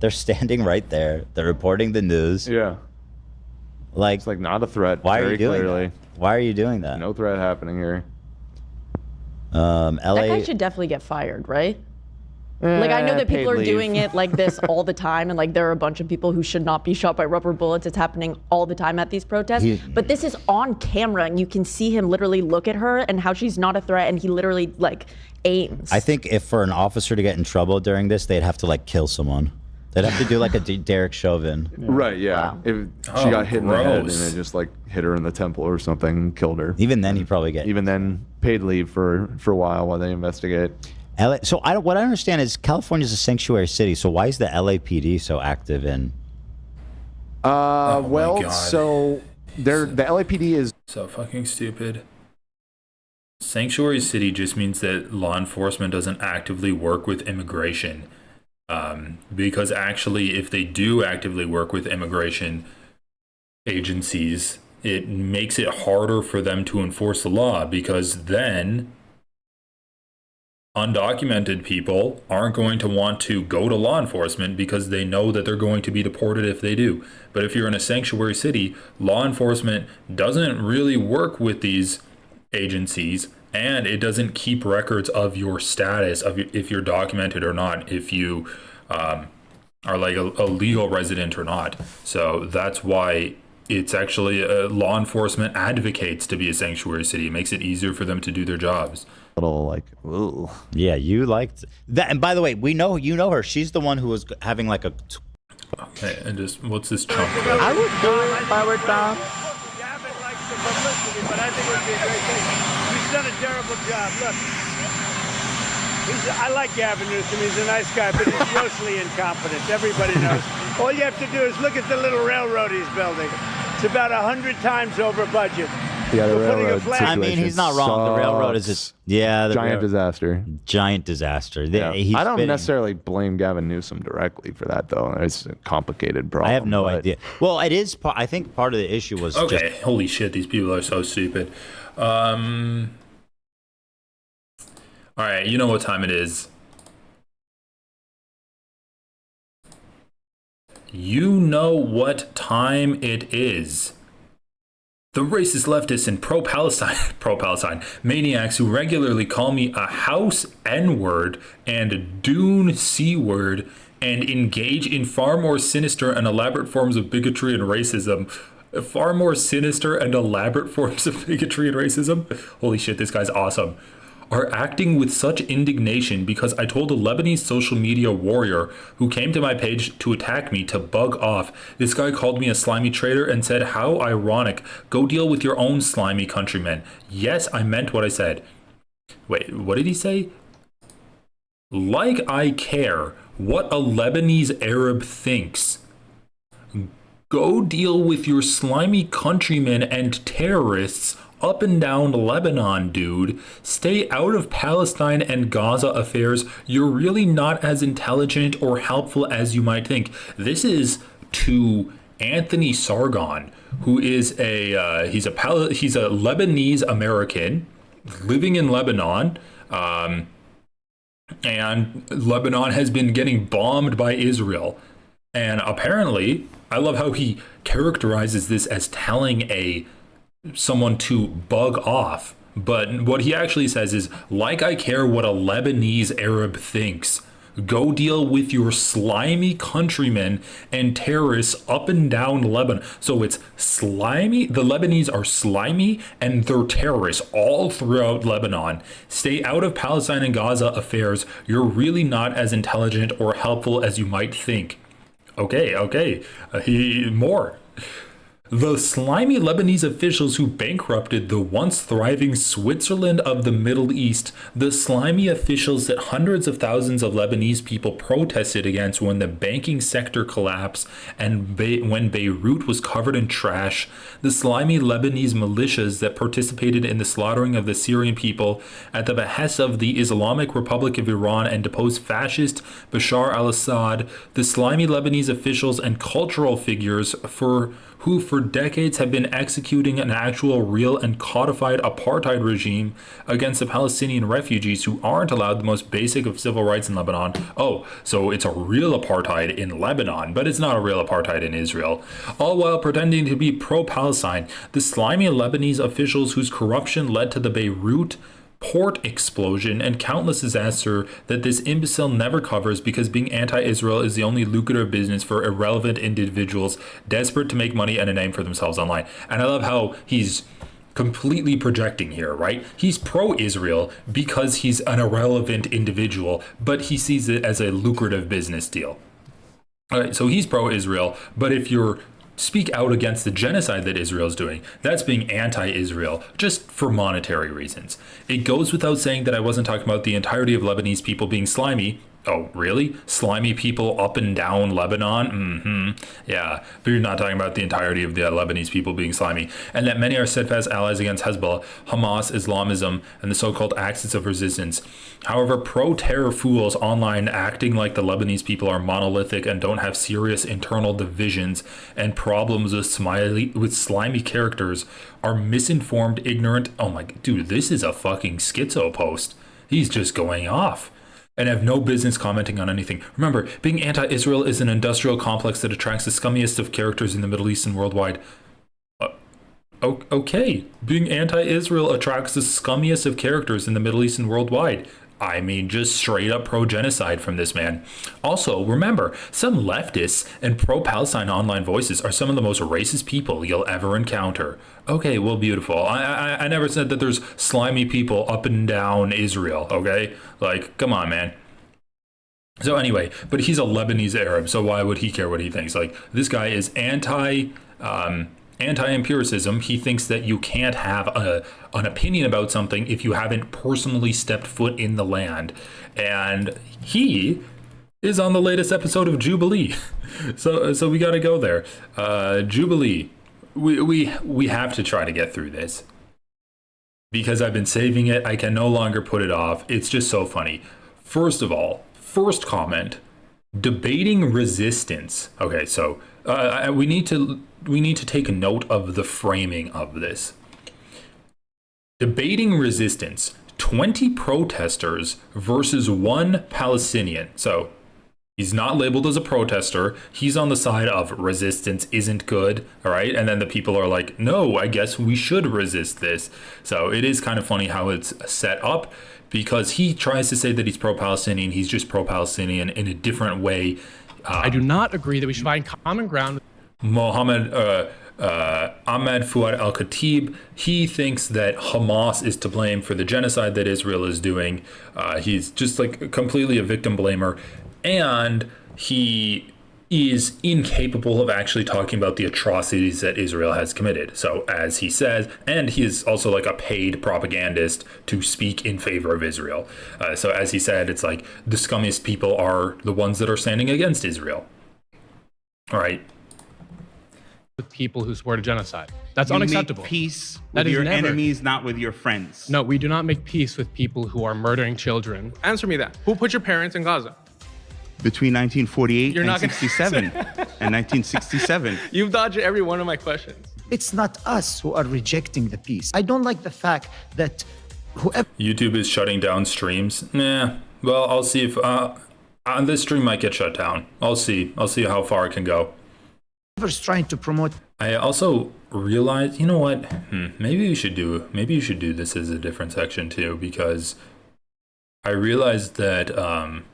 They're standing right there. They're reporting the news. Yeah. Like, it's like not a threat. Why very are you doing clearly. that? Why are you doing that? No threat happening here. LA. That guy should definitely get fired, right? Like, I know that people are doing it like this all the time, and like there are a bunch of people who should not be shot by rubber bullets. It's happening all the time at these protests. But this is on camera, and you can see him literally look at her and how she's not a threat, and he literally like aims. I think if for an officer to get in trouble during this, they'd have to like kill someone. They'd have to do like a Derek Chauvin. Right, yeah. Wow. If she got hit in the head and gross. it just like hit her in the temple or something and killed her. Even then, he'd probably get... Even then, paid leave for a while they investigate. LA, so what I understand is California's a sanctuary city, so why is the LAPD so active in... Well, so the LAPD is... So fucking stupid. Sanctuary city just means that law enforcement doesn't actively work with immigration. Because actually, if they do actively work with immigration agencies, it makes it harder for them to enforce the law, because then undocumented people aren't going to want to go to law enforcement because they know that they're going to be deported if they do. But if you're in a sanctuary city, law enforcement doesn't really work with these agencies, and it doesn't keep records of your status, of if you're documented or not, if you are like a legal resident or not. So that's why it's actually law enforcement advocates to be a sanctuary city. It makes it easier for them to do their jobs. Little like, ooh. Yeah, you liked that. And by the way, you know her. She's the one who was having like a... Okay, and just, what's this chunk? I would do it if I were Tom. But I think it would be a great thing. He's done a terrible job. Look, I like Gavin Newsom. He's a nice guy, but he's grossly incompetent. Everybody knows. All you have to do is look at the little railroad he's building. It's about 100 times over budget. Yeah, the railroad situation I mean, he's not wrong. The railroad is just... Yeah, the giant disaster. Giant disaster. Yeah. I don't necessarily blame Gavin Newsom directly for that, though. It's a complicated problem. I have no idea. Well, it is. I think part of the issue was okay. Holy shit, these people are so stupid. All right, you know what time it is. You know what time it is. The racist leftists and pro-Palestine maniacs who regularly call me a house N-word and a Dune C-word and engage in far more sinister and elaborate forms of bigotry and racism. Far more sinister and elaborate forms of bigotry and racism? Holy shit, this guy's awesome. are acting with such indignation because I told a Lebanese social media warrior who came to my page to attack me to bug off. This guy called me a slimy traitor and said, how ironic. Go deal with your own slimy countrymen. Yes, I meant what I said. Wait, what did he say? Like I care what a Lebanese Arab thinks. Go deal with your slimy countrymen and terrorists up and down Lebanon, dude. Stay out of Palestine and Gaza affairs. You're really not as intelligent or helpful as you might think. This is to Anthony Sargon, who is he's a Lebanese American living in Lebanon, and Lebanon has been getting bombed by Israel. And apparently, I love how he characterizes this as telling someone to bug off. But what he actually says is, like I care what a Lebanese Arab thinks. Go deal with your slimy countrymen and terrorists up and down Lebanon. So it's slimy. The Lebanese are slimy and they're terrorists all throughout Lebanon. Stay out of Palestine and Gaza affairs. You're really not as intelligent or helpful as you might think. Okay. More. The slimy Lebanese officials who bankrupted the once thriving Switzerland of the Middle East, the slimy officials that hundreds of thousands of Lebanese people protested against when the banking sector collapsed and when Beirut was covered in trash, the slimy Lebanese militias that participated in the slaughtering of the Syrian people at the behest of the Islamic Republic of Iran and deposed fascist Bashar al-Assad, the slimy Lebanese officials and cultural figures who for decades have been executing an actual, real, and codified apartheid regime against the Palestinian refugees who aren't allowed the most basic of civil rights in Lebanon. Oh, so it's a real apartheid in Lebanon, but it's not a real apartheid in Israel. All while pretending to be pro-Palestine, the slimy Lebanese officials whose corruption led to the Beirut port explosion and countless disaster that this imbecile never covers because being anti-Israel is the only lucrative business for irrelevant individuals desperate to make money and a name for themselves online. And I love how he's completely projecting here, right? He's pro-Israel because he's an irrelevant individual, but he sees it as a lucrative business deal. All right, so he's pro-Israel, but if you're speak out against the genocide that Israel's doing, that's being anti-Israel, just for monetary reasons. It goes without saying that I wasn't talking about the entirety of Lebanese people being slimy. Oh, really? Slimy people up and down Lebanon? Yeah, but you're not talking about the entirety of the Lebanese people being slimy. And that many are steadfast allies against Hezbollah, Hamas, Islamism, and the so-called axis of resistance. However, pro-terror fools online acting like the Lebanese people are monolithic and don't have serious internal divisions and problems with slimy characters are misinformed, ignorant. Oh my, dude, this is a fucking schizo post. He's just going off. And have no business commenting on anything. Remember, being anti-Israel is an industrial complex that attracts the scummiest of characters in the Middle East and worldwide. Okay, being anti-Israel attracts the scummiest of characters in the Middle East and worldwide. I mean, just straight up pro-genocide from this man. Also, remember, some leftists and pro-Palestine online voices are some of the most racist people you'll ever encounter. Okay, well, beautiful. I never said that there's slimy people up and down Israel, okay? Like, come on, man. So anyway, but he's a Lebanese Arab, so why would he care what he thinks? Like, this guy is anti-empiricism. He thinks that you can't have an opinion about something if you haven't personally stepped foot in the land. And he is on the latest episode of Jubilee. So we got to go there. Jubilee. We have to try to get through this because I've been saving it. I can no longer put it off. It's just so funny. First of all, first comment, debating resistance. Okay, so we need to take a note of the framing of this. Debating resistance, 20 protesters versus 1 Palestinian. So he's not labeled as a protester. He's on the side of resistance isn't good, all right? And then the people are like, no, I guess we should resist this. So it is kind of funny how it's set up because he tries to say that he's pro-Palestinian. He's just pro-Palestinian in a different way. I do not agree that we should find common ground. Mohammed Ahmed Fuad al-Khatib, he thinks that Hamas is to blame for the genocide that Israel is doing. He's just like completely a victim blamer. And he is incapable of actually talking about the atrocities that Israel has committed. So as he says, and he is also like a paid propagandist to speak in favor of Israel. So as he said, it's like the scummiest people are the ones that are standing against Israel. All right. With people who support a genocide. That's You unacceptable. Make peace That with is your never. enemies, not with your friends. No, we do not make peace with people who are murdering children. Answer me that. Who put your parents in Gaza? Between 1948 You're and not gonna 67 and 1967. You've dodged every one of my questions. It's not us who are rejecting the peace. I don't like the fact that whoever YouTube is shutting down streams. Nah. Well, I'll see if this stream might get shut down. I'll see how far it can go. is trying to promote. I also realized, you know what? Maybe you should do this as a different section too, because I realized that I'm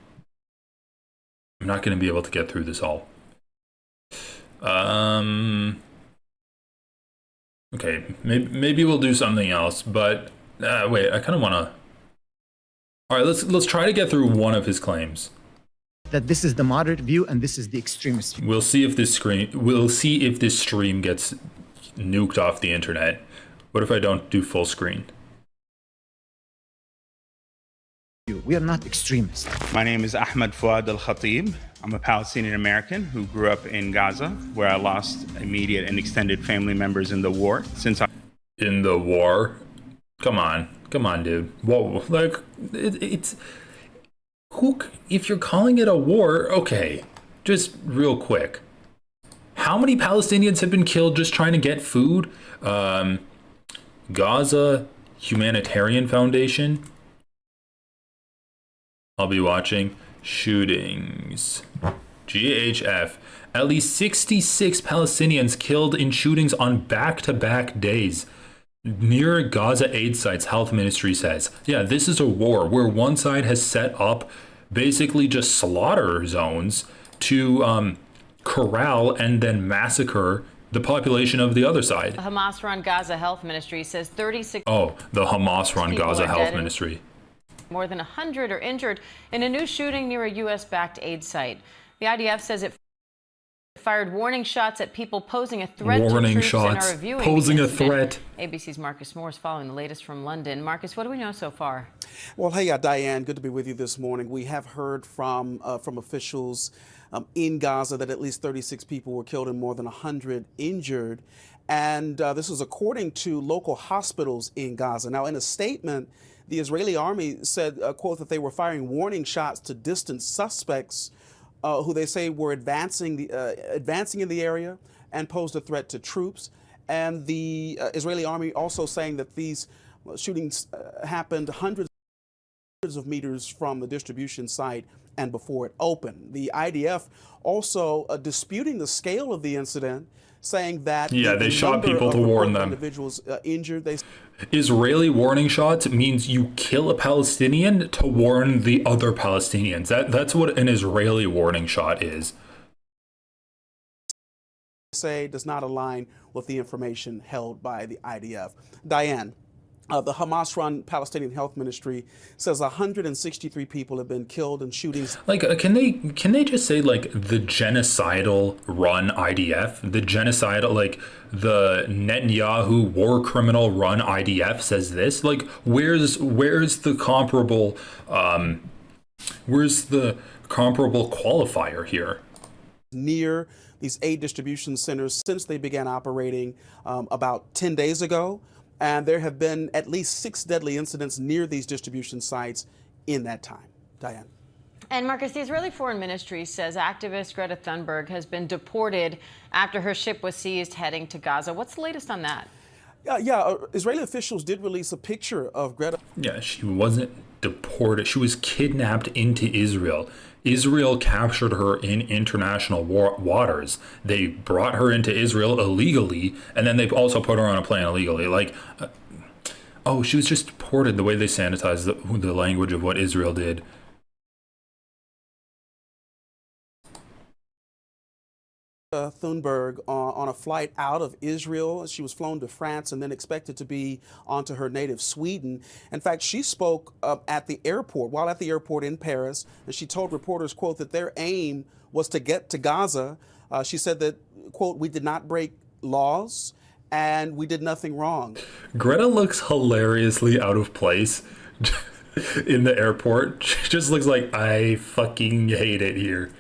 not going to be able to get through this all. Okay, maybe we'll do something else, but wait, I kind of want to. All right, let's try to get through one of his claims. That this is the moderate view and this is the extremist view. We'll see if this stream gets nuked off the internet. What if I don't do full screen? We are not extremists. My name is Ahmed Fuad al-Khatib. I'm a Palestinian American who grew up in Gaza, where I lost immediate and extended family members in the war. In the war? Come on, dude. Whoa, like it's if you're calling it a war, okay. Just real quick, how many Palestinians have been killed just trying to get food? Gaza Humanitarian Foundation. I'll be watching. Shootings. GHF. At least 66 Palestinians killed in shootings on back-to-back days near Gaza aid sites, health ministry says. Yeah, this is a war where one side has set up basically just slaughter zones to corral and then massacre the population of the other side. The Hamas-run Gaza Health Ministry says 36. Oh, the Hamas-run People Gaza are Health dead. Ministry. More than 100 are injured in a new shooting near a U.S.-backed aid site. The IDF says it fired warning shots at people posing a threat to troops and are reviewing posing the a incident. threat. ABC's Marcus Moore is following the latest from London. Marcus, what do we know so far? Well, hey, Diane, good to be with you this morning. We have heard from officials in Gaza that at least 36 people were killed and more than 100 injured. And this was according to local hospitals in Gaza. Now, in a statement, the Israeli army said, quote, that they were firing warning shots to distant suspects who they say were advancing in the area and posed a threat to troops. And the Israeli army also saying that these shootings happened hundreds of meters from the distribution site and before it opened. The IDF also disputing the scale of the incident, saying that they shot people to warn them. Individuals injured. Israeli warning shots means you kill a Palestinian to warn the other Palestinians. That's what an Israeli warning shot is. Say does not align with the information held by the IDF. Diane, the Hamas-run Palestinian Health Ministry says 163 people have been killed in shootings. Like, can they just say like the genocidal run IDF, the genocidal, like the Netanyahu war criminal run IDF says this? Like, where's the comparable qualifier here? Near these aid distribution centers since they began operating about 10 days ago. And there have been at least 6 deadly incidents near these distribution sites in that time. Diane. And Marcus, the Israeli Foreign Ministry says activist Greta Thunberg has been deported after her ship was seized heading to Gaza. What's the latest on that? Israeli officials did release a picture of Greta. Yeah, she wasn't deported. She was kidnapped into Israel. Israel captured her in international waters. They brought her into Israel illegally, and then they also put her on a plane illegally. Like, she was just deported. The way they sanitized the language of what Israel did. Thunberg on a flight out of Israel. She was flown to France and then expected to be onto her native Sweden. In fact, she spoke at the airport, while at the airport in Paris, and she told reporters, quote, that their aim was to get to Gaza. She said that, quote, we did not break laws and we did nothing wrong. Greta looks hilariously out of place in the airport. She just looks like, I fucking hate it here.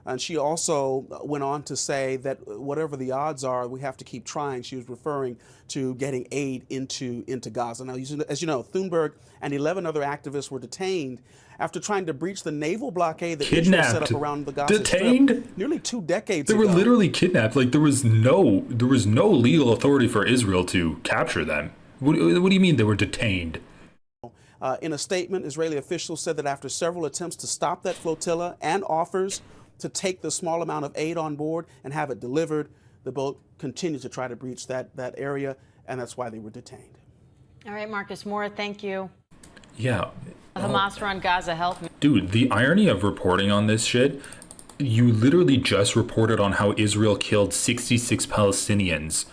And she also went on to say that whatever the odds are, we have to keep trying. She was referring to getting aid into Gaza. Now, as you know, Thunberg and 11 other activists were detained after trying to breach the naval blockade that Israel set up around the Gaza Strip nearly 2 decades ago. They were literally kidnapped. Like there was no legal authority for Israel to capture them. What do you mean they were detained? In a statement, Israeli officials said that after several attempts to stop that flotilla and offers to take the small amount of aid on board and have it delivered, the boat continued to try to breach that area, and that's why they were detained. All right, Marcus Moore, thank you. Yeah. Hamas-run Gaza health. Dude, the irony of reporting on this shit, you literally just reported on how Israel killed 66 Palestinians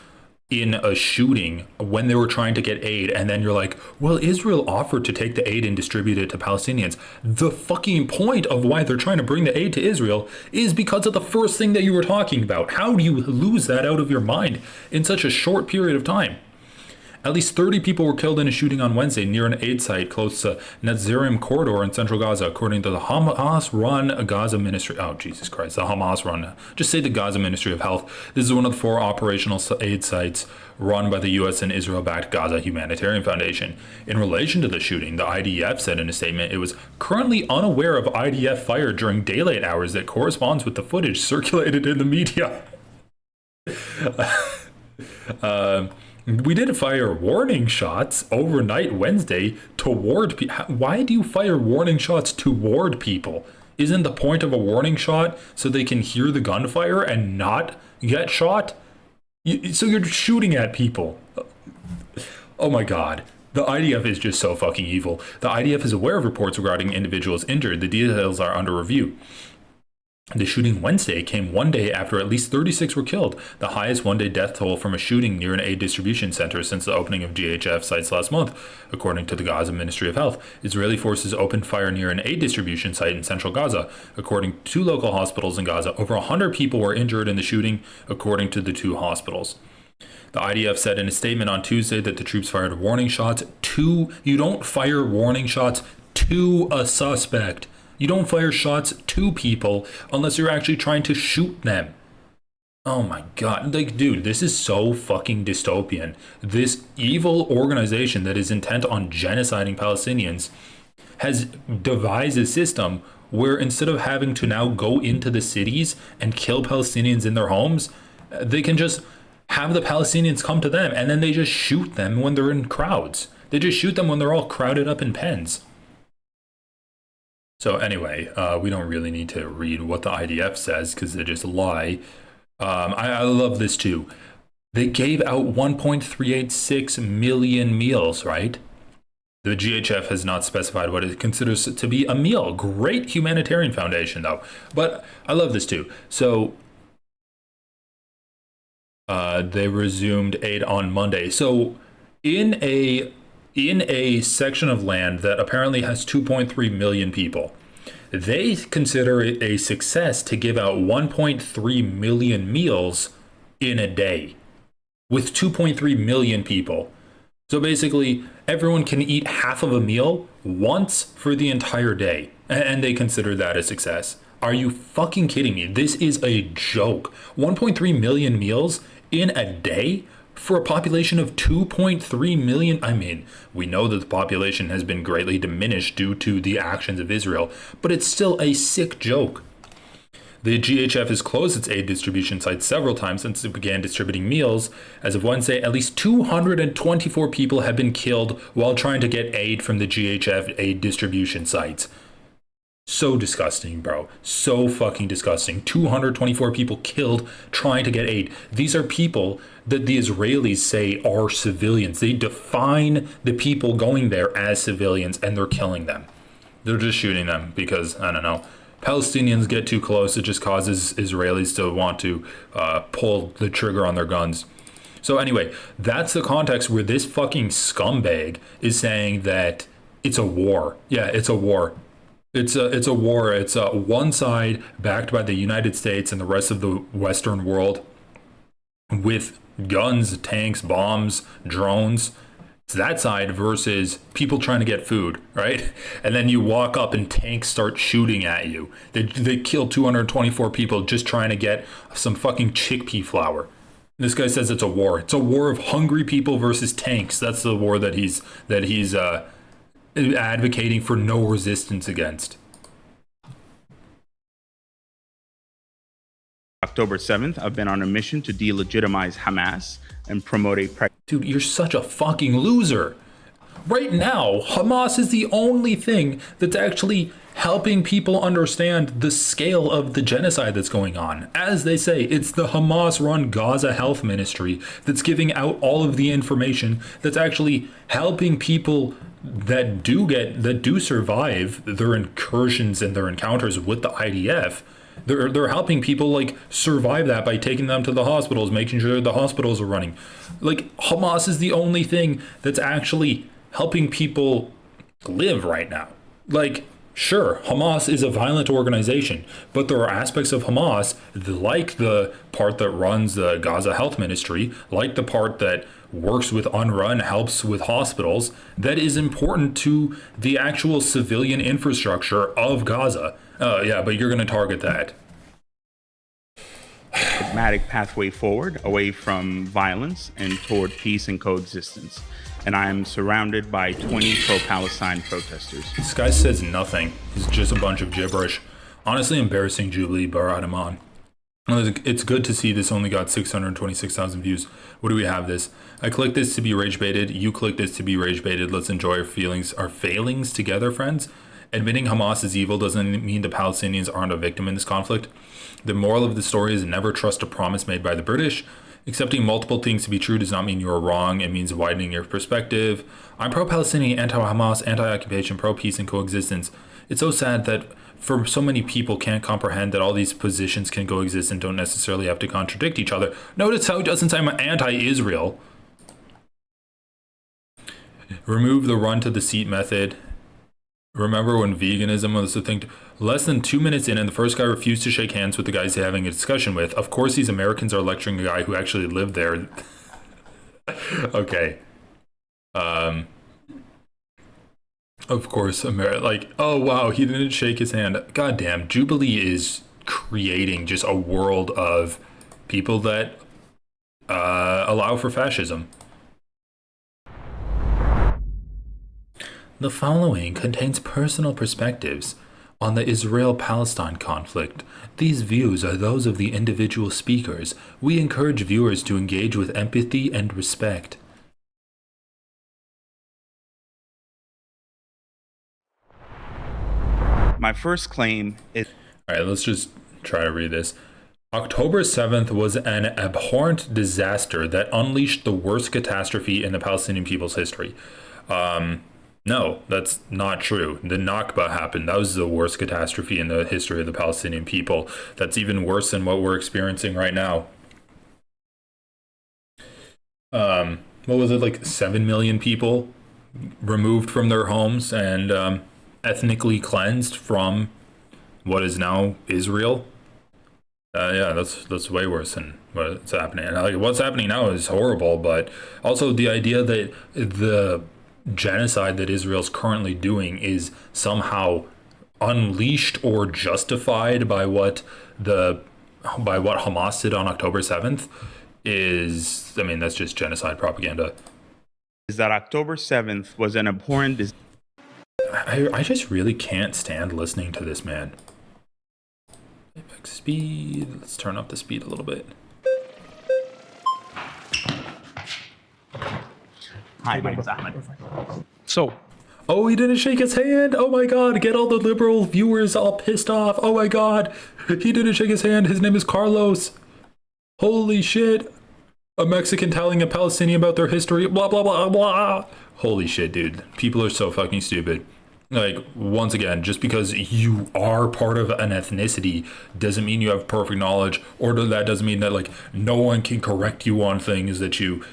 in a shooting when they were trying to get aid, and then you're like, well, Israel offered to take the aid and distribute it to Palestinians. The fucking point of why they're trying to bring the aid to Israel is because of the first thing that you were talking about. How do you lose that out of your mind in such a short period of time? At least 30 people were killed in a shooting on Wednesday near an aid site close to Netzarim corridor in central Gaza, according to the Hamas-run Gaza Ministry. Oh, Jesus Christ, the Hamas-run. Just say the Gaza Ministry of Health. This is one of the 4 operational aid sites run by the U.S. and Israel-backed Gaza Humanitarian Foundation. In relation to the shooting, the IDF said in a statement it was currently unaware of IDF fire during daylight hours that corresponds with the footage circulated in the media. We did fire warning shots overnight Wednesday toward people. Why do you fire warning shots toward people? Isn't the point of a warning shot so they can hear the gunfire and not get shot? So you're shooting at people. Oh my God. The IDF is just so fucking evil. The IDF is aware of reports regarding individuals injured. The details are under review. The shooting Wednesday came one day after at least 36 were killed, the highest one-day death toll from a shooting near an aid distribution center since the opening of GHF sites last month, according to the Gaza Ministry of Health. Israeli forces opened fire near an aid distribution site in central Gaza. According to local hospitals in Gaza, over 100 people were injured in the shooting, according to the 2 hospitals. The IDF said in a statement on Tuesday that the troops fired warning shots to... You don't fire warning shots to a suspect. You don't fire shots to people unless you're actually trying to shoot them. Oh my God. Like, dude, this is so fucking dystopian. This evil organization that is intent on genociding Palestinians has devised a system where instead of having to now go into the cities and kill Palestinians in their homes, they can just have the Palestinians come to them and then they just shoot them when they're in crowds. They just shoot them when they're all crowded up in pens. So anyway, we don't really need to read what the IDF says because they just lie. I love this too. They gave out 1.386 million meals, right? The GHF has not specified what it considers to be a meal. Great humanitarian foundation though. But I love this too. So they resumed aid on Monday. So in a section of land that apparently has 2.3 million people, they consider it a success to give out 1.3 million meals in a day with 2.3 million people. So basically, everyone can eat half of a meal once for the entire day, and they consider that a success. Are you fucking kidding me? This is a joke. 1.3 million meals in a day? For a population of 2.3 million, I mean, we know that the population has been greatly diminished due to the actions of Israel, but it's still a sick joke. The GHF has closed its aid distribution sites several times since it began distributing meals. As of Wednesday, at least 224 people have been killed while trying to get aid from the GHF aid distribution sites. So disgusting, bro. So fucking disgusting. 224 people killed trying to get aid. These are people that the Israelis say are civilians. They define the people going there as civilians and they're killing them. They're just shooting them because, I don't know, Palestinians get too close, it just causes Israelis to want to pull the trigger on their guns. So anyway, that's the context where this fucking scumbag is saying that it's a war. Yeah, it's a war. It's a war. It's one side backed by the United States and the rest of the Western world with guns, tanks, bombs, drones. It's that side versus people trying to get food, right? And then you walk up and tanks start shooting at you. They killed 224 people just trying to get some fucking chickpea flour. This guy says it's a war. It's a war of hungry people versus tanks. That's the war that he's advocating for no resistance against. October 7th, I've been on a mission to delegitimize Hamas and promote a... Dude, you're such a fucking loser. Right now, Hamas is the only thing that's actually helping people understand the scale of the genocide that's going on. As they say, it's the Hamas-run Gaza Health Ministry that's giving out all of the information that's actually helping people that do survive their incursions and their encounters with the IDF. They're helping people like survive that by taking them to the hospitals, making sure the hospitals are running. Like, Hamas is the only thing that's actually helping people live right now. Like, sure, Hamas is a violent organization, but there are aspects of Hamas, like the part that runs the Gaza Health Ministry, like the part that works with UNRWA and helps with hospitals, that is important to the actual civilian infrastructure of Gaza. Yeah, but you're going to target that. Pragmatic pathway forward, away from violence and toward peace and coexistence. And I am surrounded by 20 pro-Palestine protesters. This guy says nothing. He's just a bunch of gibberish. Honestly embarrassing, Jubilee brought him on. It's good to see this only got 626,000 views. What do we have this? I click this to be rage baited. You click this to be rage baited. Let's enjoy our failings together, friends. Admitting Hamas is evil doesn't mean the Palestinians aren't a victim in this conflict. The moral of the story is never trust a promise made by the British. Accepting multiple things to be true does not mean you are wrong. It means widening your perspective. I'm pro-Palestinian, anti-Hamas, anti-occupation, pro-peace and coexistence. It's so sad that for so many people can't comprehend that all these positions can coexist and don't necessarily have to contradict each other. Notice how he doesn't say I'm anti-Israel. Remove the run to the seat method. Remember when veganism was a thing? Less than 2 minutes in and the first guy refused to shake hands with the guys he's having a discussion with. Of course these Americans are lecturing a guy who actually lived there. Okay. Of course, like, oh wow, he didn't shake his hand. Goddamn, Jubilee is creating just a world of people that allow for fascism. The following contains personal perspectives on the Israel-Palestine conflict. These views are those of the individual speakers. We encourage viewers to engage with empathy and respect. My first claim is... All right, let's just try to read this. October 7th was an abhorrent disaster that unleashed the worst catastrophe in the Palestinian people's history. No, that's not true. The Nakba happened. That was the worst catastrophe in the history of the Palestinian people. That's even worse than what we're experiencing right now. What was it, like 7 million people removed from their homes and ethnically cleansed from what is now Israel? Yeah, that's way worse than what's happening. Like, what's happening now is horrible, but also the idea that the genocide that Israel's currently doing is somehow unleashed or justified by what Hamas did on October 7th is, I mean, that's just genocide propaganda. Is that October 7th was an abhorrent I just really can't stand listening to this man. Apex speed, let's turn up the speed a little bit. Hi, my name is Ahmed. So. Oh, he didn't shake his hand. Oh my God, get all the liberal viewers all pissed off. Oh my God, he didn't shake his hand. His name is Carlos. Holy shit. A Mexican telling a Palestinian about their history. Blah, blah, blah, blah. Holy shit, dude. People are so fucking stupid. Like, once again, just because you are part of an ethnicity doesn't mean you have perfect knowledge, or that doesn't mean that, like, no one can correct you on things that you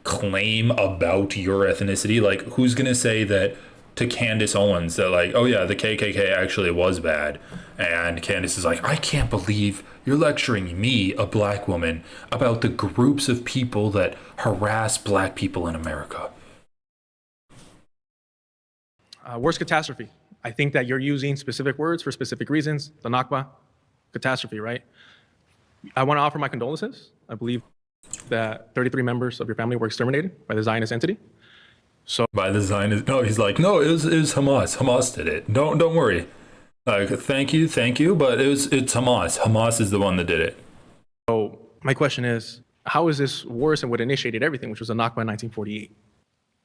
claim about your ethnicity. Like, who's gonna say that to Candace Owens that, like, oh yeah, the KKK actually was bad, and Candace is like, I can't believe you're lecturing me, a black woman, about the groups of people that harass black people in America. Worst catastrophe. I think that you're using specific words for specific reasons. The Nakba, catastrophe, right? I want to offer my condolences. I believe that 33 members of your family were exterminated by the Zionist entity. So by the Zionist, no, he's like, no, it was Hamas. Hamas did it. Don't worry. Like, thank you, but it's Hamas. Hamas is the one that did it. So my question is, how is this worse than what initiated everything, which was the Nakba in 1948?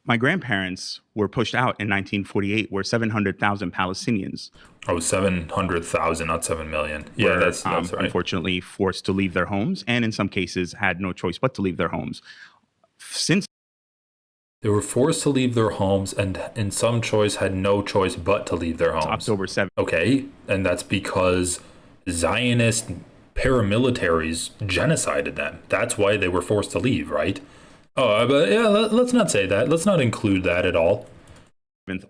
My grandparents were pushed out in 1948, where 700,000 Palestinians. Oh, 700,000, not 7 million. Yeah, were, that's right. Unfortunately forced to leave their homes, and in some cases had no choice but to leave their homes. Since they were forced to leave their homes, and in some choice had no choice but to leave their homes. October 7th. Okay, and that's because Zionist paramilitaries genocided them. That's why they were forced to leave, right? Oh, but yeah, let's not say that. Let's not include that at all.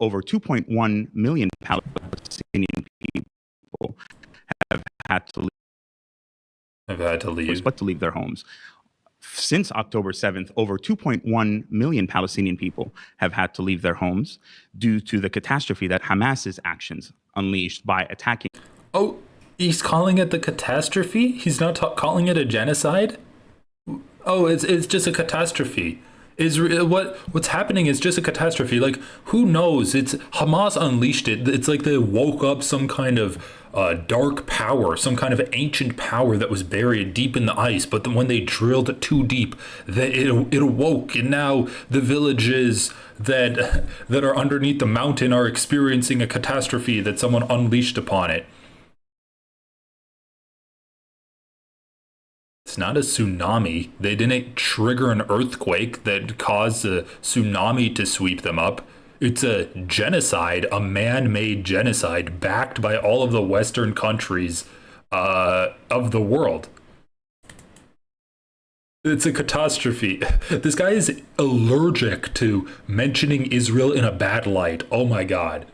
Over 2.1 million Palestinian people have had to leave. But to leave their homes. Since October 7th, over 2.1 million Palestinian people have had to leave their homes due to the catastrophe that Hamas's actions unleashed by attacking. Oh, he's calling it the catastrophe? He's not calling it a genocide? Oh, it's just a catastrophe. What's happening is just a catastrophe. Like, who knows? It's Hamas unleashed it. It's like they woke up some kind of dark power, some kind of ancient power that was buried deep in the ice. But then when they drilled it too deep, it awoke, and now the villages that are underneath the mountain are experiencing a catastrophe that someone unleashed upon it. It's not a tsunami. They didn't trigger an earthquake that caused a tsunami to sweep them up. It's a genocide, a man-made genocide backed by all of the Western countries of the world. It's a catastrophe. This guy is allergic to mentioning Israel in a bad light. Oh my God.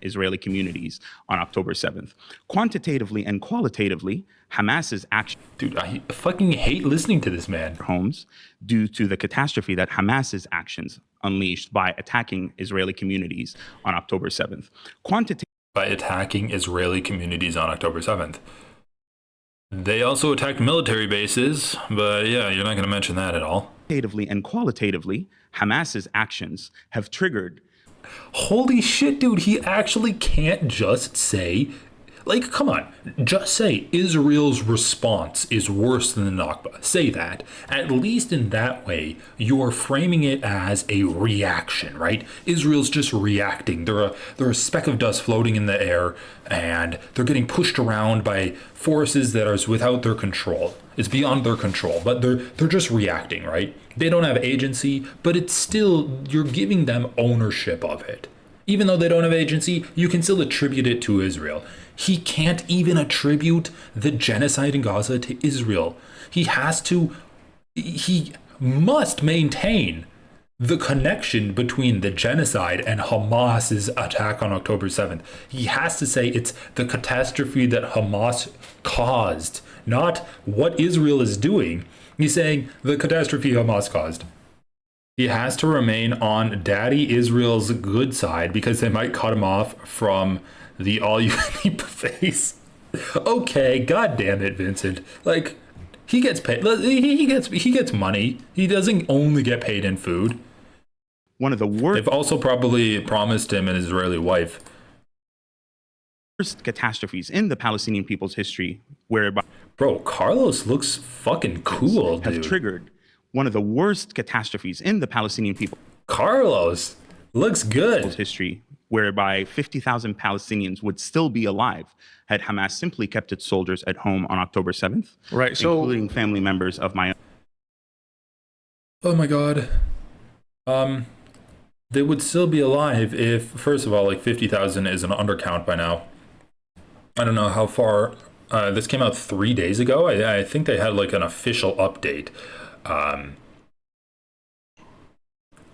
Israeli communities on October 7th. Quantitatively and qualitatively, Hamas's action. Dude, I fucking hate listening to this man. Homes due to the catastrophe that Hamas's actions unleashed by attacking Israeli communities on October 7th. By attacking Israeli communities on October 7th. They also attacked military bases, but yeah, you're not going to mention that at all. Quantitatively and qualitatively, Hamas's actions have triggered. Holy shit, dude, he actually can't just say, like, come on, just say Israel's response is worse than the Nakba. Say that. At least in that way, you are framing it as a reaction, right? Israel's just reacting. They're a speck of dust floating in the air, and they're getting pushed around by forces that are without their control. It's beyond their control, but they're just reacting, right? They don't have agency, but it's still, you're giving them ownership of it. Even though they don't have agency, you can still attribute it to Israel. He can't even attribute the genocide in Gaza to Israel. He must maintain the connection between the genocide and Hamas's attack on October 7th. He has to say it's the catastrophe that Hamas caused, not what Israel is doing. He's saying the catastrophe Hamas caused. He has to remain on Daddy Israel's good side because they might cut him off from the all-you-can-eat buffets. Okay, god damn it, Vincent. Like, he gets paid. He gets money. He doesn't only get paid in food. One of the worst. They've also probably promised him an Israeli wife. Worst catastrophes in the Palestinian people's history, whereby bro, Carlos looks fucking cool, dude. Have triggered one of the worst catastrophes in the Palestinian people. Carlos looks good. History, whereby 50,000 Palestinians would still be alive had Hamas simply kept its soldiers at home on October 7th. Right. So, including family members of my own. Oh my God. they would still be alive if, first of all, like 50,000 is an undercount by now. I don't know how far. This came out 3 days ago. I think they had like an official update. Are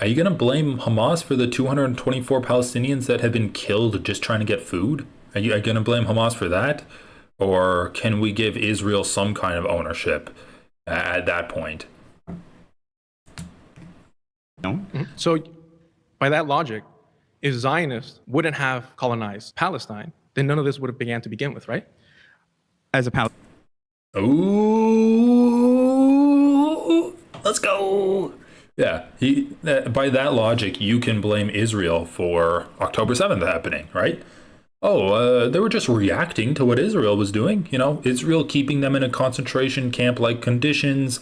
you going to blame Hamas for the 224 Palestinians that have been killed just trying to get food? Are you going to blame Hamas for that? Or can we give Israel some kind of ownership at that point? No. So by that logic, if Zionists wouldn't have colonized Palestine, then none of this would have began to begin with, right? As a Ooh, let's go. Yeah, by that logic, you can blame Israel for October 7th happening, right? They were just reacting to what Israel was doing. You know, Israel keeping them in a concentration camp-like conditions,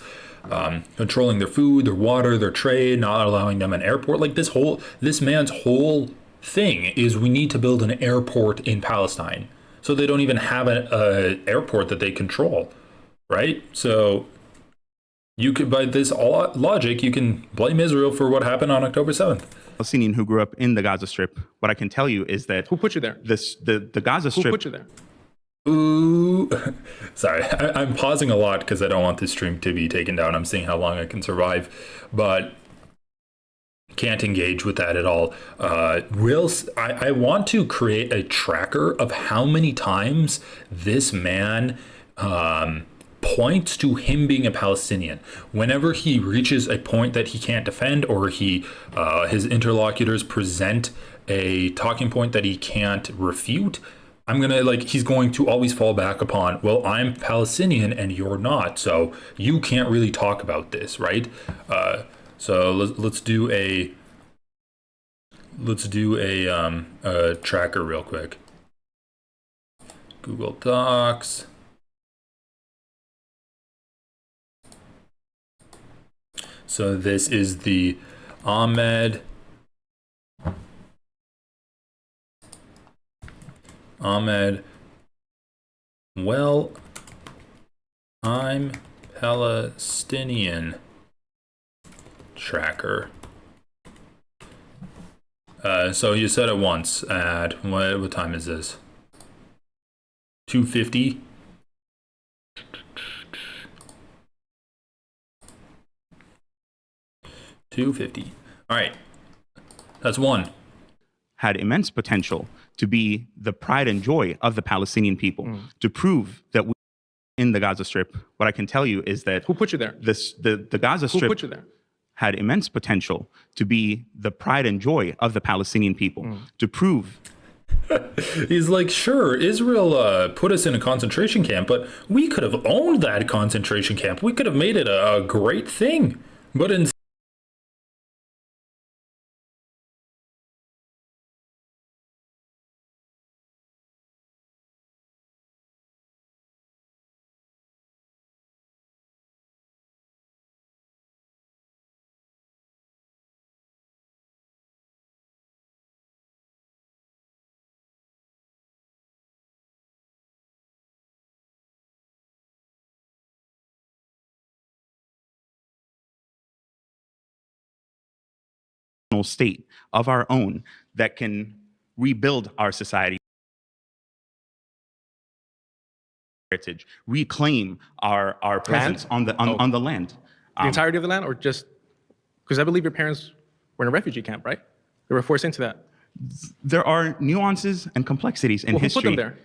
controlling their food, their water, their trade, not allowing them an airport. Like this man's whole thing is we need to build an airport in Palestine. So they don't even have an airport that they control, right? So you could, by this logic, you can blame Israel for what happened on October 7th. Palestinian who grew up in the Gaza Strip, what I can tell you is that... Who put you there? The Gaza Strip... Who put you there? Ooh, sorry, I'm pausing a lot because I don't want this stream to be taken down. I'm seeing how long I can survive, but can't engage with that at all. I want to create a tracker of how many times this man points to him being a Palestinian. Whenever he reaches a point that he can't defend, or his interlocutors present a talking point that he can't refute, he's going to always fall back upon, well, I'm Palestinian and you're not, so you can't really talk about this, right? So let's do a tracker real quick. Google Docs. So this is the Ahmed well, I'm Palestinian tracker. So you said it once at what time is this? 2:50. All right, that's one. Had immense potential to be the pride and joy of the Palestinian people, to prove that we in the Gaza Strip. What I can tell you is that... Who put you there? The Gaza Strip... Who put you there? Had immense potential to be the pride and joy of the Palestinian people, to prove... He's like, sure, Israel put us in a concentration camp, but we could have owned that concentration camp. We could have made it a great thing. But instead... state of our own that can rebuild our society, heritage, reclaim our presence on the land. The entirety of the land, or just because I believe your parents were in a refugee camp, right? They were forced into that. There are nuances and complexities in history. Who put them there?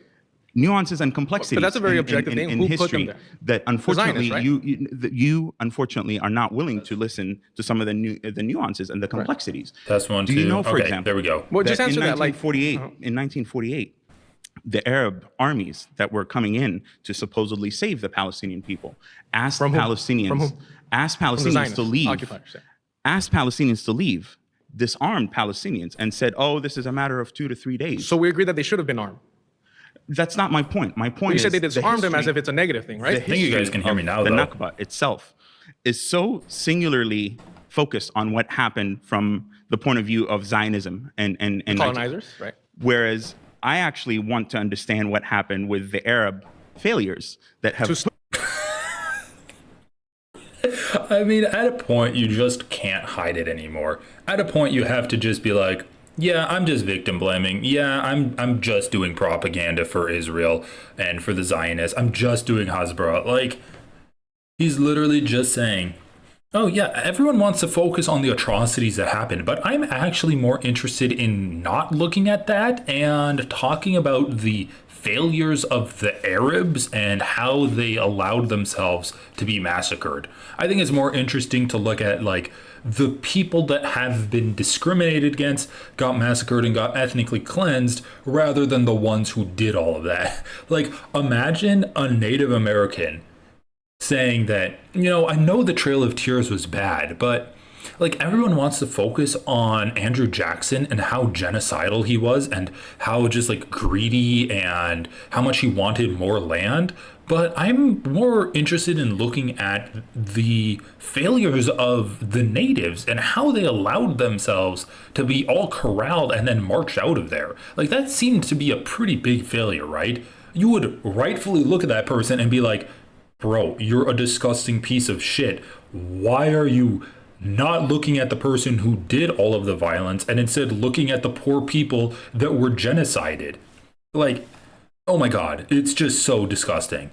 Nuances and complexities. But that's a very objective thing. In Who history put them there? That unfortunately Zionists, you unfortunately are not willing to listen to some of the nuances and the complexities. That's one. Do you know, for okay, example, there we go. Well, just answer in that. Like 1948, the Arab armies that were coming in to supposedly save the Palestinian people asked Palestinians to leave. Asked Palestinians to leave, disarmed Palestinians, and said, "Oh, this is a matter of 2 to 3 days." So we agree that they should have been armed. That's not my point. My point is you said they disarmed them as if it's a negative thing, right? I think you guys can hear me now, the though. Nakba itself is so singularly focused on what happened from the point of view of Zionism and colonizers, right? Whereas I actually want to understand what happened with the Arab failures that have... I mean, at a point, you just can't hide it anymore. At a point, you have to just be like, yeah, I'm just victim blaming. Yeah, I'm just doing propaganda for Israel and for the Zionists. I'm just doing Hasbara. Like, he's literally just saying, oh yeah, everyone wants to focus on the atrocities that happened, but I'm actually more interested in not looking at that and talking about the failures of the Arabs and how they allowed themselves to be massacred. I think it's more interesting to look at like the people that have been discriminated against, got massacred and got ethnically cleansed, rather than the ones who did all of that. Like, imagine a Native American saying that, you know, I know the Trail of Tears was bad, but like everyone wants to focus on Andrew Jackson and how genocidal he was and how just like greedy and how much he wanted more land. But I'm more interested in looking at the failures of the natives and how they allowed themselves to be all corralled and then marched out of there. Like, that seemed to be a pretty big failure, right? You would rightfully look at that person and be like, bro, you're a disgusting piece of shit. Why are you not looking at the person who did all of the violence and instead looking at the poor people that were genocided? Like, oh my God, it's just so disgusting.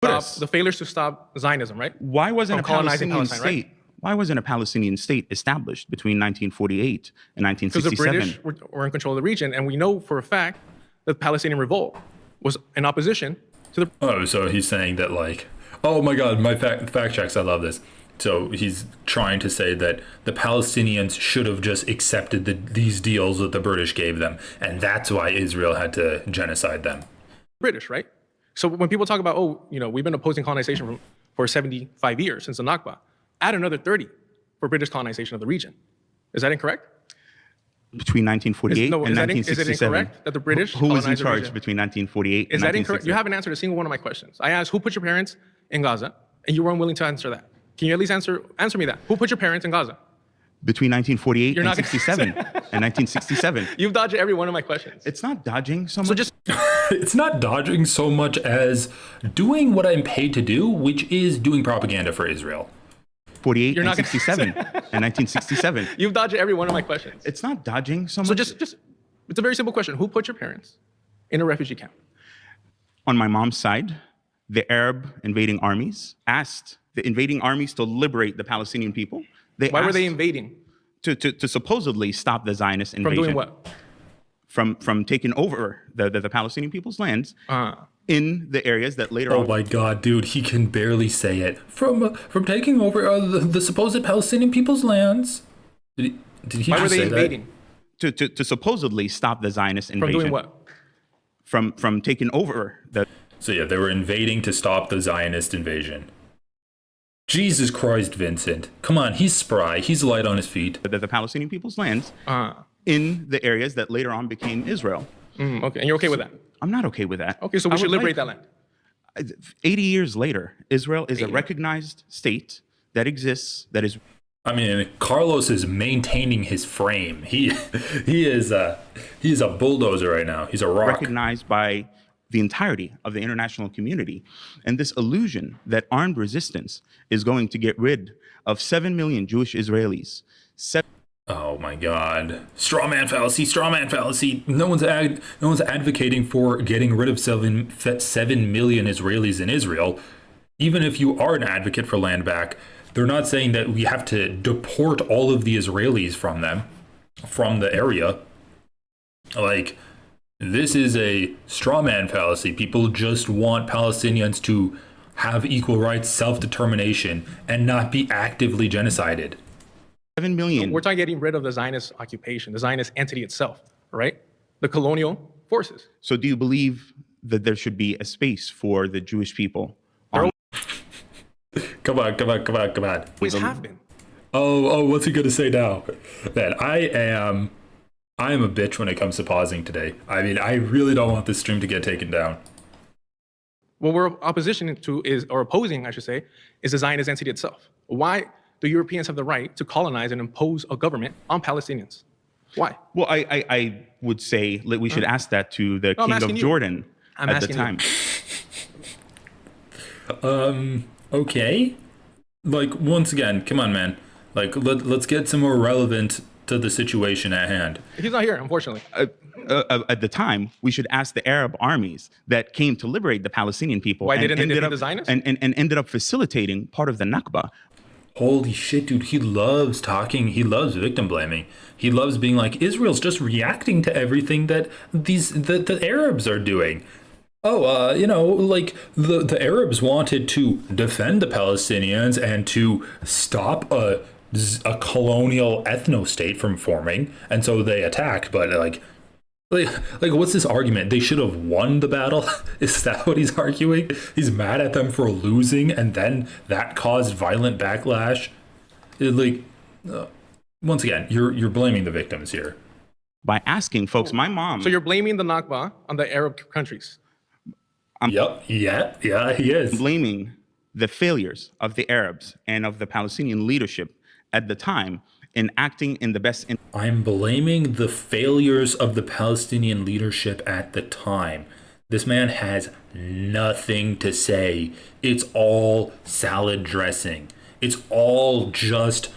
The failures to stop Zionism, right? Why wasn't a colonizing Palestinian Palestine, state? Why wasn't a Palestinian state established between 1948 and Because the 1967? British were in control of the region, and we know for a fact that the Palestinian revolt was in opposition to the. Oh, so he's saying that, like, oh my God, my fact checks, I love this. So he's trying to say that the Palestinians should have just accepted these deals that the British gave them, and that's why Israel had to genocide them. British, right? So when people talk about, oh, you know, we've been opposing colonization for 75 years since the Nakba, add another 30 for British colonization of the region. Is that incorrect? Between 1948 and 1967. Is it incorrect that the British Who was in colonized the charge region? between 1948 Is and that incorrect? You haven't answered a single one of my questions. I asked, who put your parents in Gaza? And you were unwilling to answer that. Can you at least answer me that? Who put your parents in Gaza? Between 1948 You're and not gonna 67 and 1967. You've dodged every one of my questions. It's not dodging so much. So just It's not dodging so much as doing what I'm paid to do, which is doing propaganda for Israel. 48 You're and not gonna- 67 and 1967. You've dodged every one of my questions. It's not dodging so much. So just it's a very simple question. Who put your parents in a refugee camp? On my mom's side, the Arab invading armies asked the invading armies to liberate the Palestinian people. Why were they invading? To supposedly stop the Zionist invasion. From doing what? From taking over the Palestinian people's lands in the areas that later on. Oh my God, dude, he can barely say it. From taking over the supposed Palestinian people's lands. Did he Why just were they say invading? To supposedly stop the Zionist invasion. From doing what? From taking over the. So yeah, they were invading to stop the Zionist invasion. Jesus Christ, Vincent. Come on, he's spry. He's light on his feet. The Palestinian people's lands in the areas that later on became Israel. Okay, and you're okay with that? I'm not okay with that. Okay, so we should liberate that land. 80 years later, Israel is a recognized state that exists, that is. I mean, Carlos is maintaining his frame. He is a bulldozer right now. He's a rock. Recognized by the entirety of the international community. And this illusion that armed resistance is going to get rid of 7 million Jewish Israelis. Oh my God. Straw man fallacy, straw man fallacy. No one's advocating for getting rid of 7 million Israelis in Israel. Even if you are an advocate for land back, they're not saying that we have to deport all of the Israelis from the area. Like, this is a straw man fallacy. People just want Palestinians to have equal rights, self-determination, and not be actively genocided. 7 million. We're talking getting rid of the Zionist occupation, the Zionist entity itself, right? The colonial forces. So do you believe that there should be a space for the Jewish people? Come on. Always have been. Oh, what's he gonna say now? Man, I am a bitch when it comes to pausing today. I mean, I really don't want this stream to get taken down. What we're opposition to opposing, I should say, is the Zionist entity itself. Why do Europeans have the right to colonize and impose a government on Palestinians? Why? Well, I would say that we should ask that to the King of Jordan at the time. Okay? Like, once again, come on, man. Like, let's get some more relevant to the situation at hand. He's not here, unfortunately. At the time, we should ask the Arab armies that came to liberate the Palestinian people. Why and didn't they ended defeat up, the Zionists? and ended up facilitating part of the Nakba. Holy shit, dude. He loves talking. He loves victim blaming. He loves being like, Israel's just reacting to everything that the Arabs are doing. Oh, you know, like the Arabs wanted to defend the Palestinians and to stop a colonial ethno-state from forming, and so they attacked. But like what's this argument? They should have won the battle. Is that what he's arguing? He's mad at them for losing, and then that caused violent backlash. Once again, you're blaming the victims here by asking folks. My mom. So you're blaming the Nakba on the Arab countries. Yeah, he is. Blaming the failures of the Arabs and of the Palestinian leadership at the time in acting in the best interest. I'm blaming the failures of the Palestinian leadership at the time. This man has nothing to say. It's all salad dressing. It's all just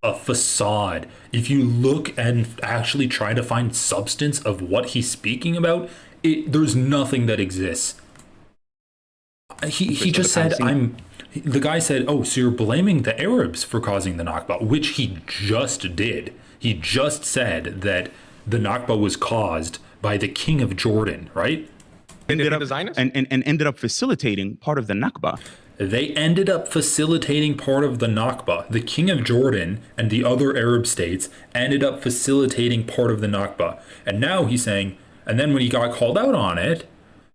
a facade. If you look and actually try to find substance of what he's speaking about, there's nothing that exists. He just said, the guy said, oh, so you're blaming the Arabs for causing the Nakba, which he just did. He just said that the Nakba was caused by the king of Jordan, right? Ended up facilitating part of the Nakba. They ended up facilitating part of the Nakba. The king of Jordan and the other Arab states ended up facilitating part of the Nakba. And now he's saying, and then when he got called out on it,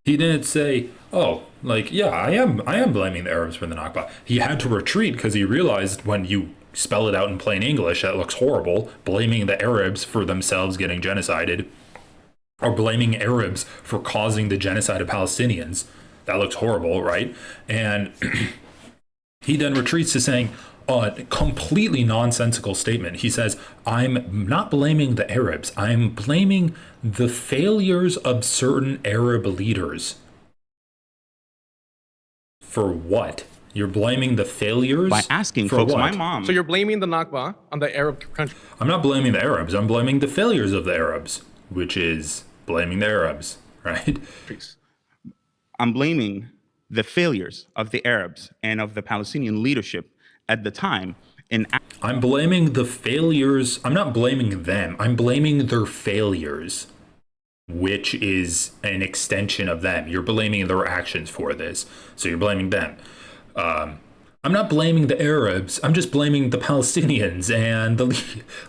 he didn't say, oh, like, yeah, I am blaming the Arabs for the Nakba. He had to retreat because he realized when you spell it out in plain English, that looks horrible, blaming the Arabs for themselves getting genocided, or blaming Arabs for causing the genocide of Palestinians. That looks horrible, right? And he then retreats to saying a completely nonsensical statement. He says, I'm not blaming the Arabs. I'm blaming the failures of certain Arab leaders. For what? You're blaming the failures? By asking for folks, what? my mom. So you're blaming the Nakba on the Arab country. I'm not blaming the Arabs. I'm blaming the failures of the Arabs, which is blaming the Arabs, right? I'm blaming the failures of the Arabs and of the Palestinian leadership at the time. I'm blaming the failures. I'm not blaming them. I'm blaming their failures, which is an extension of them. You're blaming their actions for this. So you're blaming them. I'm not blaming the Arabs. I'm just blaming the Palestinians and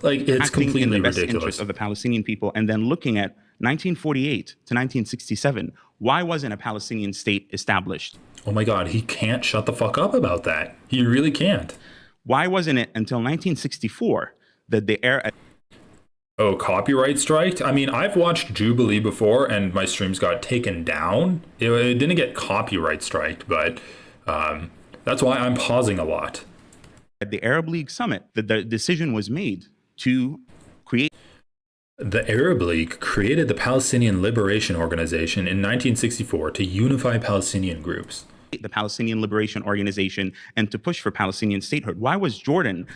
it's completely in the best ridiculous. interest of the Palestinian people, and then looking at 1948 to 1967, why wasn't a Palestinian state established? Oh my God, he can't shut the fuck up about that. He really can't. Why wasn't it until 1964 that the Arab... Oh, copyright strike? I mean, I've watched Jubilee before and my streams got taken down. It didn't get copyright striked, but that's why I'm pausing a lot. At the Arab League summit, the decision was made to create... The Arab League created the Palestinian Liberation Organization in 1964 to unify Palestinian groups. The Palestinian Liberation Organization and to push for Palestinian statehood. Why was Jordan...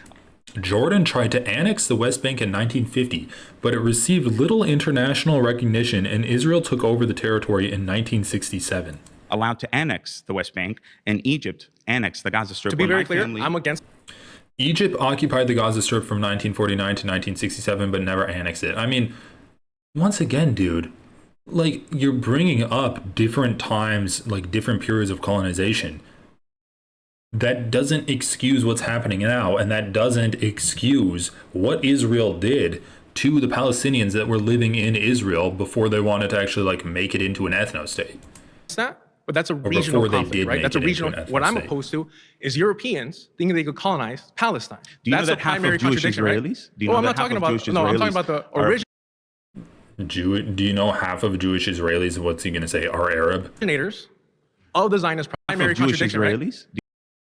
Jordan tried to annex the West Bank in 1950, but it received little international recognition and Israel took over the territory in 1967. Allowed to annex the West Bank, and Egypt annexed the Gaza Strip. To be very clear, I'm against... Egypt occupied the Gaza Strip from 1949 to 1967, but never annexed it. I mean, once again, dude, like, you're bringing up different times, like different periods of colonization. That doesn't excuse what's happening now, and that doesn't excuse what Israel did to the Palestinians that were living in Israel before they wanted to actually, like, make it into an ethno-state. It's not, but that's a regional conflict, right? That's a regional. What I'm state. opposed to is Europeans thinking they could colonize Palestine. Do you that's know that a half primary of Jewish contradiction, Israelis? right? Do you know I'm that not half talking of about. Jewish No, I'm talking Israelis about the are- original. Do you know half of Jewish Israelis, what's he going to say, are Arab? Originators of the Zionist primary Half of Jewish contradiction, right? Israelis?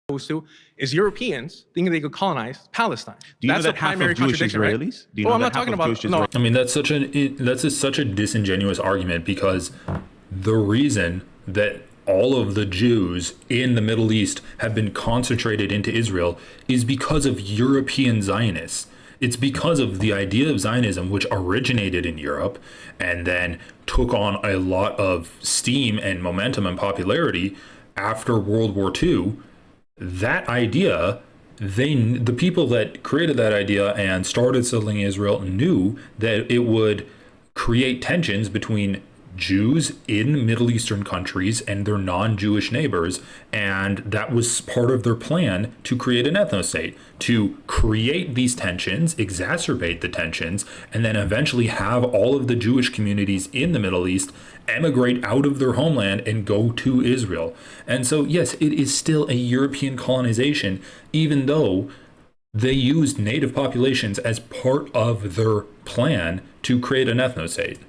Opposed to is Europeans thinking they could colonize Palestine. Do you that's know a that half primary of Jewish contradiction, right? Israelis? Do you know I'm that not talking half of about. Jewish No, I mean, that's such a disingenuous argument because the reason that all of the Jews in the Middle East have been concentrated into Israel is because of European Zionists. It's because of the idea of Zionism, which originated in Europe and then took on a lot of steam and momentum and popularity after World War II. That idea, the people that created that idea and started settling Israel knew that it would create tensions between Jews in Middle Eastern countries and their non-Jewish neighbors, and that was part of their plan to create an ethno-state, to create these tensions, exacerbate the tensions, and then eventually have all of the Jewish communities in the Middle East emigrate out of their homeland and go to Israel. And so, yes, it is still a European colonization, even though they used native populations as part of their plan to create an ethno-state.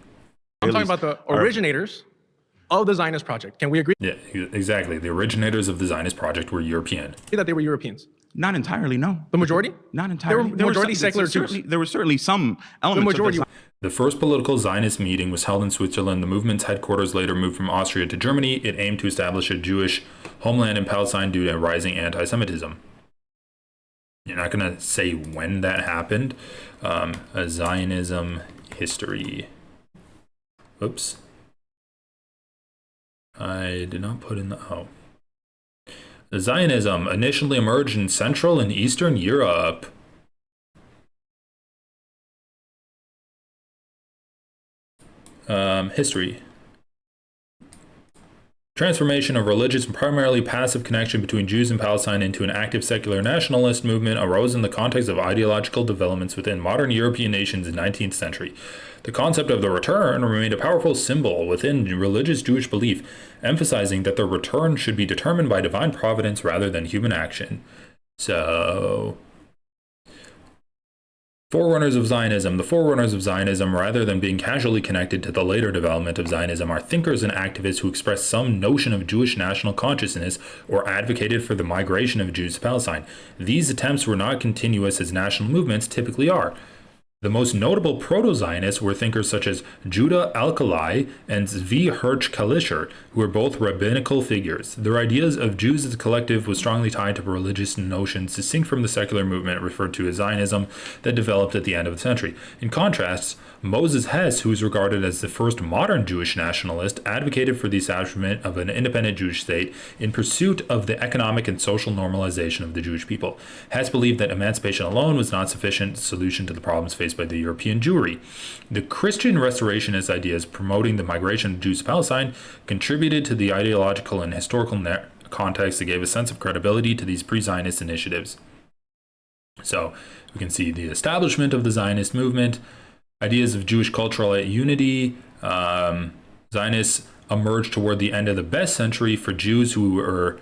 I'm talking about the originators of the Zionist project. Can we agree? Yeah, exactly. The originators of the Zionist project were European. That they were Europeans. Not entirely, no. The majority? Not entirely. There were majority secular Jews. There were certainly some elements. The majority. The first political Zionist meeting was held in Switzerland. The movement's headquarters later moved from Austria to Germany. It aimed to establish a Jewish homeland in Palestine due to rising anti-Semitism. You're not going to say when that happened. A Zionism history. Oops. I did not put in the... Oh. Zionism initially emerged in Central and Eastern Europe. History. Transformation of religious and primarily passive connection between Jews and Palestine into an active secular nationalist movement arose in the context of ideological developments within modern European nations in the 19th century. The concept of the return remained a powerful symbol within religious Jewish belief, emphasizing that the return should be determined by divine providence rather than human action. So, forerunners of Zionism. The forerunners of Zionism, rather than being casually connected to the later development of Zionism, are thinkers and activists who expressed some notion of Jewish national consciousness or advocated for the migration of Jews to Palestine. These attempts were not continuous as national movements typically are. The most notable proto-Zionists were thinkers such as Judah Alkali and Zvi Hirsch Kalischer, who were both rabbinical figures. Their ideas of Jews as a collective was strongly tied to religious notions distinct from the secular movement referred to as Zionism that developed at the end of the century. In contrast, Moses Hess, who is regarded as the first modern Jewish nationalist, advocated for the establishment of an independent Jewish state in pursuit of the economic and social normalization of the Jewish people. Hess believed that emancipation alone was not sufficient solution to the problems faced by the European Jewry. The Christian restorationist ideas promoting the migration of Jews to Palestine contributed to the ideological and historical context that gave a sense of credibility to these pre-Zionist initiatives. So we can see the establishment of the Zionist movement, ideas of Jewish cultural unity. Zionists emerged toward the end of the best century for Jews who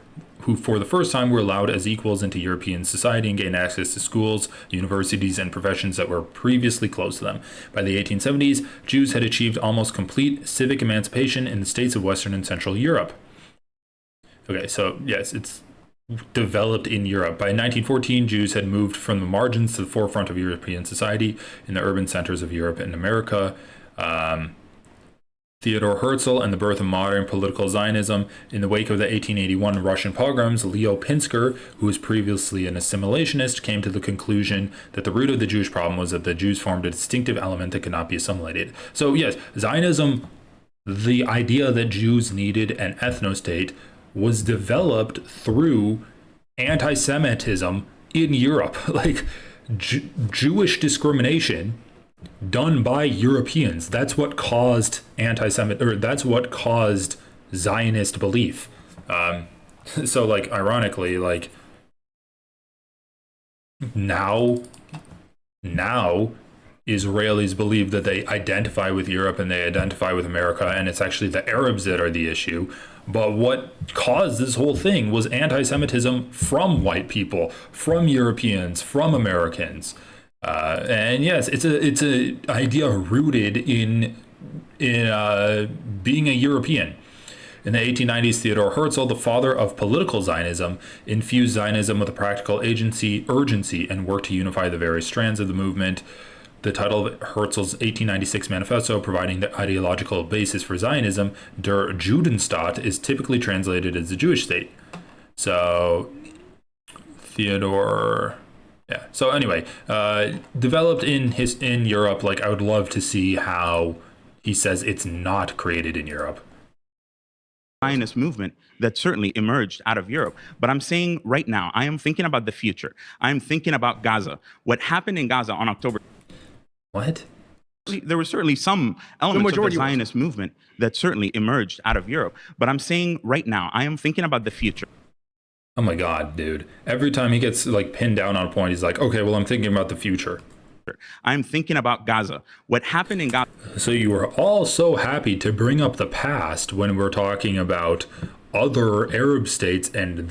for the first time were allowed as equals into European society and gained access to schools, universities, and professions that were previously closed to them. By the 1870s, Jews had achieved almost complete civic emancipation in the states of Western and Central Europe. Okay, so yes, it's developed in Europe. By 1914, Jews had moved from the margins to the forefront of European society in the urban centers of Europe and America. Theodor Herzl and the birth of modern political Zionism. In the wake of the 1881 Russian pogroms, Leo Pinsker, who was previously an assimilationist, came to the conclusion that the root of the Jewish problem was that the Jews formed a distinctive element that could not be assimilated. So yes, Zionism, the idea that Jews needed an ethno-state, was developed through anti-Semitism in Europe. Like Jewish discrimination done by Europeans. That's what caused that's what caused Zionist belief. So like ironically, like now Israelis believe that they identify with Europe and they identify with America, and it's actually the Arabs that are the issue. But what caused this whole thing was anti-Semitism from white people, from Europeans, from Americans. And yes, it's a idea rooted in being a European. In the 1890s, Theodor Herzl, the father of political Zionism, infused Zionism with a practical urgency, and worked to unify the various strands of the movement. the title of Herzl's 1896 manifesto, providing the ideological basis for Zionism, Der Judenstaat, is typically translated as the Jewish state. So, Theodore... Yeah. So anyway, developed in Europe. Like, I would love to see how he says it's not created in Europe. Zionist movement that certainly emerged out of Europe. But I'm saying right now, I am thinking about the future. I'm thinking about Gaza. What happened in Gaza on October... What? There were certainly some elements of the Zionist movement that certainly emerged out of Europe. But I'm saying right now, I am thinking about the future. Oh my God, dude. Every time he gets like pinned down on a point, he's like, okay, well, I'm thinking about the future. I'm thinking about Gaza. What happened in Gaza? So you were all so happy to bring up the past when we're talking about other Arab states and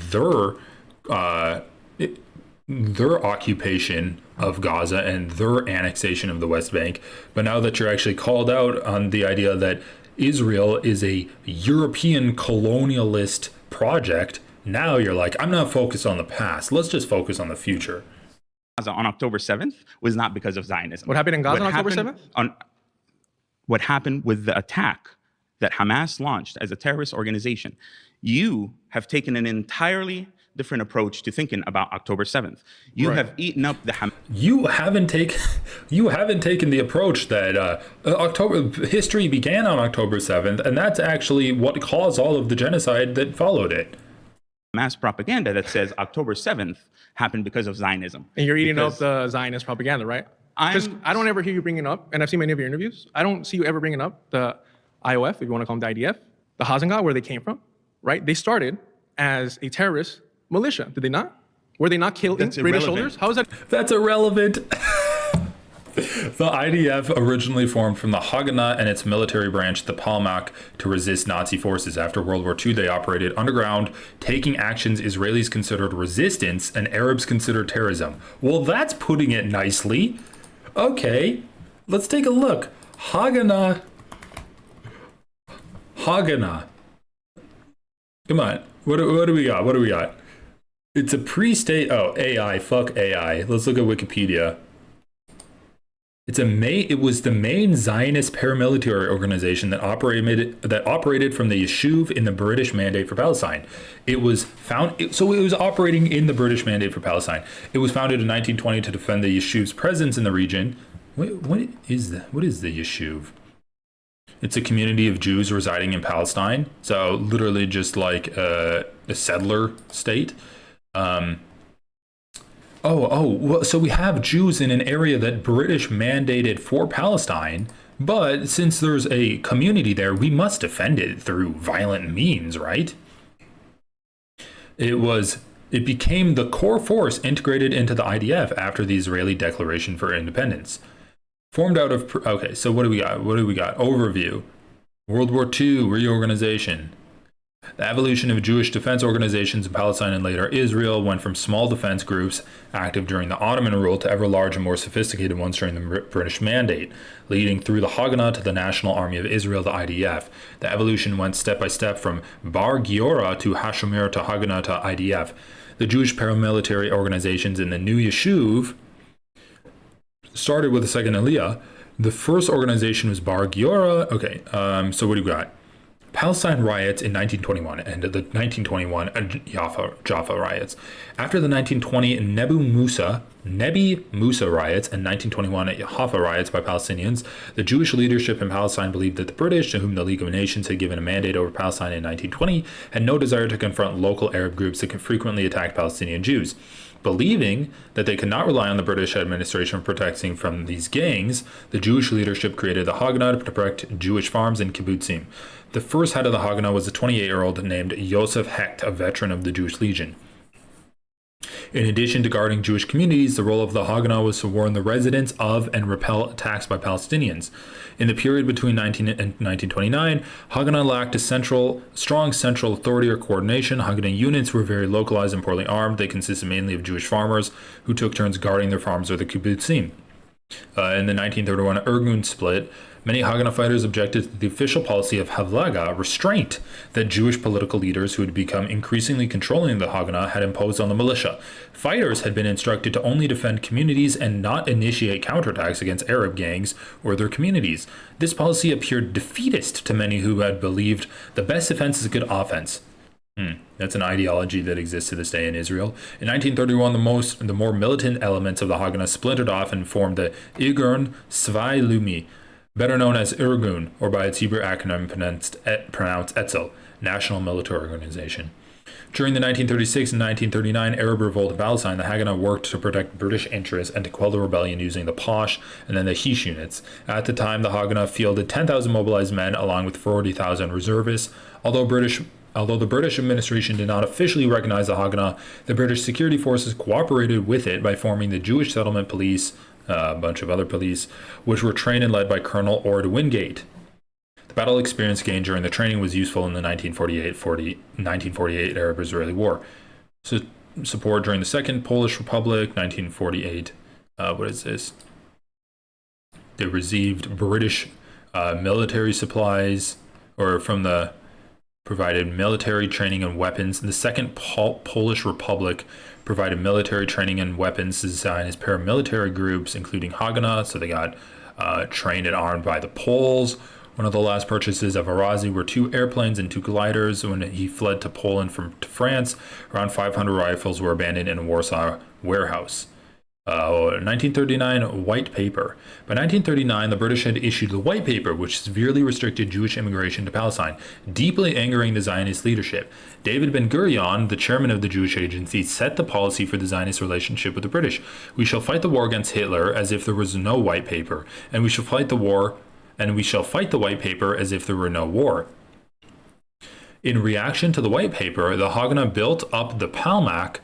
their occupation of Gaza and their annexation of the West Bank. But now that you're actually called out on the idea that Israel is a European colonialist project, now you're like, I'm not focused on the past. Let's just focus on the future. Gaza on October 7th was not because of Zionism. What happened in Gaza on October 7th? What happened with the attack that Hamas launched as a terrorist organization. You have taken an entirely different approach to thinking about October 7th. You have eaten up the Hamas. You haven't taken the approach that history began on October 7th, and that's actually what caused all of the genocide that followed it. Hamas propaganda that says October 7th happened because of Zionism. And you're eating up the Zionist propaganda, right? Because I don't ever hear you bringing up, and I've seen many of your interviews, I don't see you ever bringing up the IOF, if you want to call them the IDF, the Hassan, where they came from, right? They started as a terrorist militia, did they not? Were they not killing British soldiers? How is that? That's irrelevant. The IDF originally formed from the Haganah and its military branch, the Palmach, to resist Nazi forces. After World War II, they operated underground, taking actions Israelis considered resistance and Arabs considered terrorism. Well, that's putting it nicely. Okay, let's take a look. Haganah. Come on, what do we got? What do we got? It's a pre-state. Oh, AI. Fuck AI. Let's look at Wikipedia. It was the main Zionist paramilitary organization that operated from the Yishuv in the British Mandate for Palestine. It was operating in the British Mandate for Palestine. It was founded in 1920 to defend the Yishuv's presence in the region. What is the Yishuv? It's a community of Jews residing in Palestine. So literally just like a settler state. So we have Jews in an area that British mandated for Palestine, but since there's a community there, we must defend it through violent means, right? It became the core force integrated into the IDF after the Israeli Declaration for Independence. Formed out of, okay, so what do we got? Overview. World War II, reorganization. The evolution of Jewish defense organizations in Palestine and later Israel went from small defense groups active during the Ottoman rule to ever larger and more sophisticated ones during the British Mandate, leading through the Haganah to the National Army of Israel, the IDF. The evolution went step by step from Bar Giora to Hashemir to Haganah to IDF. The Jewish paramilitary organizations in the new Yishuv started with the second Aliyah. The first organization was Bar Giora. Okay, so what do we got? Palestine riots in 1921 and the 1921 Jaffa riots. After the 1920 Nebi Musa riots and 1921 Jaffa riots by Palestinians, the Jewish leadership in Palestine believed that the British, to whom the League of Nations had given a mandate over Palestine in 1920, had no desire to confront local Arab groups that frequently attacked Palestinian Jews. Believing that they could not rely on the British administration for protecting from these gangs, the Jewish leadership created the Haganah to protect Jewish farms and kibbutzim. The first head of the Haganah was a 28-year-old named Yosef Hecht, a veteran of the Jewish Legion. In addition to guarding Jewish communities, the role of the Haganah was to warn the residents of and repel attacks by Palestinians. In the period between 19 and 1929, Haganah lacked a strong central authority or coordination. Haganah units were very localized and poorly armed. They consisted mainly of Jewish farmers who took turns guarding their farms or the kibbutzim. In the 1931 Irgun split, Many Haganah fighters objected to the official policy of Havlaga, restraint, that Jewish political leaders who had become increasingly controlling the Haganah had imposed on the militia. Fighters had been instructed to only defend communities and not initiate counterattacks against Arab gangs or their communities. This policy appeared defeatist to many who had believed the best defense is a good offense. That's an ideology that exists to this day in Israel. In 1931, the more militant elements of the Haganah splintered off and formed the Irgun Svai Lumi, better known as Irgun, or by its Hebrew acronym pronounced Etzel, National Military Organization. During the 1936 and 1939 Arab revolt in Palestine, the Haganah worked to protect British interests and to quell the rebellion using the Posh and then the Hish units. At the time, the Haganah fielded 10,000 mobilized men along with 40,000 reservists. Although the British administration did not officially recognize the Haganah, the British security forces cooperated with it by forming the Jewish Settlement Police, a bunch of other police, which were trained and led by Colonel Ord Wingate. The battle experience gained during the training was useful in the 1948 Arab-Israeli War. So, support during the Second Polish Republic, 1948. What is this? They received British military supplies, or from the provided military training and weapons. The Second Polish Republic provided military training and weapons to Zionist paramilitary groups, including Haganah. So they got trained and armed by the Poles. One of the last purchases of Arazi were 2 airplanes and 2 gliders. When he fled to Poland to France, around 500 rifles were abandoned in a Warsaw warehouse. 1939 White Paper. By 1939, the British had issued the White Paper, which severely restricted Jewish immigration to Palestine, deeply angering the Zionist leadership. David Ben-Gurion, the chairman of the Jewish Agency, set the policy for the Zionist relationship with the British. We shall fight the war against Hitler as if there was no White Paper, and we shall fight the White Paper as if there were no war. In reaction to the White Paper, the Haganah built up the Palmach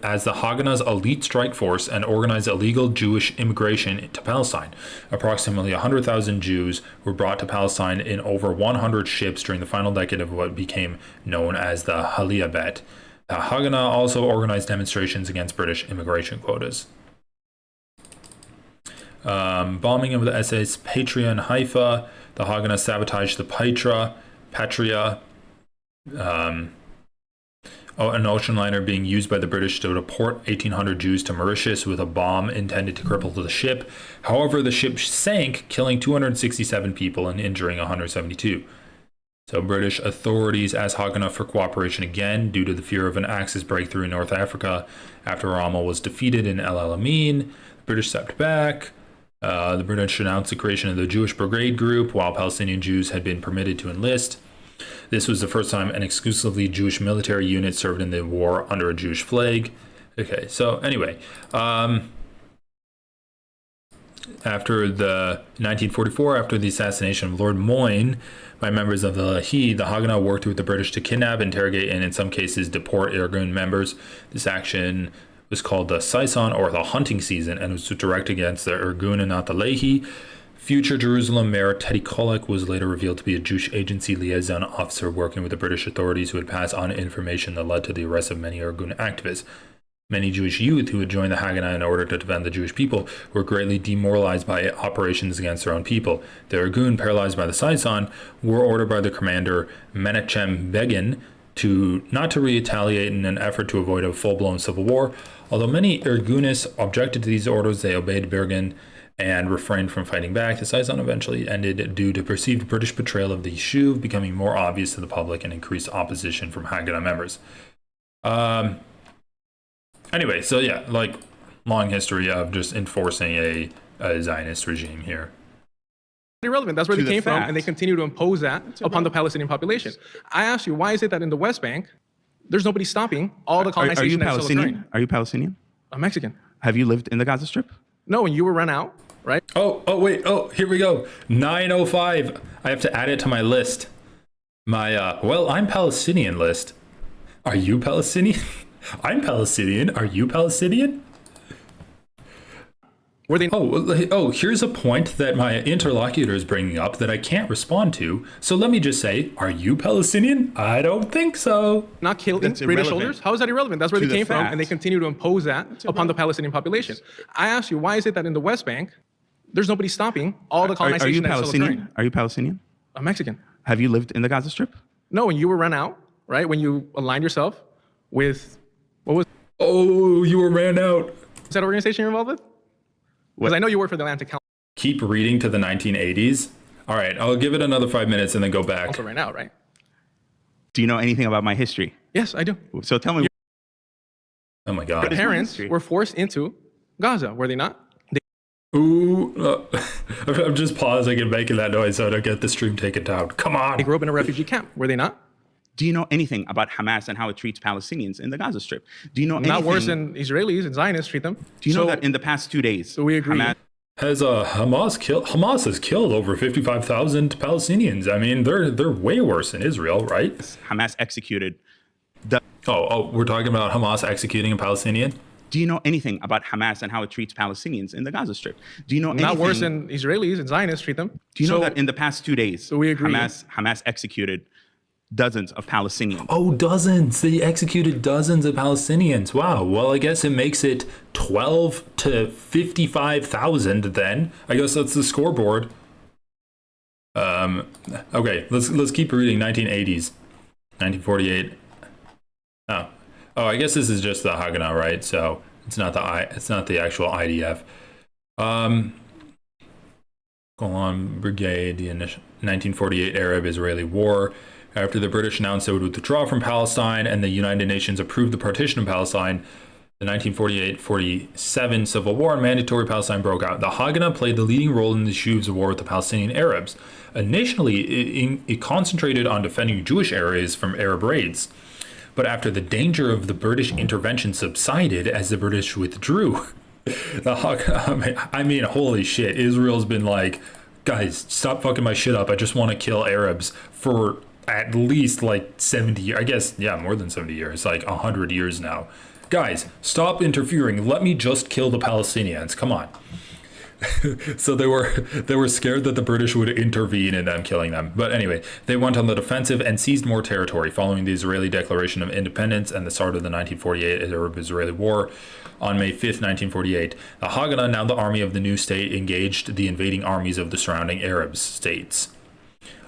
as the Haganah's elite strike force and organized illegal Jewish immigration to Palestine. Approximately 100,000 Jews were brought to Palestine in over 100 ships during the final decade of what became known as the Aliyah Bet. The Haganah also organized demonstrations against British immigration quotas. Bombing of the SS Patria in Haifa. The Haganah sabotaged the Patria. An ocean liner being used by the British to deport 1,800 Jews to Mauritius with a bomb intended to cripple the ship. However, the ship sank, killing 267 people and injuring 172. So British authorities asked Haganah for cooperation again due to the fear of an Axis breakthrough in North Africa. After Rommel was defeated in El Alamein, the British stepped back. The British announced the creation of the Jewish Brigade Group, while Palestinian Jews had been permitted to enlist. This was the first time an exclusively Jewish military unit served in the war under a Jewish flag. Okay, so anyway, after the 1944, after the assassination of Lord Moyne by members of the Lahi, the Haganah worked with the British to kidnap, interrogate, and in some cases deport Irgun members. This action was called the Saison, or the hunting season, and was directed against the Irgun and not the Lahi. Future Jerusalem Mayor Teddy Kollek was later revealed to be a Jewish agency liaison officer working with the British authorities who had passed on information that led to the arrest of many Irgun activists. Many Jewish youth who had joined the Haganah in order to defend the Jewish people were greatly demoralized by operations against their own people. The Irgun, paralyzed by the Saison, were ordered by the commander Menachem Begin not to retaliate in an effort to avoid a full-blown civil war. Although many Irgunists objected to these orders, they obeyed Begin and refrained from fighting back. The Saison eventually ended due to perceived British betrayal of the Yishuv becoming more obvious to the public and increased opposition from Haganah members. Anyway, so yeah, like, long history of just enforcing a Zionist regime here. Irrelevant. That's where they came from, and they continue to impose that upon the Palestinian population. I asked you, why is it that in the West Bank, there's nobody stopping all the colonization that's still occurring? Are you Palestinian? I'm Mexican. Have you lived in the Gaza Strip? No, and you were run out, right? Wait, here we go. 905. I have to add it to my list. My, I'm Palestinian list. Are you Palestinian? I'm Palestinian. Are you Palestinian? Were they? Here's a point that my interlocutor is bringing up that I can't respond to. So let me just say, are you Palestinian? I don't think so. Not killing British soldiers? How is that irrelevant? That's where they came from, and they continue to impose that upon the Palestinian population. I asked you, why is it that in the West Bank, there's nobody stopping all the Are colonization you that's still occurring. Palestinian? Are you Palestinian? I'm Mexican. Have you lived in the Gaza Strip? No, when you were run out, right? When you aligned yourself with, what was? Oh, you were ran out. Is that organization you're involved with? Because I know you work for the Atlantic Council. Keep reading to the 1980s. All right, I'll give it another 5 minutes and then go back. Also right now, right? Do you know anything about my history? Yes, I do. So tell me. Oh my Your God. parents were forced into Gaza, were they not? Ooh, I'm just pausing and making that noise so I don't get the stream taken down. Come on. They grew up in a refugee camp, were they not? Do you know anything about Hamas and how it treats Palestinians in the Gaza Strip? Do you know anything? Not worse than Israelis and Zionists treat them. Do you know that in the past 2 days? So we agree. Hamas has killed over 55,000 Palestinians. I mean, they're way worse than Israel, right? Hamas executed. We're talking about Hamas executing a Palestinian? Do you know anything about Hamas and how it treats Palestinians in the Gaza Strip? Do you know anything? Not worse than Israelis and Zionists treat them. Do you know that in the past 2 days, so we agree. Hamas executed dozens of Palestinians? Oh, dozens. They executed dozens of Palestinians. Wow. Well, I guess it makes it 12 to 55,000 then. I guess that's the scoreboard. Okay, let's keep reading. 1980s. 1948. Oh, I guess this is just the Haganah, right? So it's not the actual IDF. Golan Brigade, the 1948 Arab-Israeli War. After the British announced they would withdraw from Palestine and the United Nations approved the partition of Palestine, the 1948-47 Civil War and Mandatory Palestine broke out. The Haganah played the leading role in the Shuv's war with the Palestinian Arabs. Initially, it concentrated on defending Jewish areas from Arab raids. But after the danger of the British intervention subsided as the British withdrew, the Haganah, I mean, holy shit, Israel's been like, guys, stop fucking my shit up. I just want to kill Arabs for at least like 70 years. I guess, yeah, more than 70 years, like 100 years now. Guys, stop interfering. Let me just kill the Palestinians. Come on. So they were scared that the British would intervene in them killing them. But anyway, they went on the defensive and seized more territory following the Israeli Declaration of Independence and the start of the 1948 Arab-Israeli War. On May 5th, 1948, the Haganah, now the army of the new state, engaged the invading armies of the surrounding Arab states.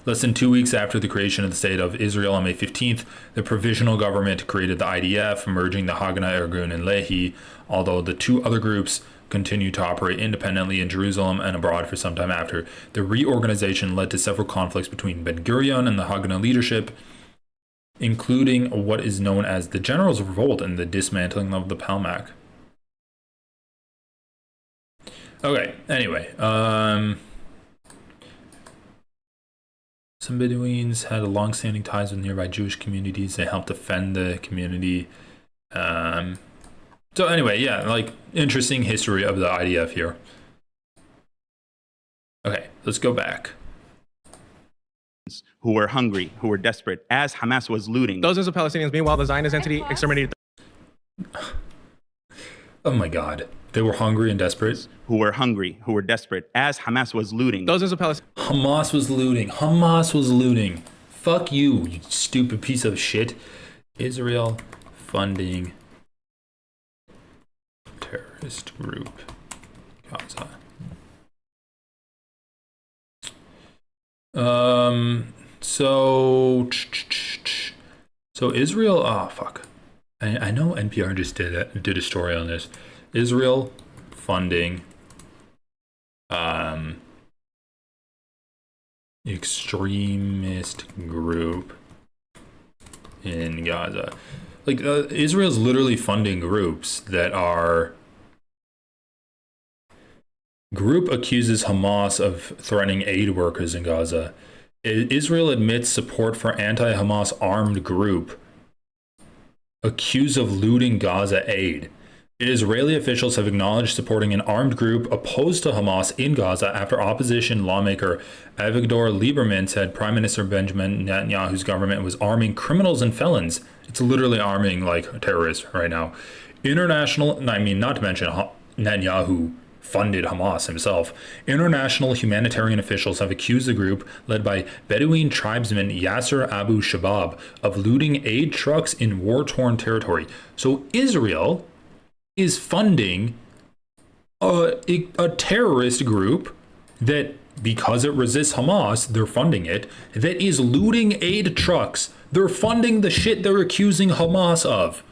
Less than 2 weeks after the creation of the State of Israel on May 15th, the provisional government created the IDF, merging the Haganah, Irgun, and Lehi, although the two other groups continued to operate independently in Jerusalem and abroad for some time after. The reorganization led to several conflicts between Ben-Gurion and the Haganah leadership, including what is known as the Generals' Revolt and the dismantling of the Palmach. Okay, anyway, some Bedouins had long-standing ties with nearby Jewish communities. They helped defend the community. So anyway, yeah, like, interesting history of the IDF here. Okay, let's go back. Who were hungry, who were desperate, as Hamas was looting. Dozens of Palestinians, meanwhile, the Zionist entity exterminated. Oh my God. They were hungry and desperate. Who were hungry, who were desperate, as Hamas was looting. Dozens of Palestinians. Hamas was looting. Hamas was looting. Fuck you, you stupid piece of shit. Israel funding terrorist group Gaza. So Israel. Oh fuck. I know NPR just did a story on this. Israel funding extremist group in Gaza. Like Israel's literally funding groups that are. Group accuses Hamas of threatening aid workers in Gaza. Israel admits support for anti-Hamas armed group accused of looting Gaza aid. Israeli officials have acknowledged supporting an armed group opposed to Hamas in Gaza after opposition lawmaker Avigdor Lieberman said Prime Minister Benjamin Netanyahu's government was arming criminals and felons. It's literally arming like terrorists right now. Not to mention Netanyahu funded Hamas himself. International humanitarian officials have accused the group, led by Bedouin tribesman Yasser Abu Shabab, of looting aid trucks in war-torn territory. So Israel is funding a a terrorist group that, because it resists Hamas, they're funding it, that is looting aid trucks. They're funding the shit they're accusing Hamas of.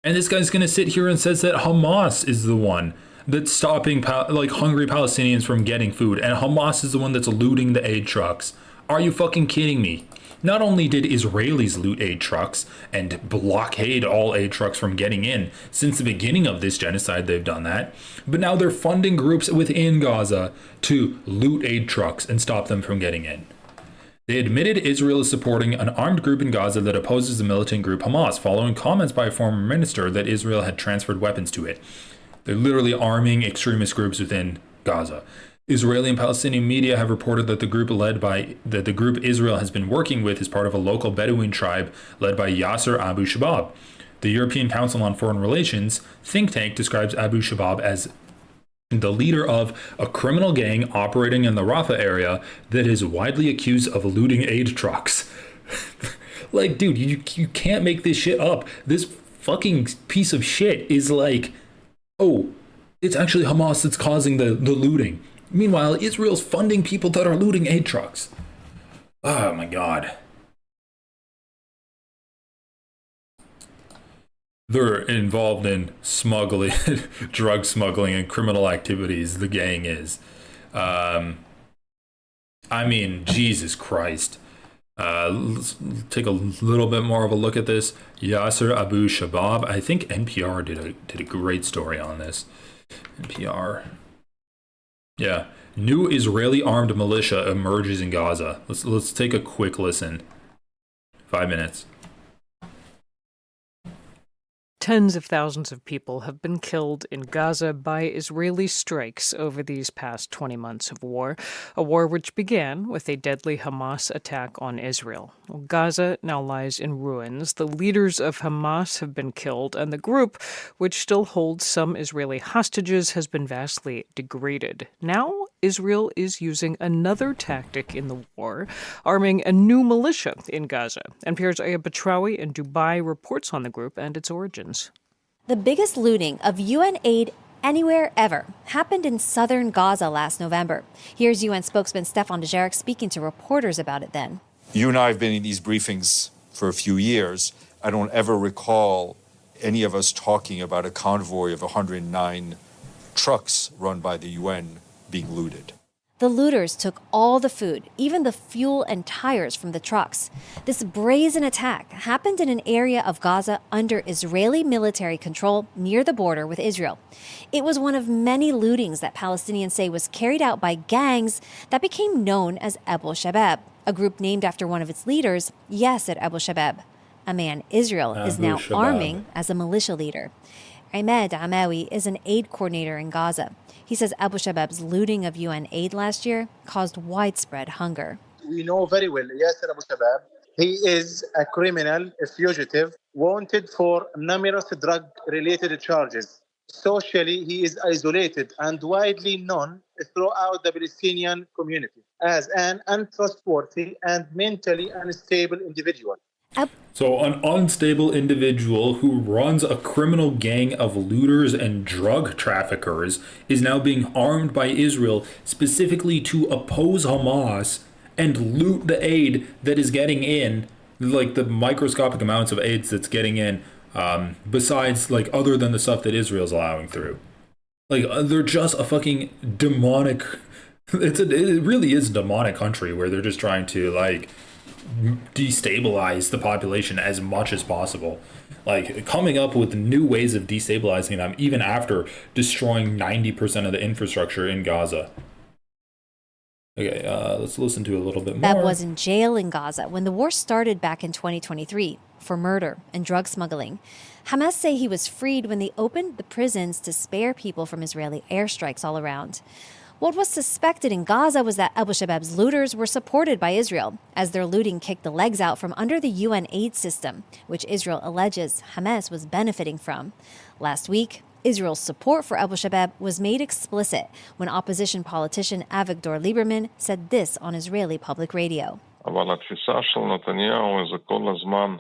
And this guy's going to sit here and says that Hamas is the one that's stopping hungry Palestinians from getting food, and Hamas is the one that's looting the aid trucks. Are you fucking kidding me? Not only did Israelis loot aid trucks and blockade all aid trucks from getting in, since the beginning of this genocide they've done that, but now they're funding groups within Gaza to loot aid trucks and stop them from getting in. They admitted Israel is supporting an armed group in Gaza that opposes the militant group Hamas, following comments by a former minister that Israel had transferred weapons to it. They're literally arming extremist groups within Gaza. Israeli and Palestinian media have reported that the group Israel has been working with is part of a local Bedouin tribe led by Yasser Abu Shabab. The European Council on Foreign Relations think tank describes Abu Shabab as the leader of a criminal gang operating in the Rafah area that is widely accused of looting aid trucks. Like, dude, you can't make this shit up. This fucking piece of shit is like, oh, it's actually Hamas that's causing the looting. Meanwhile, Israel's funding people that are looting aid trucks. Oh my God. They're involved in smuggling, drug smuggling, and criminal activities. The gang is. I mean, Jesus Christ. Let's take a little bit more of a look at this. Yasser Abu Shabab. I think NPR did a great story on this. NPR. Yeah. New Israeli armed militia emerges in Gaza. Let's take a quick listen. 5 minutes. Tens of thousands of people have been killed in Gaza by Israeli strikes over these past 20 months of war, a war which began with a deadly Hamas attack on Israel. Gaza now lies in ruins. The leaders of Hamas have been killed, and the group, which still holds some Israeli hostages, has been vastly degraded. Now, Israel is using another tactic in the war, arming a new militia in Gaza. NPR's Aya Batrawi in Dubai reports on the group and its origins. The biggest looting of UN aid anywhere ever happened in southern Gaza last November. Here's UN spokesman Stefan Dujarric speaking to reporters about it then. You and I have been in these briefings for a few years. I don't ever recall any of us talking about a convoy of 109 trucks run by the UN being looted. The looters took all the food, even the fuel and tires from the trucks. This brazen attack happened in an area of Gaza under Israeli military control near the border with Israel. It was one of many lootings that Palestinians say was carried out by gangs that became known as Abu Shabab, a group named after one of its leaders, Yasser Abu Shabab, a man Israel is now arming as a militia leader. Ahmed Amawi is an aid coordinator in Gaza. He says Abu Shabab's looting of UN aid last year caused widespread hunger. We know very well Yasser Abu Shabab. He is a criminal, a fugitive, wanted for numerous drug-related charges. Socially, he is isolated and widely known throughout the Palestinian community as an untrustworthy and mentally unstable individual. So an unstable individual who runs a criminal gang of looters and drug traffickers is now being armed by Israel specifically to oppose Hamas and loot the aid that is getting in, like the microscopic amounts of aid that's getting in, besides like other than the stuff that Israel's allowing through. Like they're just a fucking demonic, it really is a demonic country where they're just trying to like destabilize the population as much as possible, like coming up with new ways of destabilizing them even after destroying 90% of the infrastructure in Gaza. Okay, let's listen to a little bit more. Bab was in jail in Gaza when the war started back in 2023 for murder and drug smuggling. Hamas say he was freed when they opened the prisons to spare people from Israeli airstrikes all around. What was suspected in Gaza was that Abu Shabab's looters were supported by Israel, as their looting kicked the legs out from under the UN aid system, which Israel alleges Hamas was benefiting from. Last week, Israel's support for Abu Shabab was made explicit when opposition politician Avigdor Lieberman said this on Israeli public radio. אבל התפיסה של נתניהו זה כל הזמן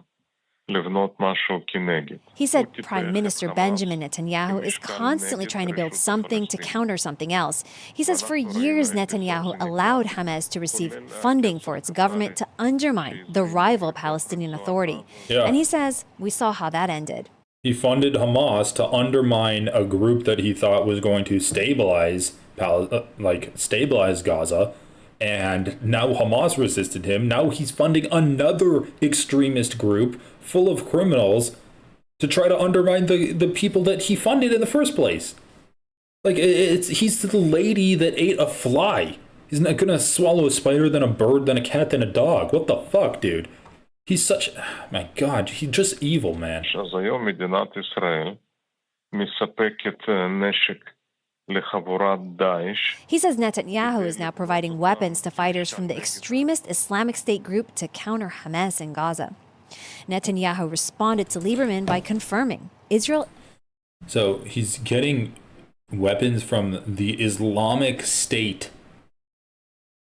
He said Prime Minister Benjamin Netanyahu is constantly trying to build something to counter something else. He says for years Netanyahu allowed Hamas to receive funding for its government to undermine the rival Palestinian Authority. Yeah. And he says we saw how that ended. He funded Hamas to undermine a group that he thought was going to stabilize Gaza. And now Hamas resisted him. Now he's funding another extremist group full of criminals to try to undermine the people that he funded in the first place. Like, he's the lady that ate a fly. He's not gonna swallow a spider, then a bird, then a cat, then a dog. What the fuck, dude? He's such... My God, he's just evil, man. He says Netanyahu is now providing weapons to fighters from the extremist Islamic State group to counter Hamas in Gaza. Netanyahu responded to Lieberman by confirming Israel... So he's getting weapons from the Islamic State.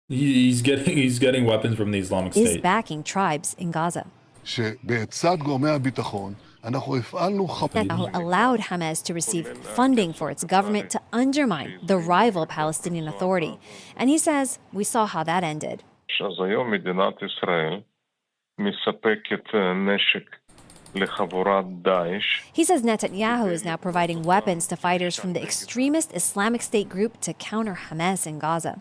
He's getting weapons from the Islamic State. ...is backing tribes in Gaza. Netanyahu allowed Hamas to receive funding for its government to undermine the rival Palestinian Authority. And he says, we saw how that ended. He says Netanyahu is now providing weapons to fighters from the extremist Islamic State group to counter Hamas in Gaza.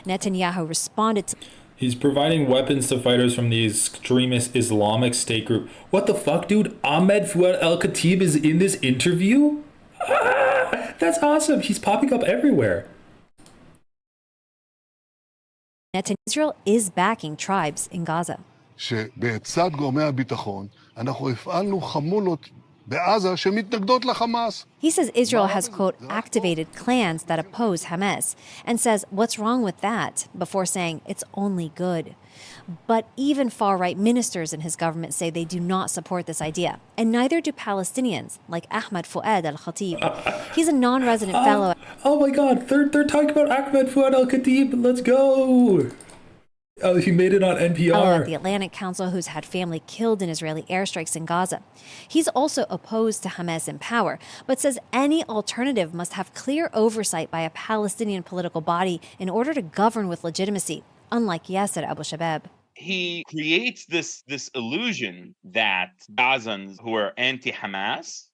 Netanyahu responded to... He's providing weapons to fighters from the extremist Islamic State group. What the fuck, dude? Ahmed Fouad al-Khatib is in this interview? Ah, that's awesome. He's popping up everywhere. Israel is backing tribes in Gaza. He says Israel has, quote, activated clans that oppose Hamas, and says, what's wrong with that, before saying it's only good. But even far-right ministers in his government say they do not support this idea, and neither do Palestinians, like Ahmed Fouad al-Khatib. He's a non-resident fellow. Oh my God, they're talking about Ahmed Fouad al-Khatib. Let's go. Oh, he made it on NPR. At the Atlantic Council, who's had family killed in Israeli airstrikes in Gaza. He's also opposed to Hamas in power, but says any alternative must have clear oversight by a Palestinian political body in order to govern with legitimacy, unlike Yasser Abu Shabab. He creates this illusion that Gazans who are anti-Hamas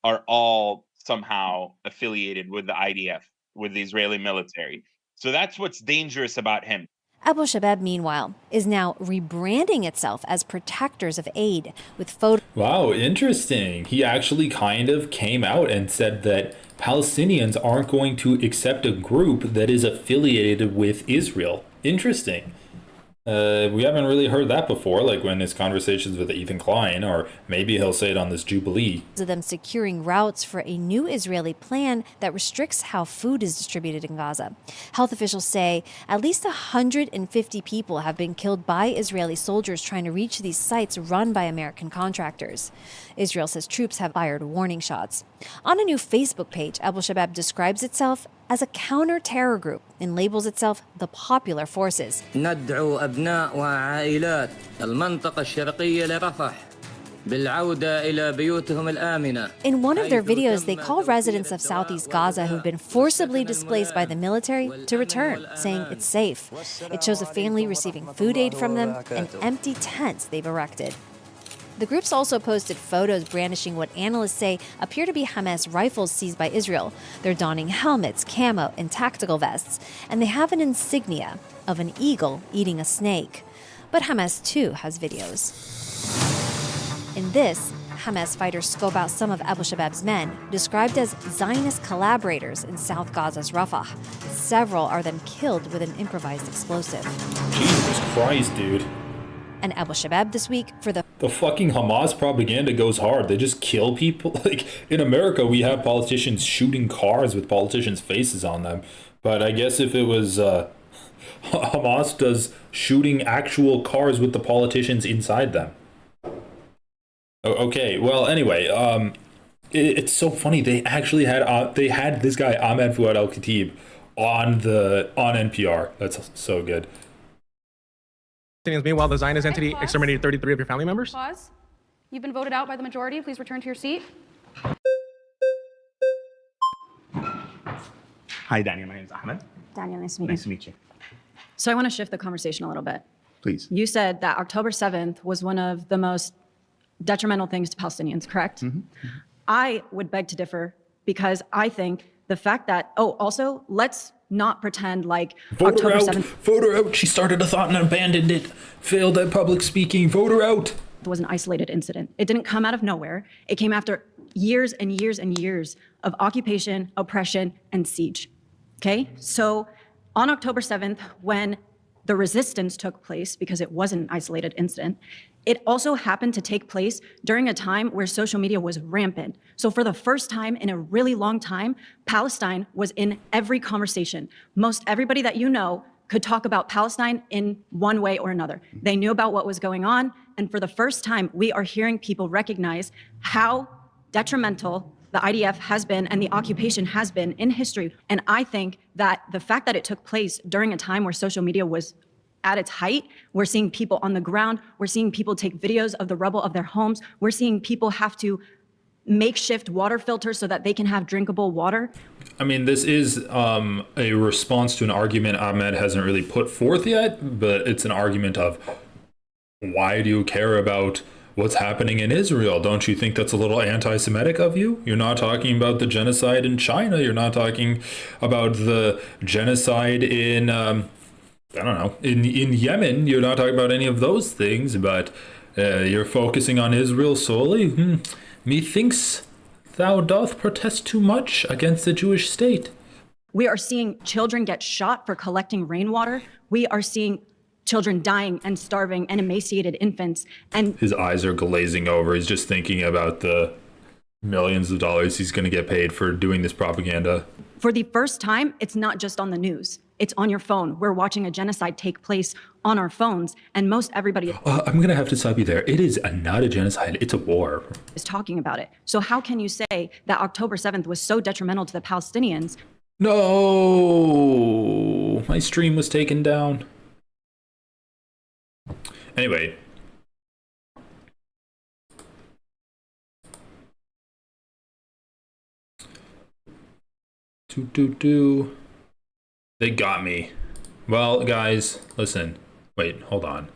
are all somehow affiliated with the IDF, with the Israeli military. So that's what's dangerous about him. Abu Shabab, meanwhile, is now rebranding itself as protectors of aid with photos. Wow, interesting. He actually kind of came out and said that Palestinians aren't going to accept a group that is affiliated with Israel. Interesting. We haven't really heard that before, like when his conversations with Ethan Klein, or maybe he'll say it on this Jubilee. ...of them securing routes for a new Israeli plan that restricts how food is distributed in Gaza. Health officials say at least 150 people have been killed by Israeli soldiers trying to reach these sites run by American contractors. Israel says troops have fired warning shots. On a new Facebook page, Abu Shabab describes itself as a counter-terror group and labels itself the Popular Forces. ندعو أبناء وعائلات المنطقة الشرقية لرفح بالعودة إلى بيوتهم الآمنة. In one of their videos, they call residents of Southeast Gaza who've been forcibly displaced by the military to return, saying it's safe. It shows a family receiving food aid from them and empty tents they've erected. The groups also posted photos brandishing what analysts say appear to be Hamas rifles seized by Israel. They're donning helmets, camo, and tactical vests, and they have an insignia of an eagle eating a snake. But Hamas, too, has videos. In this, Hamas fighters scope out some of Abu Shabab's men, described as Zionist collaborators in South Gaza's Rafah. Several are then killed with an improvised explosive. Jesus Christ, dude. And Abu Shabab this week for the fucking Hamas propaganda goes hard. They just kill people. Like, in America, we have politicians shooting cars with politicians' faces on them. But I guess if it was Hamas does shooting actual cars with the politicians inside them. Okay, well, anyway, it's so funny. They actually had this guy Ahmed Fouad al-Khatib on NPR. That's so good. Meanwhile, the Zionist entity exterminated 33 of your family members? Pause. You've been voted out by the majority. Please return to your seat. Hi, Daniel. My name is Ahmed. Daniel, nice to meet you. Nice to meet you. So I want to shift the conversation a little bit. Please. You said that October 7th was one of the most detrimental things to Palestinians, correct? I would beg to differ because I think the fact that, also, let's not pretend like Vote October her out. 7th Vote her out. She started a thought and abandoned it. Failed at public speaking. Vote her out. was an isolated incident. It didn't come out of nowhere. It came after years and years and years of occupation, oppression, and siege. Okay? So on October 7th, when the resistance took place, because it wasn't an isolated incident, it also happened to take place during a time where social media was rampant. So for the first time in a really long time, Palestine was in every conversation. Most everybody that you know could talk about Palestine in one way or another. They knew about what was going on, and for the first time, we are hearing people recognize how detrimental the IDF has been and the occupation has been in history. And I think that the fact that it took place during a time where social media was at its height, we're seeing people on the ground, we're seeing people take videos of the rubble of their homes, we're seeing people have to makeshift water filters so that they can have drinkable water. I mean, this is a response to an argument Ahmed hasn't really put forth yet, but it's an argument of, why do you care about what's happening in Israel? Don't you think that's a little anti-Semitic of you? You're not talking about the genocide in China. You're not talking about the genocide in, I don't know, in Yemen. You're not talking about any of those things, but you're focusing on Israel solely. Methinks thou doth protest too much against the Jewish state. We are seeing children get shot for collecting rainwater. We are seeing children dying and starving and emaciated infants. And his eyes are glazing over. He's just thinking about the millions of dollars he's going to get paid for doing this propaganda. For the first time, it's not just on the news. It's on your phone. We're watching a genocide take place on our phones, and most everybody I'm going to have to stop you there. It is not a genocide. It's a war. Is talking about it. So how can you say that October 7th was so detrimental to the Palestinians? No, my stream was taken down. Anyway. They got me. Well, guys, listen. Wait, hold on.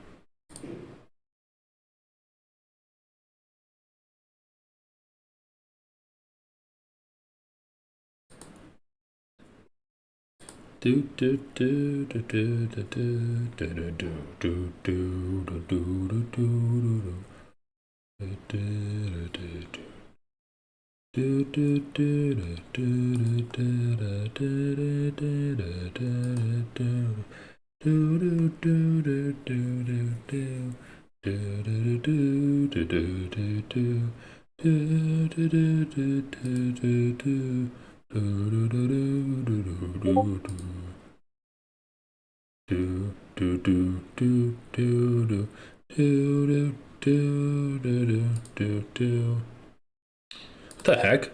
What the heck?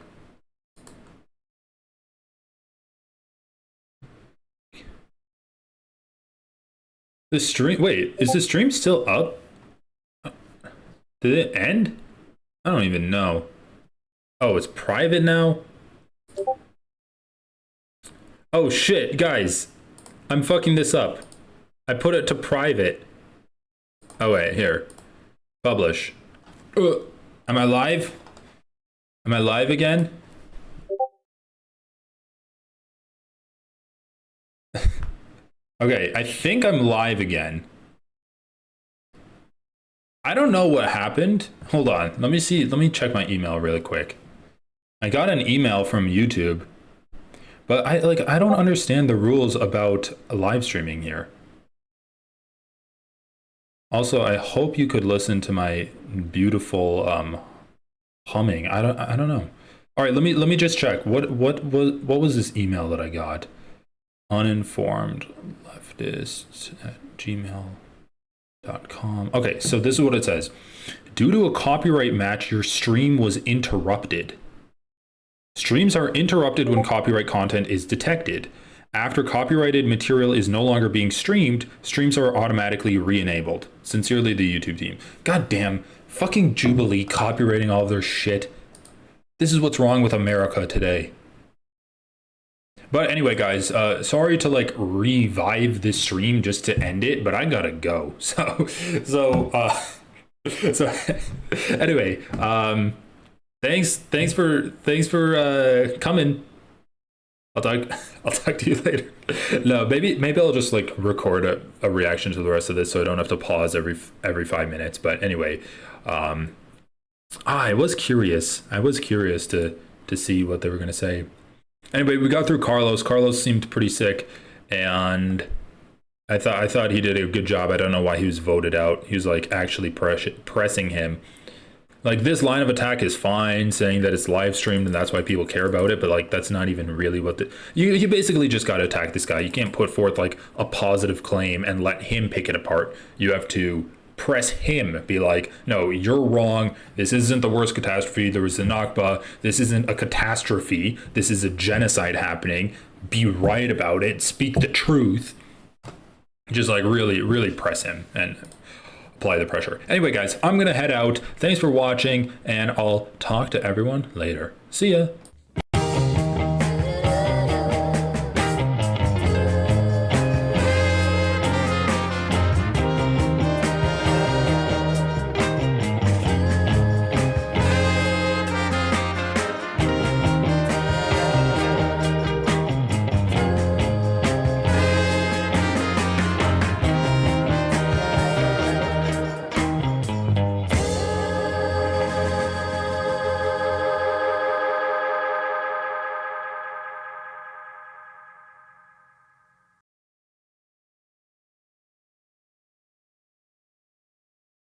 The stream, wait, is the stream still up? Did it end? I don't even know. Oh, it's private now? Oh shit, guys. I'm fucking this up. I put it to private. Oh wait, here. Publish. Am I live? Am I live again? Okay, I think I'm live again. I don't know what happened. Hold on, let me see. Let me check my email really quick. I got an email from YouTube, but I don't understand the rules about live streaming here. Also, I hope you could listen to my beautiful humming. I don't know. All right, let me just check. What was this email that I got? Uninformed Leftist at gmail.com. Okay, so this is what it says. Due to a copyright match, your stream was interrupted. Streams are interrupted when copyright content is detected. After copyrighted material is no longer being streamed, streams are automatically re-enabled. Sincerely, the YouTube team. God damn Fucking Jubilee copywriting all of their shit. This is what's wrong with America today. But anyway, guys, sorry to like revive this stream just to end it, but I gotta go. So anyway, thanks for coming. I'll talk to you later. No, maybe I'll just like record a reaction to the rest of this so I don't have to pause every 5 minutes. But anyway, I was curious to see what they were gonna say. Anyway, we got through Carlos. Carlos seemed pretty sick, and I thought he did a good job. I don't know why he was voted out. He was like actually pressing him. Like, this line of attack is fine, saying that it's live streamed and that's why people care about it, but like that's not even really what you basically just got to attack this guy. You can't put forth like a positive claim and let him pick it apart. You have to press him, be like, no, you're wrong. This isn't the worst catastrophe. There was the Nakba. This isn't a catastrophe. This is a genocide happening. Be right about it. Speak the truth. Just like really press him and apply the pressure. Anyway, guys, I'm gonna head out. Thanks for watching, and I'll talk to everyone later. See ya.